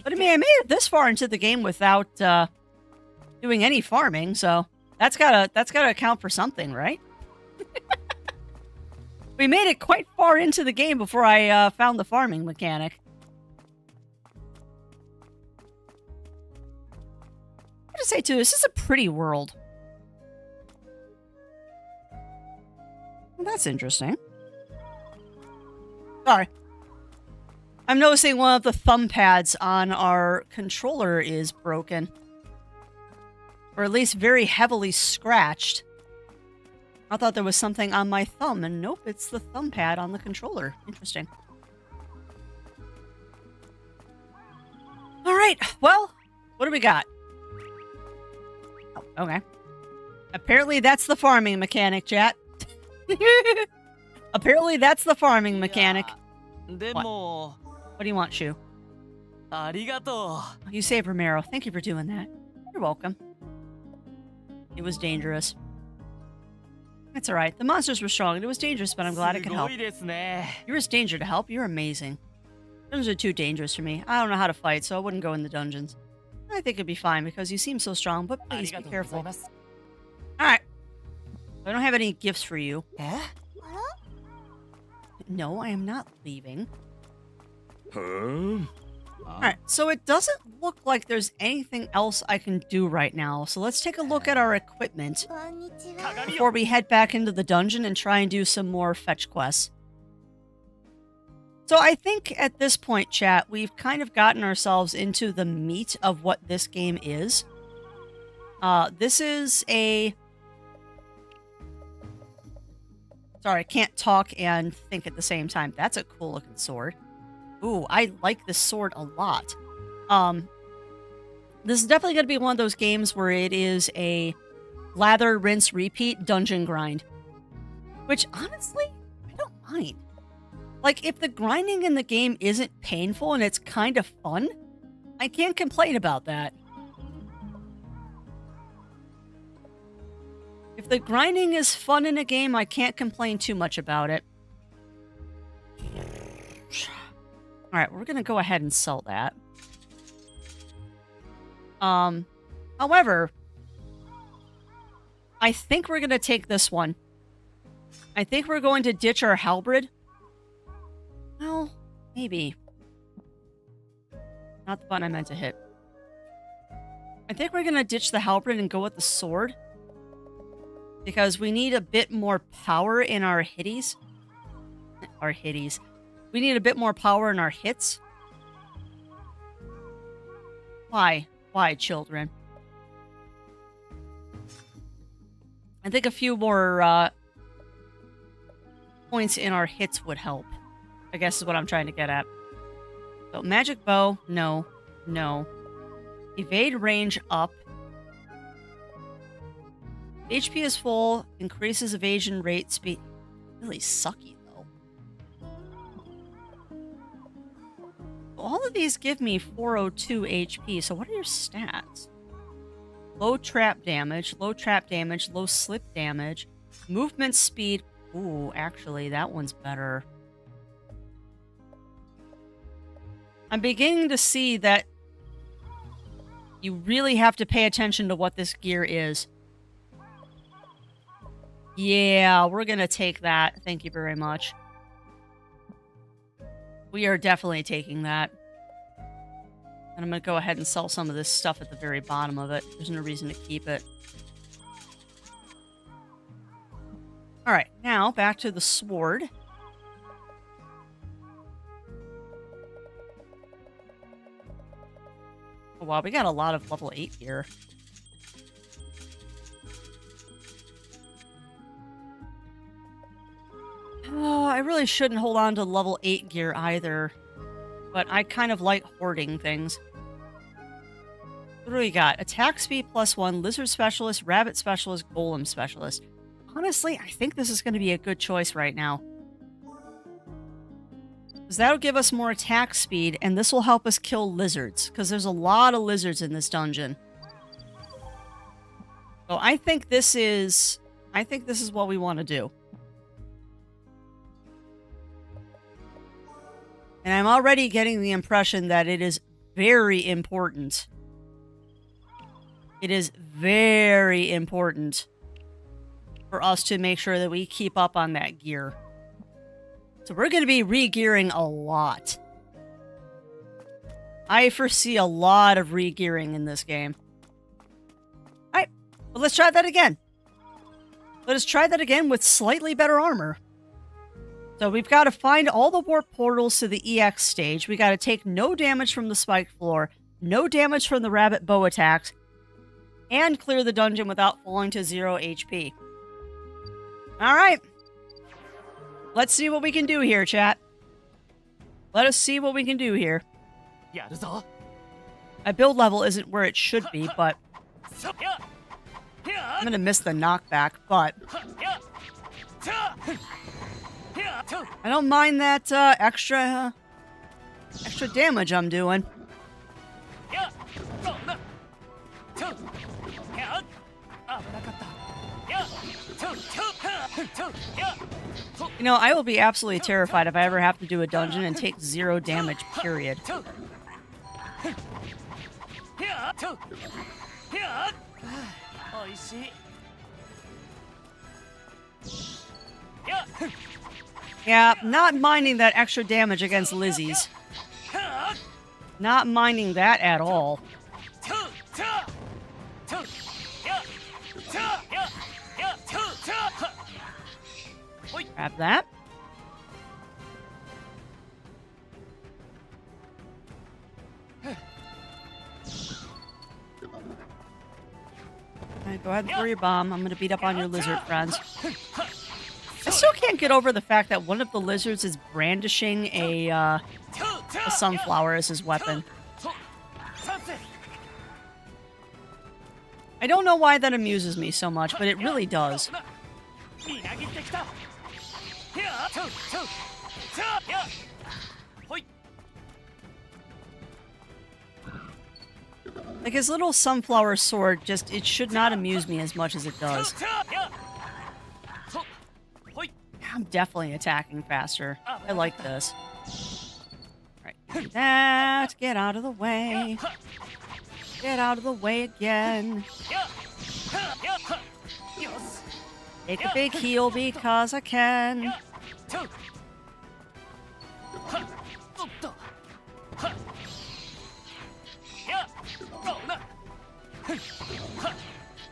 But I mean, I made it this far into the game without doing any farming, so that's gotta account for something, right? We made it quite far into the game before I found the farming mechanic. I have to say, too, this is a pretty world. Well, that's interesting. Sorry. I'm noticing one of the thumb pads on our controller is broken. Or at least very heavily scratched. I thought there was something on my thumb, and nope, it's the thumb pad on the controller. Interesting. Alright, well, what do we got? Oh, okay. Apparently that's the farming mechanic, chat. Apparently that's the farming mechanic. What do you want, Shu? You saved Romero. Thank you for doing that. You're welcome. It was dangerous. It's alright. The monsters were strong and it was dangerous, but I'm glad I could help. You're a stranger to help. You're amazing. Dungeons are too dangerous for me. I don't know how to fight, so I wouldn't go in the dungeons. I think it'd be fine because you seem so strong, but please be careful. Alright. I don't have any gifts for you. No, I am not leaving. Alright, so it doesn't look like there's anything else I can do right now. So let's take a look at our equipment before we head back into the dungeon and try and do some more fetch quests. So I think at this point, chat, we've kind of gotten ourselves into the meat of what this game is. This is a... Sorry, I can't talk and think at the same time. That's a cool looking sword. Ooh, I like this sword a lot. This is definitely going to be one of those games where it is a lather, rinse, repeat dungeon grind. Which, honestly, I don't mind. Like, if the grinding in the game isn't painful and it's kind of fun, I can't complain about that. If the grinding is fun in a game, I can't complain too much about it. Alright, we're going to go ahead and sell that. However, I think we're going to take this one. I think we're going to ditch our halberd. Well, maybe. Not the button I meant to hit. I think we're going to ditch the halberd and go with the sword. Because we need a bit more power in our hitties. Our hitties. We need a bit more power in our hits. Why? Why, children? I think a few more points in our hits would help. I guess is what I'm trying to get at. So, magic bow, no. No. Evade range up. HP is full, increases evasion rate speed. Really sucky, though. All of these give me 402 HP, so what are your stats? Low trap damage, low slip damage, movement speed. Ooh, actually, that one's better. I'm beginning to see that you really have to pay attention to what this gear is. Yeah, we're going to take that. Thank you very much. We are definitely taking that. And I'm going to go ahead and sell some of this stuff at the very bottom of it. There's no reason to keep it. Alright, now back to the sword. Oh, wow, we got a lot of level 8 here. Oh, I really shouldn't hold on to level 8 gear either. But I kind of like hoarding things. What do we got? Attack speed +1, lizard specialist, rabbit specialist, golem specialist. Honestly, I think this is going to be a good choice right now. Because that'll give us more attack speed, and this will help us kill lizards. Because there's a lot of lizards in this dungeon. So I think this is what we want to do. And I'm already getting the impression that it is very important. It is very important for us to make sure that we keep up on that gear. So we're going to be re-gearing a lot. I foresee a lot of re-gearing in this game. Alright, well, let's try that again. Let us try that again with slightly better armor. So we've got to find all the warp portals to the EX stage. We got to take no damage from the spike floor, no damage from the rabbit bow attacks, and clear the dungeon without falling to 0 HP. Alright. Let's see what we can do here, chat. Let us see what we can do here. My build level isn't where it should be, but I'm going to miss the knockback, but I don't mind that extra damage I'm doing. You know, I will be absolutely terrified if I ever have to do a dungeon and take 0 damage, period. Yeah, not minding that extra damage against Lizzie's. Not minding that at all. Grab that. Alright, go ahead and throw your bomb. I'm gonna beat up on your lizard friends. I still can't get over the fact that one of the lizards is brandishing a sunflower as his weapon. I don't know why that amuses me so much, but it really does. Like his little sunflower sword, just, it should not amuse me as much as it does. I'm definitely attacking faster. I like this. Alright, do that. Get out of the way. Get out of the way again. Take a big heal because I can.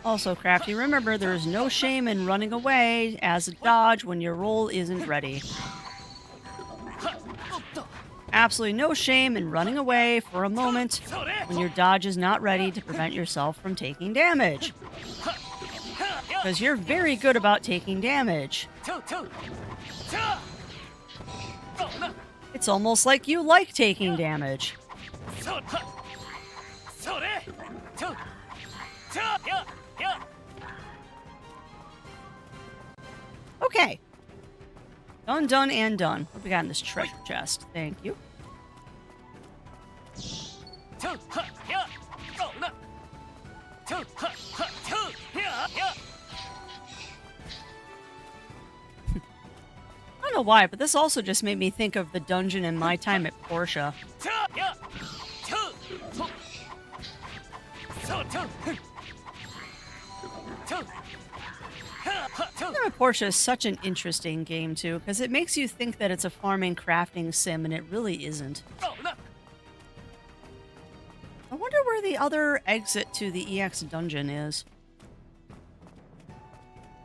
Also, Crafty, remember there is no shame in running away as a dodge when your roll isn't ready. Absolutely no shame in running away for a moment when your dodge is not ready to prevent yourself from taking damage. Because you're very good about taking damage. It's almost like you like taking damage. Okay. Done, done, and done. What we got in this treasure chest? Thank you. I don't know why, but this also just made me think of the dungeon in My Time at Portia. Portia is such an interesting game, too, because it makes you think that it's a farming crafting sim, and it really isn't. I wonder where the other exit to the EX dungeon is.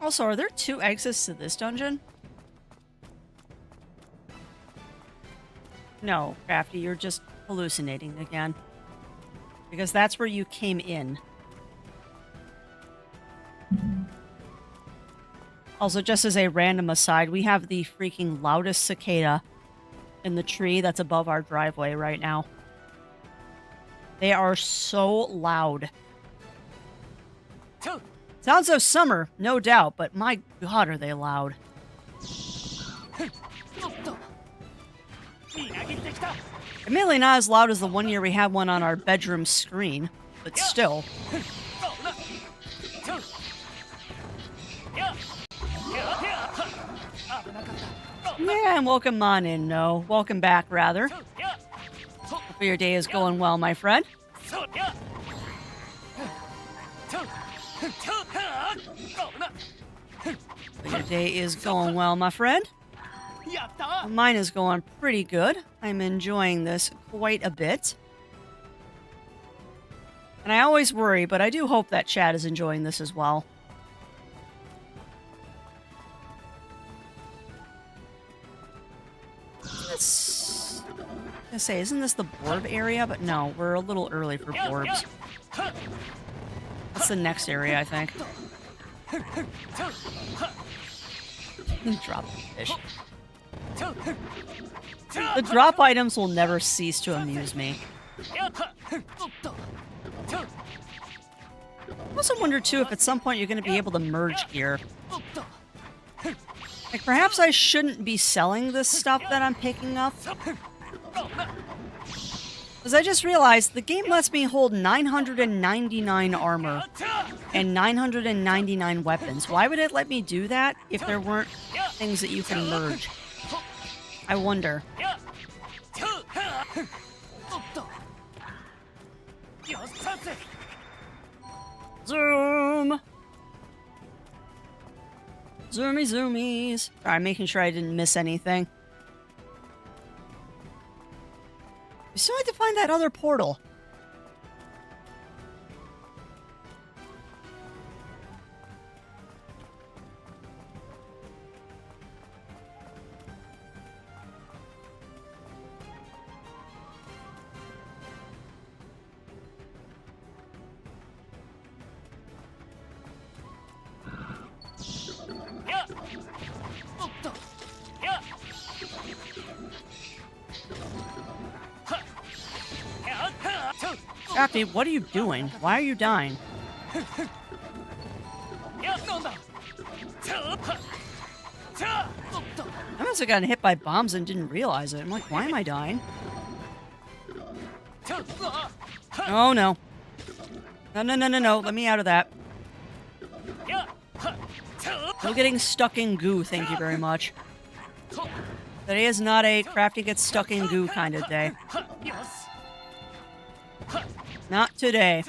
Also, are there 2 exits to this dungeon? No, Crafty, you're just hallucinating again. Because that's where you came in. Also, just as a random aside, we have the freaking loudest cicada in the tree that's above our driveway right now. They are so loud. Sounds of summer, no doubt, but my god, are they loud. Admittedly not as loud as the one year we had one on our bedroom screen, but still. Yeah, and welcome on in, no. Welcome back, rather. Hope your day is going well, my friend. Your day is going well, my friend. Well, mine is going pretty good. I'm enjoying this quite a bit. And I always worry, but I do hope that chat is enjoying this as well. This, I was gonna say, isn't this the Borb area? But no, we're a little early for Borbs. That's the next area, I think. Drop fish. The drop items will never cease to amuse me. I also wonder, too, if at some point you're going to be able to merge gear. Like, perhaps I shouldn't be selling this stuff that I'm picking up. Because I just realized the game lets me hold 999 armor and 999 weapons. Why would it let me do that if there weren't things that you can merge? I wonder. Zoom! Zoomy zoomies. Alright, making sure I didn't miss anything. We still have to find that other portal. Daphne, what are you doing? Why are you dying? I must have gotten hit by bombs and didn't realize it. I'm like, why am I dying? Oh no. No. Let me out of that. No getting stuck in goo, thank you very much. Today is not a crafty gets stuck in goo kind of day. Not today.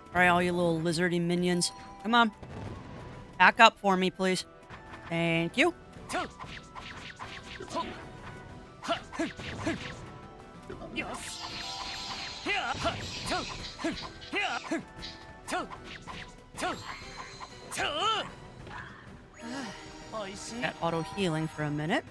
Alright, all you little lizardy minions. Come on. Back up for me, please. Thank you. Got auto healing for a minute.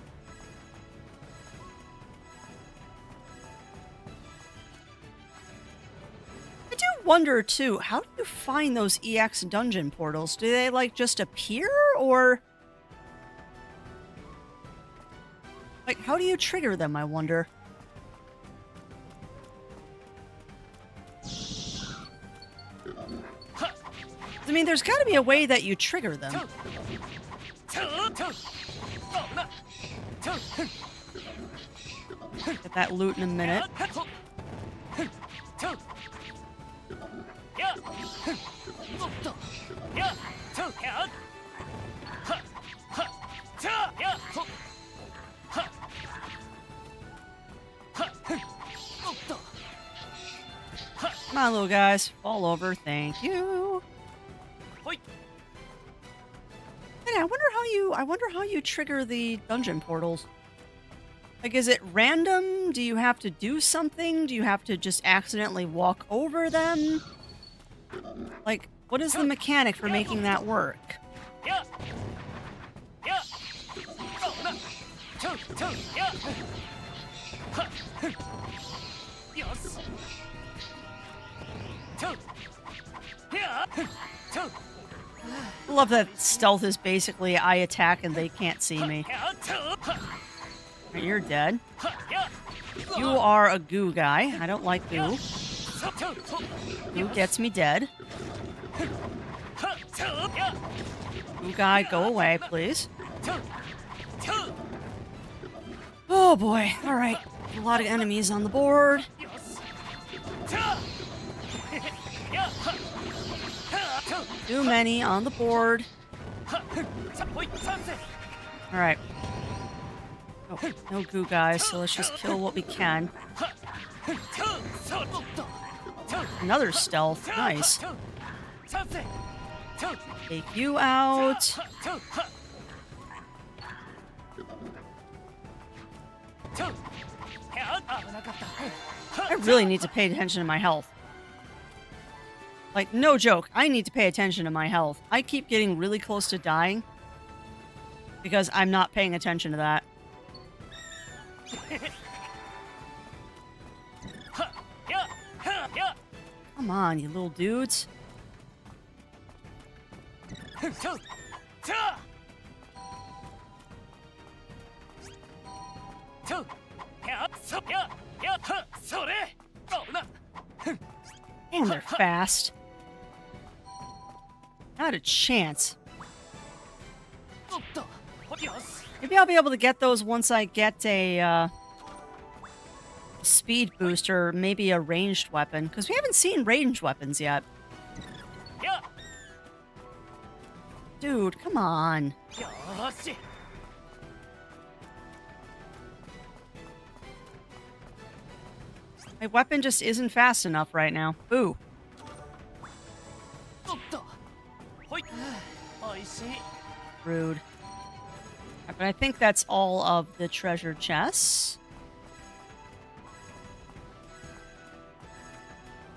I do wonder too, how do you find those EX dungeon portals? Do they like just appear, or like how do you trigger them, I wonder? I mean, there's got to be a way that you trigger them. Get that loot in a minute. Come on, little guys. Fall over. Thank you. Yeah, I wonder how you trigger the dungeon portals. Like, is it random? Do you have to do something? Do you have to just accidentally walk over them? Like, what is the mechanic for making that work? I love that stealth is basically I attack and they can't see me. You're dead. You are a goo guy. I don't like goo. Goo gets me dead. Goo guy, go away, please. Oh boy. Alright. A lot of enemies on the board. Too many on the board. Alright. Oh, no goo guys, so let's just kill what we can. Another stealth. Nice. Take you out. I really need to pay attention to my health. Like, no joke, I need to pay attention to my health. I keep getting really close to dying because I'm not paying attention to that. Come on, you little dudes. Damn, they're fast. Not a chance. Maybe I'll be able to get those once I get a speed boost or maybe a ranged weapon, because we haven't seen ranged weapons yet. Dude, come on. My weapon just isn't fast enough right now. Boo. Rude. But I think that's all of the treasure chests.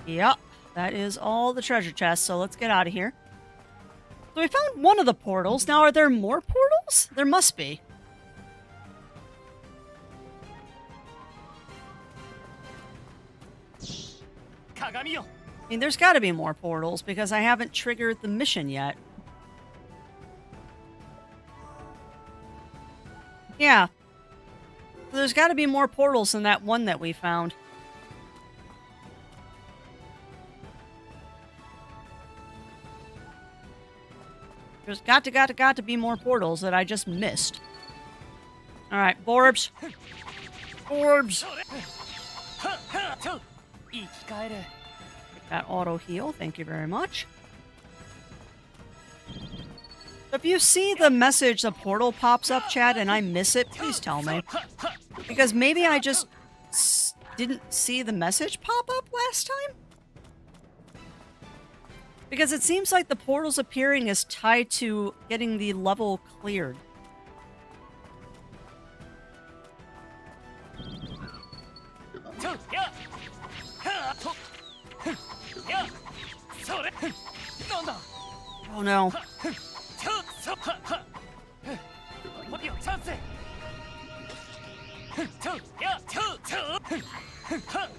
Yep, that is all the treasure chests, so let's get out of here. So we found one of the portals. Now, are there more portals? There must be. I mean, there's got to be more portals because I haven't triggered the mission yet. Yeah. So there's got to be more portals than that one that we found. There's got to be more portals that I just missed. Alright, Borbs. Borbs! Take that auto heal, thank you very much. If you see the message, the portal pops up, chat, and I miss it, please tell me. Because maybe I just didn't see the message pop up last time? Because it seems like the portals appearing is tied to getting the level cleared. Oh no.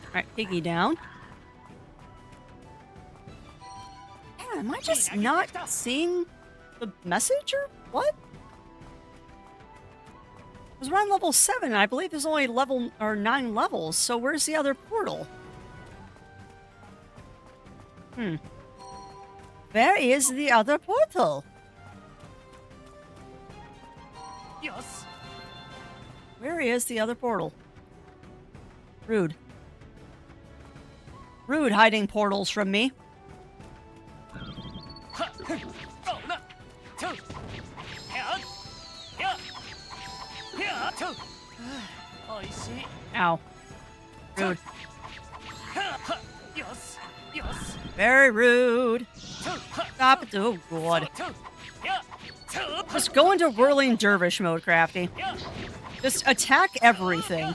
Alright, Piggy down. Yeah, am I just not seeing the message or what? Because we're on level 7 and I believe there's only 9 levels, so where's the other portal? Where is the other portal? Yes. Where is the other portal? Rude. Rude hiding portals from me. Ow. Rude. Very rude. Stop it. Oh, God. Just go into whirling dervish mode, Crafty. Just attack everything.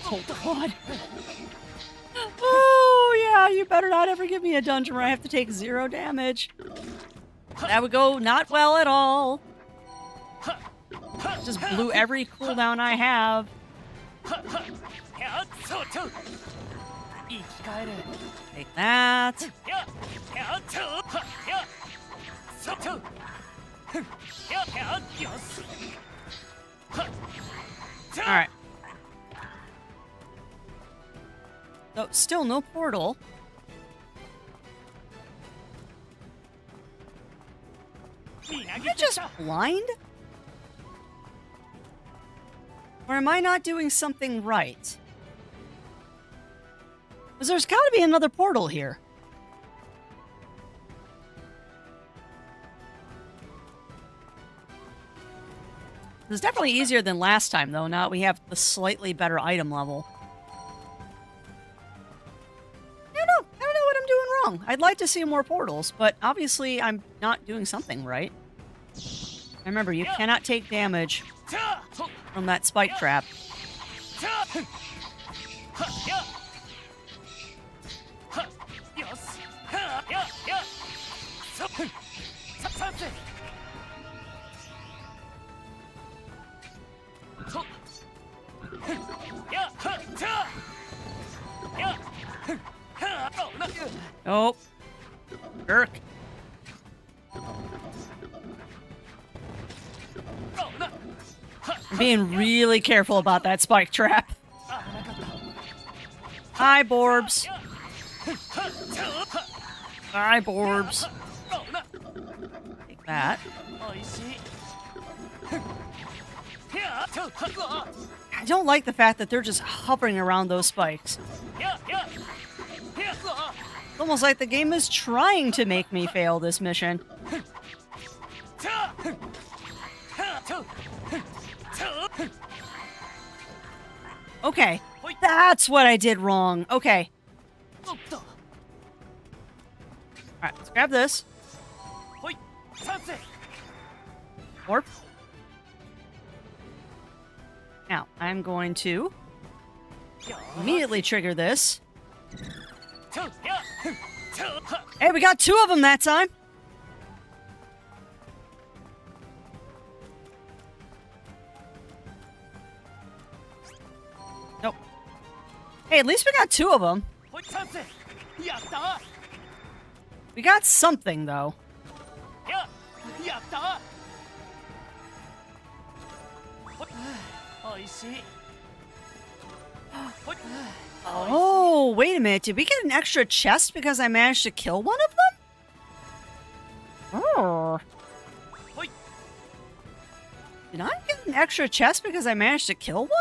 Oh, God. Oh, yeah, you better not ever give me a dungeon where I have to take 0 damage. That would go not well at all. Just blew every cooldown I have. Take that. Alright. So, still no portal. Am I just blind? Or am I not doing something right? Because there's got to be another portal here. It's definitely easier than last time, though. Now we have the slightly better item level. I don't know what I'm doing wrong. I'd like to see more portals, but obviously I'm not doing something right. Remember, you cannot take damage from that spike trap. Oh. Jerk. I'm being really careful about that spike trap. Hi, Borbs. Hi, Borbs. Take that. I don't like the fact that they're just hovering around those spikes. It's almost like the game is trying to make me fail this mission. Okay, that's what I did wrong. Okay. Alright, let's grab this. Warp. Now, I'm going to immediately trigger this. Hey, we got 2 of them that time. Nope. Hey, at least we got 2 of them. We got something, though. Oh, wait a minute. Did we get an extra chest because I managed to kill one of them? Oh. Did I get an extra chest because I managed to kill one?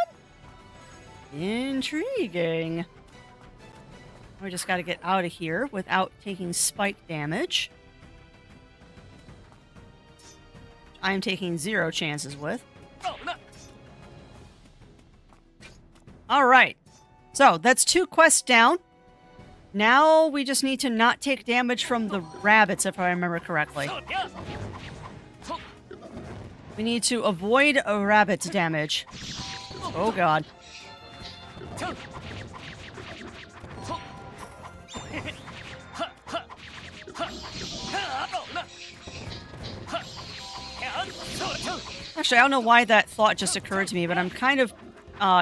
Intriguing. We just got to get out of here without taking spike damage. I am taking 0 chances with. Alright. So, that's 2 quests down. Now we just need to not take damage from the rabbits, if I remember correctly. We need to avoid a rabbit's damage. Oh god. Actually, I don't know why that thought just occurred to me, but I'm kind of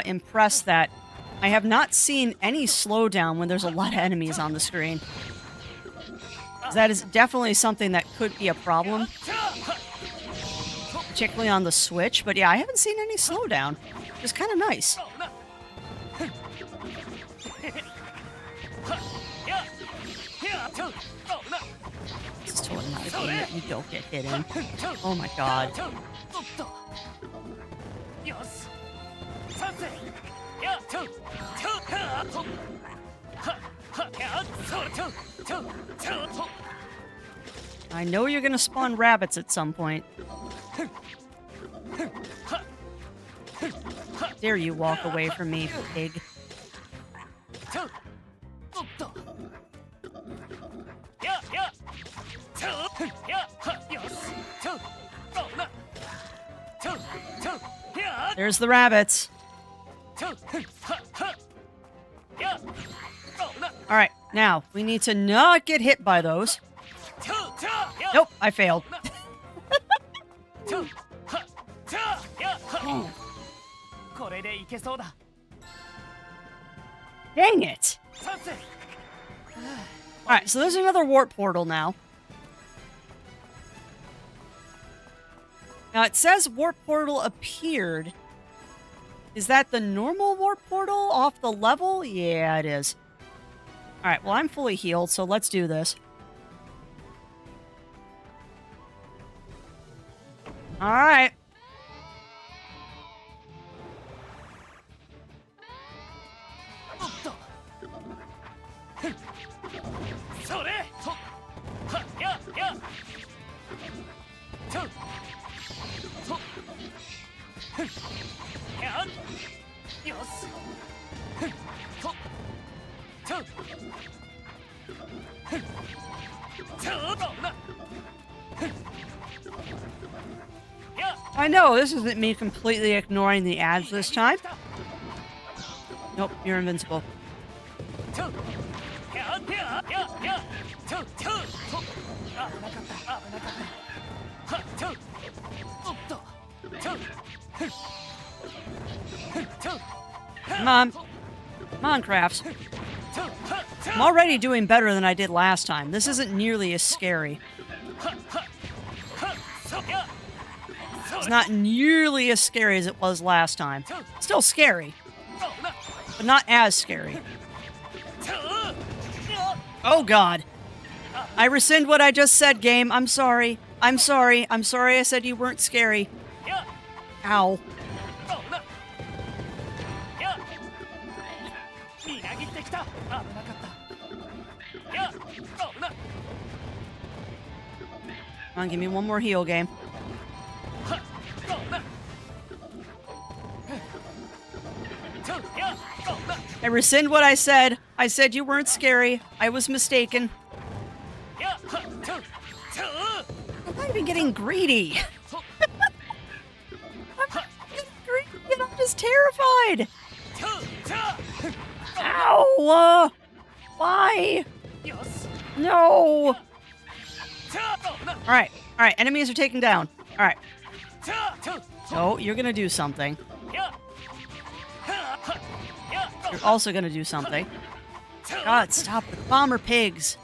impressed that I have not seen any slowdown when there's a lot of enemies on the screen. That is definitely something that could be a problem, particularly on the Switch. But yeah, I haven't seen any slowdown. It's kind of nice. This is totally not a game that you don't get hit in. Oh my god. I know you're gonna spawn rabbits at some point. Dare you walk away from me, pig. There's the rabbits. Alright, now, we need to not get hit by those. Nope, I failed. Dang it! Alright, so there's another warp portal now. Now it says warp portal appeared. Is that the normal warp portal off the level? Yeah, it is. Alright, well I'm fully healed, so let's do this. Alright. I know, this isn't me completely ignoring the ads this time. Nope, you're invincible. Come on. Come on, Crafts. I'm already doing better than I did last time. This isn't nearly as scary. It's not nearly as scary as it was last time. Still scary, but not as scary. Oh god. I rescind what I just said, game. I'm sorry. I'm sorry. I'm sorry I said you weren't scary. Ow. Come on, give me one more heal, game. I rescind what I said. I said you weren't scary. I was mistaken. I'm not even getting greedy. I'm not getting greedy and I'm just terrified. Ow! Why? No! Alright, alright, enemies are taken down. Alright. So, you're gonna do something. You're also gonna do something. God, stop the bomber pigs!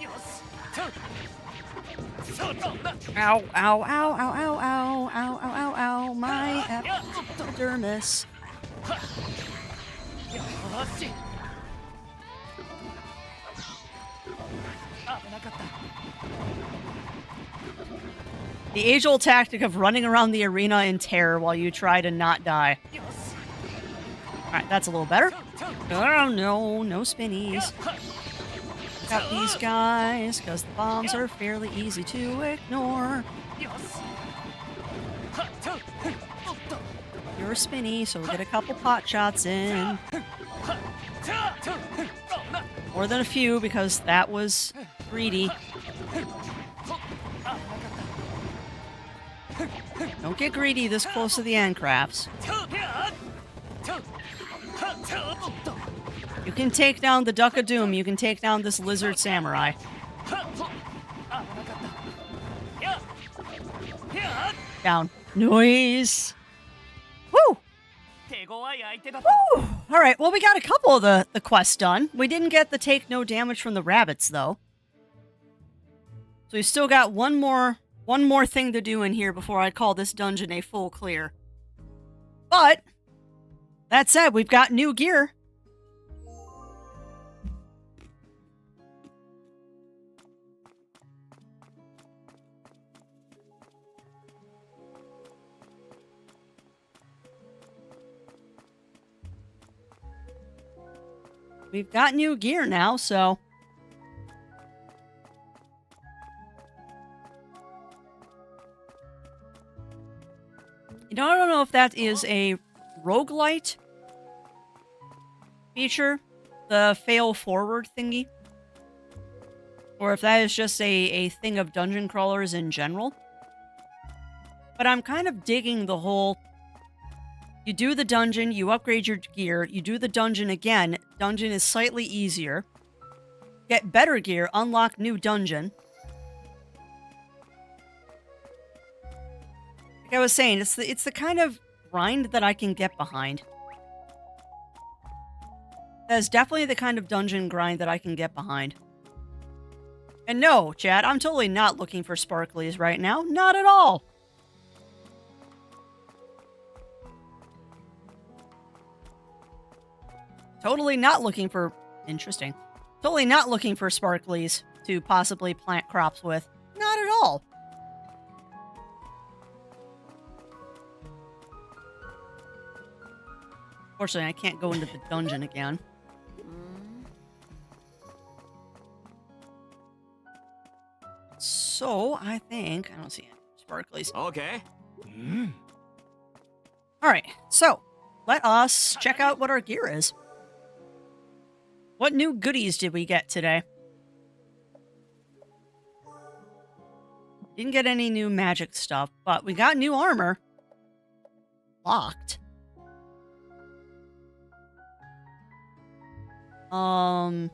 Ow, ow, ow, ow, ow, ow, ow, ow, ow, ow, my epidermis. The age-old tactic of running around the arena in terror while you try to not die. Alright, that's a little better. Oh no, no spinnies. Got these guys, because the bombs are fairly easy to ignore. You're a spinny, so we'll get a couple pot shots in. More than a few, because that was greedy. Don't get greedy this close to the end, Crafts. You can take down the Duck of Doom. You can take down this lizard samurai. Down. Noise. Woo! Woo! Alright, well we got a couple of the quests done. We didn't get the take no damage from the rabbits, though. So we still got one more thing to do in here before I call this dungeon a full clear. But, that said, we've got new gear. We've got new gear now, so... You know, I don't know if that is a roguelite feature, the fail forward thingy, or if that is just a thing of dungeon crawlers in general. But I'm kind of digging the whole, you do the dungeon, you upgrade your gear, you do the dungeon again, dungeon is slightly easier, get better gear, unlock new dungeon. Like I was saying, it's the kind of grind that I can get behind. That is definitely the kind of dungeon grind that I can get behind. And no, chat, I'm totally not looking for sparklies right now. Not at all. Totally not looking for... Interesting. Totally not looking for sparklies to possibly plant crops with. Not at all. Fortunately, I can't go into the dungeon again. So, I think... I don't see any sparklies. Okay. Alright, so, let us check out what our gear is. What new goodies did we get today? Didn't get any new magic stuff, but we got new armor. Locked. Why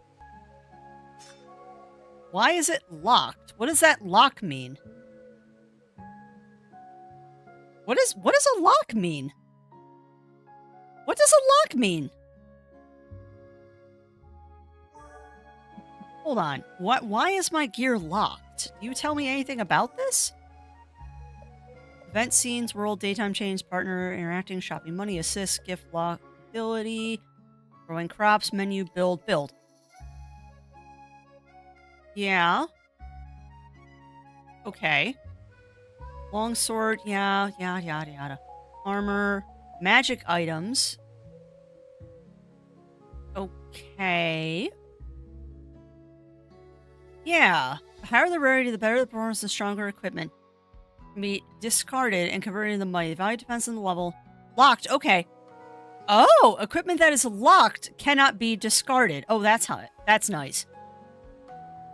is it locked? What does that lock mean? What does a lock mean? What does a lock mean? Hold on. Why is my gear locked? Do you tell me anything about this? Event scenes, world, daytime change, partner, interacting, shopping, money, assist, gift, lock, ability, growing crops, menu, build. Yeah. Okay. Longsword, yeah, yada. Armor, magic items. Okay. Yeah. The higher the rarity, the better the performance, the stronger equipment. Can be discarded and converted into money. The value depends on the level. Locked, okay. Oh, equipment that is locked cannot be discarded. Oh, that's nice.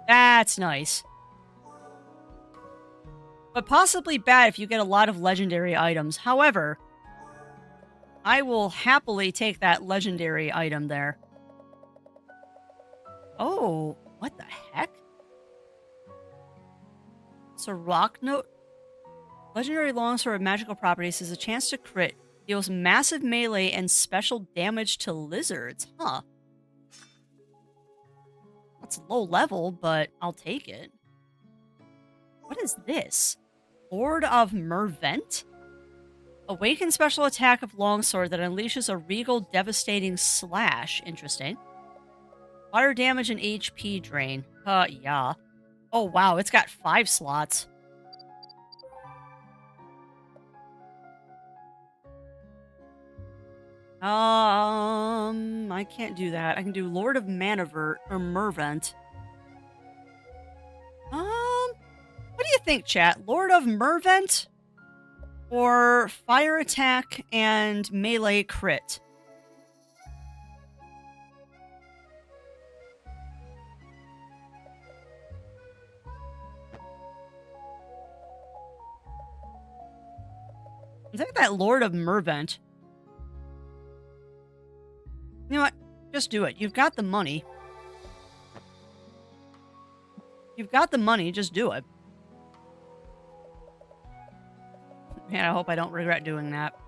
That's nice. But possibly bad if you get a lot of legendary items. However, I will happily take that legendary item there. Oh, what the heck? So rock note. Legendary longsword of magical properties has a chance to crit. Deals massive melee and special damage to lizards. Huh. That's low level, but I'll take it. What is this? Lord of Mervent? Awaken special attack of longsword that unleashes a regal devastating slash. Interesting. Fire damage and HP drain. Yeah. Oh wow, it's got 5 slots. I can't do that. I can do Lord of Manivert or Mervent. What do you think, chat? Lord of Mervent or fire attack and melee crit? I think that Lord of Mervent. You know what? Just do it. You've got the money. You've got the money. Just do it. Man, I hope I don't regret doing that.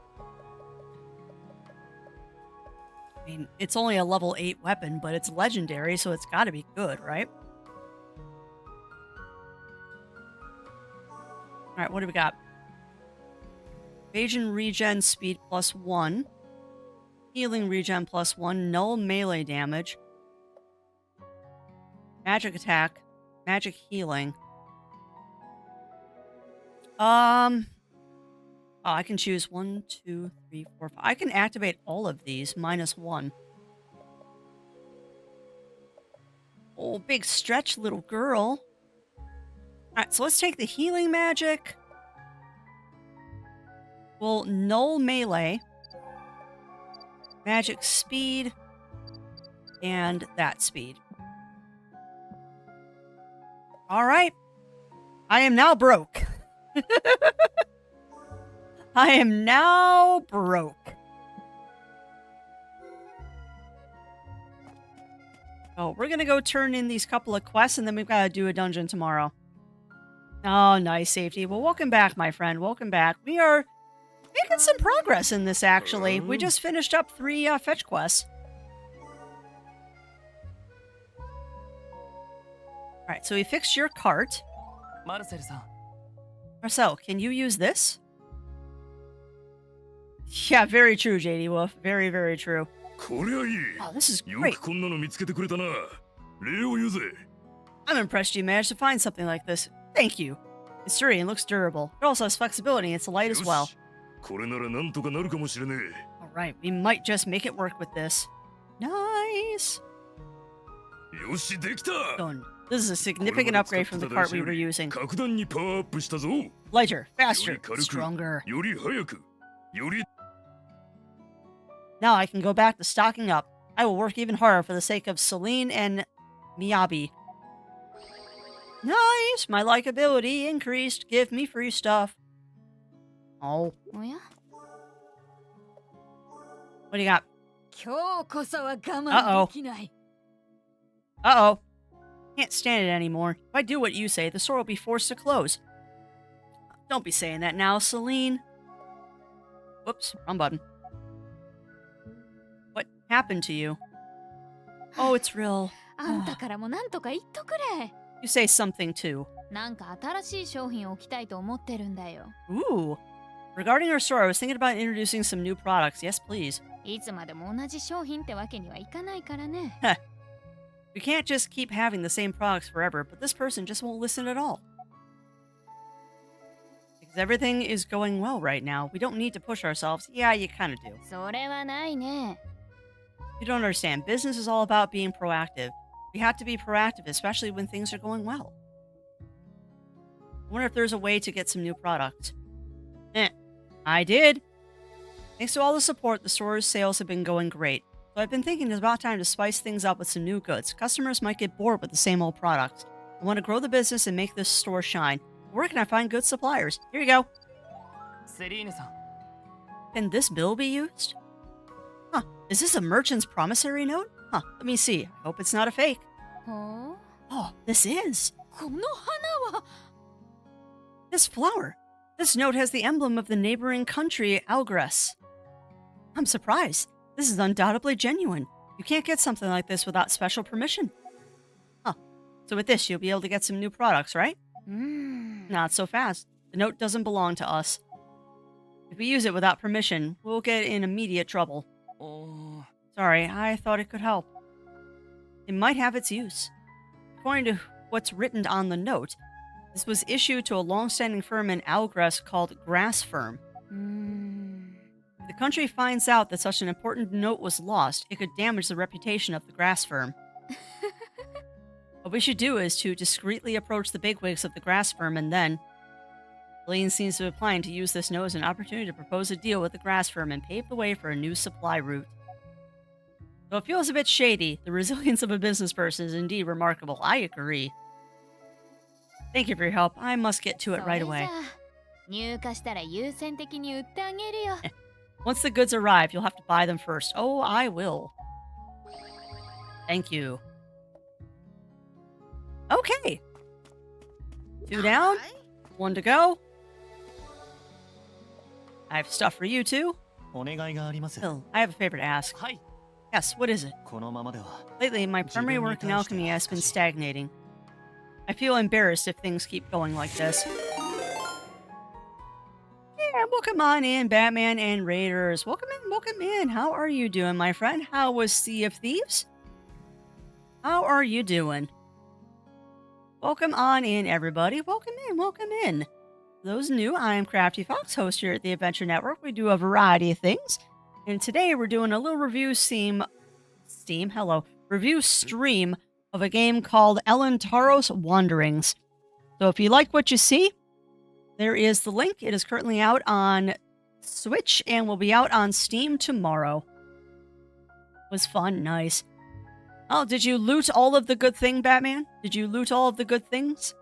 I mean, it's only a level 8 weapon, but it's legendary, so it's got to be good, right? Alright, what do we got? Evasion regen speed +1. Healing regen +1. Null melee damage. Magic attack. Magic healing. Oh, I can choose 1, 2, 3, 4, 5. I can activate all of these -1. Oh, big stretch, little girl. Alright, so let's take the healing magic. Well, null melee. Magic speed. And that speed. Alright. I am now broke. I am now broke. Oh, we're gonna go turn in these couple of quests and then we've got to do a dungeon tomorrow. Oh, nice safety. Well, welcome back, my friend. Welcome back. We are making some progress in this, actually. We just finished up 3 fetch quests. Alright, so we fixed your cart. Marcel, can you use this? Yeah, very true, JD Wolf. Very, very true. Oh, this is great. I'm impressed you managed to find something like this. Thank you. It's sturdy and looks durable. It also has flexibility and it's light as well. Alright, we might just make it work with this. Nice! Done. This is a significant upgrade from the cart we were using. Lighter, faster, stronger. Now I can go back to stocking up. I will work even harder for the sake of Celine and Miyabi. Nice! My likability increased. Give me free stuff. Oh, おや what do you got? 今日こそは我 Uh-oh. 慢できない Uh-oh. Can't stand it anymore. If I do what you say, the store will be forced to close. Don't be saying that now, Celine. Whoops, wrong button. What happened to you? Oh, it's real. あんたからもなんとか言っとくれ You say something too. なんか新しい商品を置きたいと思ってるんだよ Ooh. Regarding our store, I was thinking about introducing some new products. Yes, please. いつまでも同じ商品ってわけにはいかないからね We can't just keep having the same products forever, but this person just won't listen at all. Because everything is going well right now. We don't need to push ourselves. Yeah, you kind of do. それはないね You don't understand. Business is all about being proactive. We have to be proactive, especially when things are going well. I wonder if there's a way to get some new products. I did. Thanks to all the support, the store's sales have been going great. So I've been thinking it's about time to spice things up with some new goods. Customers might get bored with the same old products. I want to grow the business and make this store shine. Where can I find good suppliers? Here you go. セリーヌさん Can this bill be used? Huh. Is this a merchant's promissory note? Huh. Let me see. I hope it's not a fake. ほ Oh, this is. うこの花は This flower. This note has the emblem of the neighboring country, Algres. I'm surprised. This is undoubtedly genuine. You can't get something like this without special permission. Huh. So with this, you'll be able to get some new products, right? うーん Not so fast. The note doesn't belong to us. If we use it without permission, we'll get in immediate trouble. おー Sorry, I thought it could help. It might have its use. According to what's written on the note, this was issued to a long-standing firm in Algres called Grass Firm. うーん If the country finds out that such an important note was lost, it could damage the reputation of the Grass Firm. What we should do is to discreetly approach the bigwigs of the Grass Firm and then... Lane seems to be planning to use this note as an opportunity to propose a deal with the Grass Firm and pave the way for a new supply route. Though it feels a bit shady, the resilience of a business person is indeed remarkable. I agree. Thank you for your help. I must get to it そ right れじゃ away. あ入荷したら優先的に売ってあげるよ Once the goods arrive, you'll have to buy them first. Oh, I will. Thank you. Okay. 2 down, 1 to go. I have stuff for you too. お願いがあります Phil, I have a favor to ask. はい Yes, what is it? このままでは Lately, my primary work in alchemy has been stagnating. I feel embarrassed if things keep going like this. Yeah, welcome on in, Batman and Raiders. Welcome in. How are you doing, my friend? How was Sea of Thieves? How are you doing? Welcome on in, everybody. Welcome in. For those new, I am Crafty Fox, host here at the Adventure Network. We do a variety of things. And today we're doing a little review stream of a game called Elrentaros Wanderings. So if you like what you see, there is the link. It is currently out on Switch and will be out on Steam tomorrow. It was fun, nice. Oh, did you loot all of the good thing, Batman? Did you loot all of the good things?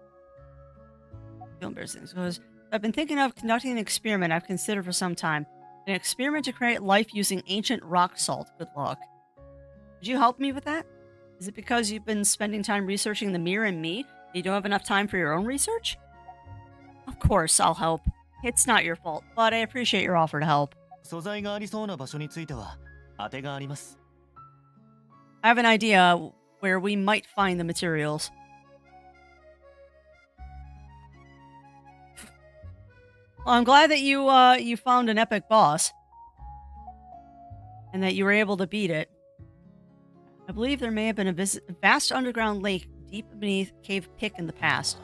Feel embarrassing. So I've been thinking of conducting an experiment I've considered for some time. An experiment to create life using ancient rock salt. Good luck. Could you help me with that? Is it because you've been spending time researching the mirror and me that you don't have enough time for your own research? Of course, I'll help. It's not your fault, but I appreciate your offer to help. 素材がありそうな場所については当てがあります I have an idea where we might find the materials. Well, I'm glad that you found an epic boss. And that you were able to beat it. I believe there may have been a vast underground lake deep beneath Cave Pick in the past.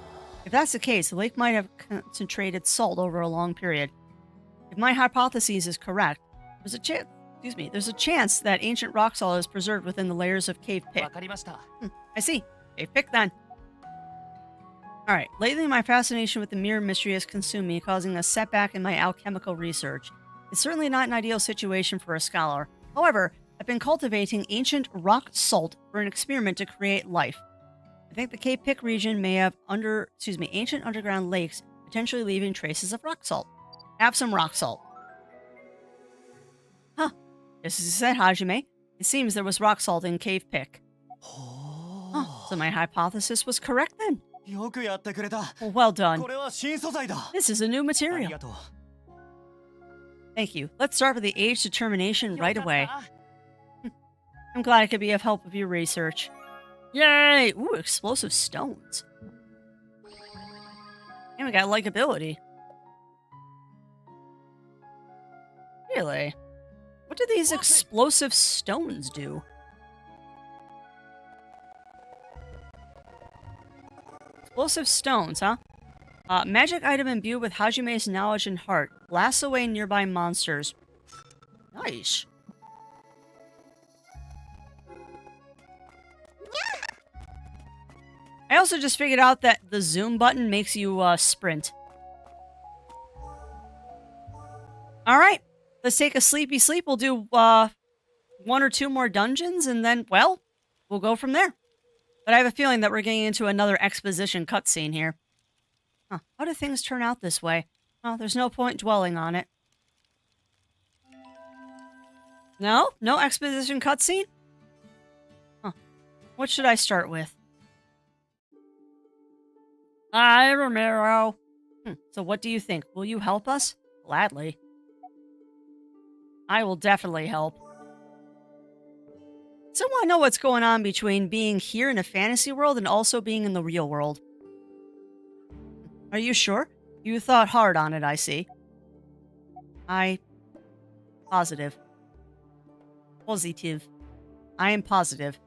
If that's the case, the lake might have concentrated salt over a long period. If my hypothesis is correct, there's a chance that ancient rock salt is preserved within the layers of Cave Pick. わかりました I see. Cave Pick then. Alright, lately my fascination with the mirror mystery has consumed me, causing a setback in my alchemical research. It's certainly not an ideal situation for a scholar. However, I've been cultivating ancient rock salt for an experiment to create life. I think the Cave Pick region may have ancient underground lakes, potentially leaving traces of rock salt. Have some rock salt. Huh. Just as you said, Hajime. It seems there was rock salt in Cave Pick. Oh, so my hypothesis was correct then. よくやってくれた。 Well, well done. これは新素材だ。 This is a new あり material. がとう。 Thank you. Let's start with the age determination right away. I'm glad I could be of help with your research. Yay! Ooh, explosive stones. And we got likability. Really? What do these explosive stones do? Explosive stones, huh? Magic item imbued with Hajime's knowledge and heart. Blasts away nearby monsters. Nice. I also just figured out that the zoom button makes you sprint. Alright, let's take a sleepy sleep. We'll do 1 or 2 more dungeons and then, well, we'll go from there. But I have a feeling that we're getting into another exposition cutscene here. Huh, how do things turn out this way? Well, there's no point dwelling on it. No? No exposition cutscene? Huh. What should I start with? Hi, Romero. So what do you think? Will you help us? Gladly. I will definitely help. So I want to know what's going on between being here in a fantasy world and also being in the real world. Are you sure? You thought hard on it, I see. Positive. Positive. I am positive.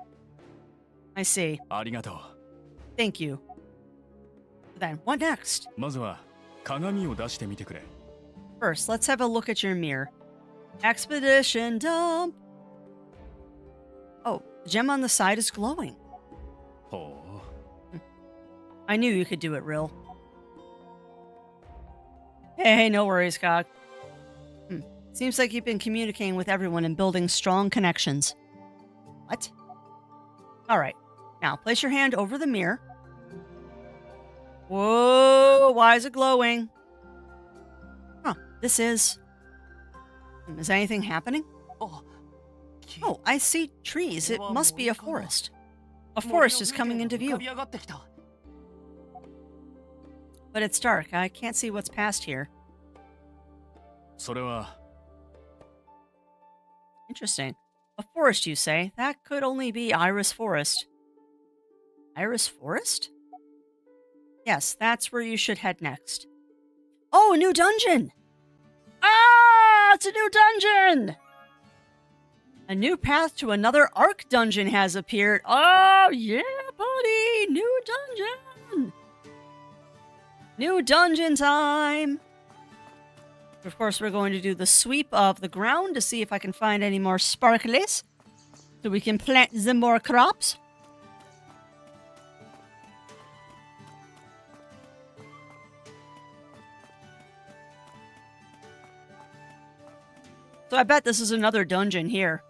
I see. ありがとう。 Thank you. Then, what next? まずは鏡を出してみてくれ。 First, let's have a look at your mirror. Expedition dump! Oh, the gem on the side is glowing. ほう。 I knew you could do it, Rill. Hey, no worries, Cog. Seems like you've been communicating with everyone and building strong connections. What? Alright. Now, place your hand over the mirror. Whoa, why is it glowing? Huh, this is... Is anything happening? Oh, I see trees. It must be a forest. A forest is coming into view. But it's dark. I can't see what's past here. それは Interesting. A forest, you say? That could only be Iris Forest. Iris Forest? Yes, that's where you should head next. Oh, a new dungeon! Ah, it's a new dungeon! A new path to another Ark dungeon has appeared. Oh, yeah, buddy! New dungeon! New dungeon time! Of course, we're going to do the sweep of the ground to see if I can find any more sparklies. So we can plant some more crops. So I bet this is another dungeon here.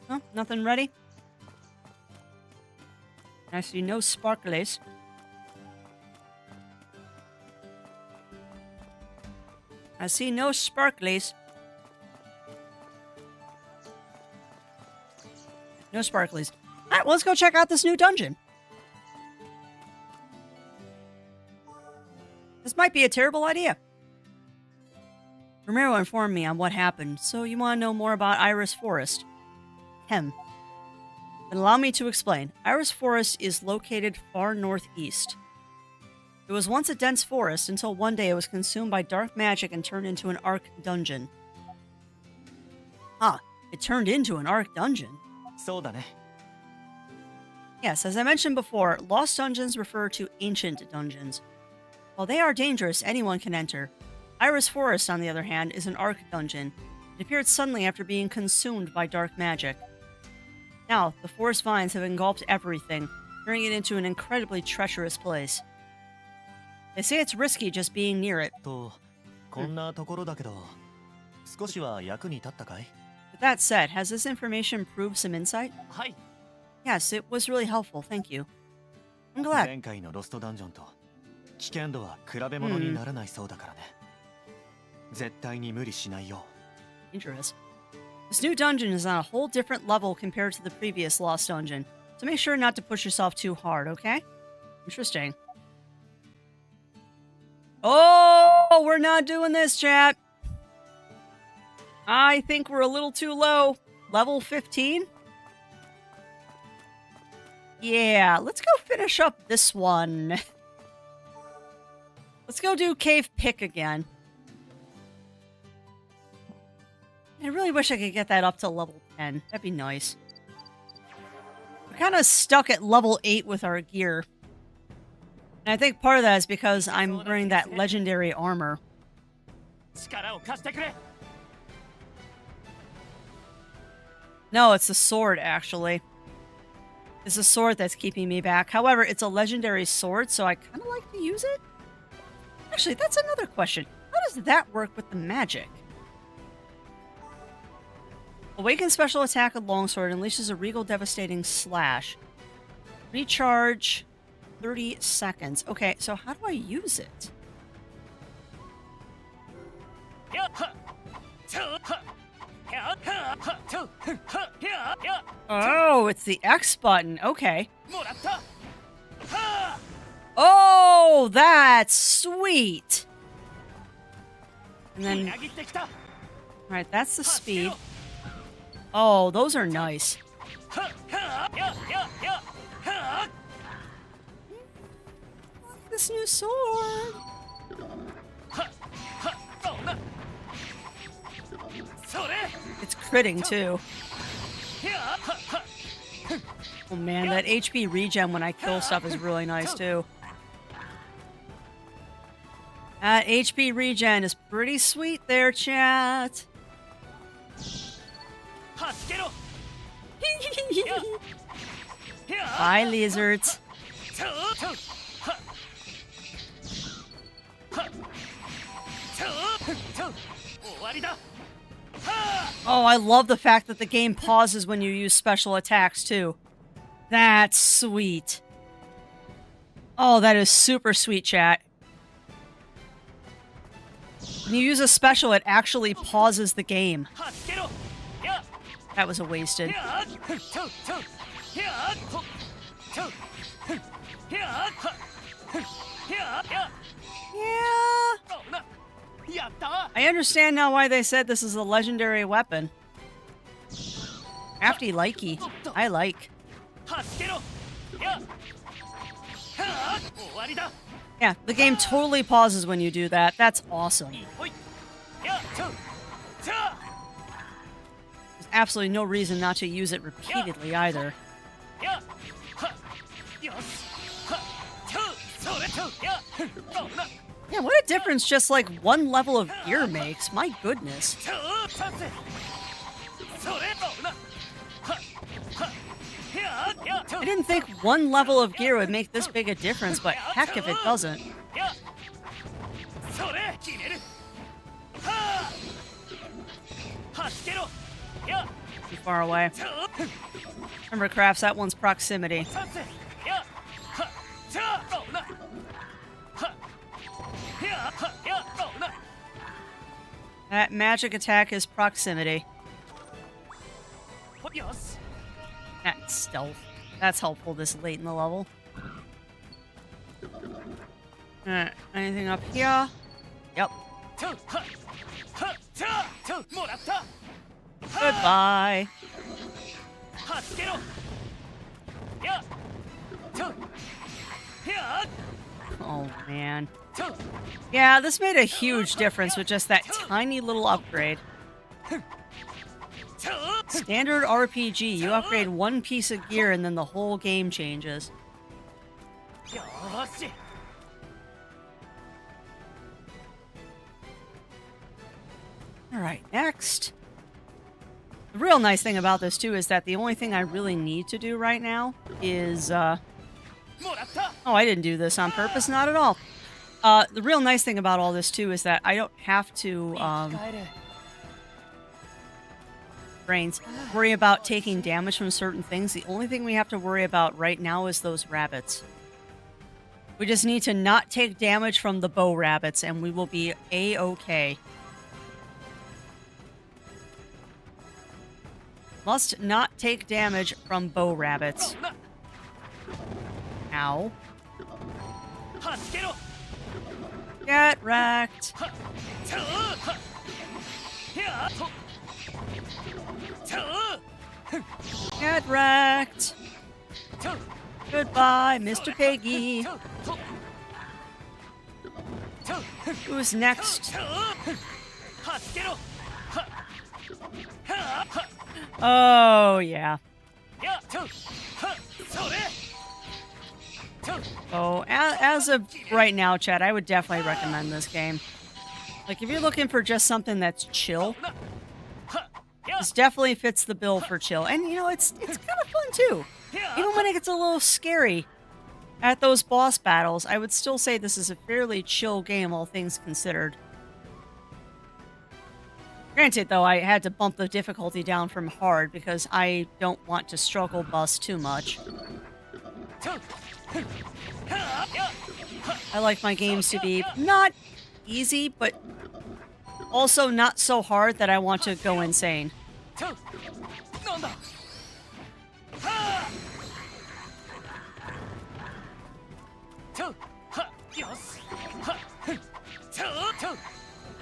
Oh, nothing ready? I see no sparklies. I see no sparklies. No sparklies. Alright, well, let's go check out this new dungeon. This might be a terrible idea. Romero informed me on what happened, so you want to know more about Iris Forest? Then allow me to explain. Iris Forest is located far northeast. It was once a dense forest until one day it was consumed by dark magic and turned into an Ark dungeon. Ah, it turned into an Ark dungeon. そうだね。 Yes, as I mentioned before, lost dungeons refer to ancient dungeons. While they are dangerous, anyone can enter. Iris Forest, on the other hand, is an Ark dungeon. It appeared suddenly after being consumed by dark magic. Now, the forest vines have engulfed everything, turning it into an incredibly treacherous place. They say it's risky just being near it. と、こんなところだけど、少しは役に立ったかい？ With that said, has this information proved some insight? はい。 Yes, it was really helpful. Thank you. I'm glad. 前回のロストダンジョンと危険度は比べ物にならないそうだからね。絶対に無理しないよ。 Dangerous. This new dungeon is on a whole different level compared to the previous Lost Dungeon, so make sure not to push yourself too hard, okay? Interesting. Oh, we're not doing this, chat. I think we're a little too low. Level 15? Yeah, let's go finish up this one. Let's go do Cave Pick again. I really wish I could get that up to level 10. That'd be nice. We're kind of stuck at level 8 with our gear. And I think part of that is because I'm wearing that legendary armor. No, it's the sword, actually. It's the sword that's keeping me back. However, it's a legendary sword, so I kind of like to use it. Actually, that's another question. How does that work with the magic? Awaken special attack with longsword unleashes a regal devastating slash. Recharge 30 seconds. Okay, so how do I use it? Oh, it's the X button. Okay. Oh, that's sweet. And then... Alright, that's the speed. Oh, those are nice. This new sword. It's critting too. Oh man, that HP regen when I kill stuff is really nice too. That HP regen is pretty sweet there, chat. Bye, lizards. Oh, I love the fact that the game pauses when you use special attacks, too. That's sweet. Oh, that is super sweet, chat. When you use a special, it actually pauses the game. That was a wasted. Yeah. I understand now why they said this is a legendary weapon. Crafty likey. I like. Yeah, the game totally pauses when you do that. That's awesome. There's absolutely no reason not to use it repeatedly either. Yeah, what a difference just like one level of gear makes. My goodness. I didn't think one level of gear would make this big a difference, but heck if it doesn't. Too far away. Remember, Crafts, that one's proximity. That magic attack is proximity. That's stealth. That's helpful this late in the level. Alright, anything up here? Yep. Goodbye. Oh, man. Yeah, this made a huge difference with just that tiny little upgrade. Standard RPG, you upgrade one piece of gear and then the whole game changes. Alright, next. The real nice thing about this, too, is that the only thing I really need to do right now is, Oh, I didn't do this on purpose, not at all. The real nice thing about all this, too, is that I don't have to, brains. Worry about taking damage from certain things. The only thing we have to worry about right now is those rabbits. We just need to not take damage from the bow rabbits, and we will be A-okay. Must not take damage from bow rabbits. Ow. Get wrecked. Get wrecked. Goodbye, Mr. Piggy. Who's next? Oh, yeah. Oh, as of right now, Chad, I would definitely recommend this game. Like, if you're looking for just something that's chill, this definitely fits the bill for chill. And, you know, it's kind of fun, too. Even when it gets a little scary at those boss battles, I would still say this is a fairly chill game, all things considered. Granted, though, I had to bump the difficulty down from hard because I don't want to struggle bus too much. I like my games to be not easy, but also not so hard that I want to go insane.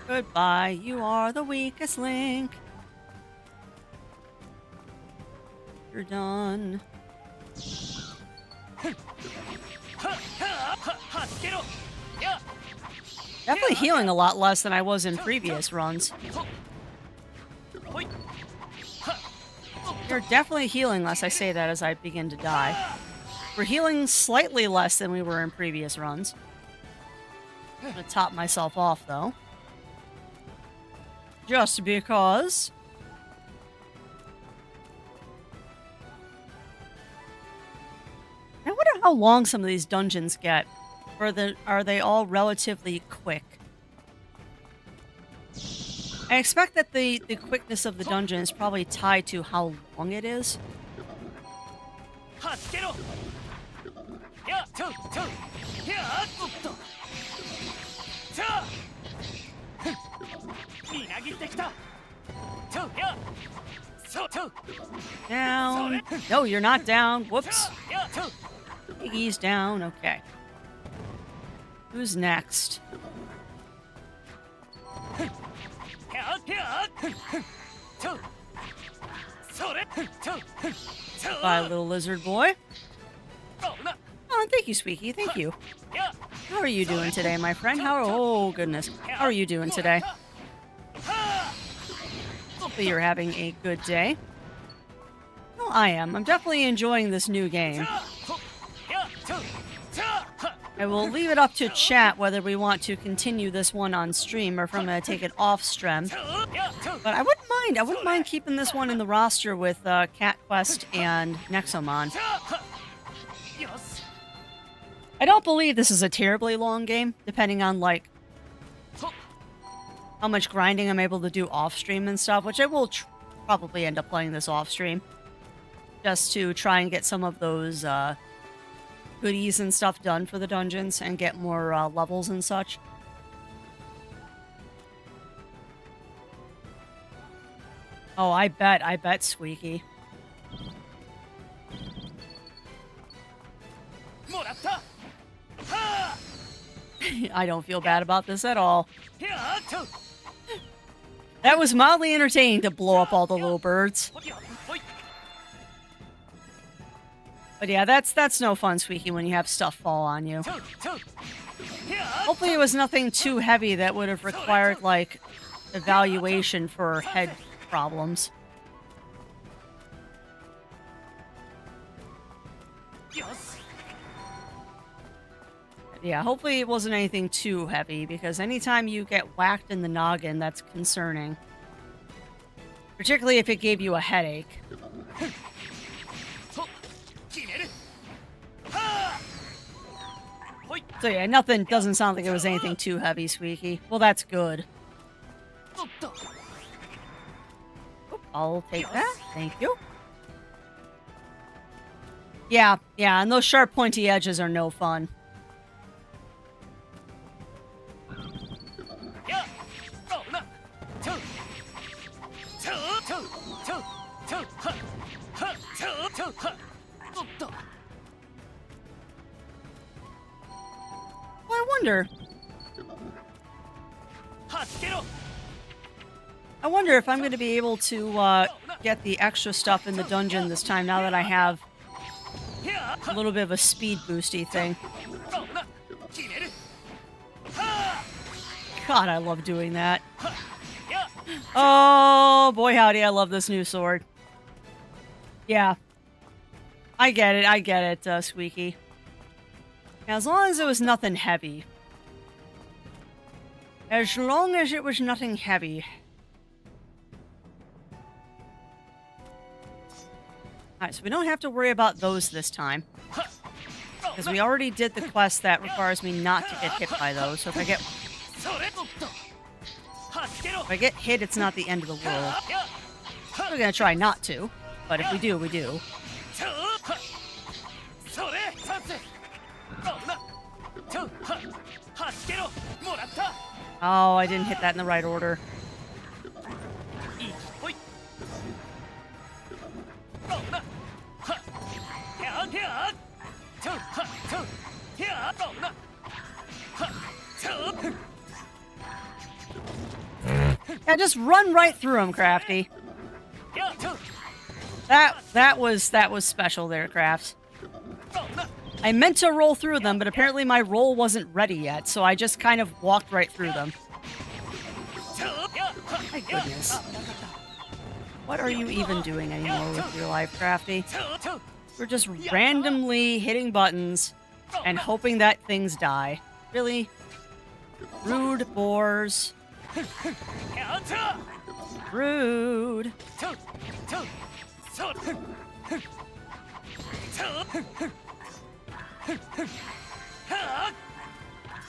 Goodbye, you are the weakest link. You're done. Definitely healing a lot less than I was in previous runs. You're definitely healing less. I say that as I begin to die. We're healing slightly less than we were in previous runs. I'm gonna top myself off, though. Just because. I wonder how long some of these dungeons get. Or are they all relatively quick? I expect that the quickness of the dungeon is probably tied to how long it is. Down. No, you're not down. Whoops. Piggy's down. Okay. Who's next? Bye, little lizard boy. Oh, thank you, Squeaky. Thank you. How are you doing today, my friend? Oh, goodness. How are you doing today? Hopefully you're having a good day. Well, I am. I'm definitely enjoying this new game. I will leave it up to chat whether we want to continue this one on stream or if I'm going to take it off stream. But I wouldn't mind. I wouldn't mind keeping this one in the roster with Cat Quest and Nexomon. I don't believe this is a terribly long game, depending on, like, how much grinding I'm able to do off-stream and stuff, which I will probably end up playing this off-stream. Just to try and get some of those goodies and stuff done for the dungeons and get more levels and such. Oh, I bet, Squeaky. I don't feel bad about this at all. That was mildly entertaining to blow up all the little birds. But yeah, that's no fun, Squeaky, when you have stuff fall on you. Hopefully it was nothing too heavy that would have required, like, evaluation for head problems. Yeah, hopefully it wasn't anything too heavy, because anytime you get whacked in the noggin, that's concerning. Particularly if it gave you a headache. So yeah, nothing doesn't sound like it was anything too heavy, Squeaky. Well, that's good. I'll take that. Thank you. Yeah, and those sharp pointy edges are no fun. Well, I wonder if I'm going to be able to get the extra stuff in the dungeon this time now that I have a little bit of a speed boosty thing. God, I love doing that. Oh, boy howdy, I love this new sword. Yeah. I get it, Squeaky. As long as it was nothing heavy. As long as it was nothing heavy. Alright, so we don't have to worry about those this time. Because we already did the quest that requires me not to get hit by those. So if I get hit, it's not the end of the world. We're gonna try not to, but if we do, we do. Oh, I didn't hit that in the right order. Yeah, just run right through him, Crafty. That was special there, Crafts. I meant to roll through them, but apparently my roll wasn't ready yet, so I just kind of walked right through them. My goodness. What are you even doing anymore with your life, Crafty? We're just randomly hitting buttons and hoping that things die. Really? Rude boars. Rude.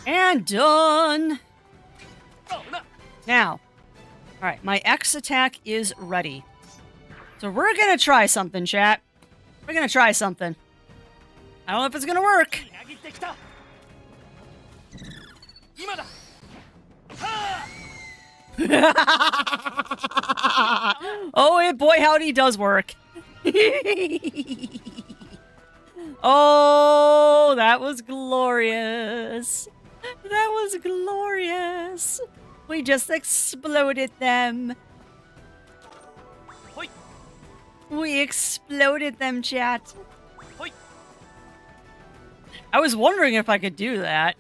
And done. Now, alright, my X attack is ready. So we're gonna try something, chat. We're gonna try something. I don't know if it's gonna work. Oh, boy howdy does work. Oh, that was glorious. That was glorious. We just exploded them. We exploded them, chat. I was wondering if I could do that.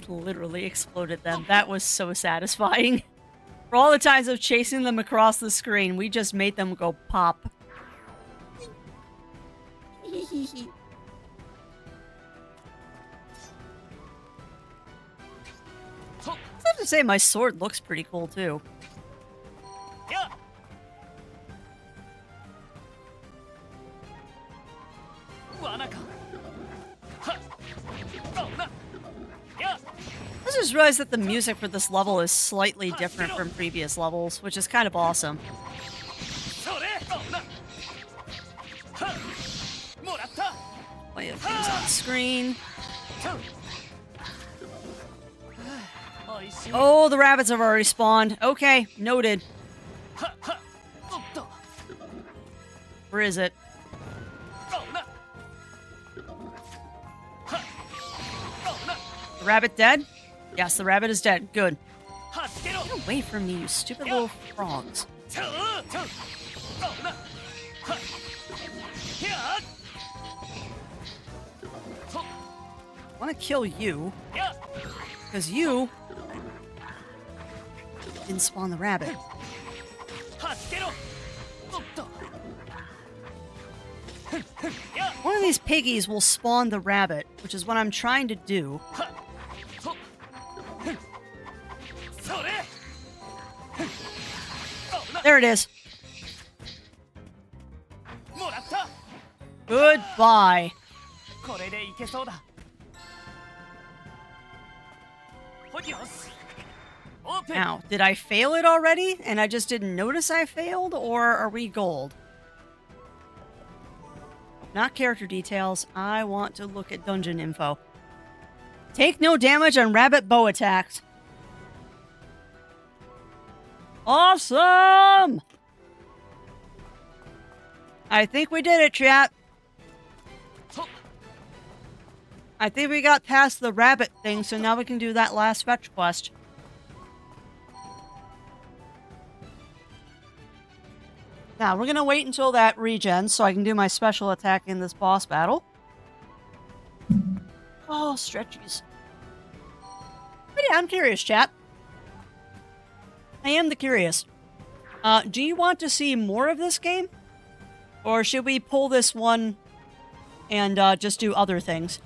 Literally exploded them. That was so satisfying. For all the times of chasing them across the screen, we just made them go pop. I have to say, my sword looks pretty cool, too. I just realized that the music for this level is slightly different from previous levels, which is kind of awesome. Plenty of things on the screen. Oh, the rabbits have already spawned. Okay, noted. Where is it? The rabbit dead? Yes, the rabbit is dead. Good. Get away from me, you stupid little frogs. I want to kill you. Because you didn't spawn the rabbit. One of these piggies will spawn the rabbit, which is what I'm trying to do. There it is. Goodbye. Now, did I fail it already and I just didn't notice I failed, or are we gold? Not character details. I want to look at dungeon info. Take no damage on rabbit bow attacks. Awesome! I think we did it, chat. I think we got past the rabbit thing, so now we can do that last fetch quest. Now, we're going to wait until that regens so I can do my special attack in this boss battle. Oh, stretchies. But yeah, I'm curious, chat. I am the curious. Do you want to see more of this game? Or should we pull this one and just do other things?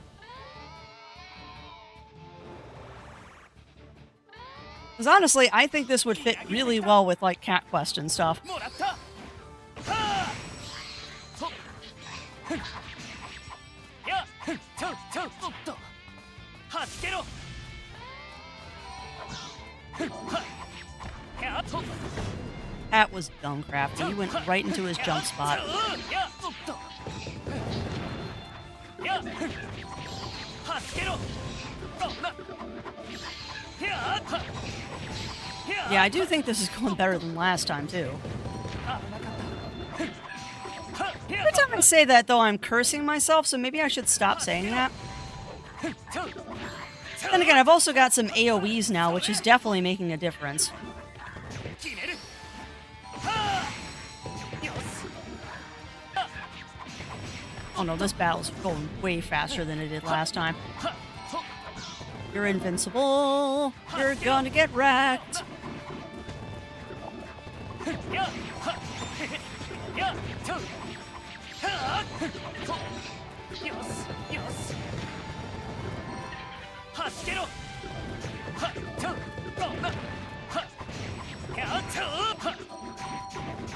Because honestly, I think this would fit really well with like Cat Quest and stuff. That was dumb, Crafty. He went right into his jump spot. Yeah, I do think this is going better than last time, too. Every time I say that, though, I'm cursing myself, so maybe I should stop saying that. Then again, I've also got some AoEs now, which is definitely making a difference. Oh no, this battle's going way faster than it did last time. You're invincible. You're gonna get wrecked.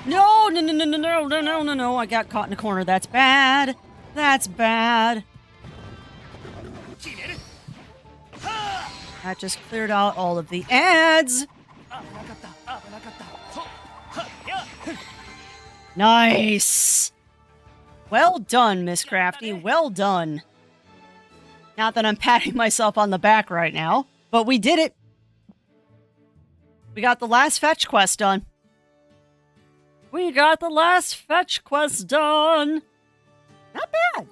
No, no, no, no, no, no, no, no, no, no. I got caught in a corner. That's bad. That's bad. That just cleared out all of the ads. Nice. Well done, Miss Crafty. Well done. Not that I'm patting myself on the back right now, but we did it. We got the last fetch quest done. We got the last fetch quest done. Not bad.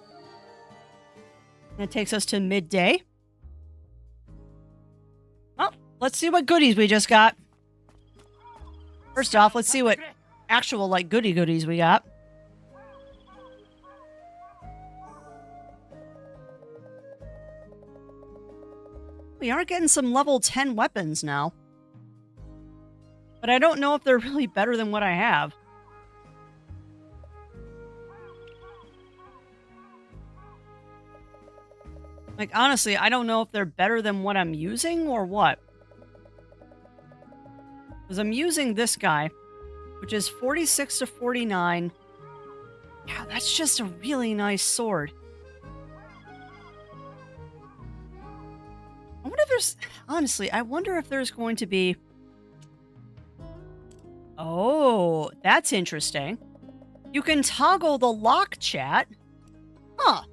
That takes us to midday. Well, let's see what goodies we just got. First off, let's see what actual, like, goodies we got. We are getting some level 10 weapons now. But I don't know if they're really better than what I have. Like, honestly, I don't know if they're better than what I'm using or what. Because I'm using this guy, which is 46 to 49. Yeah, that's just a really nice sword. I wonder if there's... Honestly, I wonder if there's going to be... Oh, that's interesting. You can toggle the lock chat. Huh.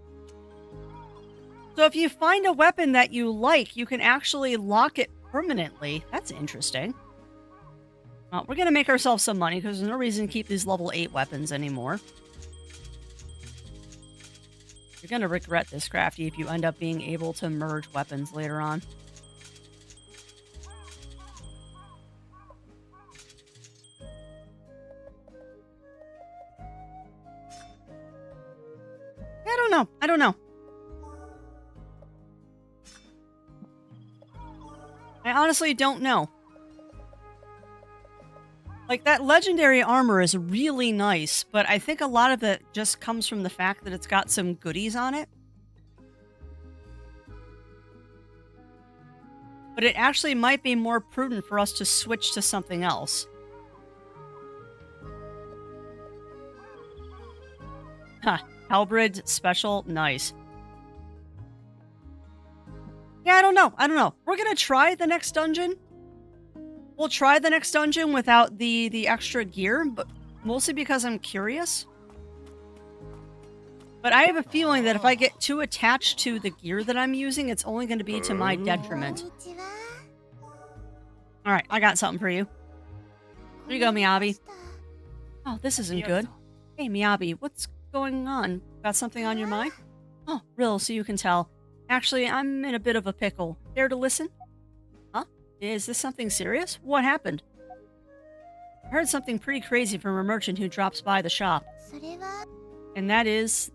So if you find a weapon that you like, you can actually lock it permanently. That's interesting. Well, we're going to make ourselves some money because there's no reason to keep these level 8 weapons anymore. You're going to regret this, Crafty, if you end up being able to merge weapons later on. I don't know. I honestly don't know. Like, that legendary armor is really nice, but I think a lot of it just comes from the fact that it's got some goodies on it. But it actually might be more prudent for us to switch to something else. Huh. Halberd special, nice. Yeah, I don't know. We're gonna try the next dungeon. We'll try the next dungeon without the extra gear, but mostly because I'm curious. But I have a feeling that if I get too attached to the gear that I'm using, it's only going to be to my detriment. こんにちは。 All right, I got something for you. Here you go, Miyabi. Oh, this isn't good. Hey, Miyabi, what's going on? Got something on your mind? Oh, Rill, so you can tell. Actually, I'm in a bit of a pickle. Care to listen? Huh? Is this something serious? What happened? I heard something pretty crazy from a merchant who drops by the shop. それは And that is...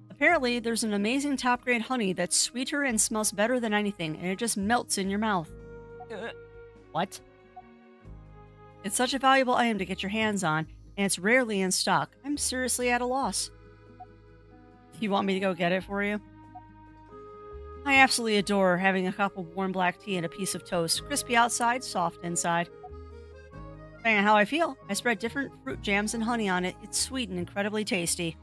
Apparently, there's an amazing top-grade honey that's sweeter and smells better than anything, and it just melts in your mouth. What? It's such a valuable item to get your hands on, and it's rarely in stock. I'm seriously at a loss. You want me to go get it for you? I absolutely adore having a cup of warm black tea and a piece of toast, crispy outside, soft inside. Depending on how I feel, I spread different fruit jams and honey on it. It's sweet and incredibly tasty.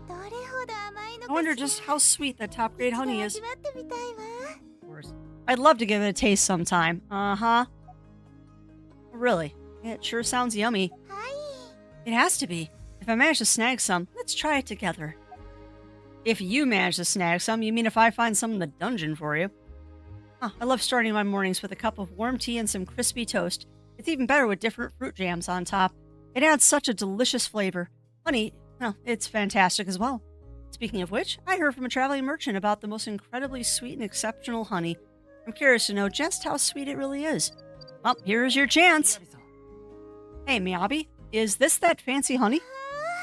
どれほど甘いの I か wonder しら just how sweet that top-grade honey is. 味わってみたいわ。 Of course. I'd love to give it a taste sometime. Uh-huh. Really? It sure sounds yummy. はい。 It has to be. If I manage to snag some, let's try it together. If you manage to snag some, you mean if I find some in the dungeon for you? Huh, I love starting my mornings with a cup of warm tea and some crispy toast. It's even better with different fruit jams on top. It adds such a delicious flavor. Honey, well, it's fantastic as well. Speaking of which, I heard from a traveling merchant about the most incredibly sweet and exceptional honey. I'm curious to know just how sweet it really is. Well, here's your chance. Hey, Miyabi, is this that fancy honey?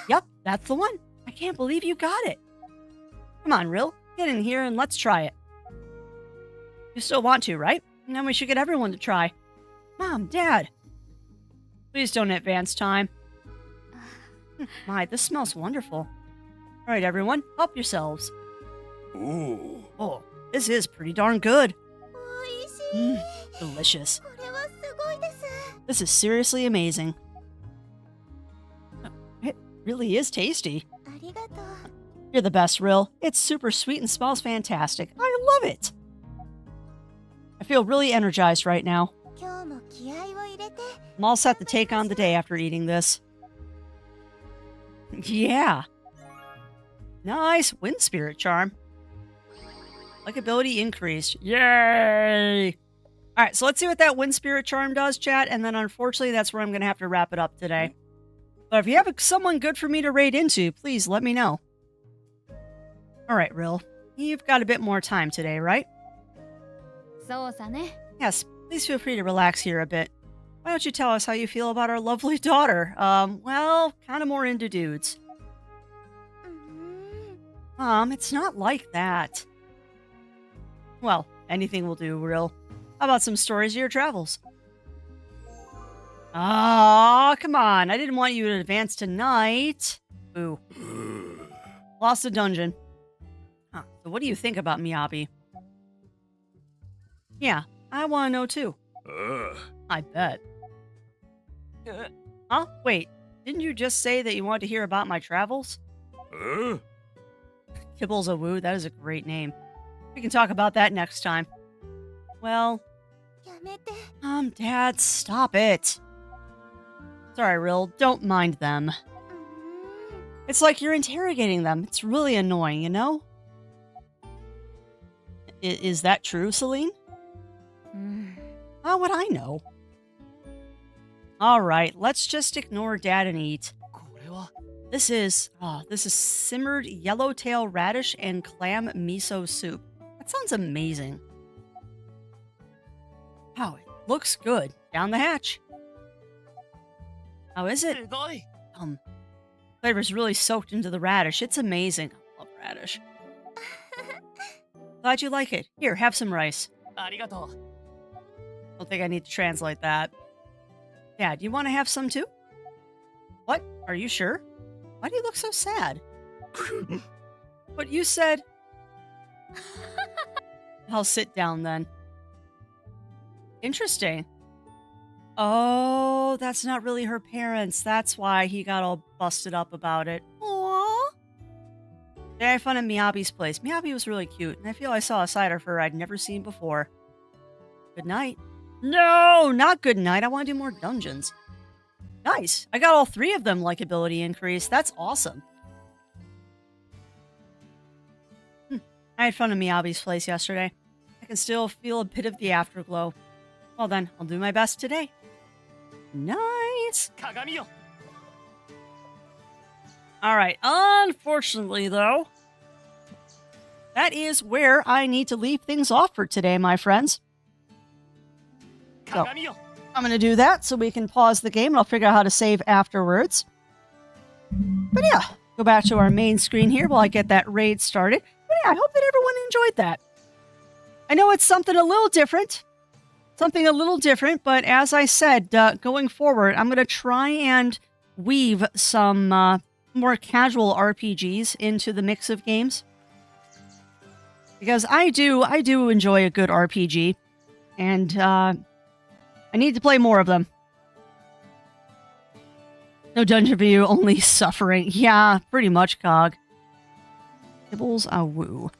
Yep, that's the one. I can't believe you got it. Come on, Rill, get in here and let's try it. You still want to, right? And then we should get everyone to try. Mom, Dad. Please don't advance time. My, this smells wonderful. All right, everyone, help yourselves. Ooh. Oh, this is pretty darn good. おいしい。 Delicious. これはすごいです。 This is seriously amazing. It really is tasty. ありがとう。 You're the best, Rill. It's super sweet and smells fantastic. I love it. I feel really energized right now. 今日も気合を入れて。 I'm all set to take on the day after eating this. Yeah. Nice. Wind Spirit Charm. Luck ability increased. Yay! Alright, so let's see what that Wind Spirit Charm does, chat, and then unfortunately that's where I'm going to have to wrap it up today. But if you have someone good for me to raid into, please let me know. Alright, Rill. You've got a bit more time today, right? そうさね。 Yes, please feel free to relax here a bit. Why don't you tell us how you feel about our lovely daughter? Well, kind of more into dudes. うーん。 Mom, it's not like that. Well, anything will do, Rill. How about some stories of your travels? Ah, come on. I didn't want you to advance tonight. Boo. Lost a dungeon. Huh. So what do you think about Miyabi? Yeah, I want to know too. I bet. Huh? Wait, didn't you just say that you wanted to hear about my travels? Kibbles a Woo, that is a great name. We can talk about that next time. Well, やめて。 Dad, stop it. Sorry, Rill, don't mind them. うーん。 It's like you're interrogating them. It's really annoying, you know? Is that true, Celine? うん。 How would I know? Alright, let's just ignore Dad and eat. これは This is simmered yellowtail radish and clam miso soup. That sounds amazing. Wow, it looks good. Down the hatch. How is it? すごい Flavor's really soaked into the radish. It's amazing. I love radish. Glad you like it. Here, have some rice. ありがとう Don't think I need to translate that. Dad, you want to have some too? What? Are you sure? Why do you look so sad? But you said... I'll sit down then. Interesting. Oh, that's not really her parents. That's why he got all busted up about it. Aww. Today I found at Miyabi's place. Miyabi was really cute, and I feel I saw a side of her I'd never seen before. Good night. No, not good night. I want to do more dungeons. Nice. I got all 3 of them likability increase. That's awesome. I had fun in Miyabi's place yesterday. I can still feel a bit of the afterglow. Well then, I'll do my best today. Nice. Alright, unfortunately though, that is where I need to leave things off for today, my friends. So, I'm going to do that so we can pause the game and I'll figure out how to save afterwards. But yeah, go back to our main screen here while I get that raid started. But yeah, I hope that everyone enjoyed that. I know it's something a little different. But as I said, going forward, I'm going to try and weave some more casual RPGs into the mix of games. Because I do enjoy a good RPG. And I need to play more of them. No dungeon view, only suffering. Yeah, pretty much, Cog. Kibbles Awoo.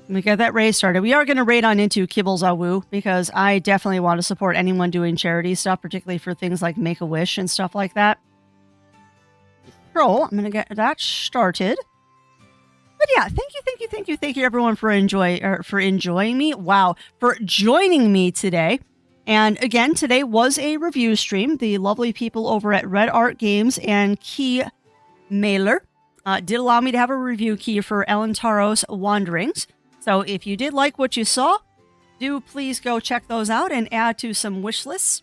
Let me get that raid started. We are going to raid on into Kibbles Awoo because I definitely want to support anyone doing charity stuff, particularly for things like Make-A-Wish and stuff like that. So, I'm going to get that started. But yeah, thank you everyone for enjoying me. Wow, for joining me today. And again, today was a review stream. The lovely people over at Red Art Games and Key Mailer did allow me to have a review key for Elrentaros Wanderings. So if you did like what you saw, do please go check those out and add to some wish lists.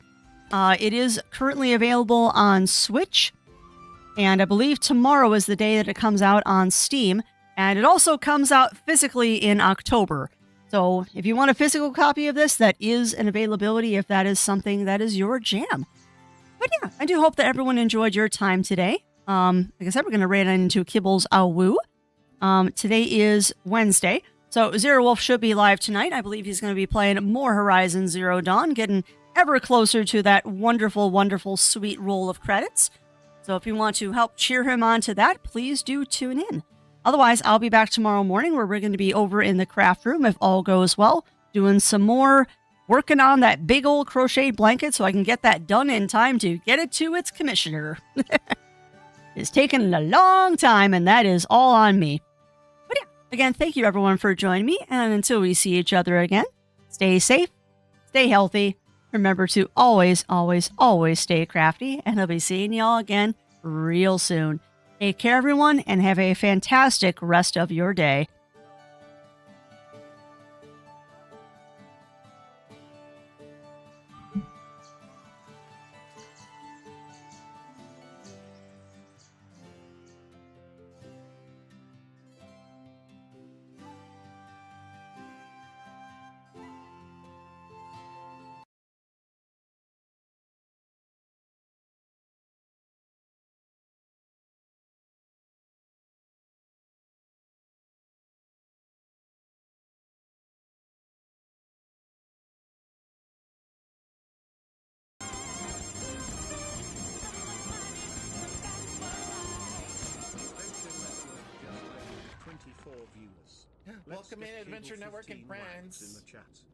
It is currently available on Switch, and I believe tomorrow is the day that it comes out on Steam. And it also comes out physically in October. So if you want a physical copy of this, that is an availability if that is something that is your jam. But yeah, I do hope that everyone enjoyed your time today. Like I said, we're going to raid into Kibbles Awoo. Today is Wednesday. So Zero Wolf should be live tonight. I believe he's going to be playing more Horizon Zero Dawn, getting ever closer to that wonderful, wonderful, sweet roll of credits. So if you want to help cheer him on to that, please do tune in. Otherwise, I'll be back tomorrow morning where we're going to be over in the craft room, if all goes well, doing some more, working on that big old crocheted blanket so I can get that done in time to get it to its commissioner. It's taken a long time, and that is all on me. But yeah, again, thank you everyone for joining me, and until we see each other again, stay safe, stay healthy, remember to always, always, always stay crafty, and I'll be seeing y'all again real soon. Take care, everyone, and have a fantastic rest of your day. Welcome in, Adventure Network and friends. In the chat.